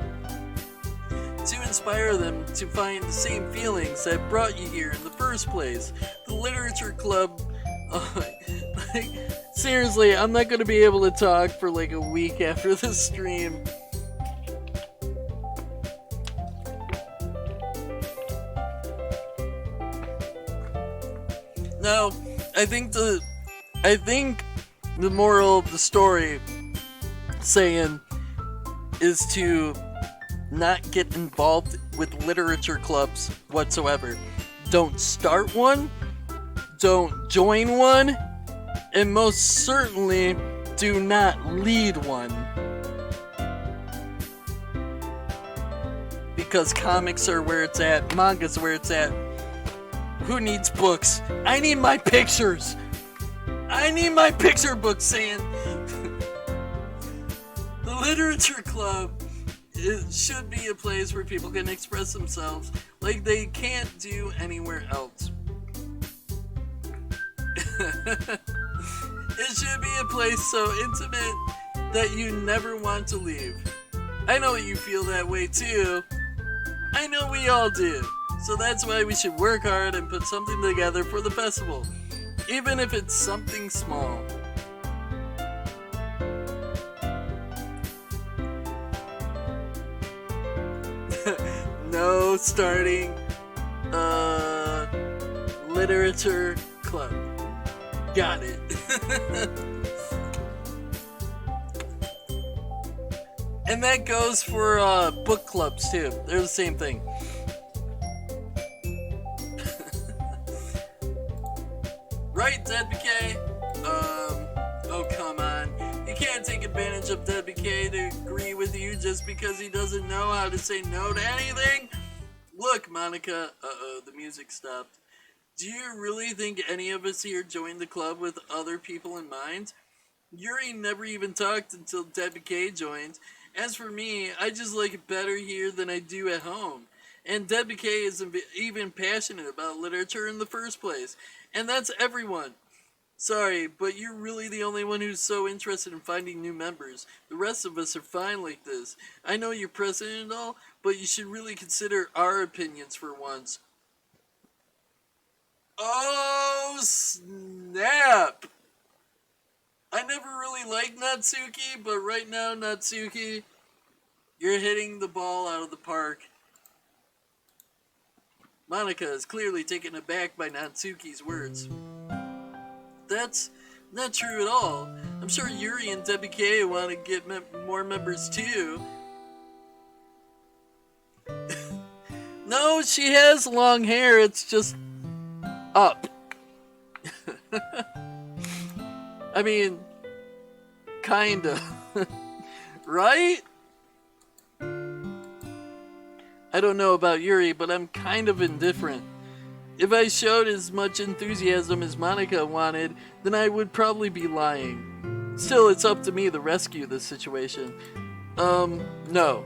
To inspire them to find the same feelings that brought you here in the first place. The Literature Club. Seriously, I'm not going to be able to talk for like a week after this stream. Now, I think the moral of the story saying is to not get involved with literature clubs whatsoever. Don't start one, don't join one, and most certainly do not lead one. Because comics are where it's at, manga's where it's at. Who needs books? I need my pictures! I need my picture book saying the Literature Club should be a place where people can express themselves like they can't do anywhere else. It should be a place so intimate that you never want to leave. I know you feel that way too. I know we all do. So that's why we should work hard and put something together for the festival. Even if it's something small. No starting literature club. Got it. And that goes for book clubs too. They're the same thing. Right, DeadBurgerKing? Oh come on. You can't take advantage of DeadBurgerKing to agree with you just because he doesn't know how to say no to anything? Look, Monica. Uh-oh, the music stopped. Do you really think any of us here joined the club with other people in mind? Yuri never even talked until DeadBurgerKing joined. As for me, I just like it better here than I do at home. And DeadBurgerKing isn't even passionate about literature in the first place. And that's everyone. Sorry, but you're really the only one who's so interested in finding new members. The rest of us are fine like this. I know you're president and all, but you should really consider our opinions for once. Oh, snap! I never really liked Natsuki, but right now, Natsuki, you're hitting the ball out of the park. Monica is clearly taken aback by Natsuki's words. That's not true at all. I'm sure Yuri and DeadBurgerKing want to get more members too. No, she has long hair, it's just up. I mean, kinda. Right? I don't know about Yuri, but I'm kind of indifferent. If I showed as much enthusiasm as Monica wanted, then I would probably be lying. Still, it's up to me to rescue this situation. No.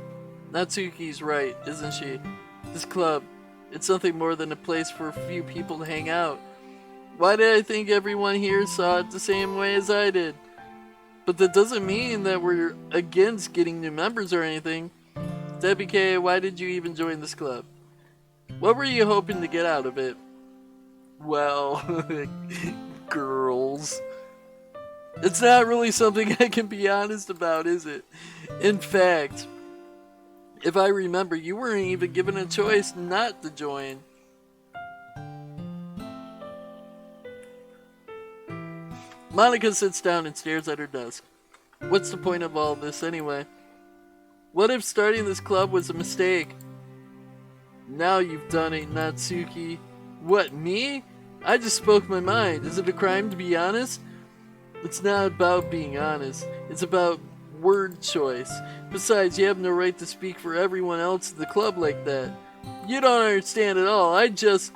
Natsuki's right, isn't she? This club, it's nothing more than a place for a few people to hang out. Why did I think everyone here saw it the same way as I did? But that doesn't mean that we're against getting new members or anything. WK, why did you even join this club? What were you hoping to get out of it? Well, girls. It's not really something I can be honest about, is it? In fact, if I remember, you weren't even given a choice not to join. Monica sits down and stares at her desk. What's the point of all this anyway? What if starting this club was a mistake? Now you've done it, Natsuki. What, me? I just spoke my mind. Is it a crime to be honest? It's not about being honest. It's about word choice. Besides, you have no right to speak for everyone else in the club like that. You don't understand at all. I just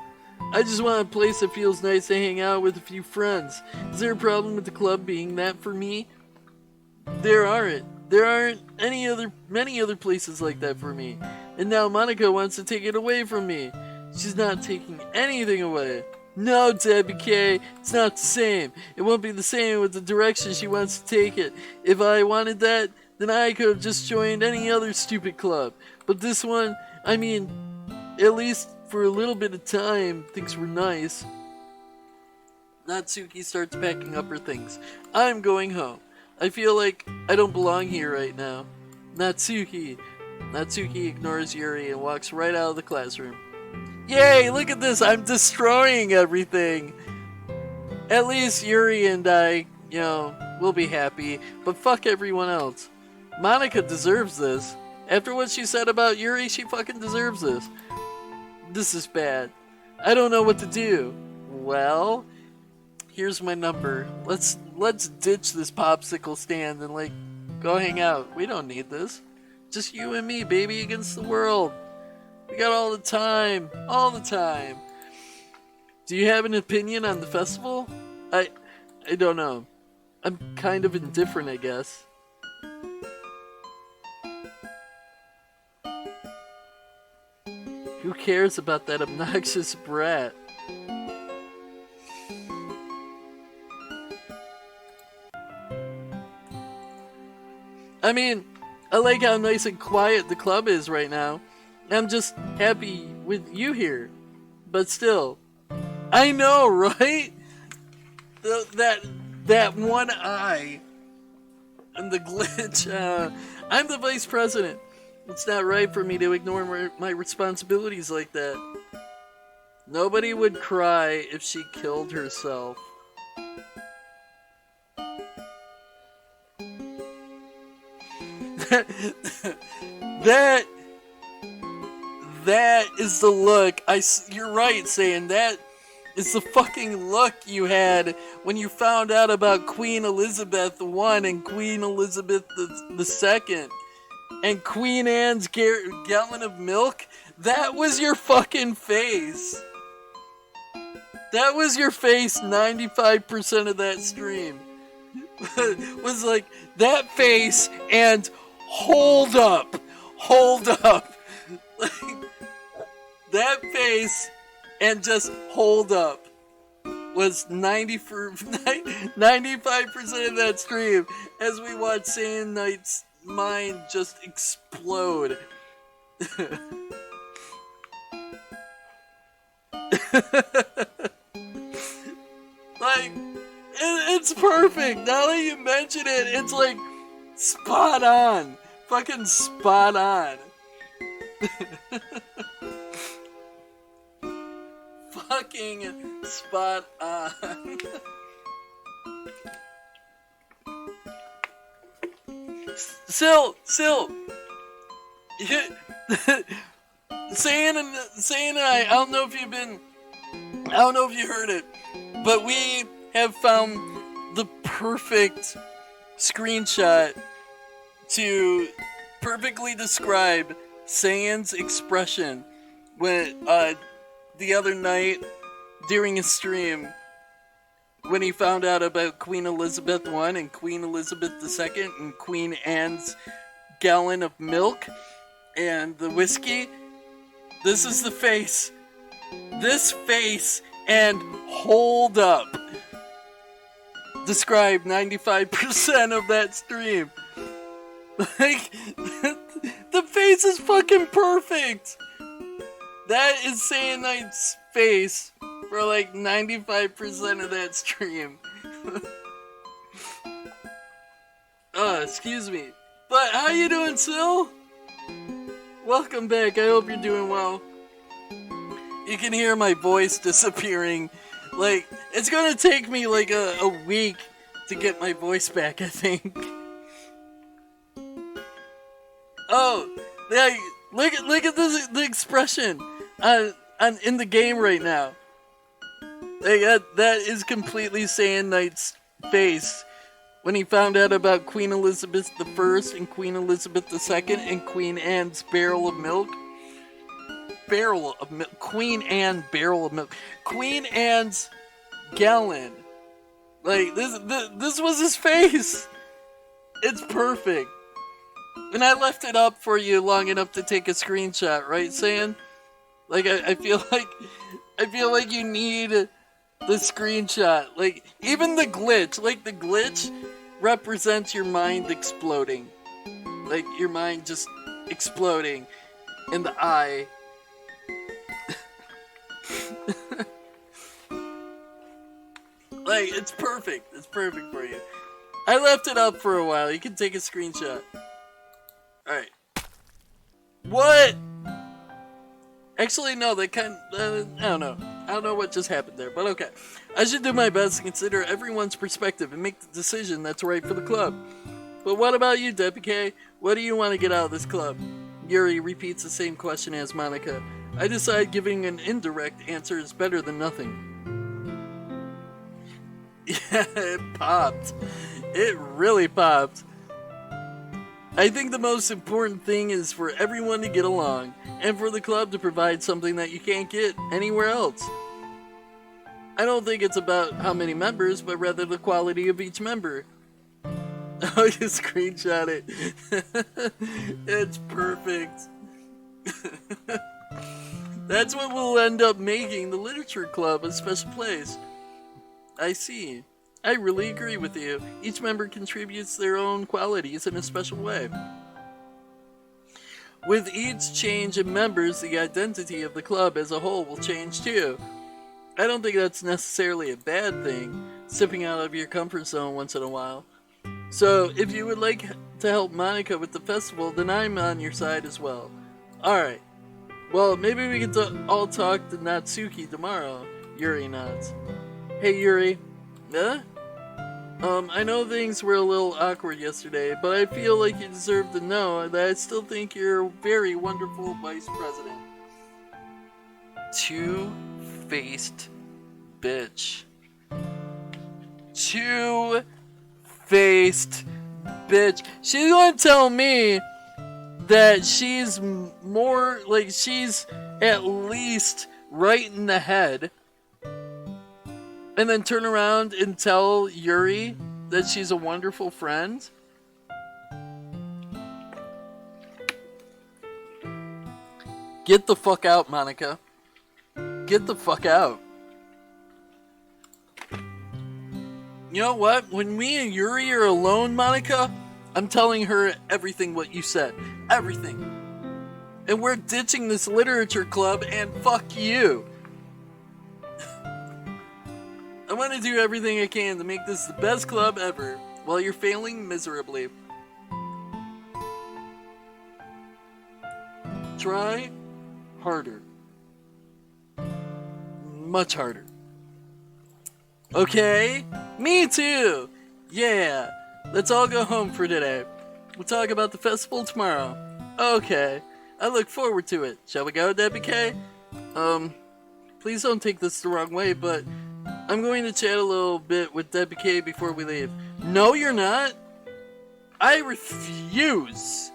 want a place that feels nice to hang out with a few friends. Is there a problem with the club being that for me? There aren't. There aren't many other places like that for me. And now Monica wants to take it away from me. She's not taking anything away. No, Debbie K, it's not the same. It won't be the same with the direction she wants to take it. If I wanted that, then I could have just joined any other stupid club. But this one, I mean, at least for a little bit of time, things were nice. Natsuki starts packing up her things. I'm going home. I feel like I don't belong here right now. Natsuki. Natsuki ignores Yuri and walks right out of the classroom. Yay, look at this, I'm destroying everything. At least Yuri and I, will be happy, but fuck everyone else. Monica deserves this. After what she said about Yuri, she fucking deserves this. This is bad. I don't know what to do. Well, here's my number. Let's ditch this popsicle stand and go hang out. We don't need this. Just you and me, baby, against the world. We got all the time. All the time. Do you have an opinion on the festival? I don't know. I'm kind of indifferent, I guess. Who cares about that obnoxious brat? I mean, I like how nice and quiet the club is right now. I'm just happy with you here. But still, I know, right? That one eye and the glitch. I'm the vice president. It's not right for me to ignore my responsibilities like that. Nobody would cry if she killed herself. That is the look. You're right, saying that is the fucking look you had when you found out about Queen Elizabeth I and Queen Elizabeth II and Queen Anne's gallon of milk. That was your fucking face. That was your face 95% of that stream. Was like that face and hold up. Like, that face and just hold up was 95% of that stream as we watched Saiyan Knight's mind just explode. Like, it's perfect. Now that you mention it, it's like spot on. Fucking spot on. Fucking spot on. Still, Saiyan and I don't know if you heard it, but we have found the perfect screenshot to perfectly describe Saiyan's expression when the other night during a stream when he found out about Queen Elizabeth I and Queen Elizabeth II and Queen Anne's gallon of milk and the whiskey. This is the face. This face and hold up. Describe 95% of that stream. Like, the face is fucking perfect. That is Saiyan Knight's face for like 95% of that stream. Excuse me. But how you doing, Sil? Welcome back. I hope you're doing well. You can hear my voice disappearing. Like, it's gonna take me like a week to get my voice back, I think. Oh, yeah, look at this, the expression in the game right now. Like, that is completely Saiyan Knight's face when he found out about Queen Elizabeth I and Queen Elizabeth II and Queen Anne's barrel of milk. Barrel of milk. Queen Anne barrel of milk. Queen Anne's gallon. Like, this was his face. It's perfect. And I left it up for you long enough to take a screenshot, right, Saiyan? Like, I feel like you need the screenshot. Like, even the glitch. Like, the glitch represents your mind exploding. Like, your mind just exploding in the eye. Like, it's perfect. It's perfect for you. I left it up for a while. You can take a screenshot. Alright. What? Actually, no, they kind of, I don't know. I don't know what just happened there, but okay. I should do my best to consider everyone's perspective and make the decision that's right for the club. But what about you, DeadBurgerKing? What do you want to get out of this club? Yuri repeats the same question as Monica. I decide giving an indirect answer is better than nothing. Yeah, it popped. It really popped. I think the most important thing is for everyone to get along, and for the club to provide something that you can't get anywhere else. I don't think it's about how many members, but rather the quality of each member. Oh, you screenshot it. It's perfect. That's what will end up making the literature club a special place. I see. I really agree with you. Each member contributes their own qualities in a special way. With each change in members, the identity of the club as a whole will change too. I don't think that's necessarily a bad thing, stepping out of your comfort zone once in a while. So, if you would like to help Monica with the festival, then I'm on your side as well. Alright. Well, maybe we can all talk to Natsuki tomorrow. Yuri nods. Hey Yuri. Huh? I know things were a little awkward yesterday, but I feel like you deserve to know that I still think you're a very wonderful vice president. Two-faced bitch. Two-faced bitch. She's gonna tell me that she's more, like, she's at least right in the head, and then turn around and tell Yuri that she's a wonderful friend? Get the fuck out, Monica. Get the fuck out. You know what? When me and Yuri are alone, Monica, I'm telling her everything what you said. Everything. And we're ditching this literature club and fuck you. I want to do everything I can to make this the best club ever, while you're failing miserably. Try harder. Much harder. Okay? Me too! Yeah! Let's all go home for today. We'll talk about the festival tomorrow. Okay. I look forward to it. Shall we go, DeadBurgerKing? Please don't take this the wrong way, but I'm going to chat a little bit with DeadBurgerKing before we leave. No, you're not. I refuse.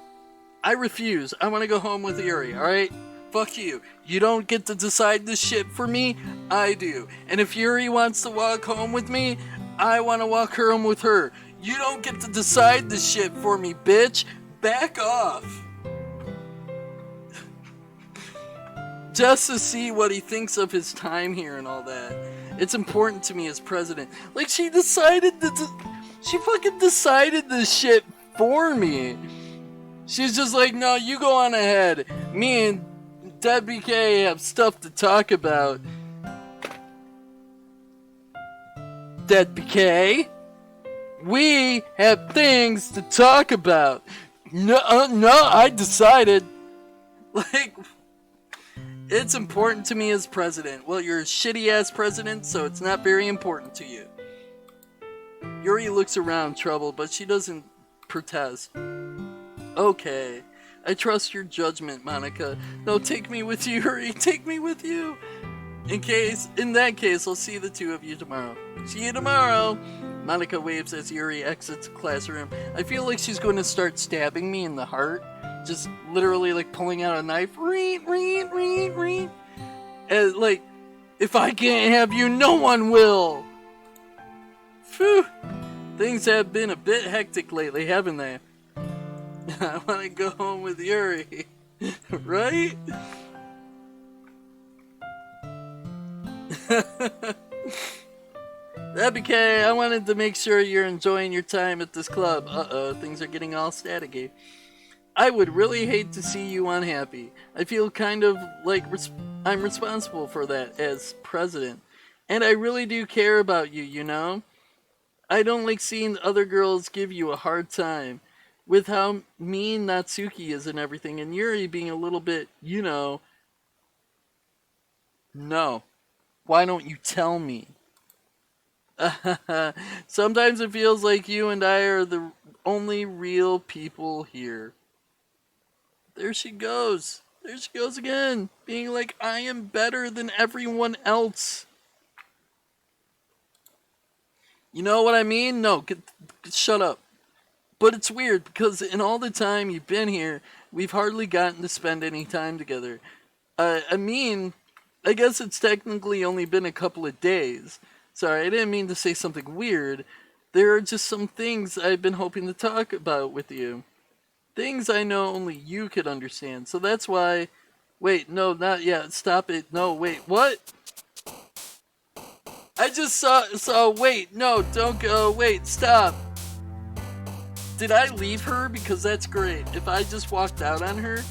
I want to go home with Yuri, alright? fuck you. You don't get to decide this shit for me. I do. And if Yuri wants to walk home with me, I want to walk home with her. You don't get to decide this shit for me, bitch. Back off. Just to see what he thinks of his time here and all that. It's important to me as president. Like, she fucking decided this shit for me. She's just like, no, you go on ahead. Me and DeadBurgerKing have stuff to talk about. DeadBurgerKing, we have things to talk about. No, I decided. Like, it's important to me as president. Well, you're a shitty-ass president, so it's not very important to you. Yuri looks around troubled, but she doesn't protest. Okay, I trust your judgment, Monica. No, take me with you, Yuri. Take me with you. In that case, I'll see the two of you tomorrow. See you tomorrow. Monica waves as Yuri exits the classroom. I feel like she's going to start stabbing me in the heart. Just literally like pulling out a knife. And like, if I can't have you, no one will. Phew. Things have been a bit hectic lately, haven't they? I want to go home with Yuri. Right? FFBK, I wanted to make sure you're enjoying your time at this club. Uh-oh, things are getting all staticky. I would really hate to see you unhappy. I feel kind of like I'm responsible for that as president. And I really do care about you, you know? I don't like seeing other girls give you a hard time. With how mean Natsuki is and everything, and Yuri being a little bit, you know... No. Why don't you tell me? Sometimes it feels like you and I are the only real people here. There she goes. There she goes again. Being like, I am better than everyone else. You know what I mean? No, shut up. But it's weird, because in all the time you've been here, we've hardly gotten to spend any time together. I mean, I guess it's technically only been a couple of days. Sorry, I didn't mean to say something weird. There are just some things I've been hoping to talk about with you. Things I know only you could understand. So that's why... Wait, no, not yet. Stop it. No, wait, what? I just saw, wait, no, don't go, wait, stop. Did I leave her? Because that's great. If I just walked out on her...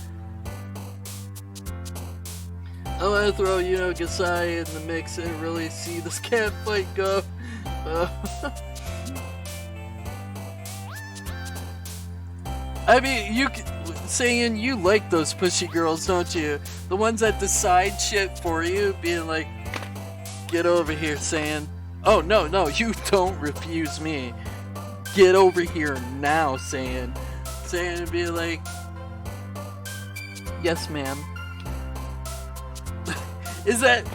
I want to throw, you know, Gasai in the mix and really see this cat fight go. I mean, saying you like those pushy girls, don't you? The ones that decide shit for you, being like, get over here, Sand. Oh, no, you don't refuse me. Get over here now, Sand. Sand would be like, yes, ma'am. Is that...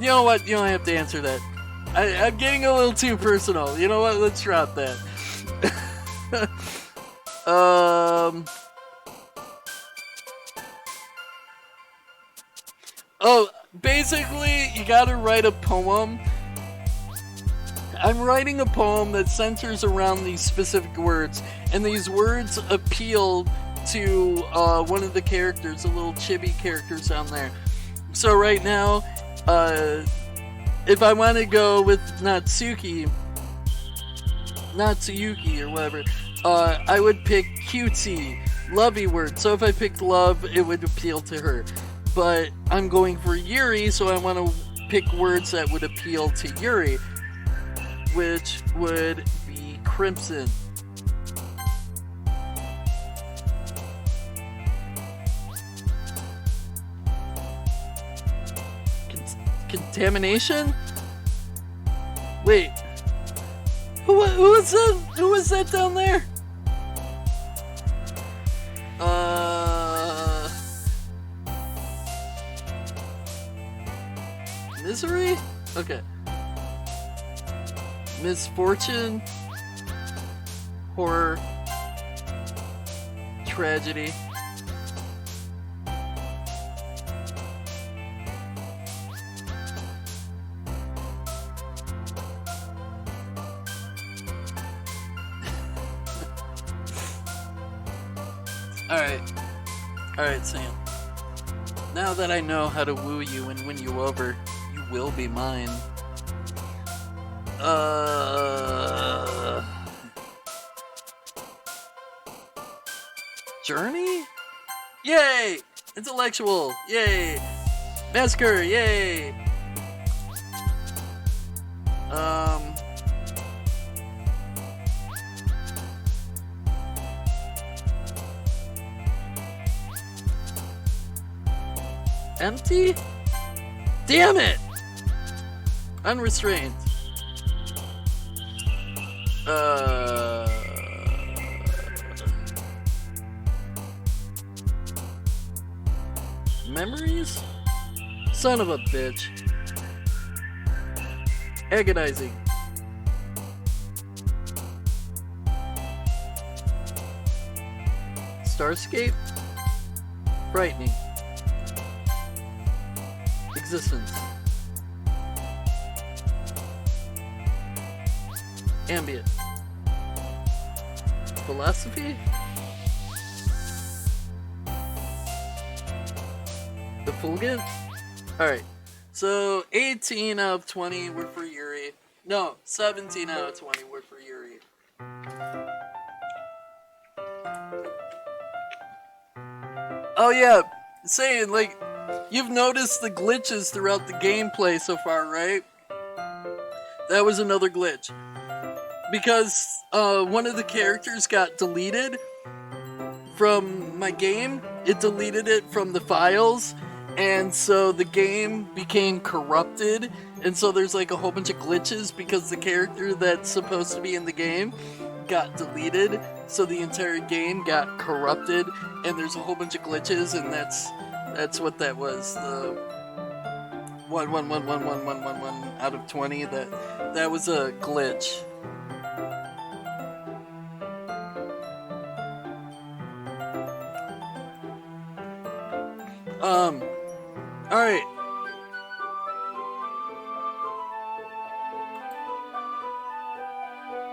You know what? You don't have to answer that. I'm getting a little too personal. You know what? Let's drop that. Oh, basically, you gotta write a poem. I'm writing a poem that centers around these specific words, and these words appeal to one of the characters, the little chibi characters down there. So right now, if I want to go with Natsuyuki or whatever, I would pick cutesy, lovey word. So if I picked love, it would appeal to her. But I'm going for Yuri, so I want to pick words that would appeal to Yuri, which would be crimson. Contamination? Wait. Who was that? Who was that down there? Misery? Okay. Misfortune. Horror. Tragedy. Alright, Sam. Now that I know how to woo you and win you over, you will be mine. Journey? Yay! Intellectual! Yay! Massacre! Yay! Empty? Damn it! Unrestrained. Memories? Son of a bitch. Agonizing. Starscape? Frightening. Existence. Ambient. Philosophy? Effulgent? Alright. So 18 out of 20 were for Yuri. No, 17 out of 20 were for Yuri. Oh yeah, saying like, you've noticed the glitches throughout the gameplay so far, right? That was another glitch. Because one of the characters got deleted from my game. It deleted it from the files, and so the game became corrupted, and so there's like a whole bunch of glitches because the character that's supposed to be in the game got deleted, so the entire game got corrupted, and there's a whole bunch of glitches, and that's what that was. The 1 out of 20. That was a glitch. Alright.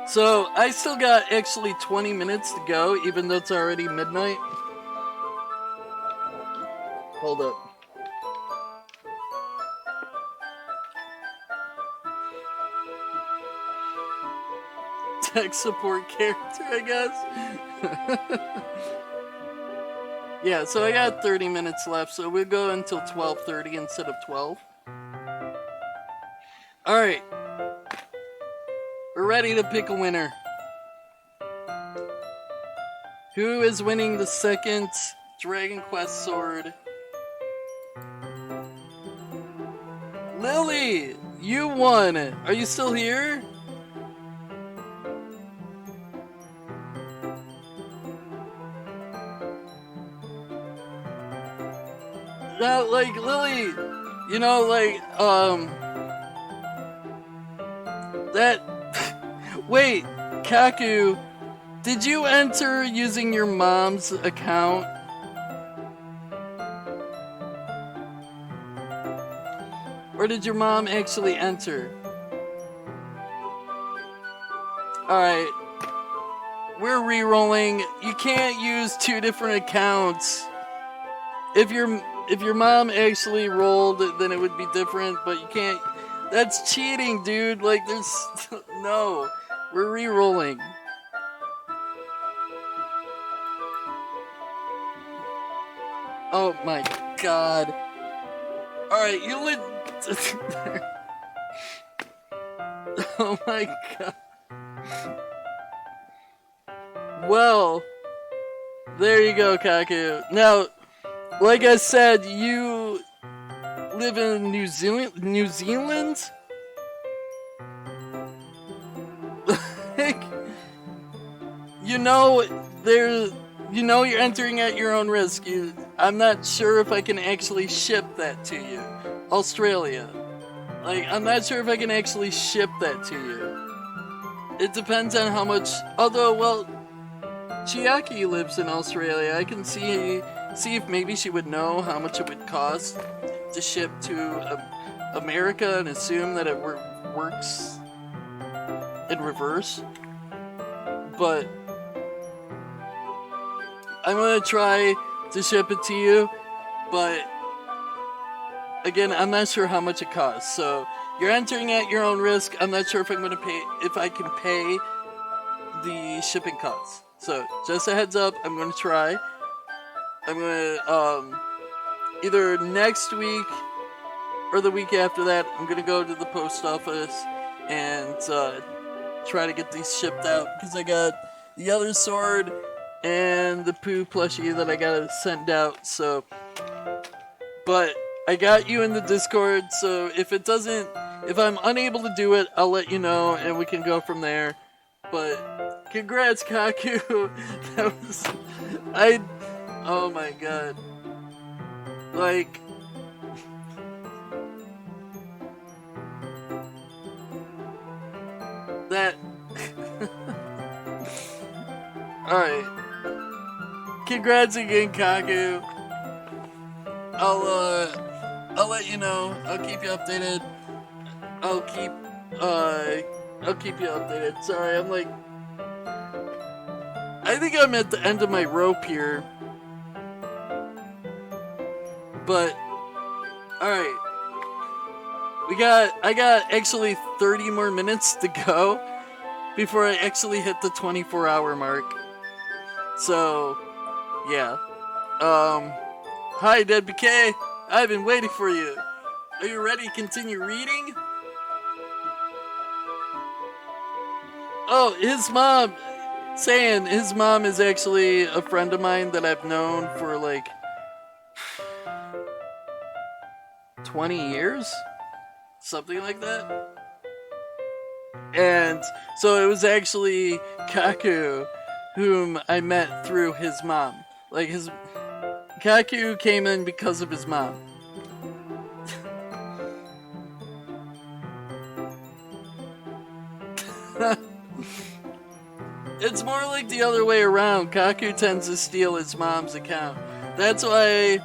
So, I still got actually 20 minutes to go, even though it's already midnight. Hold up. Tech support character, I guess. Yeah, so I got 30 minutes left, so we'll go until 12:30 instead of 12. Alright. We're ready to pick a winner. Who is winning the second Dragon Quest sword? Lily! You won! Are you still here? Now, like, Lily, you know, like, that, wait, Kaku, did you enter using your mom's account? Or did your mom actually enter? Alright, we're re-rolling. You can't use two different accounts. If your mom actually rolled, then it would be different, but you can't. That's cheating, dude. Like, there's no. We're re-rolling. Oh my god. Alright, you lit. Oh my god. Well, there you go, Kaku. Now, like I said, you live in New Zealand? Like, you know, you're entering at your own risk. I'm not sure if I can actually ship that to you. Australia. Like, I'm not sure if I can actually ship that to you. It depends on how much, although, well, Chiaki lives in Australia. I can see if maybe she would know how much it would cost to ship to America and assume that it works in reverse. But I'm gonna try to ship it to you, but again, I'm not sure how much it costs. So you're entering at your own risk. I'm not sure if I can pay the shipping costs. So just a heads up, I'm gonna try. I'm gonna either next week or the week after that, I'm gonna go to the post office and try to get these shipped out, because I got the other sword and the poo plushie that I gotta send out. So, but I got you in the Discord, so if I'm unable to do it, I'll let you know and we can go from there. But congrats, Kaku. Oh my god. Like, that. Alright. Congrats again, Kaku. I'll let you know. I'll keep you updated. I'll keep you updated. Sorry, I think I'm at the end of my rope here. But, alright. I got actually 30 more minutes to go before I actually hit the 24-hour mark. So, yeah. Hi, DeadBurgerKing. I've been waiting for you. Are you ready to continue reading? Oh, his mom is actually a friend of mine that I've known for like 20 years? Something like that. And so it was actually Kaku whom I met through his mom. Kaku came in because of his mom. It's more like the other way around. Kaku tends to steal his mom's account. That's why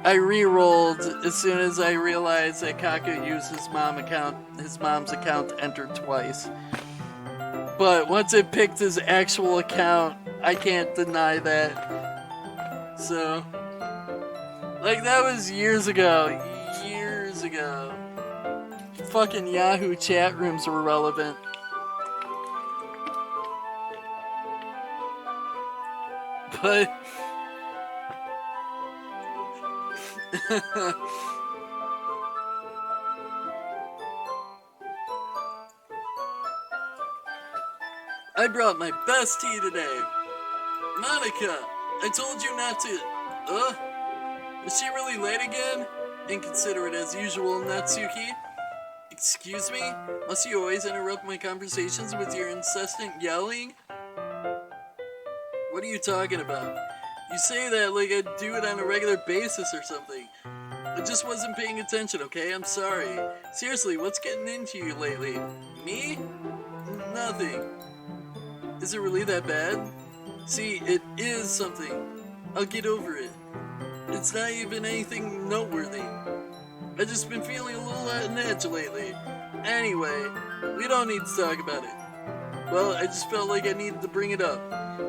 I re-rolled as soon as I realized that Kaku used his mom's account entered twice. But once it picked his actual account, I can't deny that. So, that was years ago. Fucking Yahoo chat rooms were relevant. But I brought my best tea today. Monica, I told you not to. Is she really late again? Inconsiderate as usual, Natsuki. Excuse me? Must you always interrupt my conversations with your incessant yelling? What are you talking about? You say that like I do it on a regular basis or something. I just wasn't paying attention, okay? I'm sorry. Seriously, what's getting into you lately? Me? Nothing. Is it really that bad? See, it is something. I'll get over it. It's not even anything noteworthy. I've just been feeling a little on edge lately. Anyway, we don't need to talk about it. Well, I just felt like I needed to bring it up.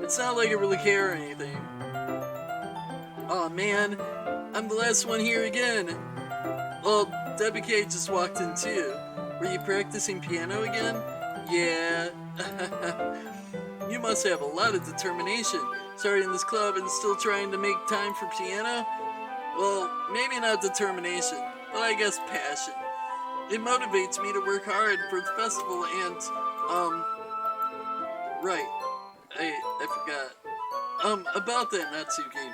It's not like I really care or anything. Aw, man, I'm the last one here again. Well, DeadBurgerKing just walked in too. Were you practicing piano again? Yeah. You must have a lot of determination, starting this club and still trying to make time for piano? Well, maybe not determination, but I guess passion. It motivates me to work hard for the festival and, right, I forgot. About that, Natsuki.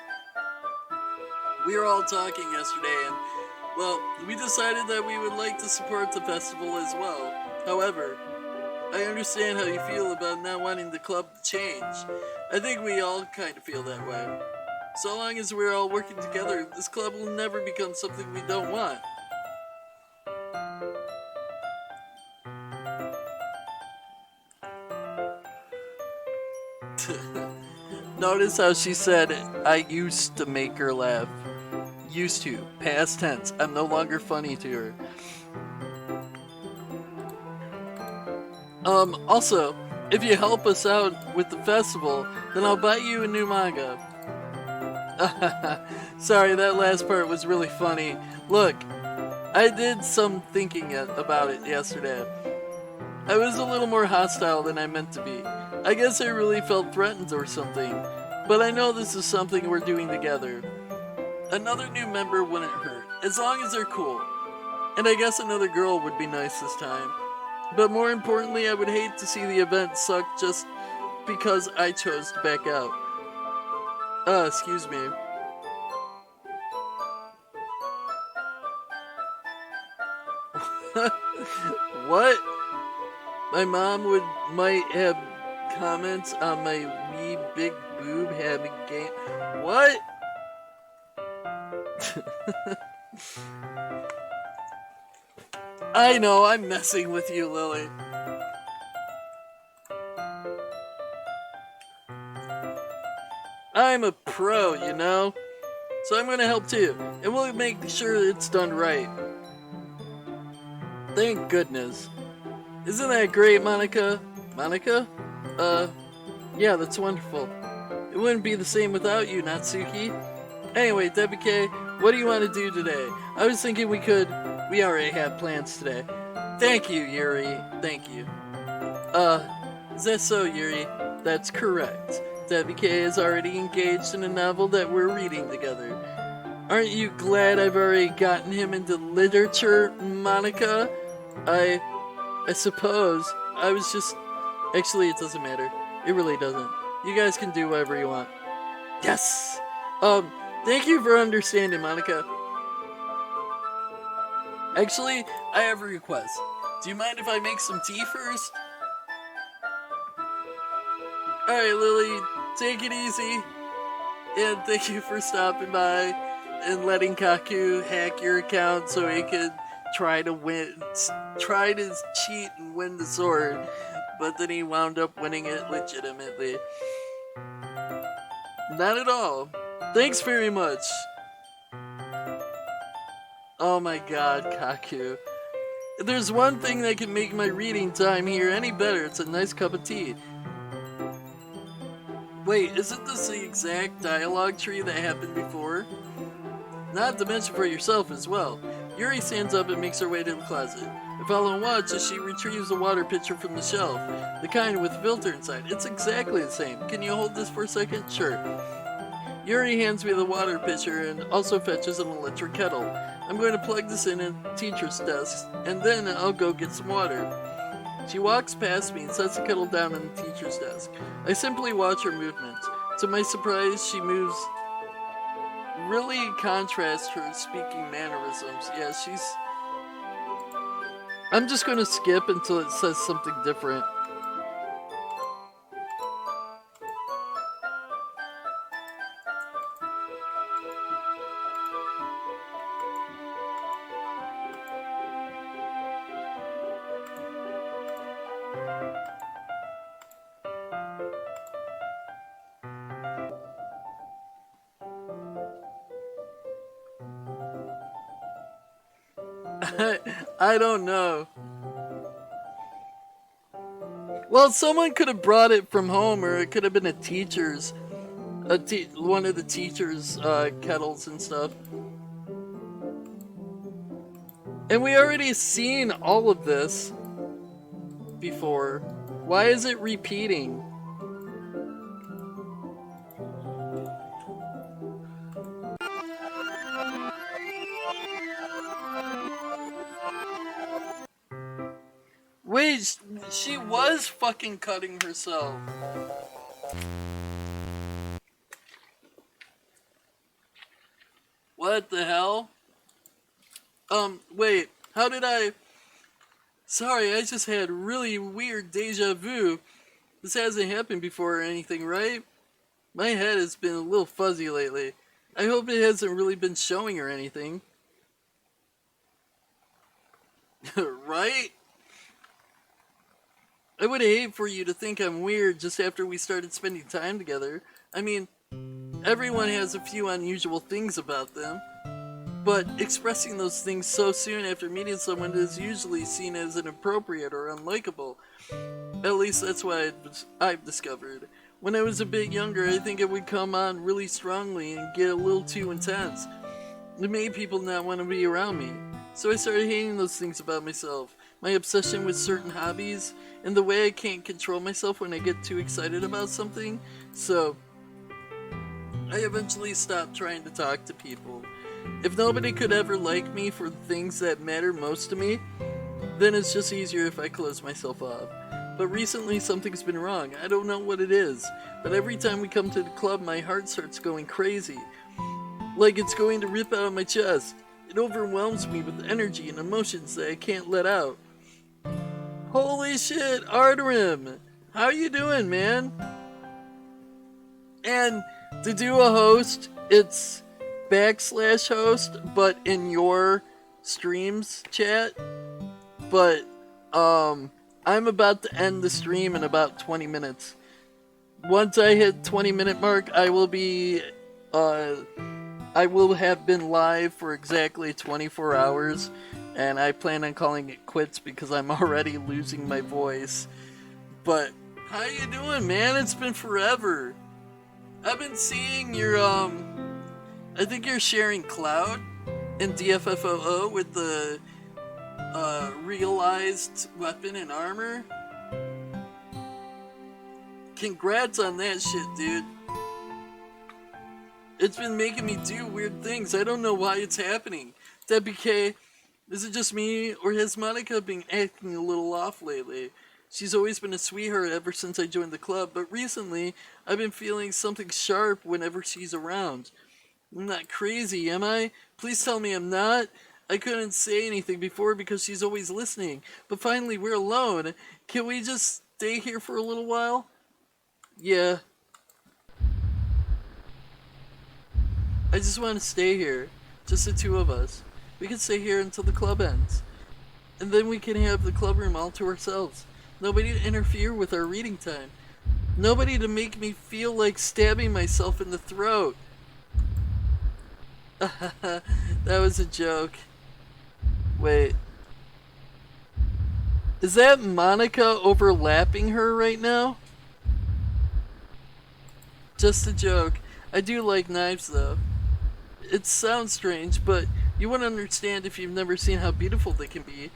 We were all talking yesterday and, well, we decided that we would like to support the festival as well. However, I understand how you feel about not wanting the club to change. I think we all kind of feel that way. So long as we're all working together, this club will never become something we don't want. Notice how she said, I used to make her laugh. Used to. Past tense. I'm no longer funny to her. Also, if you help us out with the festival, then I'll buy you a new manga. Sorry, that last part was really funny. Look, I did some thinking about it yesterday. I was a little more hostile than I meant to be. I guess I really felt threatened or something. But I know this is something we're doing together. Another new member wouldn't hurt, as long as they're cool. And I guess another girl would be nice this time. But more importantly, I would hate to see the event suck just because I chose to back out. Excuse me. What? My mom might have comments on my wee big boob having game. What? I know, I'm messing with you, Lily. I'm a pro, you know? So I'm gonna help too, and we'll make sure it's done right. Thank goodness. Isn't that great, Monica? Monica? Yeah, that's wonderful. It wouldn't be the same without you, Natsuki. Anyway, DeadBurgerKing, what do you want to do today? I was thinking we already have plans today. Thank you, Yuri. Thank you. Is that so, Yuri? That's correct. DeadBurgerKing is already engaged in a novel that we're reading together. Aren't you glad I've already gotten him into literature, Monica? I suppose. I was just... Actually, it doesn't matter. It really doesn't. You guys can do whatever you want. Yes! Thank you for understanding, Monica. Actually, I have a request. Do you mind if I make some tea first? Alright, Lily, take it easy. And thank you for stopping by and letting Kaku hack your account so he could try to cheat and win the sword. But then he wound up winning it legitimately. Not at all. Thanks very much. Oh my god, Kaku. If there's one thing that can make my reading time here any better, it's a nice cup of tea. Wait, isn't this the exact dialogue tree that happened before? Not to mention for yourself as well. Yuri stands up and makes her way to the closet. I follow and watch as she retrieves a water pitcher from the shelf. The kind with filter inside. It's exactly the same. Can you hold this for a second? Sure. Yuri hands me the water pitcher and also fetches an electric kettle. I'm going to plug this in at the teacher's desk, and then I'll go get some water. She walks past me and sets the kettle down on the teacher's desk. I simply watch her movements. To my surprise, she moves really contrast her speaking mannerisms. Yeah, she's... I'm just going to skip until it says something different. I don't know. Well, someone could have brought it from home, or it could have been a teacher's, one of the teacher's kettles and stuff. And we already seen all of this before. Why is it repeating? Wait, she was fucking cutting herself. What the hell? Wait, how did I... Sorry, I just had really weird deja vu. This hasn't happened before or anything, right? My head has been a little fuzzy lately. I hope it hasn't really been showing or anything. Right? I would hate for you to think I'm weird just after we started spending time together. I mean, everyone has a few unusual things about them, but expressing those things so soon after meeting someone is usually seen as inappropriate or unlikable. At least that's what I've discovered. When I was a bit younger, I think it would come on really strongly and get a little too intense. It made people not want to be around me. So I started hating those things about myself. My obsession with certain hobbies, and the way I can't control myself when I get too excited about something. So I eventually stopped trying to talk to people. If nobody could ever like me for the things that matter most to me, then it's just easier if I close myself off. But recently something's been wrong. I don't know what it is, but every time we come to the club, my heart starts going crazy. Like it's going to rip out of my chest. It overwhelms me with energy and emotions that I can't let out. Holy shit, Arterim! How you doing, man? And to do a host, it's /host, but in your streams chat. But, I'm about to end the stream in about 20 minutes. Once I hit 20-minute mark, I will have been live for exactly 24 hours, and I plan on calling it quits because I'm already losing my voice. But, how you doing, man? It's been forever. I've been seeing your, I think you're sharing Cloud in DFFOO with the, realized weapon and armor. Congrats on that shit, dude. It's been making me do weird things. I don't know why it's happening. DeadBurgerKing, is it just me, or has Monica been acting a little off lately? She's always been a sweetheart ever since I joined the club, but recently I've been feeling something sharp whenever she's around. I'm not crazy, am I? Please tell me I'm not. I couldn't say anything before because she's always listening, but finally we're alone. Can we just stay here for a little while? Yeah. I just want to stay here. Just the two of us. We can stay here until the club ends. And then we can have the club room all to ourselves. Nobody to interfere with our reading time. Nobody to make me feel like stabbing myself in the throat. That was a joke. Wait. Is that Monica overlapping her right now? Just a joke. I do like knives though. It sounds strange, but you wouldn't understand if you've never seen how beautiful they can be.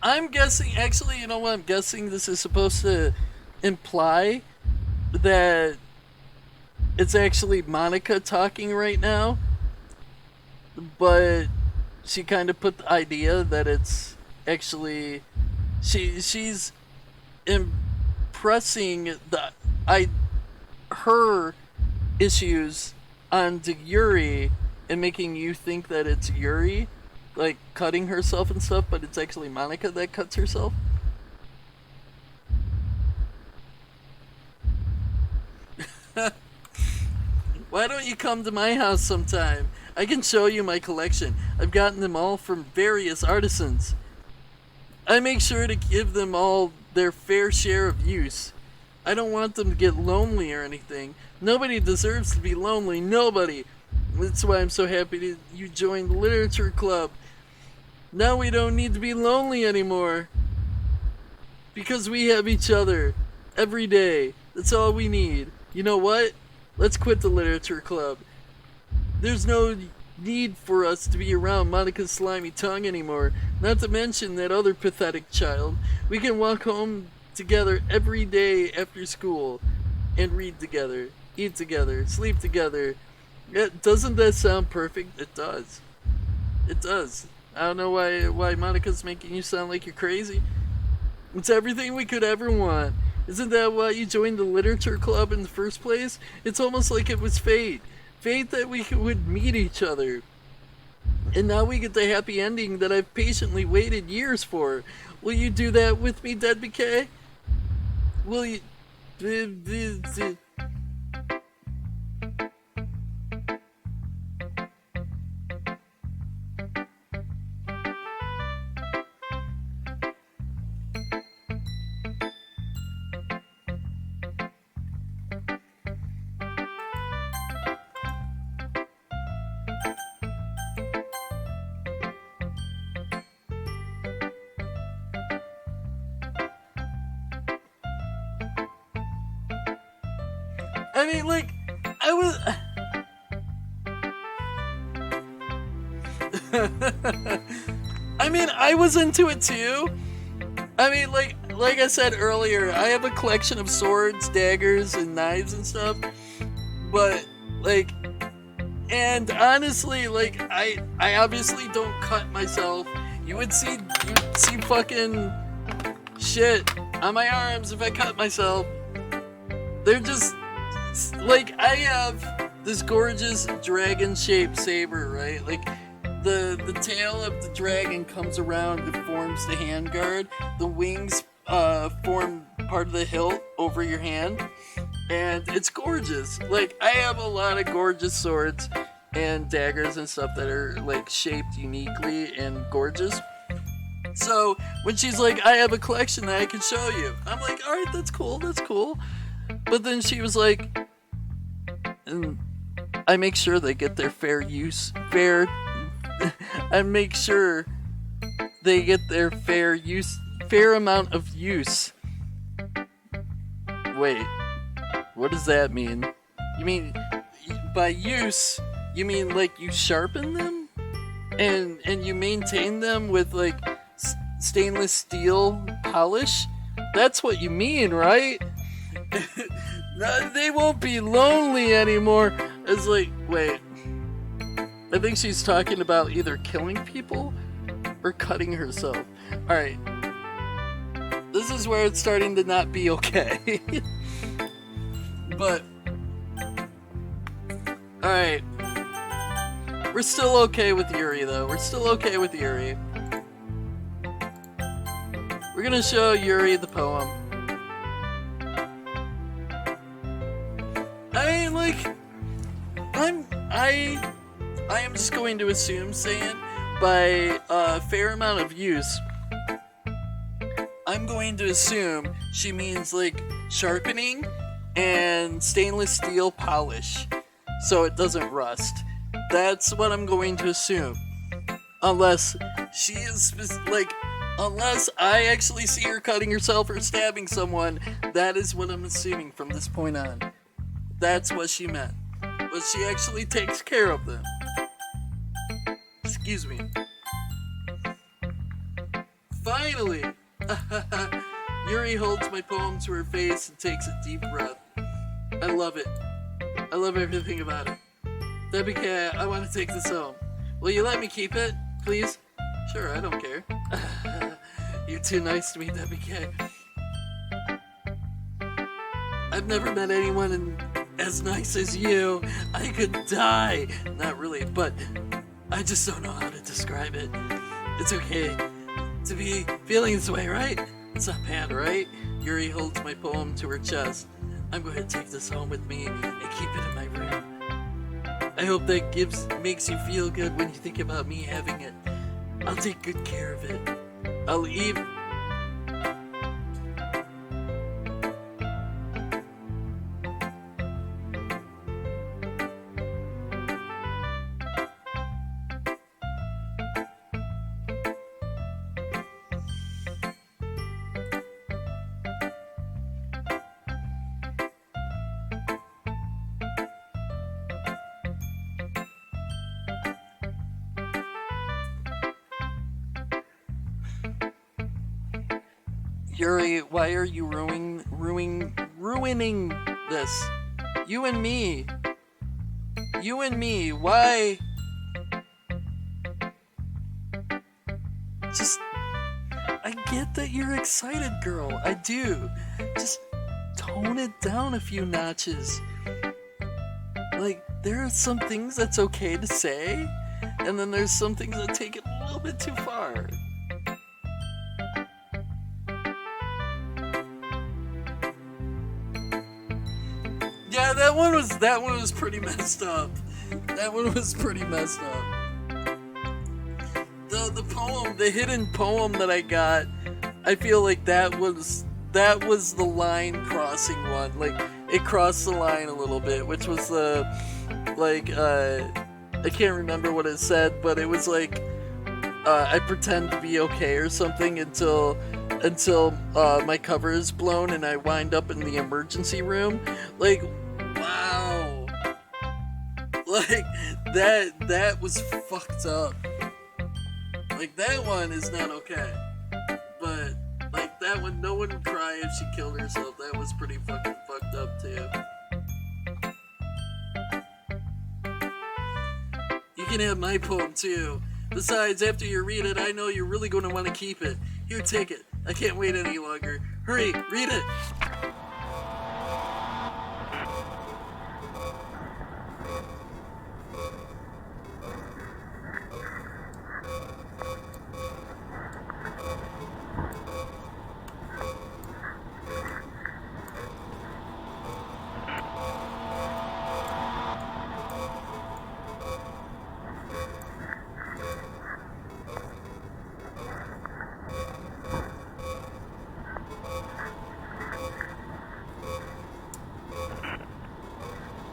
I'm guessing, actually, you know what I'm guessing this is supposed to imply? That it's actually Monica talking right now, but she kind of put the idea that it's actually she's impressing her issues onto Yuri and making you think that it's Yuri, like cutting herself and stuff, but it's actually Monica that cuts herself. Why don't you come to my house sometime? I can show you my collection. I've gotten them all from various artisans. I make sure to give them all their fair share of use. I don't want them to get lonely or anything. Nobody deserves to be lonely. Nobody. That's why I'm so happy that you joined the literature club. Now we don't need to be lonely anymore. Because we have each other. Every day. That's all we need. You know what? Let's quit the literature club. There's no need for us to be around Monica's slimy tongue anymore. Not to mention that other pathetic child. We can walk home together every day after school. And read together. Eat together. Sleep together. Yeah, doesn't that sound perfect? It does. It does. I don't know why Monica's making you sound like you're crazy. It's everything we could ever want. Isn't that why you joined the literature club in the first place? It's almost like it was fate. Fate that we would meet each other. And now we get the happy ending that I've patiently waited years for. Will you do that with me, DeadBurgerKing? Will you... I mean, like, I was... I mean, I was into it too. I mean, like I said earlier, I have a collection of swords, daggers, and knives and stuff. But, like, and honestly, like, I obviously don't cut myself. You'd see fucking shit on my arms if I cut myself. They're just, like, I have this gorgeous dragon-shaped saber, right? Like, the tail of the dragon comes around and forms the handguard. The wings form part of the hilt over your hand. And it's gorgeous. Like, I have a lot of gorgeous swords and daggers and stuff that are, like, shaped uniquely and gorgeous. So, when she's like, I have a collection that I can show you, I'm like, alright, that's cool. But then she was like, and I make sure they get their fair amount of use. Wait, what does that mean? You mean, by use, you mean like you sharpen them? And you maintain them with like stainless steel polish? That's what you mean, right? They won't be lonely anymore. It's like, wait. I think she's talking about either killing people or cutting herself. Alright. This is where it's starting to not be okay. But, alright. We're still okay with Yuri, though. We're gonna show Yuri the poem. I mean, like, I am just going to assume, saying, by a fair amount of use, I'm going to assume she means, like, sharpening and stainless steel polish, so it doesn't rust. That's what I'm going to assume. Unless she is, like, unless I actually see her cutting herself or stabbing someone, that is what I'm assuming from this point on. That's what she meant. But she actually takes care of them. Excuse me. Finally! Yuri holds my poem to her face and takes a deep breath. I love it. I love everything about it. WK, I want to take this home. Will you let me keep it, please? Sure, I don't care. You're too nice to me, WK. I've never met anyone as nice as you. I could die. Not really, but I just don't know how to describe it. It's okay to be feeling this way, right? It's not bad, right? Yuri holds my poem to her chest. I'm going to take this home with me and keep it in my room. I hope that makes you feel good when you think about me having it. I'll take good care of it. I'll even... Yuri, why are you ruining this? You and me, why? Just, I get that you're excited, girl, I do. Just tone it down a few notches. Like, there are some things that's okay to say, and then there's some things that take it a little bit too far. Yeah, that one was pretty messed up. The poem, the hidden poem that I got, I feel like that was the line crossing one. Like, it crossed the line a little bit, which was the, like, I can't remember what it said, but it was like, I pretend to be okay or something until my cover is blown and I wind up in the emergency room. Like, Wow. Like, that was fucked up. Like, that one is not okay. But, like, that one, no one would cry if she killed herself. That was pretty fucking fucked up, too. You can have my poem, too. Besides, after you read it, I know you're really going to want to keep it. Here, take it. I can't wait any longer. Hurry, read it.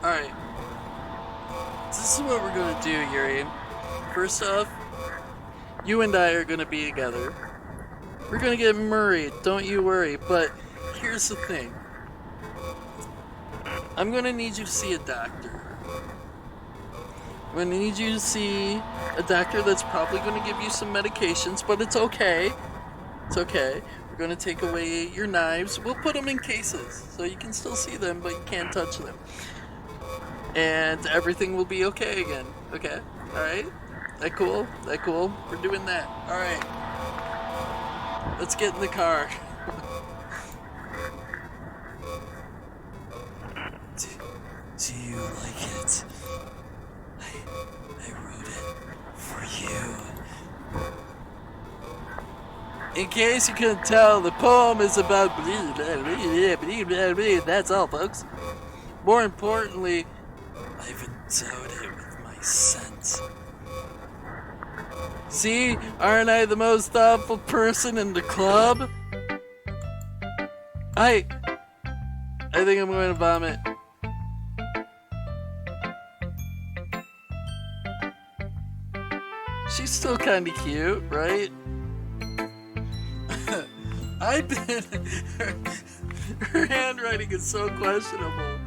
Alright. This is what we're gonna do, Yuri. First off, you and I are gonna be together. We're gonna get married, don't you worry. But here's the thing. I'm gonna need you to see a doctor. I'm gonna need you to see a doctor that's probably gonna give you some medications, but it's okay. It's okay. We're gonna take away your knives. We'll put them in cases, so you can still see them, but you can't touch them. And everything will be okay again. Okay? Alright? That cool? That cool? We're doing that. Alright. Let's get in the car. Do you like it? I wrote it for you. In case you couldn't tell, the poem is about blah, blah, blah, blah, blah, blah. That's all, folks. More importantly, I've endowed it with my scent. See, aren't I the most thoughtful person in the club? I think I'm going to vomit. She's still kind of cute, right? I've been... her handwriting is so questionable.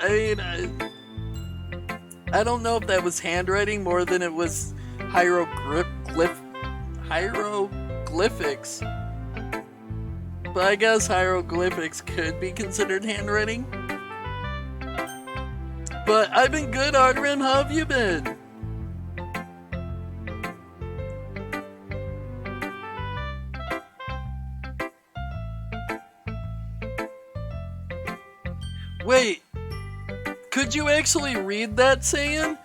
I mean, I don't know if that was handwriting more than it was hieroglyphics. But I guess hieroglyphics could be considered handwriting. But I've been good, Arterin. How have you been? Wait. Could you actually read that, Saiyan?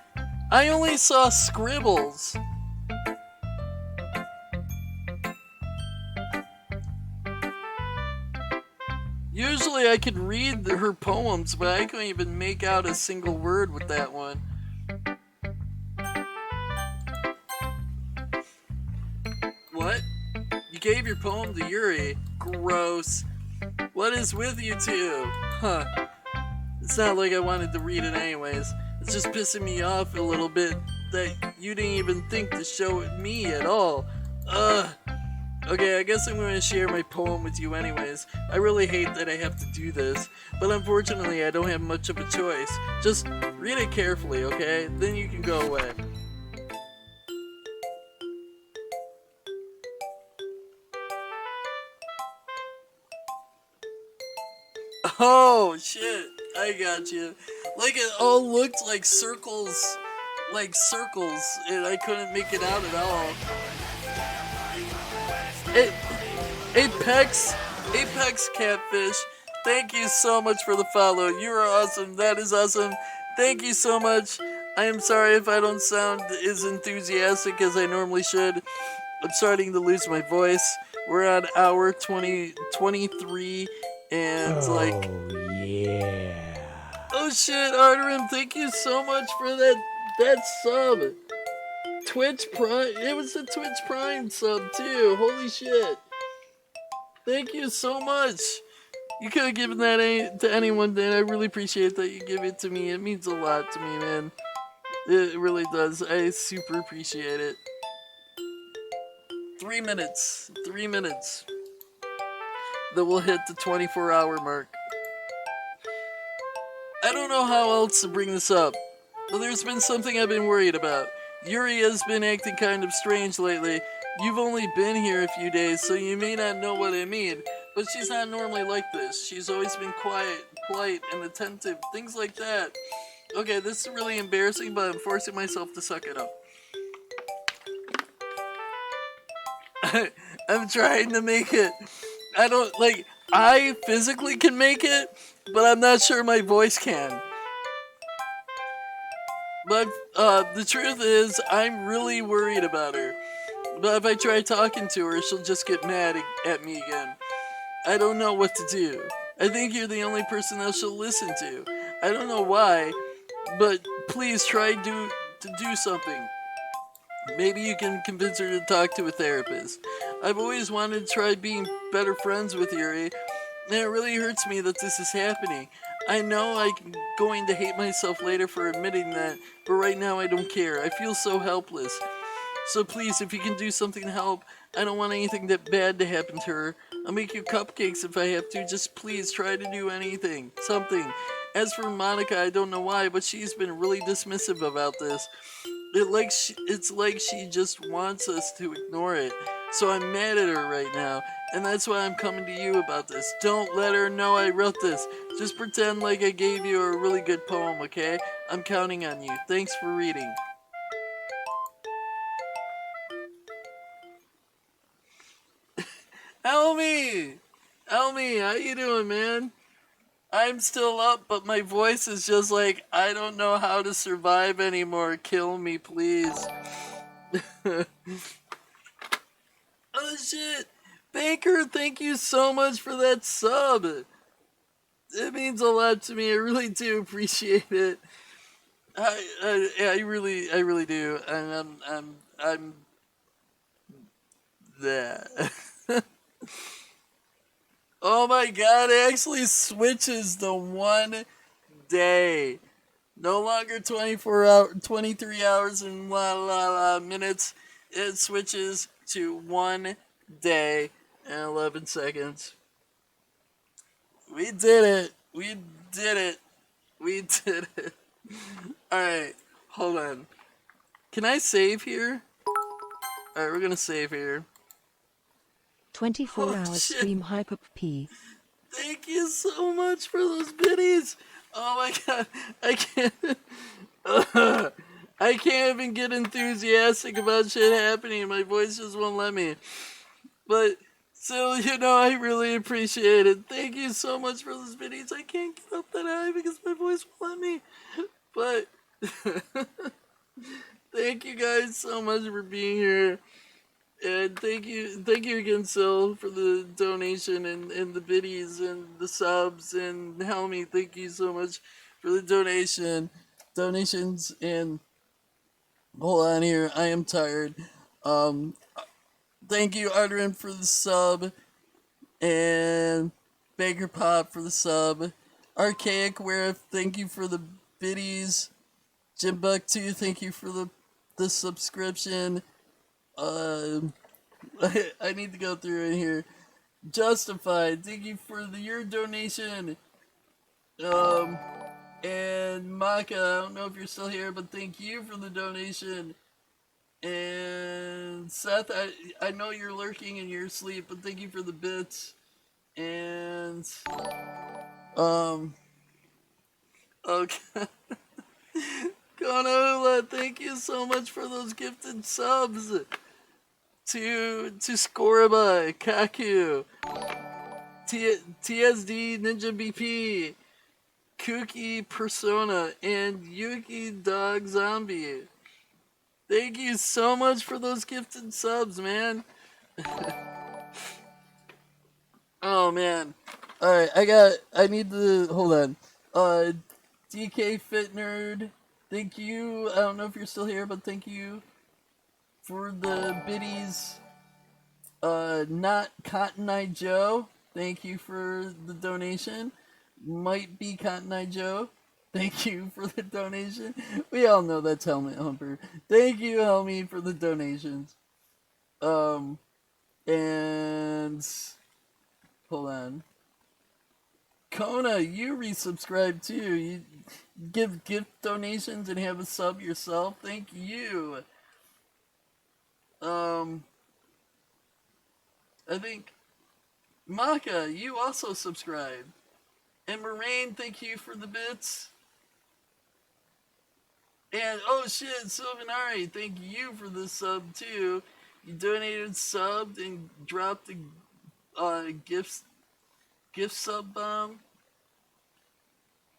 I only saw scribbles. Usually I could read her poems, but I couldn't even make out a single word with that one. What? You gave your poem to Yuri? Gross. What is with you two? Huh. It's not like I wanted to read it anyways. It's just pissing me off a little bit that you didn't even think to show it me at all. Okay, I guess I'm going to share my poem with you anyways. I really hate that I have to do this, but unfortunately I don't have much of a choice. Just read it carefully, okay? Then you can go away. Oh, shit. I got you. Like, it all looked like circles, and I couldn't make it out at all. Apex Catfish, thank you so much for the follow. You are awesome. That is awesome. Thank you so much. I am sorry if I don't sound as enthusiastic as I normally should. I'm starting to lose my voice. We're on hour 23, and yeah. Oh shit, Arterin, thank you so much for that sub. Twitch Prime, it was the Twitch Prime sub too. Holy shit. Thank you so much. You could have given that to anyone, Dan. I really appreciate that you give it to me. It means a lot to me, man. It really does. I super appreciate it. 3 minutes. 3 minutes. Then we'll hit the 24-hour mark. know how else to bring this up, but there's been something I've been worried about. Yuri has been acting kind of strange lately. You've only been here a few days, so you may not know what I mean, but she's not normally like this. She's always been quiet, polite, and attentive, things like that. Okay, this is really embarrassing, but I'm forcing myself to suck it up. I'm trying to make it. I physically can make it, but I'm not sure my voice can. But the truth is, I'm really worried about her. But if I try talking to her, she'll just get mad at me again. I don't know what to do. I think you're the only person that she'll listen to. I don't know why, but please try to do something. Maybe you can convince her to talk to a therapist. I've always wanted to try being better friends with Yuri, and it really hurts me that this is happening. I know I'm going to hate myself later for admitting that, but right now I don't care. I feel so helpless. So please, if you can do something to help, I don't want anything that bad to happen to her. I'll make you cupcakes if I have to. Just please try to do anything. Something. As for Monica, I don't know why, but she's been really dismissive about this. It's like she just wants us to ignore it. So I'm mad at her right now, and that's why I'm coming to you about this. Don't let her know I wrote this. Just pretend like I gave you a really good poem, okay? I'm counting on you. Thanks for reading. Elmi! Elmi, how you doing, man? I'm still up, but my voice is just like, I don't know how to survive anymore. Kill me, please. Oh, shit. Baker, thank you so much for that sub. It means a lot to me. I really do appreciate it. I really do. And I'm that. Oh my god, it actually switches to 1 day. No longer 23 hours and minutes. It switches to 1 day and 11 seconds. We did it. We did it. We did it. Alright, hold on. Can I save here? Alright, we're gonna save here. 24 Oh, hours shit. stream hyper P. Thank you so much for those biddies. Oh my god, I can't. I can't even get enthusiastic about shit happening. My voice just won't let me. But still, I really appreciate it. Thank you so much for those biddies. I can't get up that high because my voice won't let me. But thank you guys so much for being here. And thank you again, Sil, for the donation and the biddies and the subs, and Helmy, thank you so much for the donations, and hold on here, I am tired. Thank you, Arterin, for the sub, and Baker Pop for the sub, Archaic Ware, thank you for the biddies, Jim Buck 2, thank you for the subscription. I need to go through in here. Justified, thank you for your donation. And Maka, I don't know if you're still here, but thank you for the donation. And Seth, I know you're lurking in your sleep, but thank you for the bits. And okay. Konola, thank you so much for those gifted subs. To Scoraba, Kaku, TSD Ninja BP, Kooky Persona, and Yuki Dog Zombie. Thank you so much for those gifted subs, man. Oh man. Alright, I need to hold on. DK Fit Nerd, thank you. I don't know if you're still here, but thank you for the biddies. Not Cotton Eye Joe, thank you for the donation. Might be Cotton Eye Joe, thank you for the donation. We all know that's Helmet Humper. Thank you, Helmy, for the donations. And hold on. Kona, you resubscribed too. give gift donations and have a sub yourself. Thank you. I think Maka, you also subscribed. And Moraine, thank you for the bits. And oh shit, Sylvanari, thank you for the sub too. You donated, subbed, and dropped a gift sub bomb.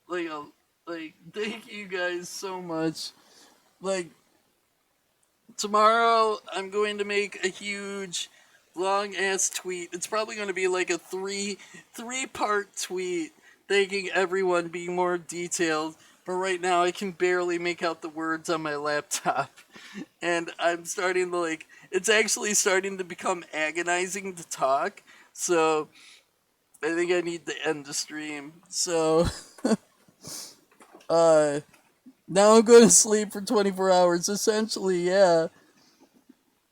Like thank you guys so much. Like tomorrow, I'm going to make a huge, long ass tweet. It's probably going to be like a three-part tweet, thanking everyone, being more detailed. But right now, I can barely make out the words on my laptop, and I'm starting to like. It's actually starting to become agonizing to talk. So I think I need to end the stream. So now I'm going to sleep for 24 hours. Essentially, yeah.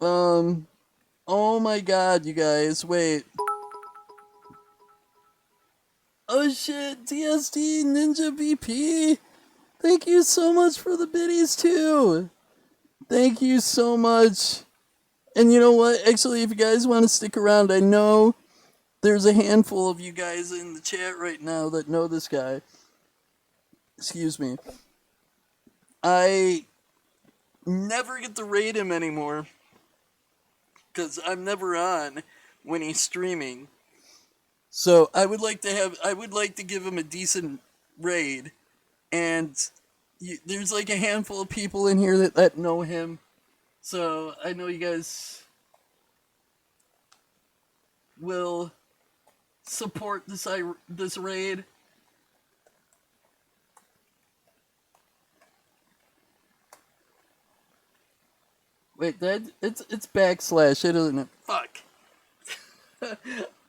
Oh my god, you guys, wait. Oh shit, DSD Ninja VP! Thank you so much for the biddies too! Thank you so much. And you know what? Actually, if you guys want to stick around, I know there's a handful of you guys in the chat right now that know this guy. Excuse me. I never get to raid him anymore, because I'm never on when he's streaming. So I would like to give him a decent raid, and there's like a handful of people in here that know him. So I know you guys will support this raid. Wait, it's backslash, isn't it? Fuck.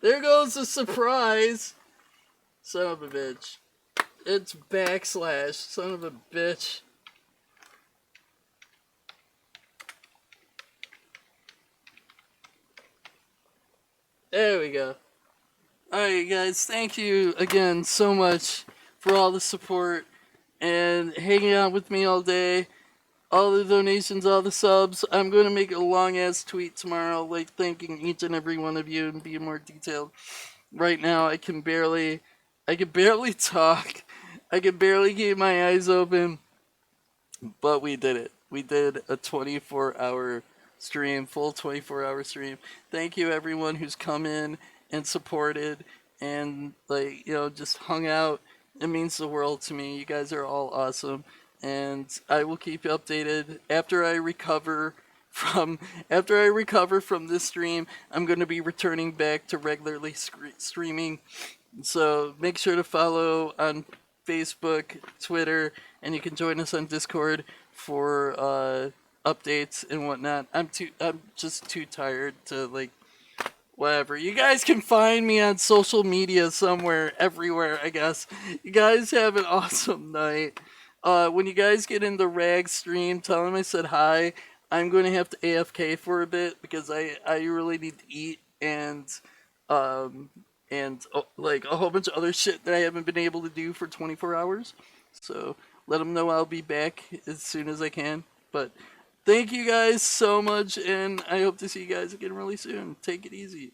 There goes the surprise. Son of a bitch. It's backslash, son of a bitch. There we go. Alright guys, thank you again so much for all the support and hanging out with me all day. All the donations, all the subs. I'm going to make a long ass tweet tomorrow, like thanking each and every one of you and be more detailed. Right now, I can barely talk. I can barely keep my eyes open. But we did it. We did a 24-hour stream, full 24-hour stream. Thank you everyone who's come in and supported and just hung out. It means the world to me. You guys are all awesome. And I will keep you updated after I recover from this stream. I'm going to be returning back to regularly streaming, so make sure to follow on Facebook, Twitter, and you can join us on Discord for updates and whatnot. I'm just too tired to whatever. You guys can find me on social media somewhere, everywhere, I guess. You guys have an awesome night. When you guys get in the Rag stream, tell them I said hi. I'm going to have to AFK for a bit because I really need to eat and a whole bunch of other shit that I haven't been able to do for 24 hours. So let them know I'll be back as soon as I can. But thank you guys so much, and I hope to see you guys again really soon. Take it easy.